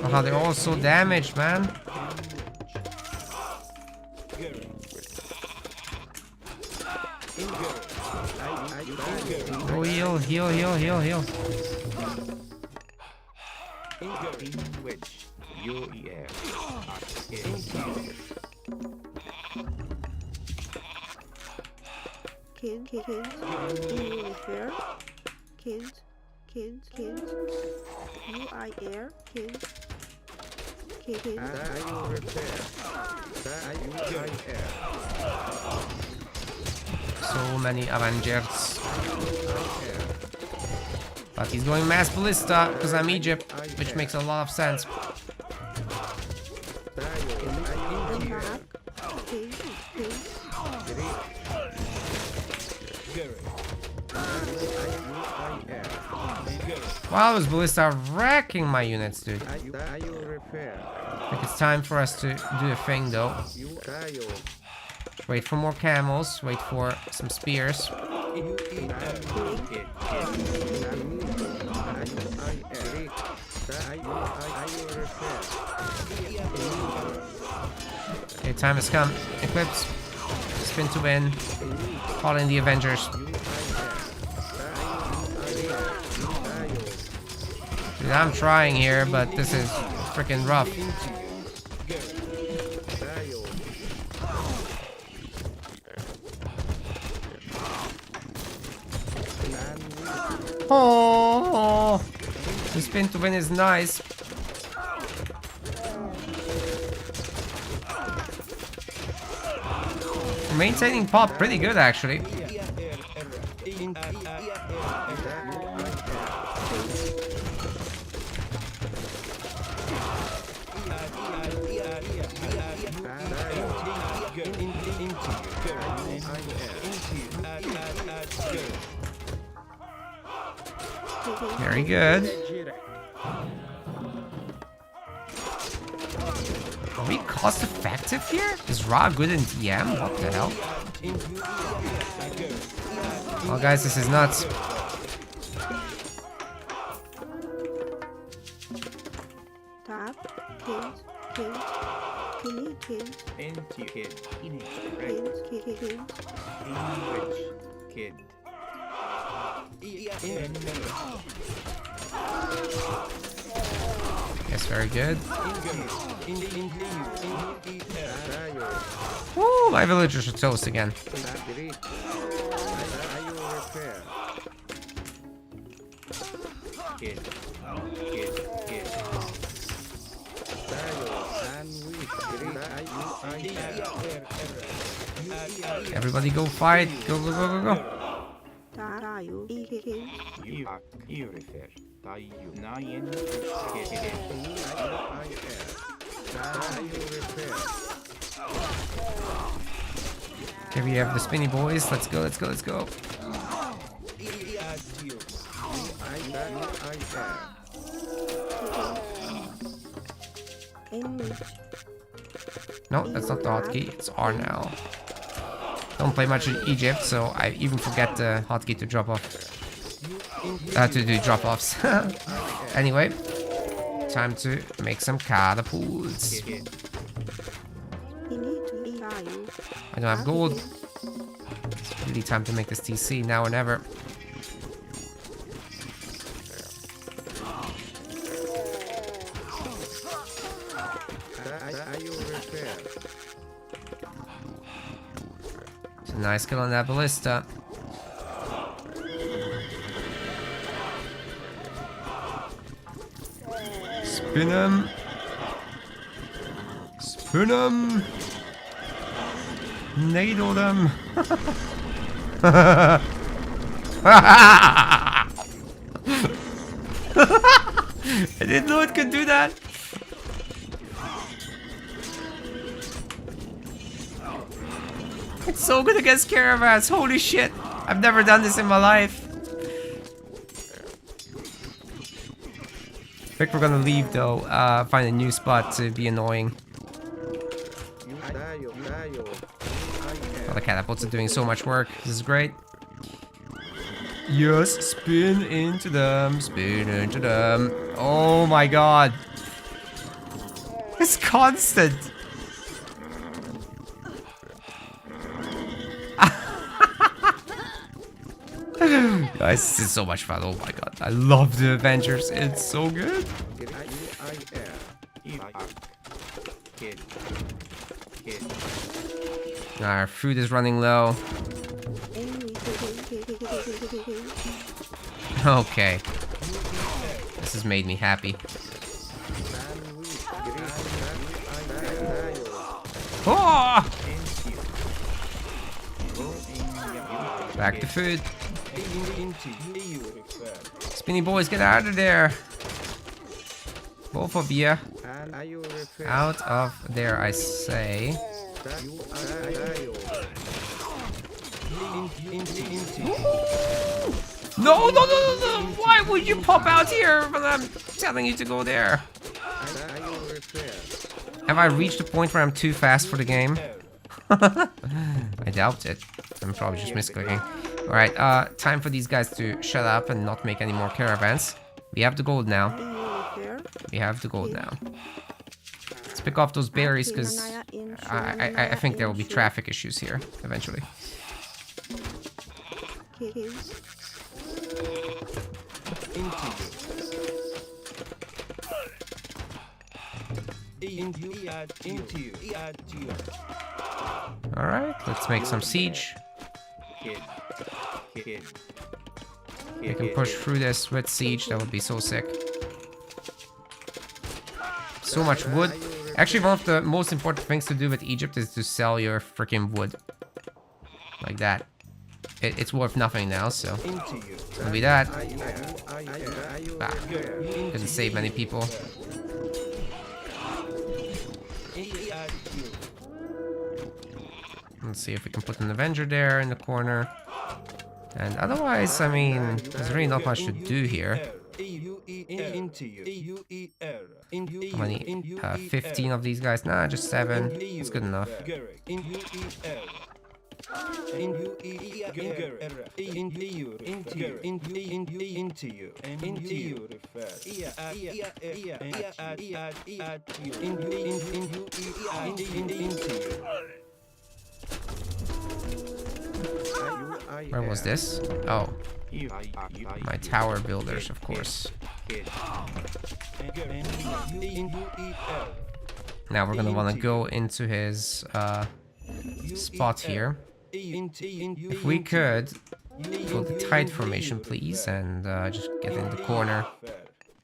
Oh, they're all so damaged, man. Oh, heal, heal, heal, heal, heal. Kids, fair. Kids. UIR, kids. So many Avengers. But he's going mass ballista because I'm Egypt, which makes a lot of sense. Wow, those ballista are wrecking my units, dude. I think it's time for us to do a thing, though. Wait for more camels. Wait for some spears. Okay, time has come. Eclipse. Spin to win. Call in the Avengers. Dude, I'm trying here, but this is freaking rough. Oh, the spin to win is nice. Maintaining pop pretty good, actually. Very good. Are we cost effective here? Is Ra good in DM? What the hell? Well, guys, this is nuts. Tap, Yes, very good. Woo, my villagers are toast again. Everybody go fight. Go, go, go, go, go. Okay, we have the spinny boys. Let's go, let's go, let's go. No, that's not the hotkey. It's R now. Don't play much in Egypt, so I even forget the hotkey to drop off. To do drop-offs. Anyway, time to make some catapults. I don't have gold. It's really time to make this TC now or never. It's a nice kill on that ballista. Spin him. Spin him. Nadle them. I didn't know it could do that. It's so good against caravans. Holy shit. I've never done this in my life. I think we're gonna leave though. Find a new spot to be annoying. Oh, the catapults are doing so much work. This is great. Yes, spin into them. Spin into them. Oh my god. It's constant. Guys, this is so much fun. Oh my god. I love the adventures. It's so good. Our food is running low. Okay. This has made me happy. Oh! Back to food. Spinny boys, get out of there. Both of you. Out of there, I say. No, no, no, no, no! Why would you pop out here when I'm telling you to go there? Have I reached the point where I'm too fast for the game? I doubt it. I'm probably just misclicking. Alright, time for these guys to shut up and not make any more caravans. We have the gold now. We have the gold now. Let's pick off those berries because I think there will be traffic issues here eventually. Alright, let's make some siege. We can push through this with siege, that would be so sick. So much wood. Actually, one of the most important things to do with Egypt is to sell your freaking wood. Like that. It's worth nothing now, so it'll be that. Ah, couldn't save many people. Let's see if we can put an Avenger there in the corner. And otherwise, I mean, there's really not much to do here. How many? 15 of these guys? Nah, just 7. It's good enough. Where was this? Oh. My tower builders, of course. Now we're gonna want to go into his spot here. If we could go the tight formation, please, and just get in the corner,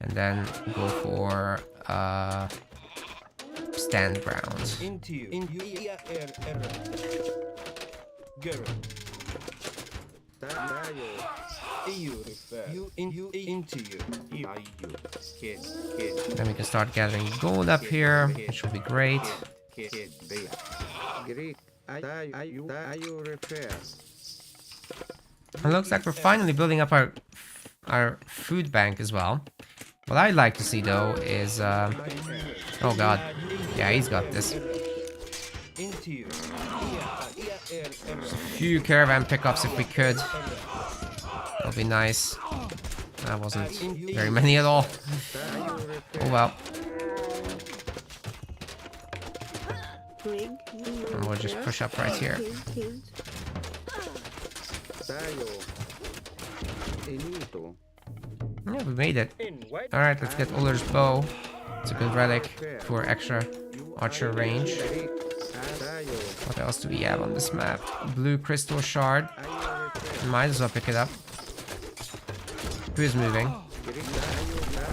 and then go for stand ground. Then we can start gathering gold up here, which will be great. It looks like we're finally building up our food bank as well. What I'd like to see though is oh god, yeah, he's got this. Just a few caravan pickups if we could. That'll be nice. That wasn't very many at all. Oh well. And we'll just push up right here. Yeah, we made it. Alright, let's get Uller's bow. It's a good relic for extra archer range. What else do we have on this map? Blue crystal shard. Might as well pick it up. Who is moving?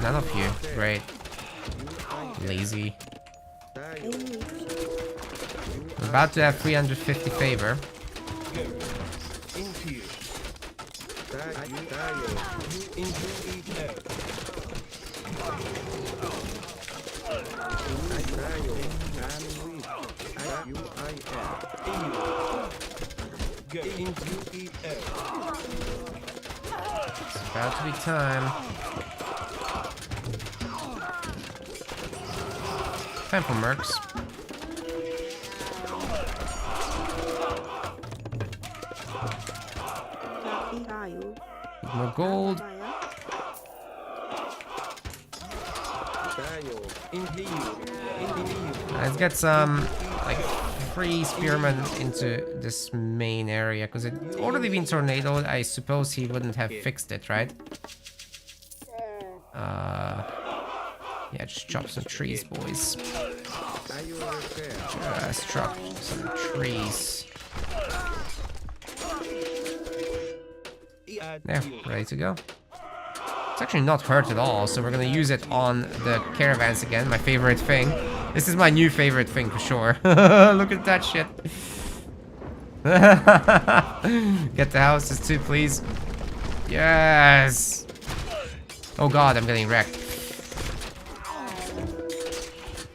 None of you. Great. Lazy. We're about to have 350 favor. It's about to be time. Time for mercs. Copy tayo. Need more gold. Maya. Let's get some like free spearmen into this main area because it already been tornadoed. I suppose he wouldn't have fixed it, right? Yeah, just chop some trees, boys. Just chop some trees. There, ready to go. It's actually not hurt at all, so we're gonna use it on the caravans again, my favorite thing. This is my new favorite thing for sure. Look at that shit. Get the houses too, please. Yes! Oh god, I'm getting wrecked.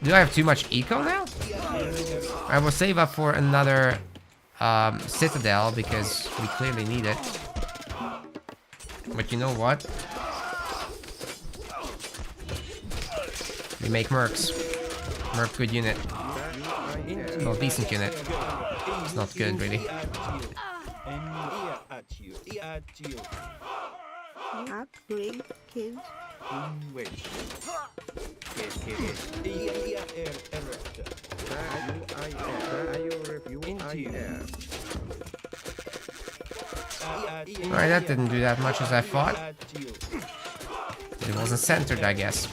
Do I have too much eco now? I will save up for another citadel because we clearly need it. But you know what? We make mercs. Merc good unit. Well, decent unit. It's not good, really. Up, bring, kids. Alright, that didn't do that much as I thought. It wasn't centered, I guess.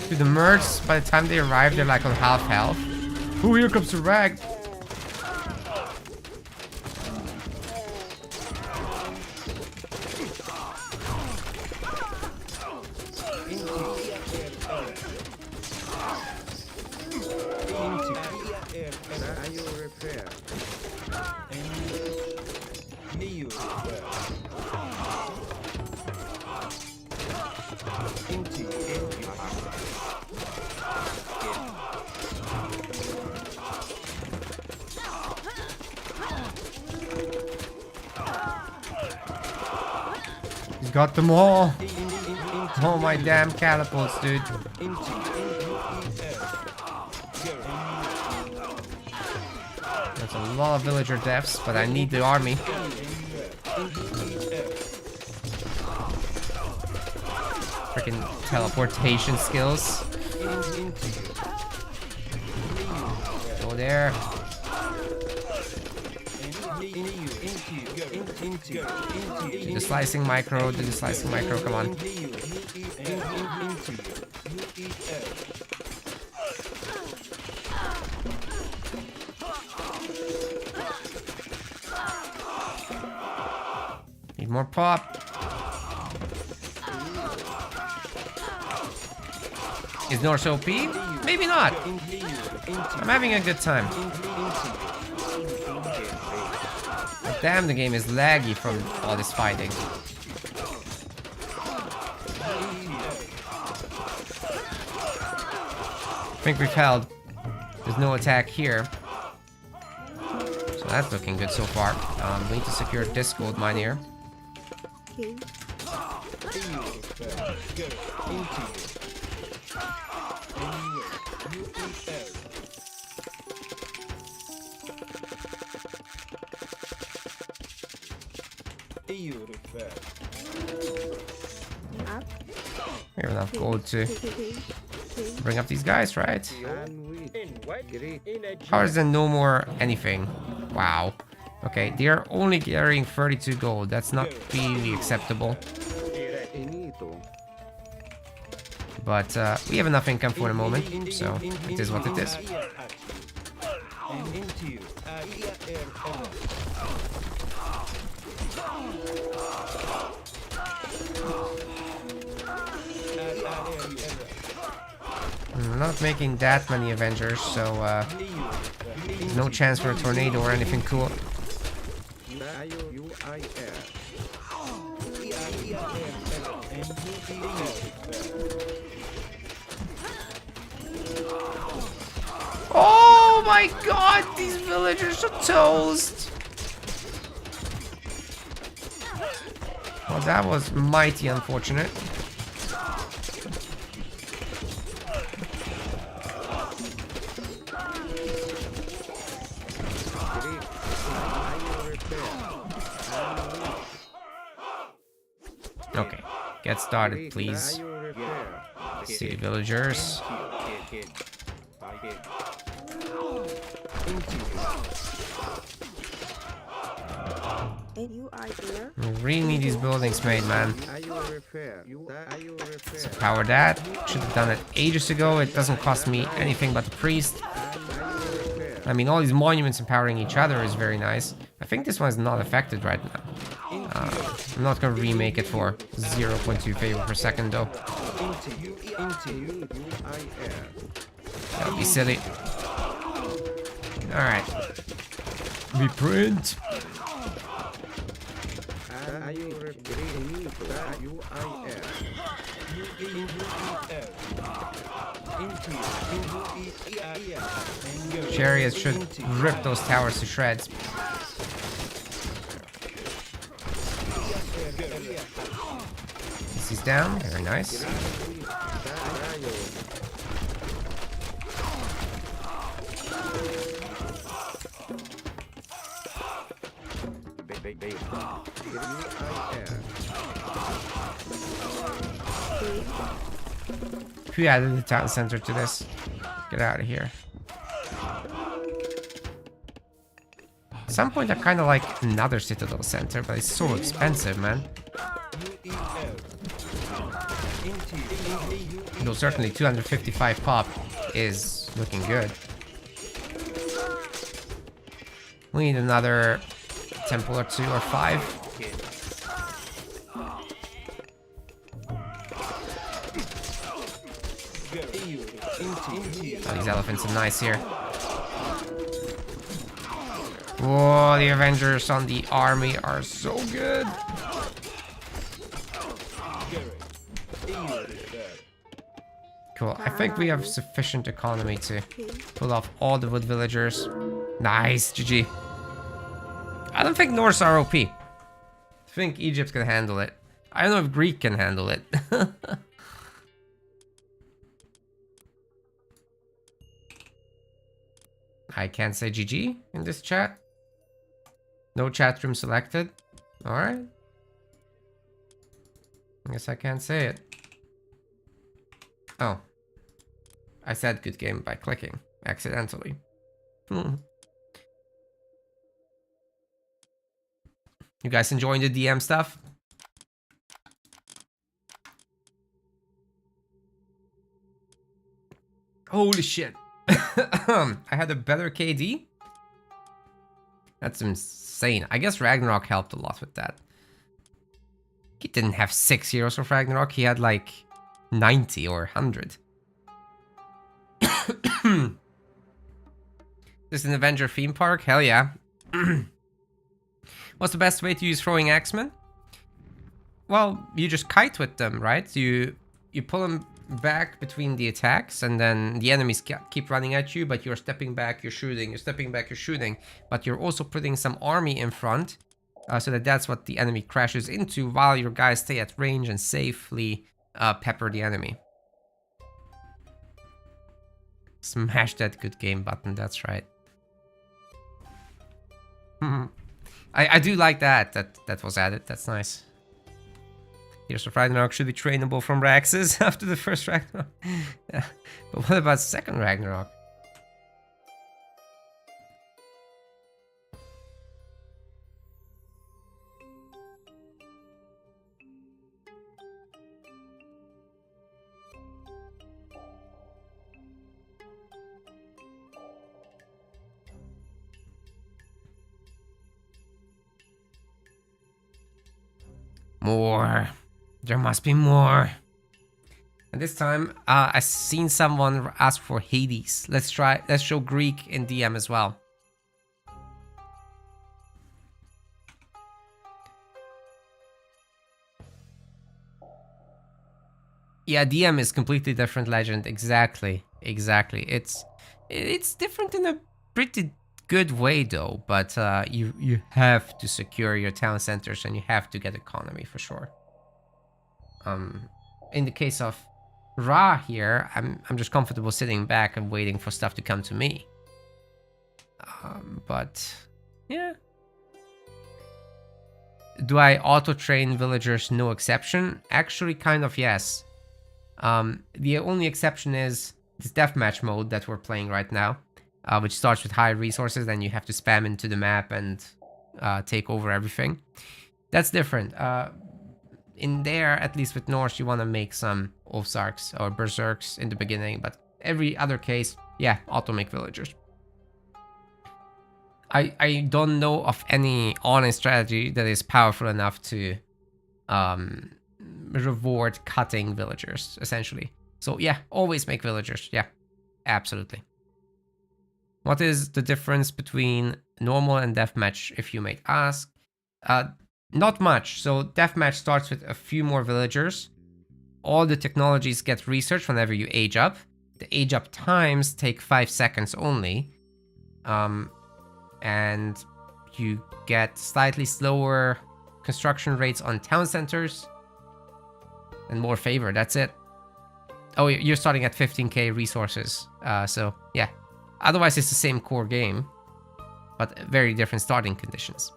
Dude, the mercs, by the time they arrive, they're like on half health. Oh, here comes the rag. He's got them all. Oh my damn catapults, dude. That's a lot of villager deaths, but I need the army. Freaking teleportation skills. Go there. Do the slicing micro, do the slicing micro, come on. Need more pop. Is Norse OP? Maybe not. I'm having a good time. But damn, the game is laggy from all this fighting. I think we've held. There's no attack here. So that's looking good so far. We need to secure this gold mine here. King. Up. We have enough gold to King. bring up these guys, right? In what? In a How is there no more anything? Wow. Okay, they are only carrying 32 gold. That's not really acceptable. But we have enough income for the moment, so it is what it is. I'm not making that many Avengers, so there's no chance for a tornado or anything cool. Oh my god, these villagers are toast! Well, that was mighty unfortunate. Okay, get started, please. See, villagers. And you are there. We really need these buildings made, man. So power that. Should have done it ages ago. It doesn't cost me anything but the priest. I mean, all these monuments empowering each other is very nice. I think this one is not affected right now. I'm not gonna remake it for 0.2 favor per second though. That would be silly. Alright. Reprint. Chariots should rip those towers to shreds. He's down, very nice. Who added the town center to this? Get out of here. At some point I kind of like another Citadel center, but it's so expensive, man. Though certainly 255 pop is looking good. We need another temple or 2 or 5. Oh, these elephants are nice here. Whoa, the Avengers on the army are so good. Cool. I think we have sufficient economy to pull off all the wood villagers. Nice, GG. I don't think Norse are OP. I think Egypt can handle it. I don't know if Greek can handle it. I can't say GG in this chat. No chat room selected. Alright. I guess I can't say it. Oh. I said good game by clicking accidentally. You guys enjoying the DM stuff? Holy shit. I had a better KD? That's insane. I guess Ragnarok helped a lot with that. He didn't have 6 heroes of Ragnarok. He had like 90 or 100. This is an Avenger theme park? Hell yeah. What's the best way to use throwing axemen? Well, you just kite with them, right? You pull them back between the attacks, and then the enemies keep running at you, but you're stepping back, you're shooting, you're stepping back, you're shooting, but you're also putting some army in front, so that's what the enemy crashes into while your guys stay at range and safely pepper the enemy. Smash that good game button, that's right. I do like that was added, that's nice. Heroes of Ragnarok should be trainable from Raxes after the first Ragnarok. Yeah. But what about second Ragnarok? More. There must be more. And this time, I seen someone ask for Hades. Let's show Greek in DM as well. Yeah, DM is completely different legend. Exactly. It's different in a pretty good way though, but you have to secure your town centers and you have to get economy for sure. In the case of Ra here, I'm just comfortable sitting back and waiting for stuff to come to me. But yeah. Do I auto-train villagers? No exception. Actually, kind of yes. The only exception is this deathmatch mode that we're playing right now, which starts with high resources, then you have to spam into the map and take over everything. That's different. In there, at least with Norse, you want to make some Ulfsarks or Berserks in the beginning, but every other case, yeah, auto-make villagers. I don't know of any online strategy that is powerful enough to reward cutting villagers, essentially. So yeah, always make villagers. Yeah, absolutely. What is the difference between normal and deathmatch, if you may ask? Not much. So deathmatch starts with a few more villagers. All the technologies get researched whenever you age up. The age up times take 5 seconds only. And you get slightly slower construction rates on town centers and more favor. That's it. Oh, you're starting at 15k resources. So yeah, otherwise it's the same core game, but very different starting conditions.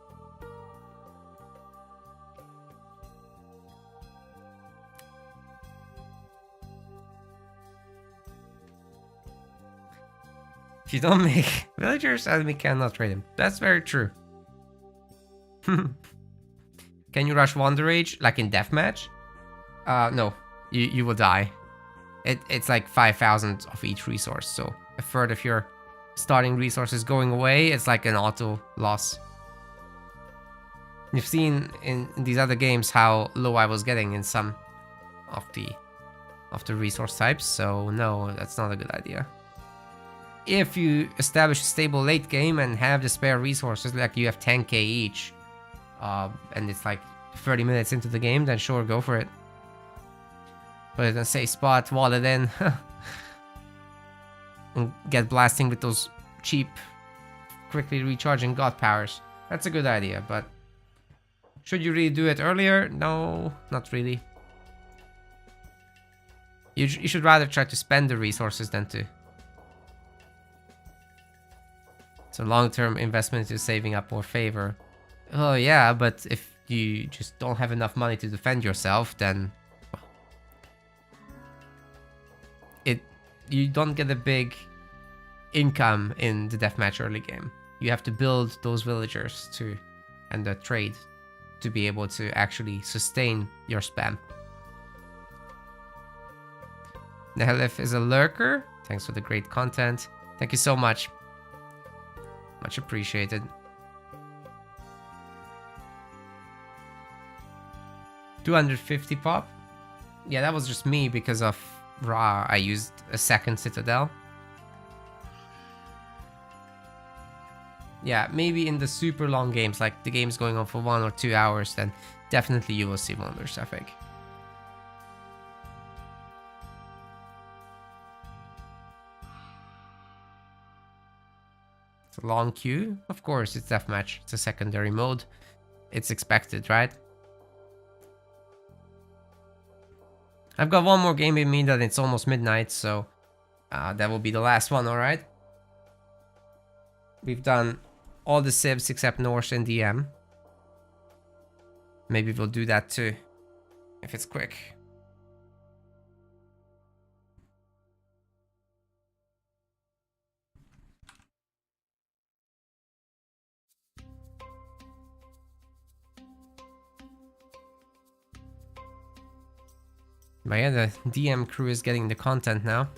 If you don't make villagers, enemy cannot trade them. That's very true. Can you rush Wonder Age like in deathmatch? No, you will die. It's like 5,000 of each resource, so a third of your starting resources going away, it's like an auto loss. You've seen in these other games how low I was getting in some of the resource types, so no, that's not a good idea. If you establish a stable late game and have the spare resources, like you have 10k each, and it's like 30 minutes into the game, then sure, go for it. Put it in a safe spot, wall it in, and get blasting with those cheap, quickly recharging god powers. That's a good idea, but should you really do it earlier? No, not really. You should rather try to spend the resources than to. It's a long-term investment into saving up more favor. Oh yeah, but if you just don't have enough money to defend yourself, then you don't get a big income in the deathmatch early game. You have to build those villagers and the trade to be able to actually sustain your spam. Nehelif is a lurker. Thanks for the great content. Thank you so much. Much appreciated. $250 pop. Yeah, that was just me because of Ra. I used a second citadel. Yeah, maybe in the super long games, like the game's going on for 1 or 2 hours, then definitely you will see Wonders, I think. It's a long queue. Of course, it's deathmatch. It's a secondary mode. It's expected, right? I've got one more game in me that it's almost midnight, so that will be the last one, alright? We've done all the civs except Norse and DM. Maybe we'll do that too, if it's quick. But yeah, the DM crew is getting the content now.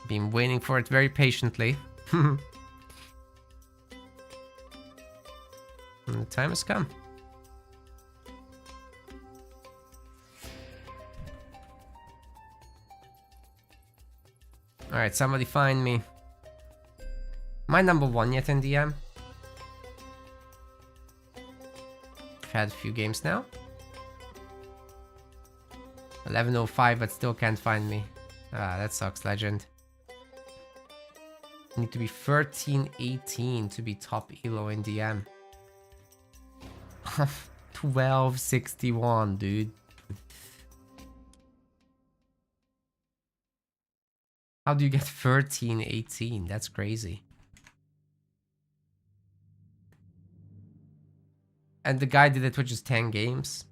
Been waiting for it very patiently. And the time has come. Alright, somebody find me. Am I number 1 yet in DM? I've had a few games now. 11:05, but still can't find me. Ah, that sucks, legend. Need to be 13:18 to be top elo in DM. 12:61, dude. How do you get 13:18? That's crazy. And the guy did it with just 10 games.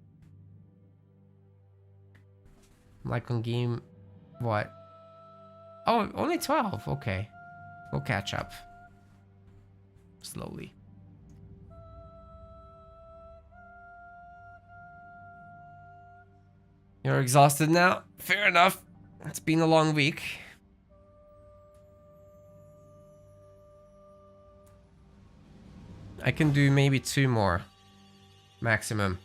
Like on game... what? Oh, only 12. Okay. We'll catch up. Slowly. You're exhausted now? Fair enough. It's been a long week. I can do maybe 2 more. Maximum.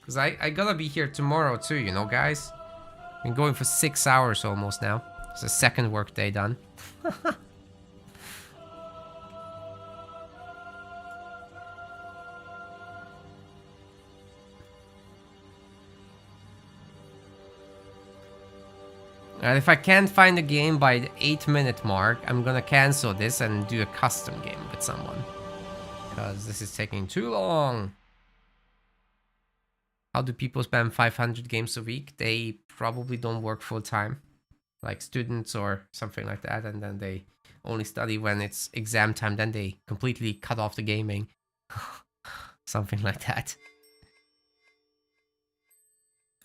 Because I gotta be here tomorrow too, you know, guys? Been going for 6 hours almost now. It's the second workday done. And if I can't find a game by the 8-minute mark, I'm gonna cancel this and do a custom game with someone. Because this is taking too long. How do people spend 500 games a week? They probably don't work full time. Like students or something like that. And then they only study when it's exam time. Then they completely cut off the gaming. Something like that.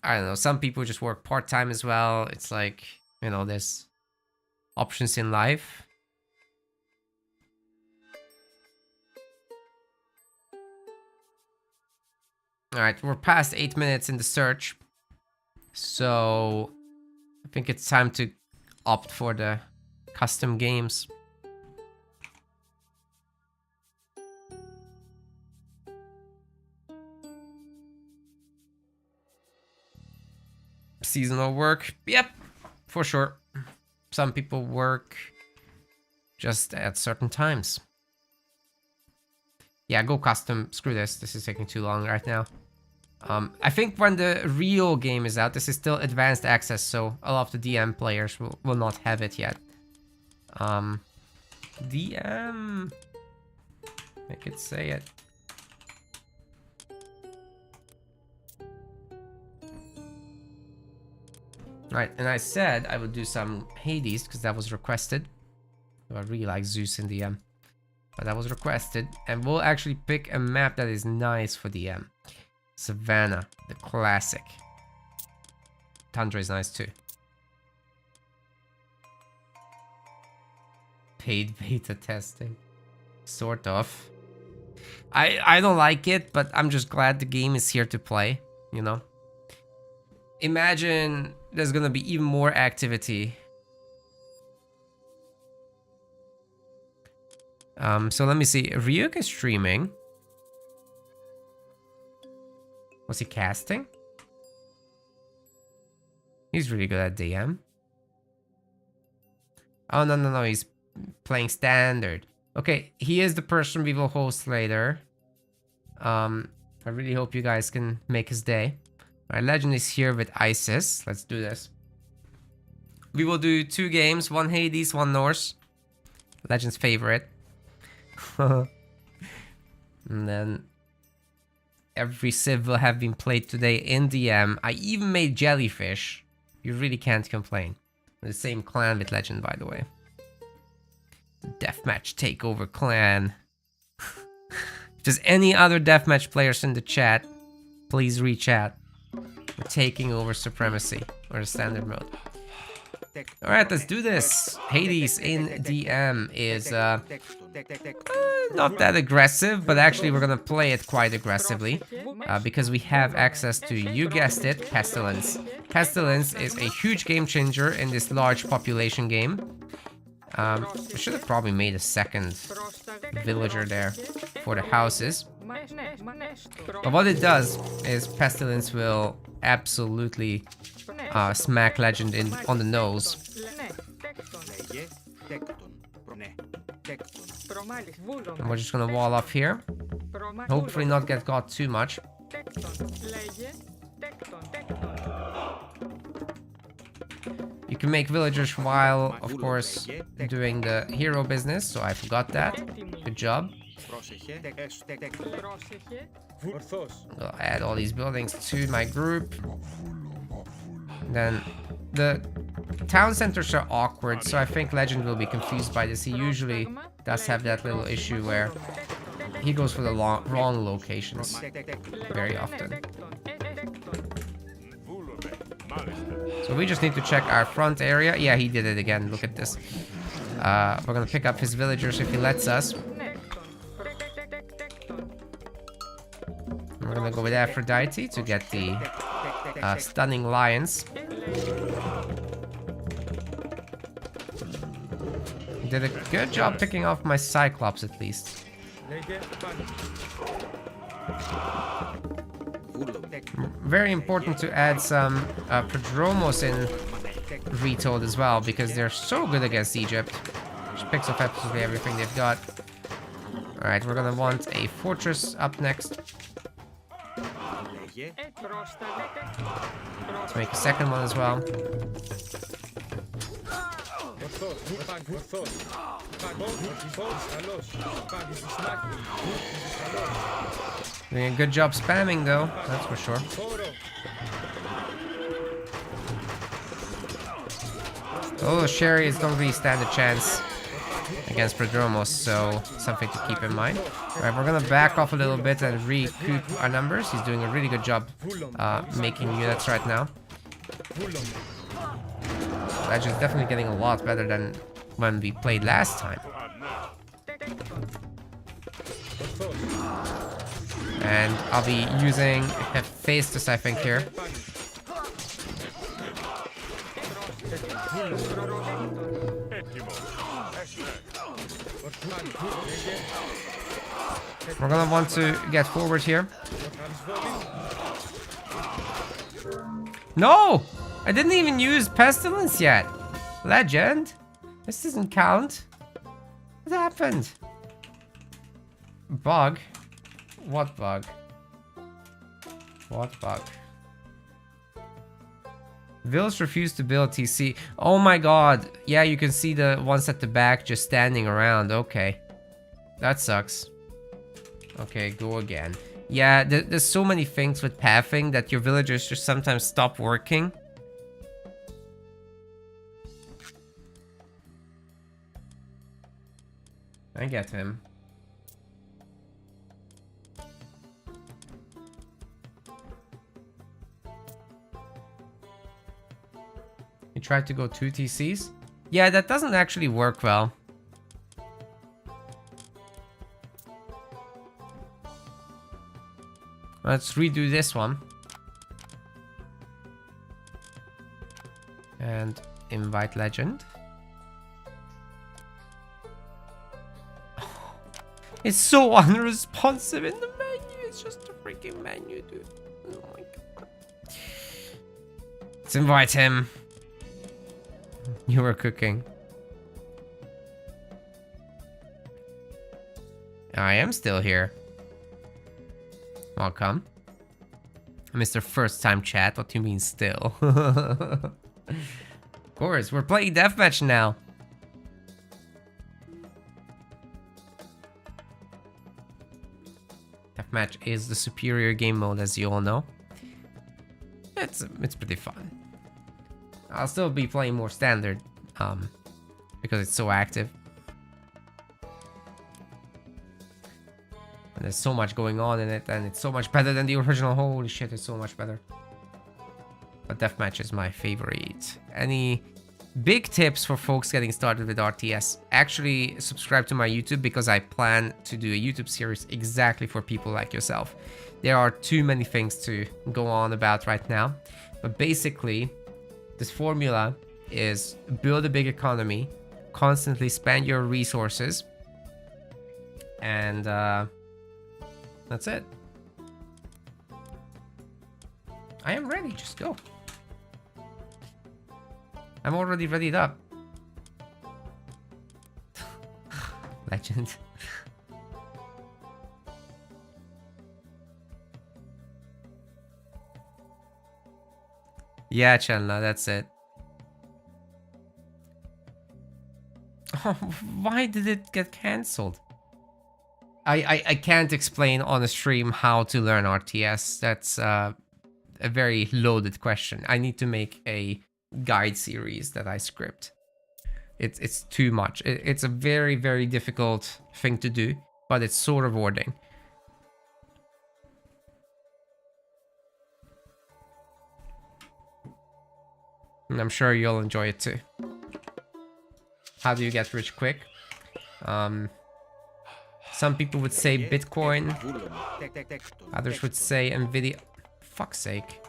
I don't know, some people just work part-time as well. It's like, you know, there's options in life. Alright, we're past 8 minutes in the search. So, I think it's time to opt for the custom games. Seasonal work, yep, for sure. Some people work just at certain times. Yeah, go custom. Screw this. This is taking too long right now. I think when the real game is out, this is still advanced access, so a lot of the DM players will not have it yet. DM. I could say it. Right, and I said I would do some Hades because that was requested. I really like Zeus in DM, but that was requested, and we'll actually pick a map that is nice for DM. Savannah, the classic. Tundra is nice too. Paid beta testing, sort of. I don't like it, but I'm just glad the game is here to play. You know. Imagine there's gonna be even more activity. So let me see. Ryuk is streaming. Was he casting? He's really good at DM. Oh, no. He's playing standard. Okay, he is the person we will host later. I really hope you guys can make his day. Alright, Legend is here with Isis. Let's do this. We will do 2 games. 1 Hades, 1 Norse. Legend's favorite. And then every civ will have been played today in DM. I even made Jellyfish. You really can't complain. The same clan with Legend, by the way. Deathmatch takeover clan. If there's any other deathmatch players in the chat, please reach out. We're taking over Supremacy, or the standard mode. Alright, let's do this. Hades in DM is not that aggressive, but actually we're gonna play it quite aggressively. Because we have access to, you guessed it, Pestilence. Pestilence is a huge game changer in this large population game. I should have probably made a second villager there for the houses. But what it does is Pestilence will absolutely smack Legend on the nose. Λέγε τέκτον. Ναι, τέκτον. And we're just gonna wall off here. Hopefully not get got too much. You can make villagers while, of course, doing the hero business, so I forgot that. Good job. Πρόσεχε. Ορθώς. I'll add all these buildings to my group. Then the town centers are awkward, so I think Legend will be confused by this. He usually does have that little issue where he goes for the wrong locations very often. So we just need to check our front area. Yeah, he did it again. Look at this. We're gonna pick up his villagers if he lets us. We're gonna go with Aphrodite to get the stunning lions. Did a good job picking off my Cyclops at least. Λέγε πάνω. Very important to add some Prodromos in Retold as well, because they're so good against Egypt. Which picks off absolutely everything they've got. Alright, we're gonna want a fortress up next. Λέγε Let's make a second one as well. Ορθώς. Ορθώς. Ορθώς. Καλώς. Παντιστισμάκι. Καλώς. Doing a good job spamming though, that's for sure. Χώρο. Oh, Sherry is don't really stand a chance against Prodromos, so something to keep in mind. Alright, we're gonna back off a little bit and recoup our numbers. He's doing a really good job making units right now. Βούλομαι. Legend's definitely getting a lot better than when we played last time. Ορθώς. And I'll be using Hephaestus, I think, here. We're gonna want to get forward here. No! I didn't even use Pestilence yet. Legend? This doesn't count. What happened? Bug? What bug? What bug? Vills refused to build TC. Oh my god. Yeah, you can see the ones at the back just standing around. Okay. That sucks. Okay, go again. Yeah, there's so many things with pathing that your villagers just sometimes stop working. I get him. You tried to go 2 TCs? Yeah, that doesn't actually work well. Let's redo this one. And invite Legend. It's so unresponsive in the menu. It's just a freaking menu, dude. Oh my god. Let's invite him. You were cooking. I am still here. Welcome. Mr. First Time Chat, what do you mean still? Of course, we're playing deathmatch now. Deathmatch is the superior game mode, as you all know. It's pretty fun. I'll still be playing more standard, because it's so active. And there's so much going on in it, and it's so much better than the original. Holy shit, it's so much better. But deathmatch is my favorite. Any big tips for folks getting started with RTS? Actually, subscribe to my YouTube, because I plan to do a YouTube series exactly for people like yourself. There are too many things to go on about right now. But basically, this formula is build a big economy, constantly spend your resources. And that's it. I am ready, just go. I'm already readied up. Legend. Yeah, Chelna, that's it. Oh, why did it get cancelled? I can't explain on a stream how to learn RTS. That's a very loaded question. I need to make a guide series that I script. It's too much. It's a very, very difficult thing to do, but it's so rewarding. And I'm sure you'll enjoy it too. How do you get rich quick? Some people would say Bitcoin. Others would say Nvidia. Fuck's sake.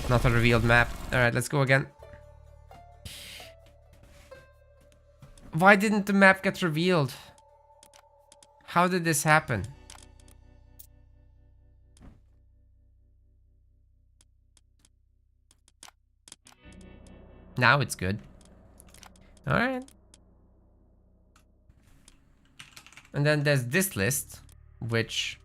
Not a revealed map. Alright, let's go again. Why didn't the map get revealed? How did this happen? Now it's good. Alright. And then there's this list, which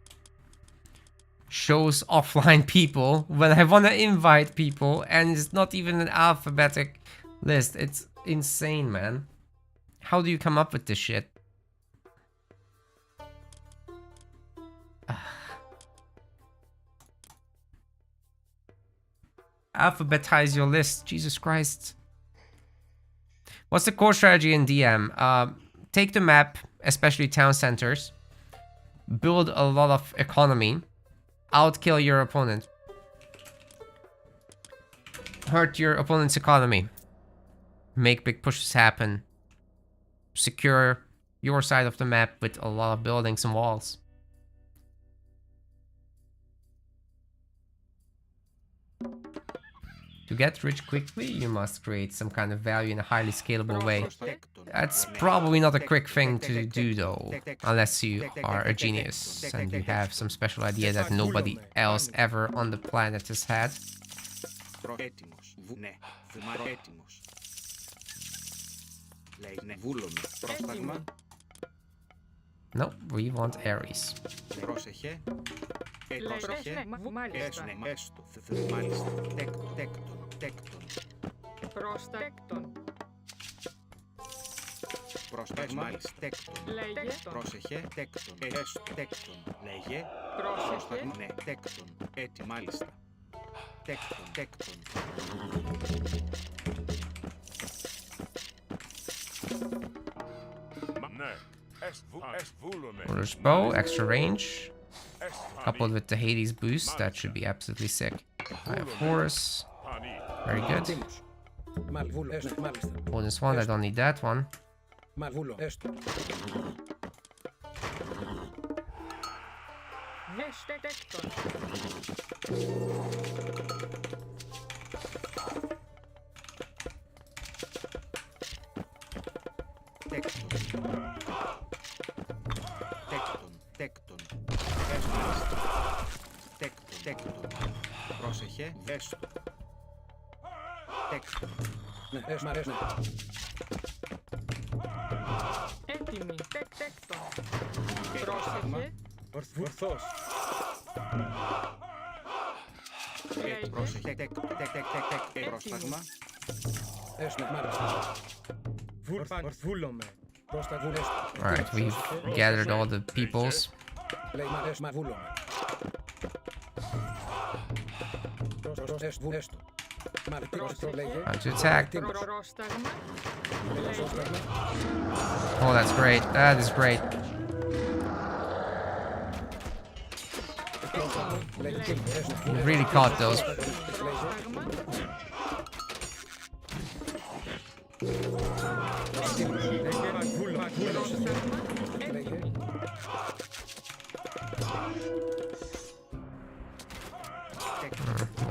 shows offline people when I want to invite people, and it's not even an alphabetic list. It's insane, man. How do you come up with this shit? Alphabetize your list, Jesus Christ. What's the core strategy in DM? Take the map, especially town centers. Build a lot of economy. Outkill your opponent. Hurt your opponent's economy. Make big pushes happen. Secure your side of the map with a lot of buildings and walls. To get rich quickly, you must create some kind of value in a highly scalable way. That's probably not a quick thing to do though, unless you are a genius and you have some special idea that nobody else ever on the planet has had. No, we want Aries. Πρόσεχε, τέκτον, τέκτον, λέγε, πρόσταγμα, ναι, τέκτον, έτσι μάλιστα, τέκτον, τέκτον. Orders bow, extra range. Coupled with the Hades boost, that should be absolutely sick. I have Horus. Very good. Bonus one, I don't need that one. Τέκτον. Τέκτον. Πρόσεχε, έστω. Τέκτον. Ναι, μ' αρέσει. Έτοιμη, τέκτον. Πρόσεχε. Ορθός. Πρόσεχε, πρόσταγμα. Έστω, μ' αρέσει. Βούλομαι. Alright, we've gathered all the peoples. Time to attack. Oh, that's great. That is great. We really caught those.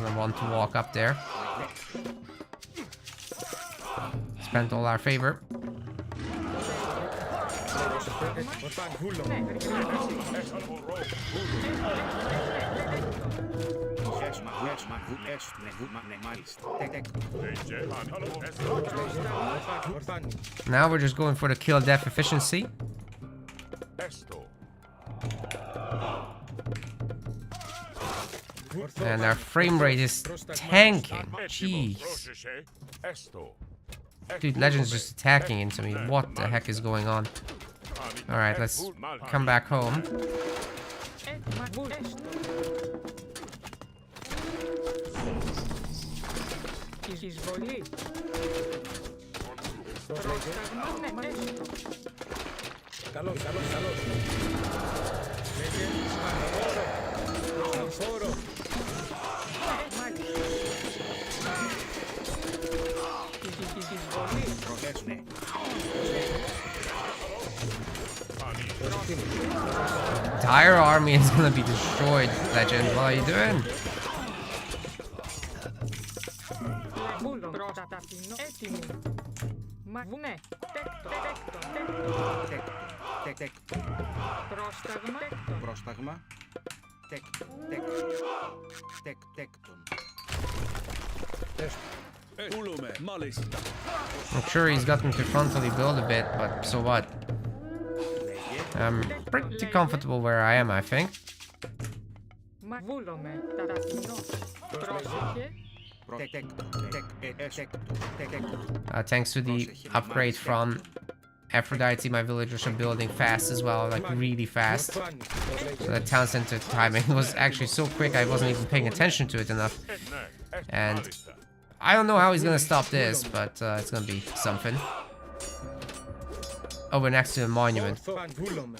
I want to walk up there. Let's spent all our favor. Ορφάν βούλο. Ναι, Ορφάν. Now we're just going for the kill death efficiency. And our frame rate is tanking. Jeez. Dude, Legend's just attacking into me. What the heck is going on? Alright, let's come back home. έτοιμα έστω. Εισβολή. Πρόσταγμα, ναι, έστω. Καλώς. Λέγε σπανφόρο. Σπανφόρο. Μάλιστα. Εισβολή. Entire army is gonna be destroyed, Legend. What are you doing? Βούλο. Προσταταπεινό. Έτοιμοι. Μα βουνέ. Τέκτο. Πρόσταγμα. Πρόσταγμα. Τέκτον. I'm sure he's gotten to frontally build a bit, but so what? I'm pretty comfortable where I am, I think. Μα βούλομε. Ταπεινό. Πρόσεχε. Thanks to the upgrade from Aphrodite, my villagers are building fast as well, like really fast. So the town center timing was actually so quick I wasn't even paying attention to it enough. And I don't know how he's gonna stop this, but it's gonna be something. Oh, we're next to a monument. Ορφάν βούλομε.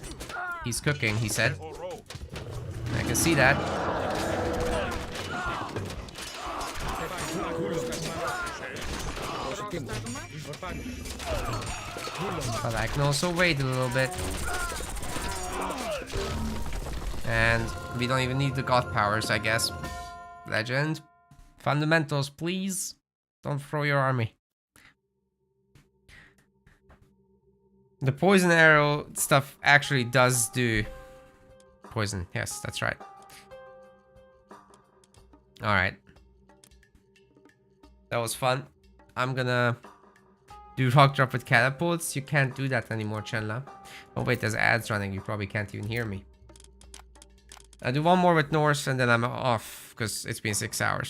He's cooking, he said. I can see that. Ορφάν. But I can also wait a little bit. And we don't even need the god powers, I guess. Legend. Fundamentals, please. Don't throw your army. The poison arrow stuff actually does do poison. Yes, that's right. Alright. That was fun. I'm gonna do rock drop with catapults. You can't do that anymore, Chenla. Oh wait, there's ads running. You probably can't even hear me. I'll do one more with Norse and then I'm off because it's been 6 hours.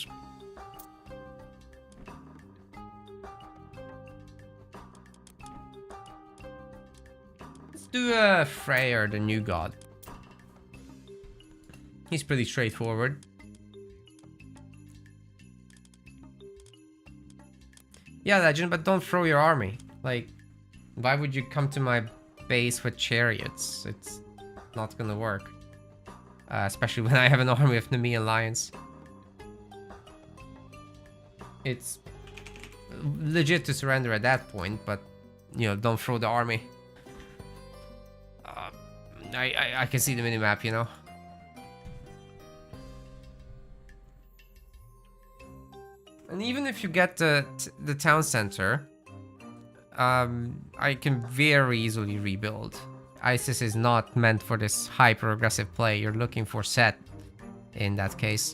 Let's do Freyr, the new god. He's pretty straightforward. Yeah, Legend, but don't throw your army. Like, why would you come to my base with chariots? It's not gonna work. Especially when I have an army of Nemean lions. It's legit to surrender at that point, but, you know, don't throw the army. I can see the minimap, you know? And even if you get the town center, I can very easily rebuild. ISIS is not meant for this hyper-aggressive play. You're looking for set in that case.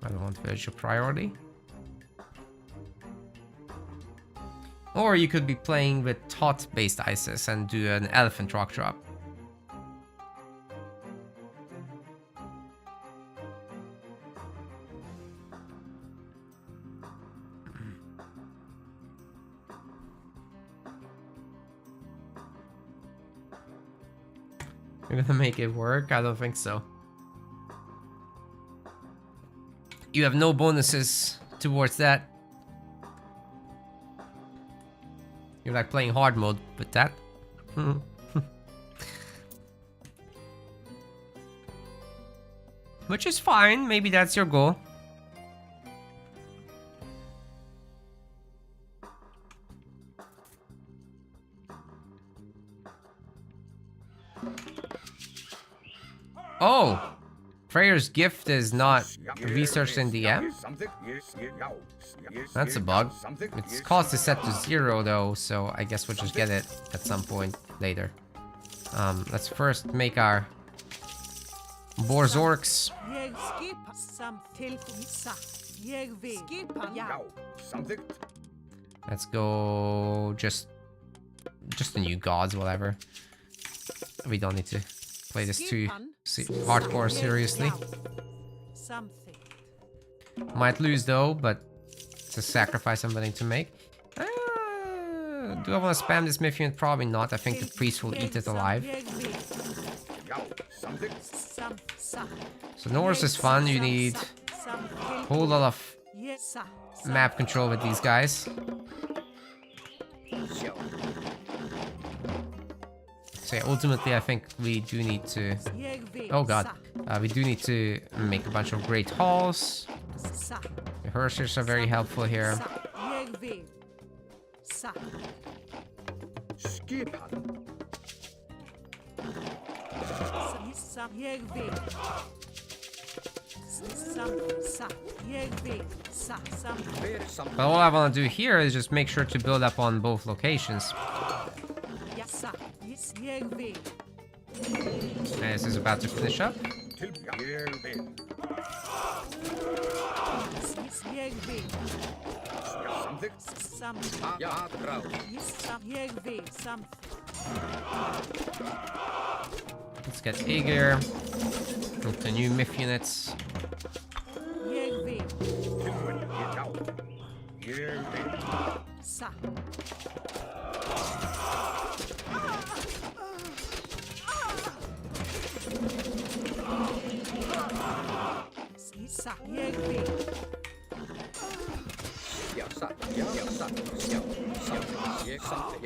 I don't want village of priority. Or you could be playing with Tot-based ISIS and do an elephant rock drop. You're gonna make it work? I don't think so. You have no bonuses towards that. You're like playing hard mode with that. Which is fine, maybe that's your goal. Oh! Freyr's gift is not researched in DM. That's a bug. It's cost is set to 0 though, so I guess we'll just get it at some point later. Let's first make our Borzorks. Let's go just the new gods, whatever. We don't need to play this too hardcore seriously. Might lose though, but it's a sacrifice I'm willing to make. Do I want to spam this myth unit? Probably not. I think the priest will eat it alive. So Norse is fun. You need a whole lot of map control with these guys. So yeah, ultimately I think we do need to... Oh god. We do need to make a bunch of great halls. The Hersers are very helpful here. But all I want to do here is just make sure to build up on both locations. And this is about to finish up. Let's get Aegir with the new myth units.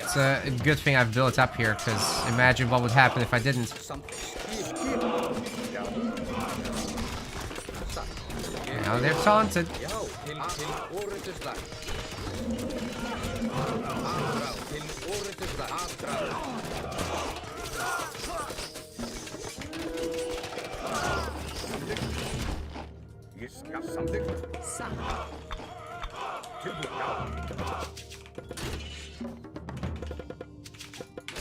It's a good thing I've built up here, because imagine what would happen if I didn't. Now they're taunted.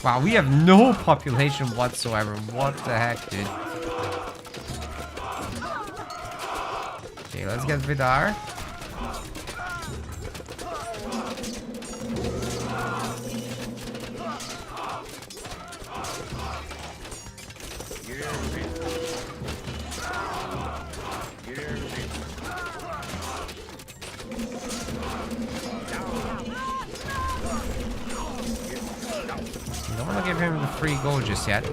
Wow, we have no population whatsoever. What the heck, dude? Okay, let's get Vidar. Don't want to give him the free gold just yet.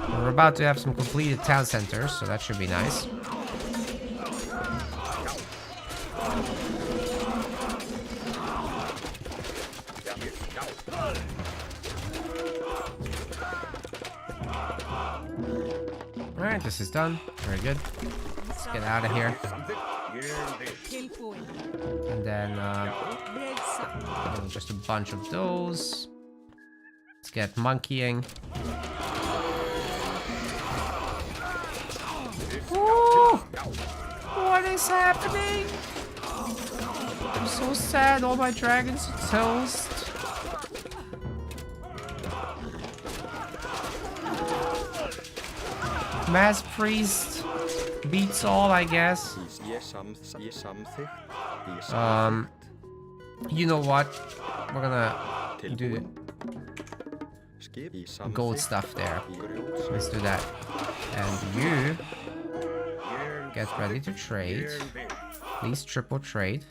We're about to have some completed town centers, so that should be nice. Alright, this is done. Very good. Let's get out of here. And then just a bunch of those. Let's get monkeying. Ooh, what is happening? I'm so sad. All my dragons are toast. Mass priest beats all, I guess. You know what? We're gonna do gold stuff there. Let's do that. And you get ready to trade. Please triple trade.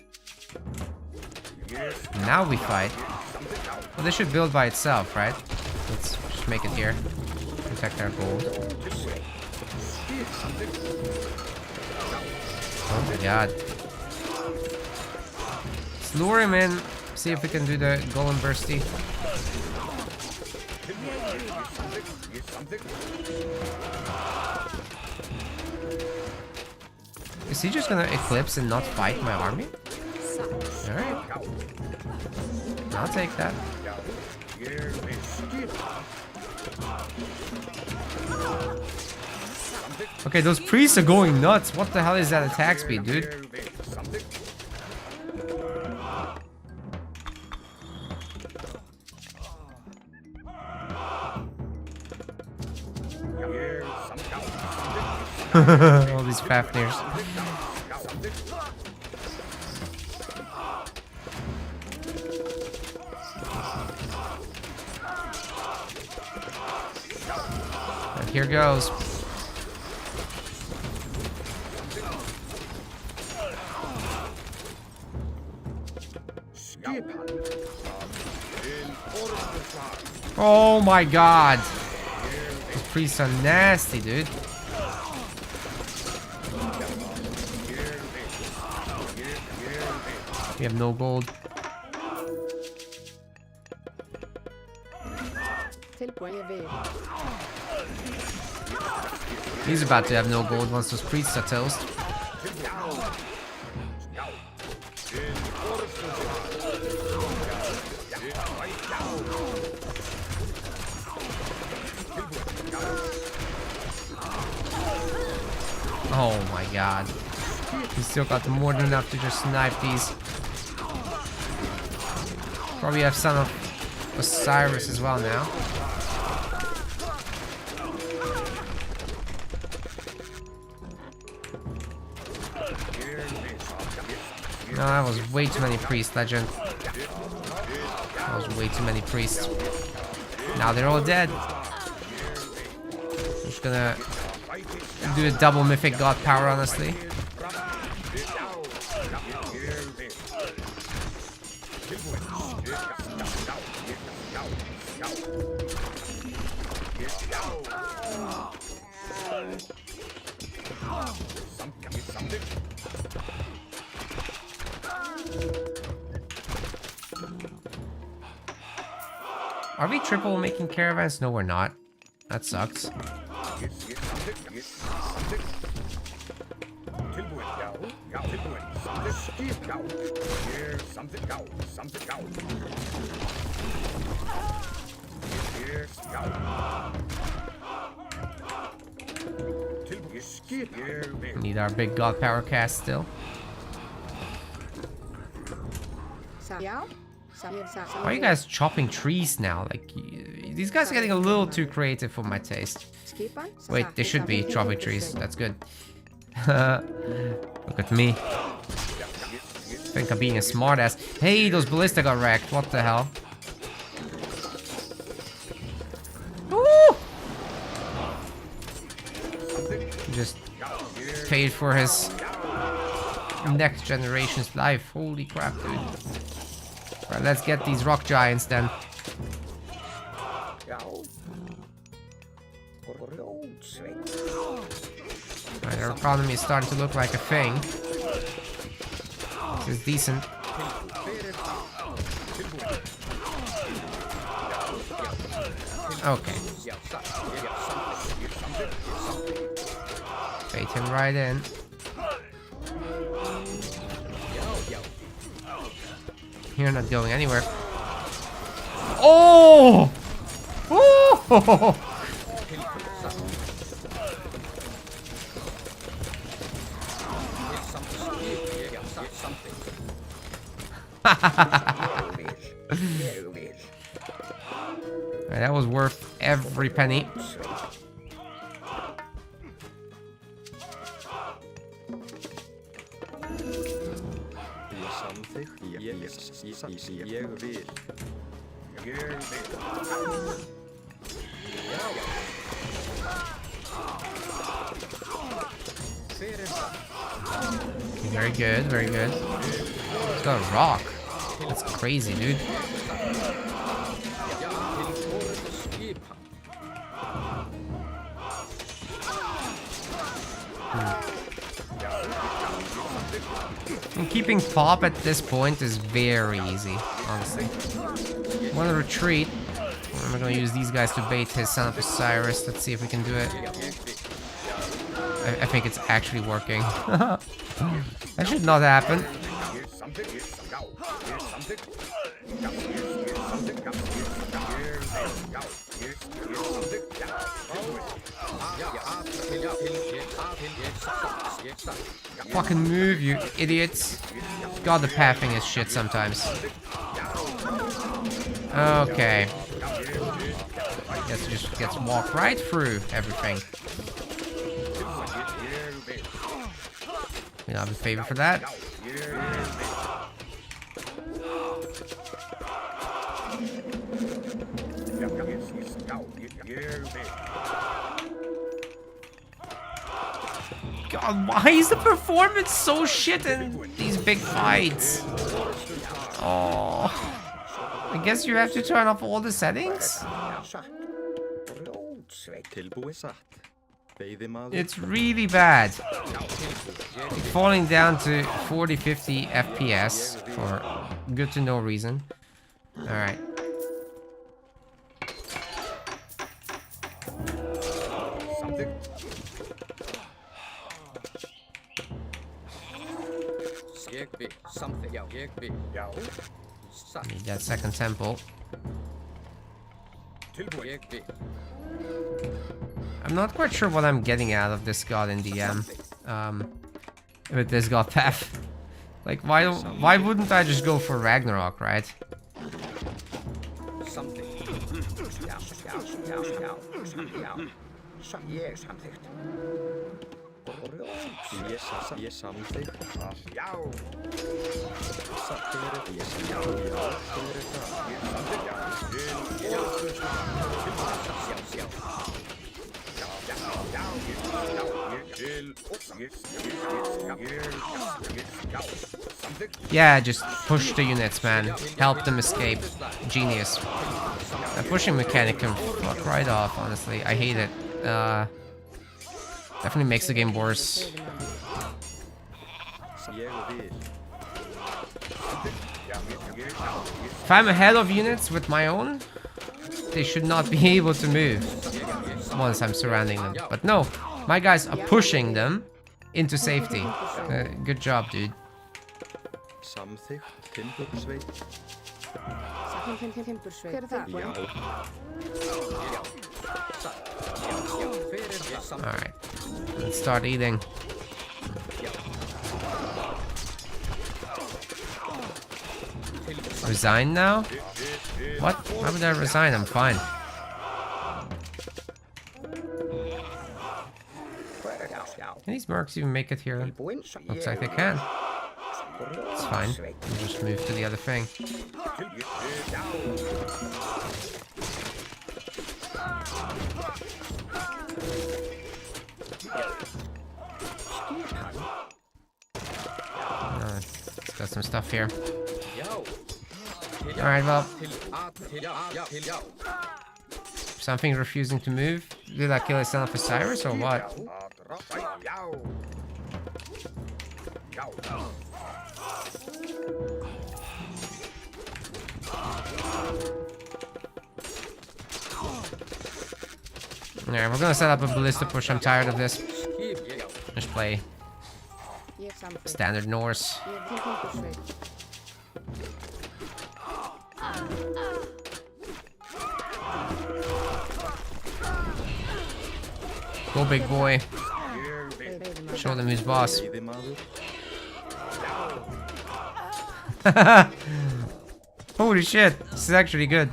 Now we fight. Well, this should build by itself, right? Let's just make it here. Protect our gold. Oh my god. Let's lure him in. See if we can do the golem bursty. Is he just gonna eclipse and not fight my army? Alright. I'll take that. Okay, those priests are going nuts. What the hell is that attack speed, dude? All these Fafnirs. And here goes. Oh my god. These priests are nasty, dude. We have no gold. He's about to have no gold once those priests are toast. Oh my god. He's still got more than enough to just snipe these. Probably have Son of Osiris as well now. No, that was way too many priests, Legend. That was way too many priests. Now they're all dead. I'm just gonna do a double mythic god power, honestly. Are we triple making caravans? No, we're not. That sucks. We need our big god power cast still. Why are you guys chopping trees now? Like, these guys are getting a little too creative for my taste. Wait, they should be chopping trees. That's good. Look at me. Think I'm being a smartass. Hey, those ballista got wrecked. What the hell? Woo! Just paid for his next generation's life. Holy crap, dude. Right, let's get these rock giants then. Right, our economy is starting to look like a thing. This is decent. Okay. Bait him right in. You're not going anywhere. Oh! Oh! Right, that was worth every penny. Very good, very good. It's got a rock. That's crazy, dude. And keeping Pop at this point is very easy, honestly. Want to retreat. I'm gonna use these guys to bait his Son of Osiris. Let's see if we can do it. I think it's actually working. That should not happen. Fucking move, you idiots. God, the pathing is shit sometimes. Okay. Guess it just gets walked right through everything. We don't have a favor for that. God, why is the performance so shit in these big fights? Oh, I guess you have to turn off all the settings? It's really bad. Falling down to 40-50 FPS for good to know reason. Alright. Need that second temple. I'm not quite sure what I'm getting out of this god in DM. With this god path. Like, why wouldn't I just go for Ragnarok, right? Yeah, just push the units, man. Help them escape. Genius. The pushing mechanic can fuck right off, honestly. I hate it. Definitely makes the game worse. If I'm ahead of units with my own, they should not be able to move once I'm surrounding them. But no, my guys are pushing them into safety. Good job, dude. Alright, let's start eating. Resign now? What? Why would I resign? I'm fine. Can these mercs even make it here? Looks like they can. It's fine. We'll just move to the other thing. It's got some stuff here. Alright, well. Something's refusing to move. Did I kill a son of Osiris or what? Alright, we're gonna set up a ballista push. I'm tired of this. Just play standard Norse. Go, big boy. Show them who's boss. Holy shit, this is actually good.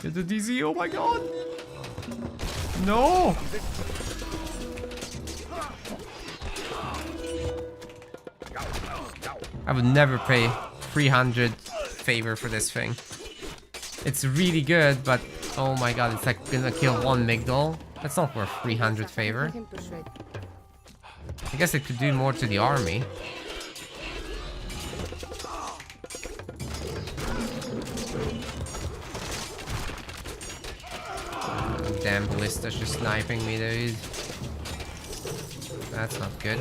Get the DZ, oh my god! No! I would never pay 300 favor for this thing. It's really good, but oh my god, it's like gonna kill one Migdol. That's not worth 300 favor. I guess it could do more to the army. damn ballista's just sniping me, dude. That's not good.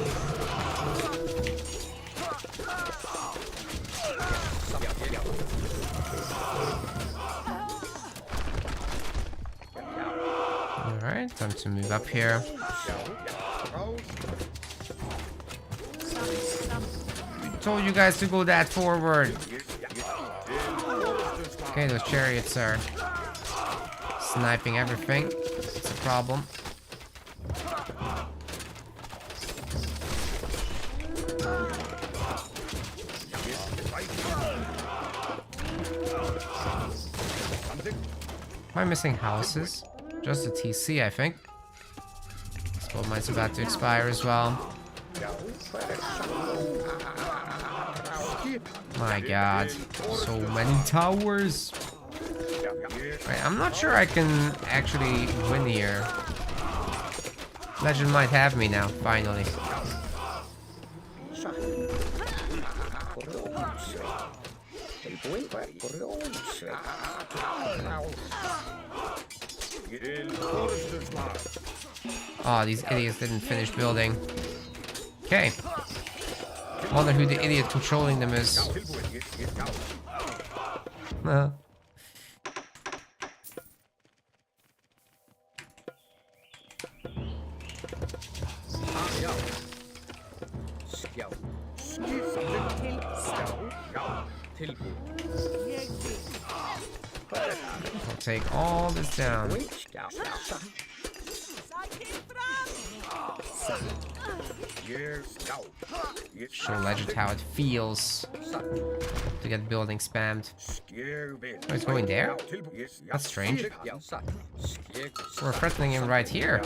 Alright, time to move up here. Told you guys to go that forward. Okay, those chariots are sniping everything. It's a problem. Am I missing houses? Just a TC, I think. Gold mine's about to expire as well. My god, so many towers. Right, I'm not sure I can actually win here. Legend might have me now, finally. Oh, these idiots didn't finish building. Okay. Wonder who the idiot controlling them is. I'll take all this down. Show Legend how it feels to get building spammed. Oh, he's going there? That's strange. We're threatening him right here.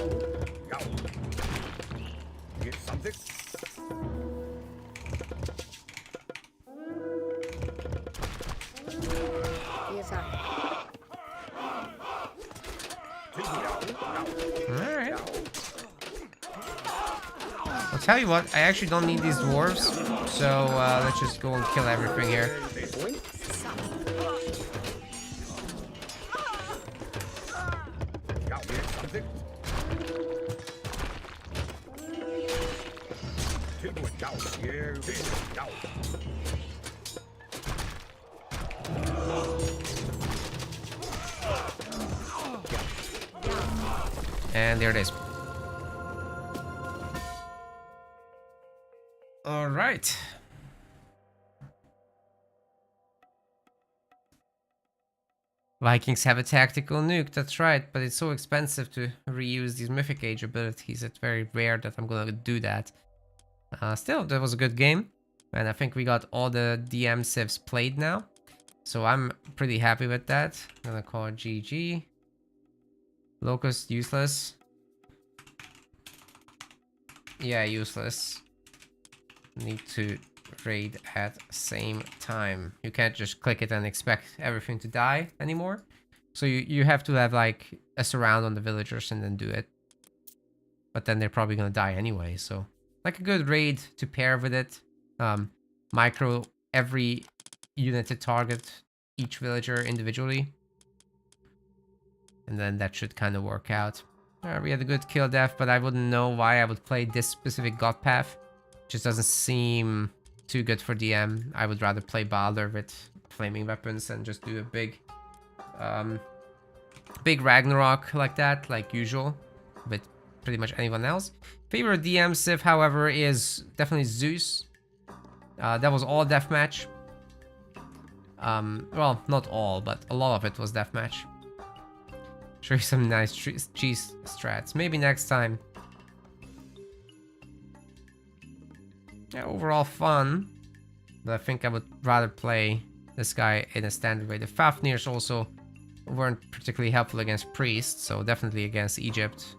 Alright. I'll tell you what, I actually don't need these dwarves, so let's just go and kill everything here. And there it is. All right. Vikings have a tactical nuke, that's right, but it's so expensive to reuse these Mythic Age abilities. It's very rare that I'm gonna do that. Still, that was a good game, and I think we got all the DM civs played now, so I'm pretty happy with that. I'm gonna call it GG. Locust, useless. Yeah, useless. Need to raid at same time. You can't just click it and expect everything to die anymore. So you have to have like a surround on the villagers and then do it. But then they're probably gonna die anyway, so like a good raid to pair with it. Micro every unit to target each villager individually. And then that should kind of work out. We had a good kill death, but I wouldn't know why I would play this specific god path. Just doesn't seem too good for DM. I would rather play Balder with flaming weapons and just do a big big Ragnarok like that, like usual, with pretty much anyone else. Favorite DM Civ, however, is definitely Zeus. That was all deathmatch. Well, not all, but a lot of it was deathmatch. Show you some nice cheese strats. Maybe next time. Yeah, overall fun. But I think I would rather play this guy in a standard way. The Fafnirs also weren't particularly helpful against priests, so definitely against Egypt.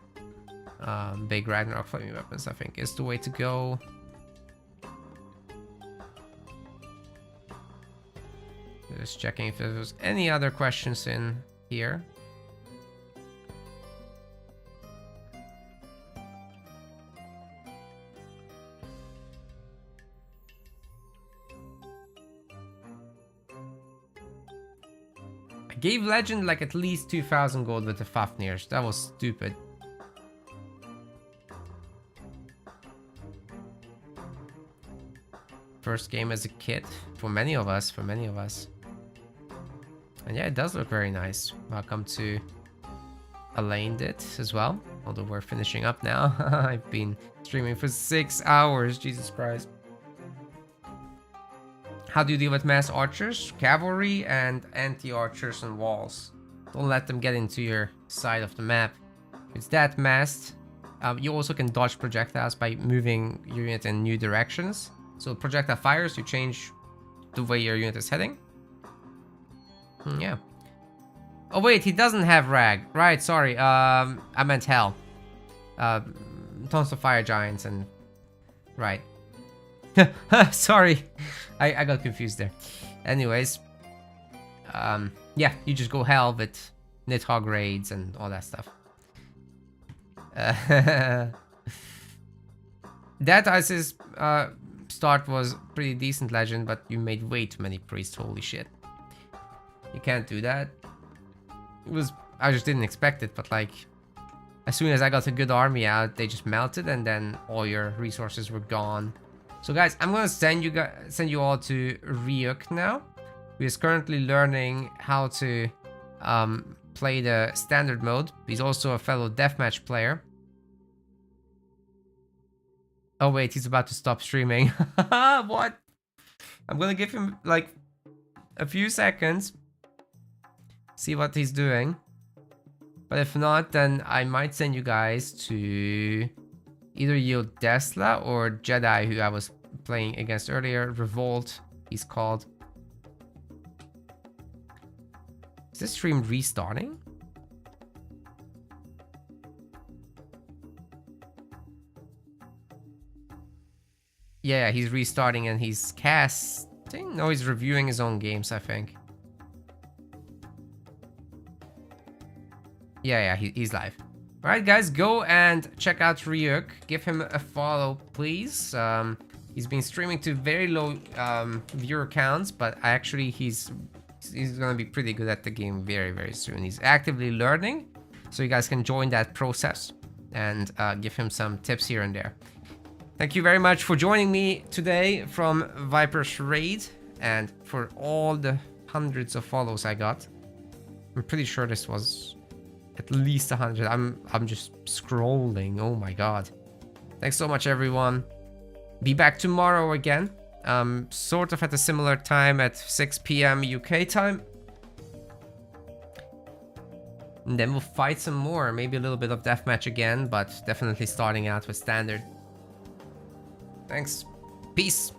Big Ragnarok flaming weapons, I think, is the way to go. Just checking if there's any other questions in here. I gave Legend like at least 2,000 gold with the Fafnirs. That was stupid. First game as a kid for many of us, And yeah, it does look very nice. Welcome to Elaine did as well. Although we're finishing up now. I've been streaming for 6 hours, Jesus Christ. How do you deal with mass archers, cavalry, and anti-archers and walls? Don't let them get into your side of the map. It's that massed. You also can dodge projectiles by moving your unit in new directions. So projectile fires, you change the way your unit is heading. Yeah. Oh wait, he doesn't have rag. Right, sorry. I meant hell. Tons of fire giants and... Right. Sorry. I got confused there. Anyways. Yeah, you just go hell with Nidhogg raids and all that stuff. That Ice's start was pretty decent, Legend, but you made way too many priests. Holy shit. You can't do that. I just didn't expect it, but like, as soon as I got a good army out, they just melted, and then all your resources were gone. So guys, I'm gonna send you all to Ryuk now, who is currently learning how to play the standard mode. He's also a fellow deathmatch player. Oh wait, he's about to stop streaming. What? I'm gonna give him like a few seconds. See what he's doing. But if not, then I might send you guys to either Yield Desla or Jedi, who I was playing against earlier. Revolt, he's called. Is this stream restarting? Yeah, he's restarting and he's casting? No, he's reviewing his own games, I think. Yeah, he's live. Alright guys, go and check out Ryuk. Give him a follow, please. He's been streaming to very low viewer counts, but actually he's gonna be pretty good at the game very, very soon. He's actively learning, so you guys can join that process and give him some tips here and there. Thank you very much for joining me today from Viper's Raid, and for all the hundreds of follows I got. I'm pretty sure this was at least 100. I'm just scrolling. Oh my god. Thanks so much, everyone. Be back tomorrow again. Sort of at a similar time at 6 PM UK time. And then we'll fight some more. Maybe a little bit of deathmatch again, but definitely starting out with standard. Thanks. Peace.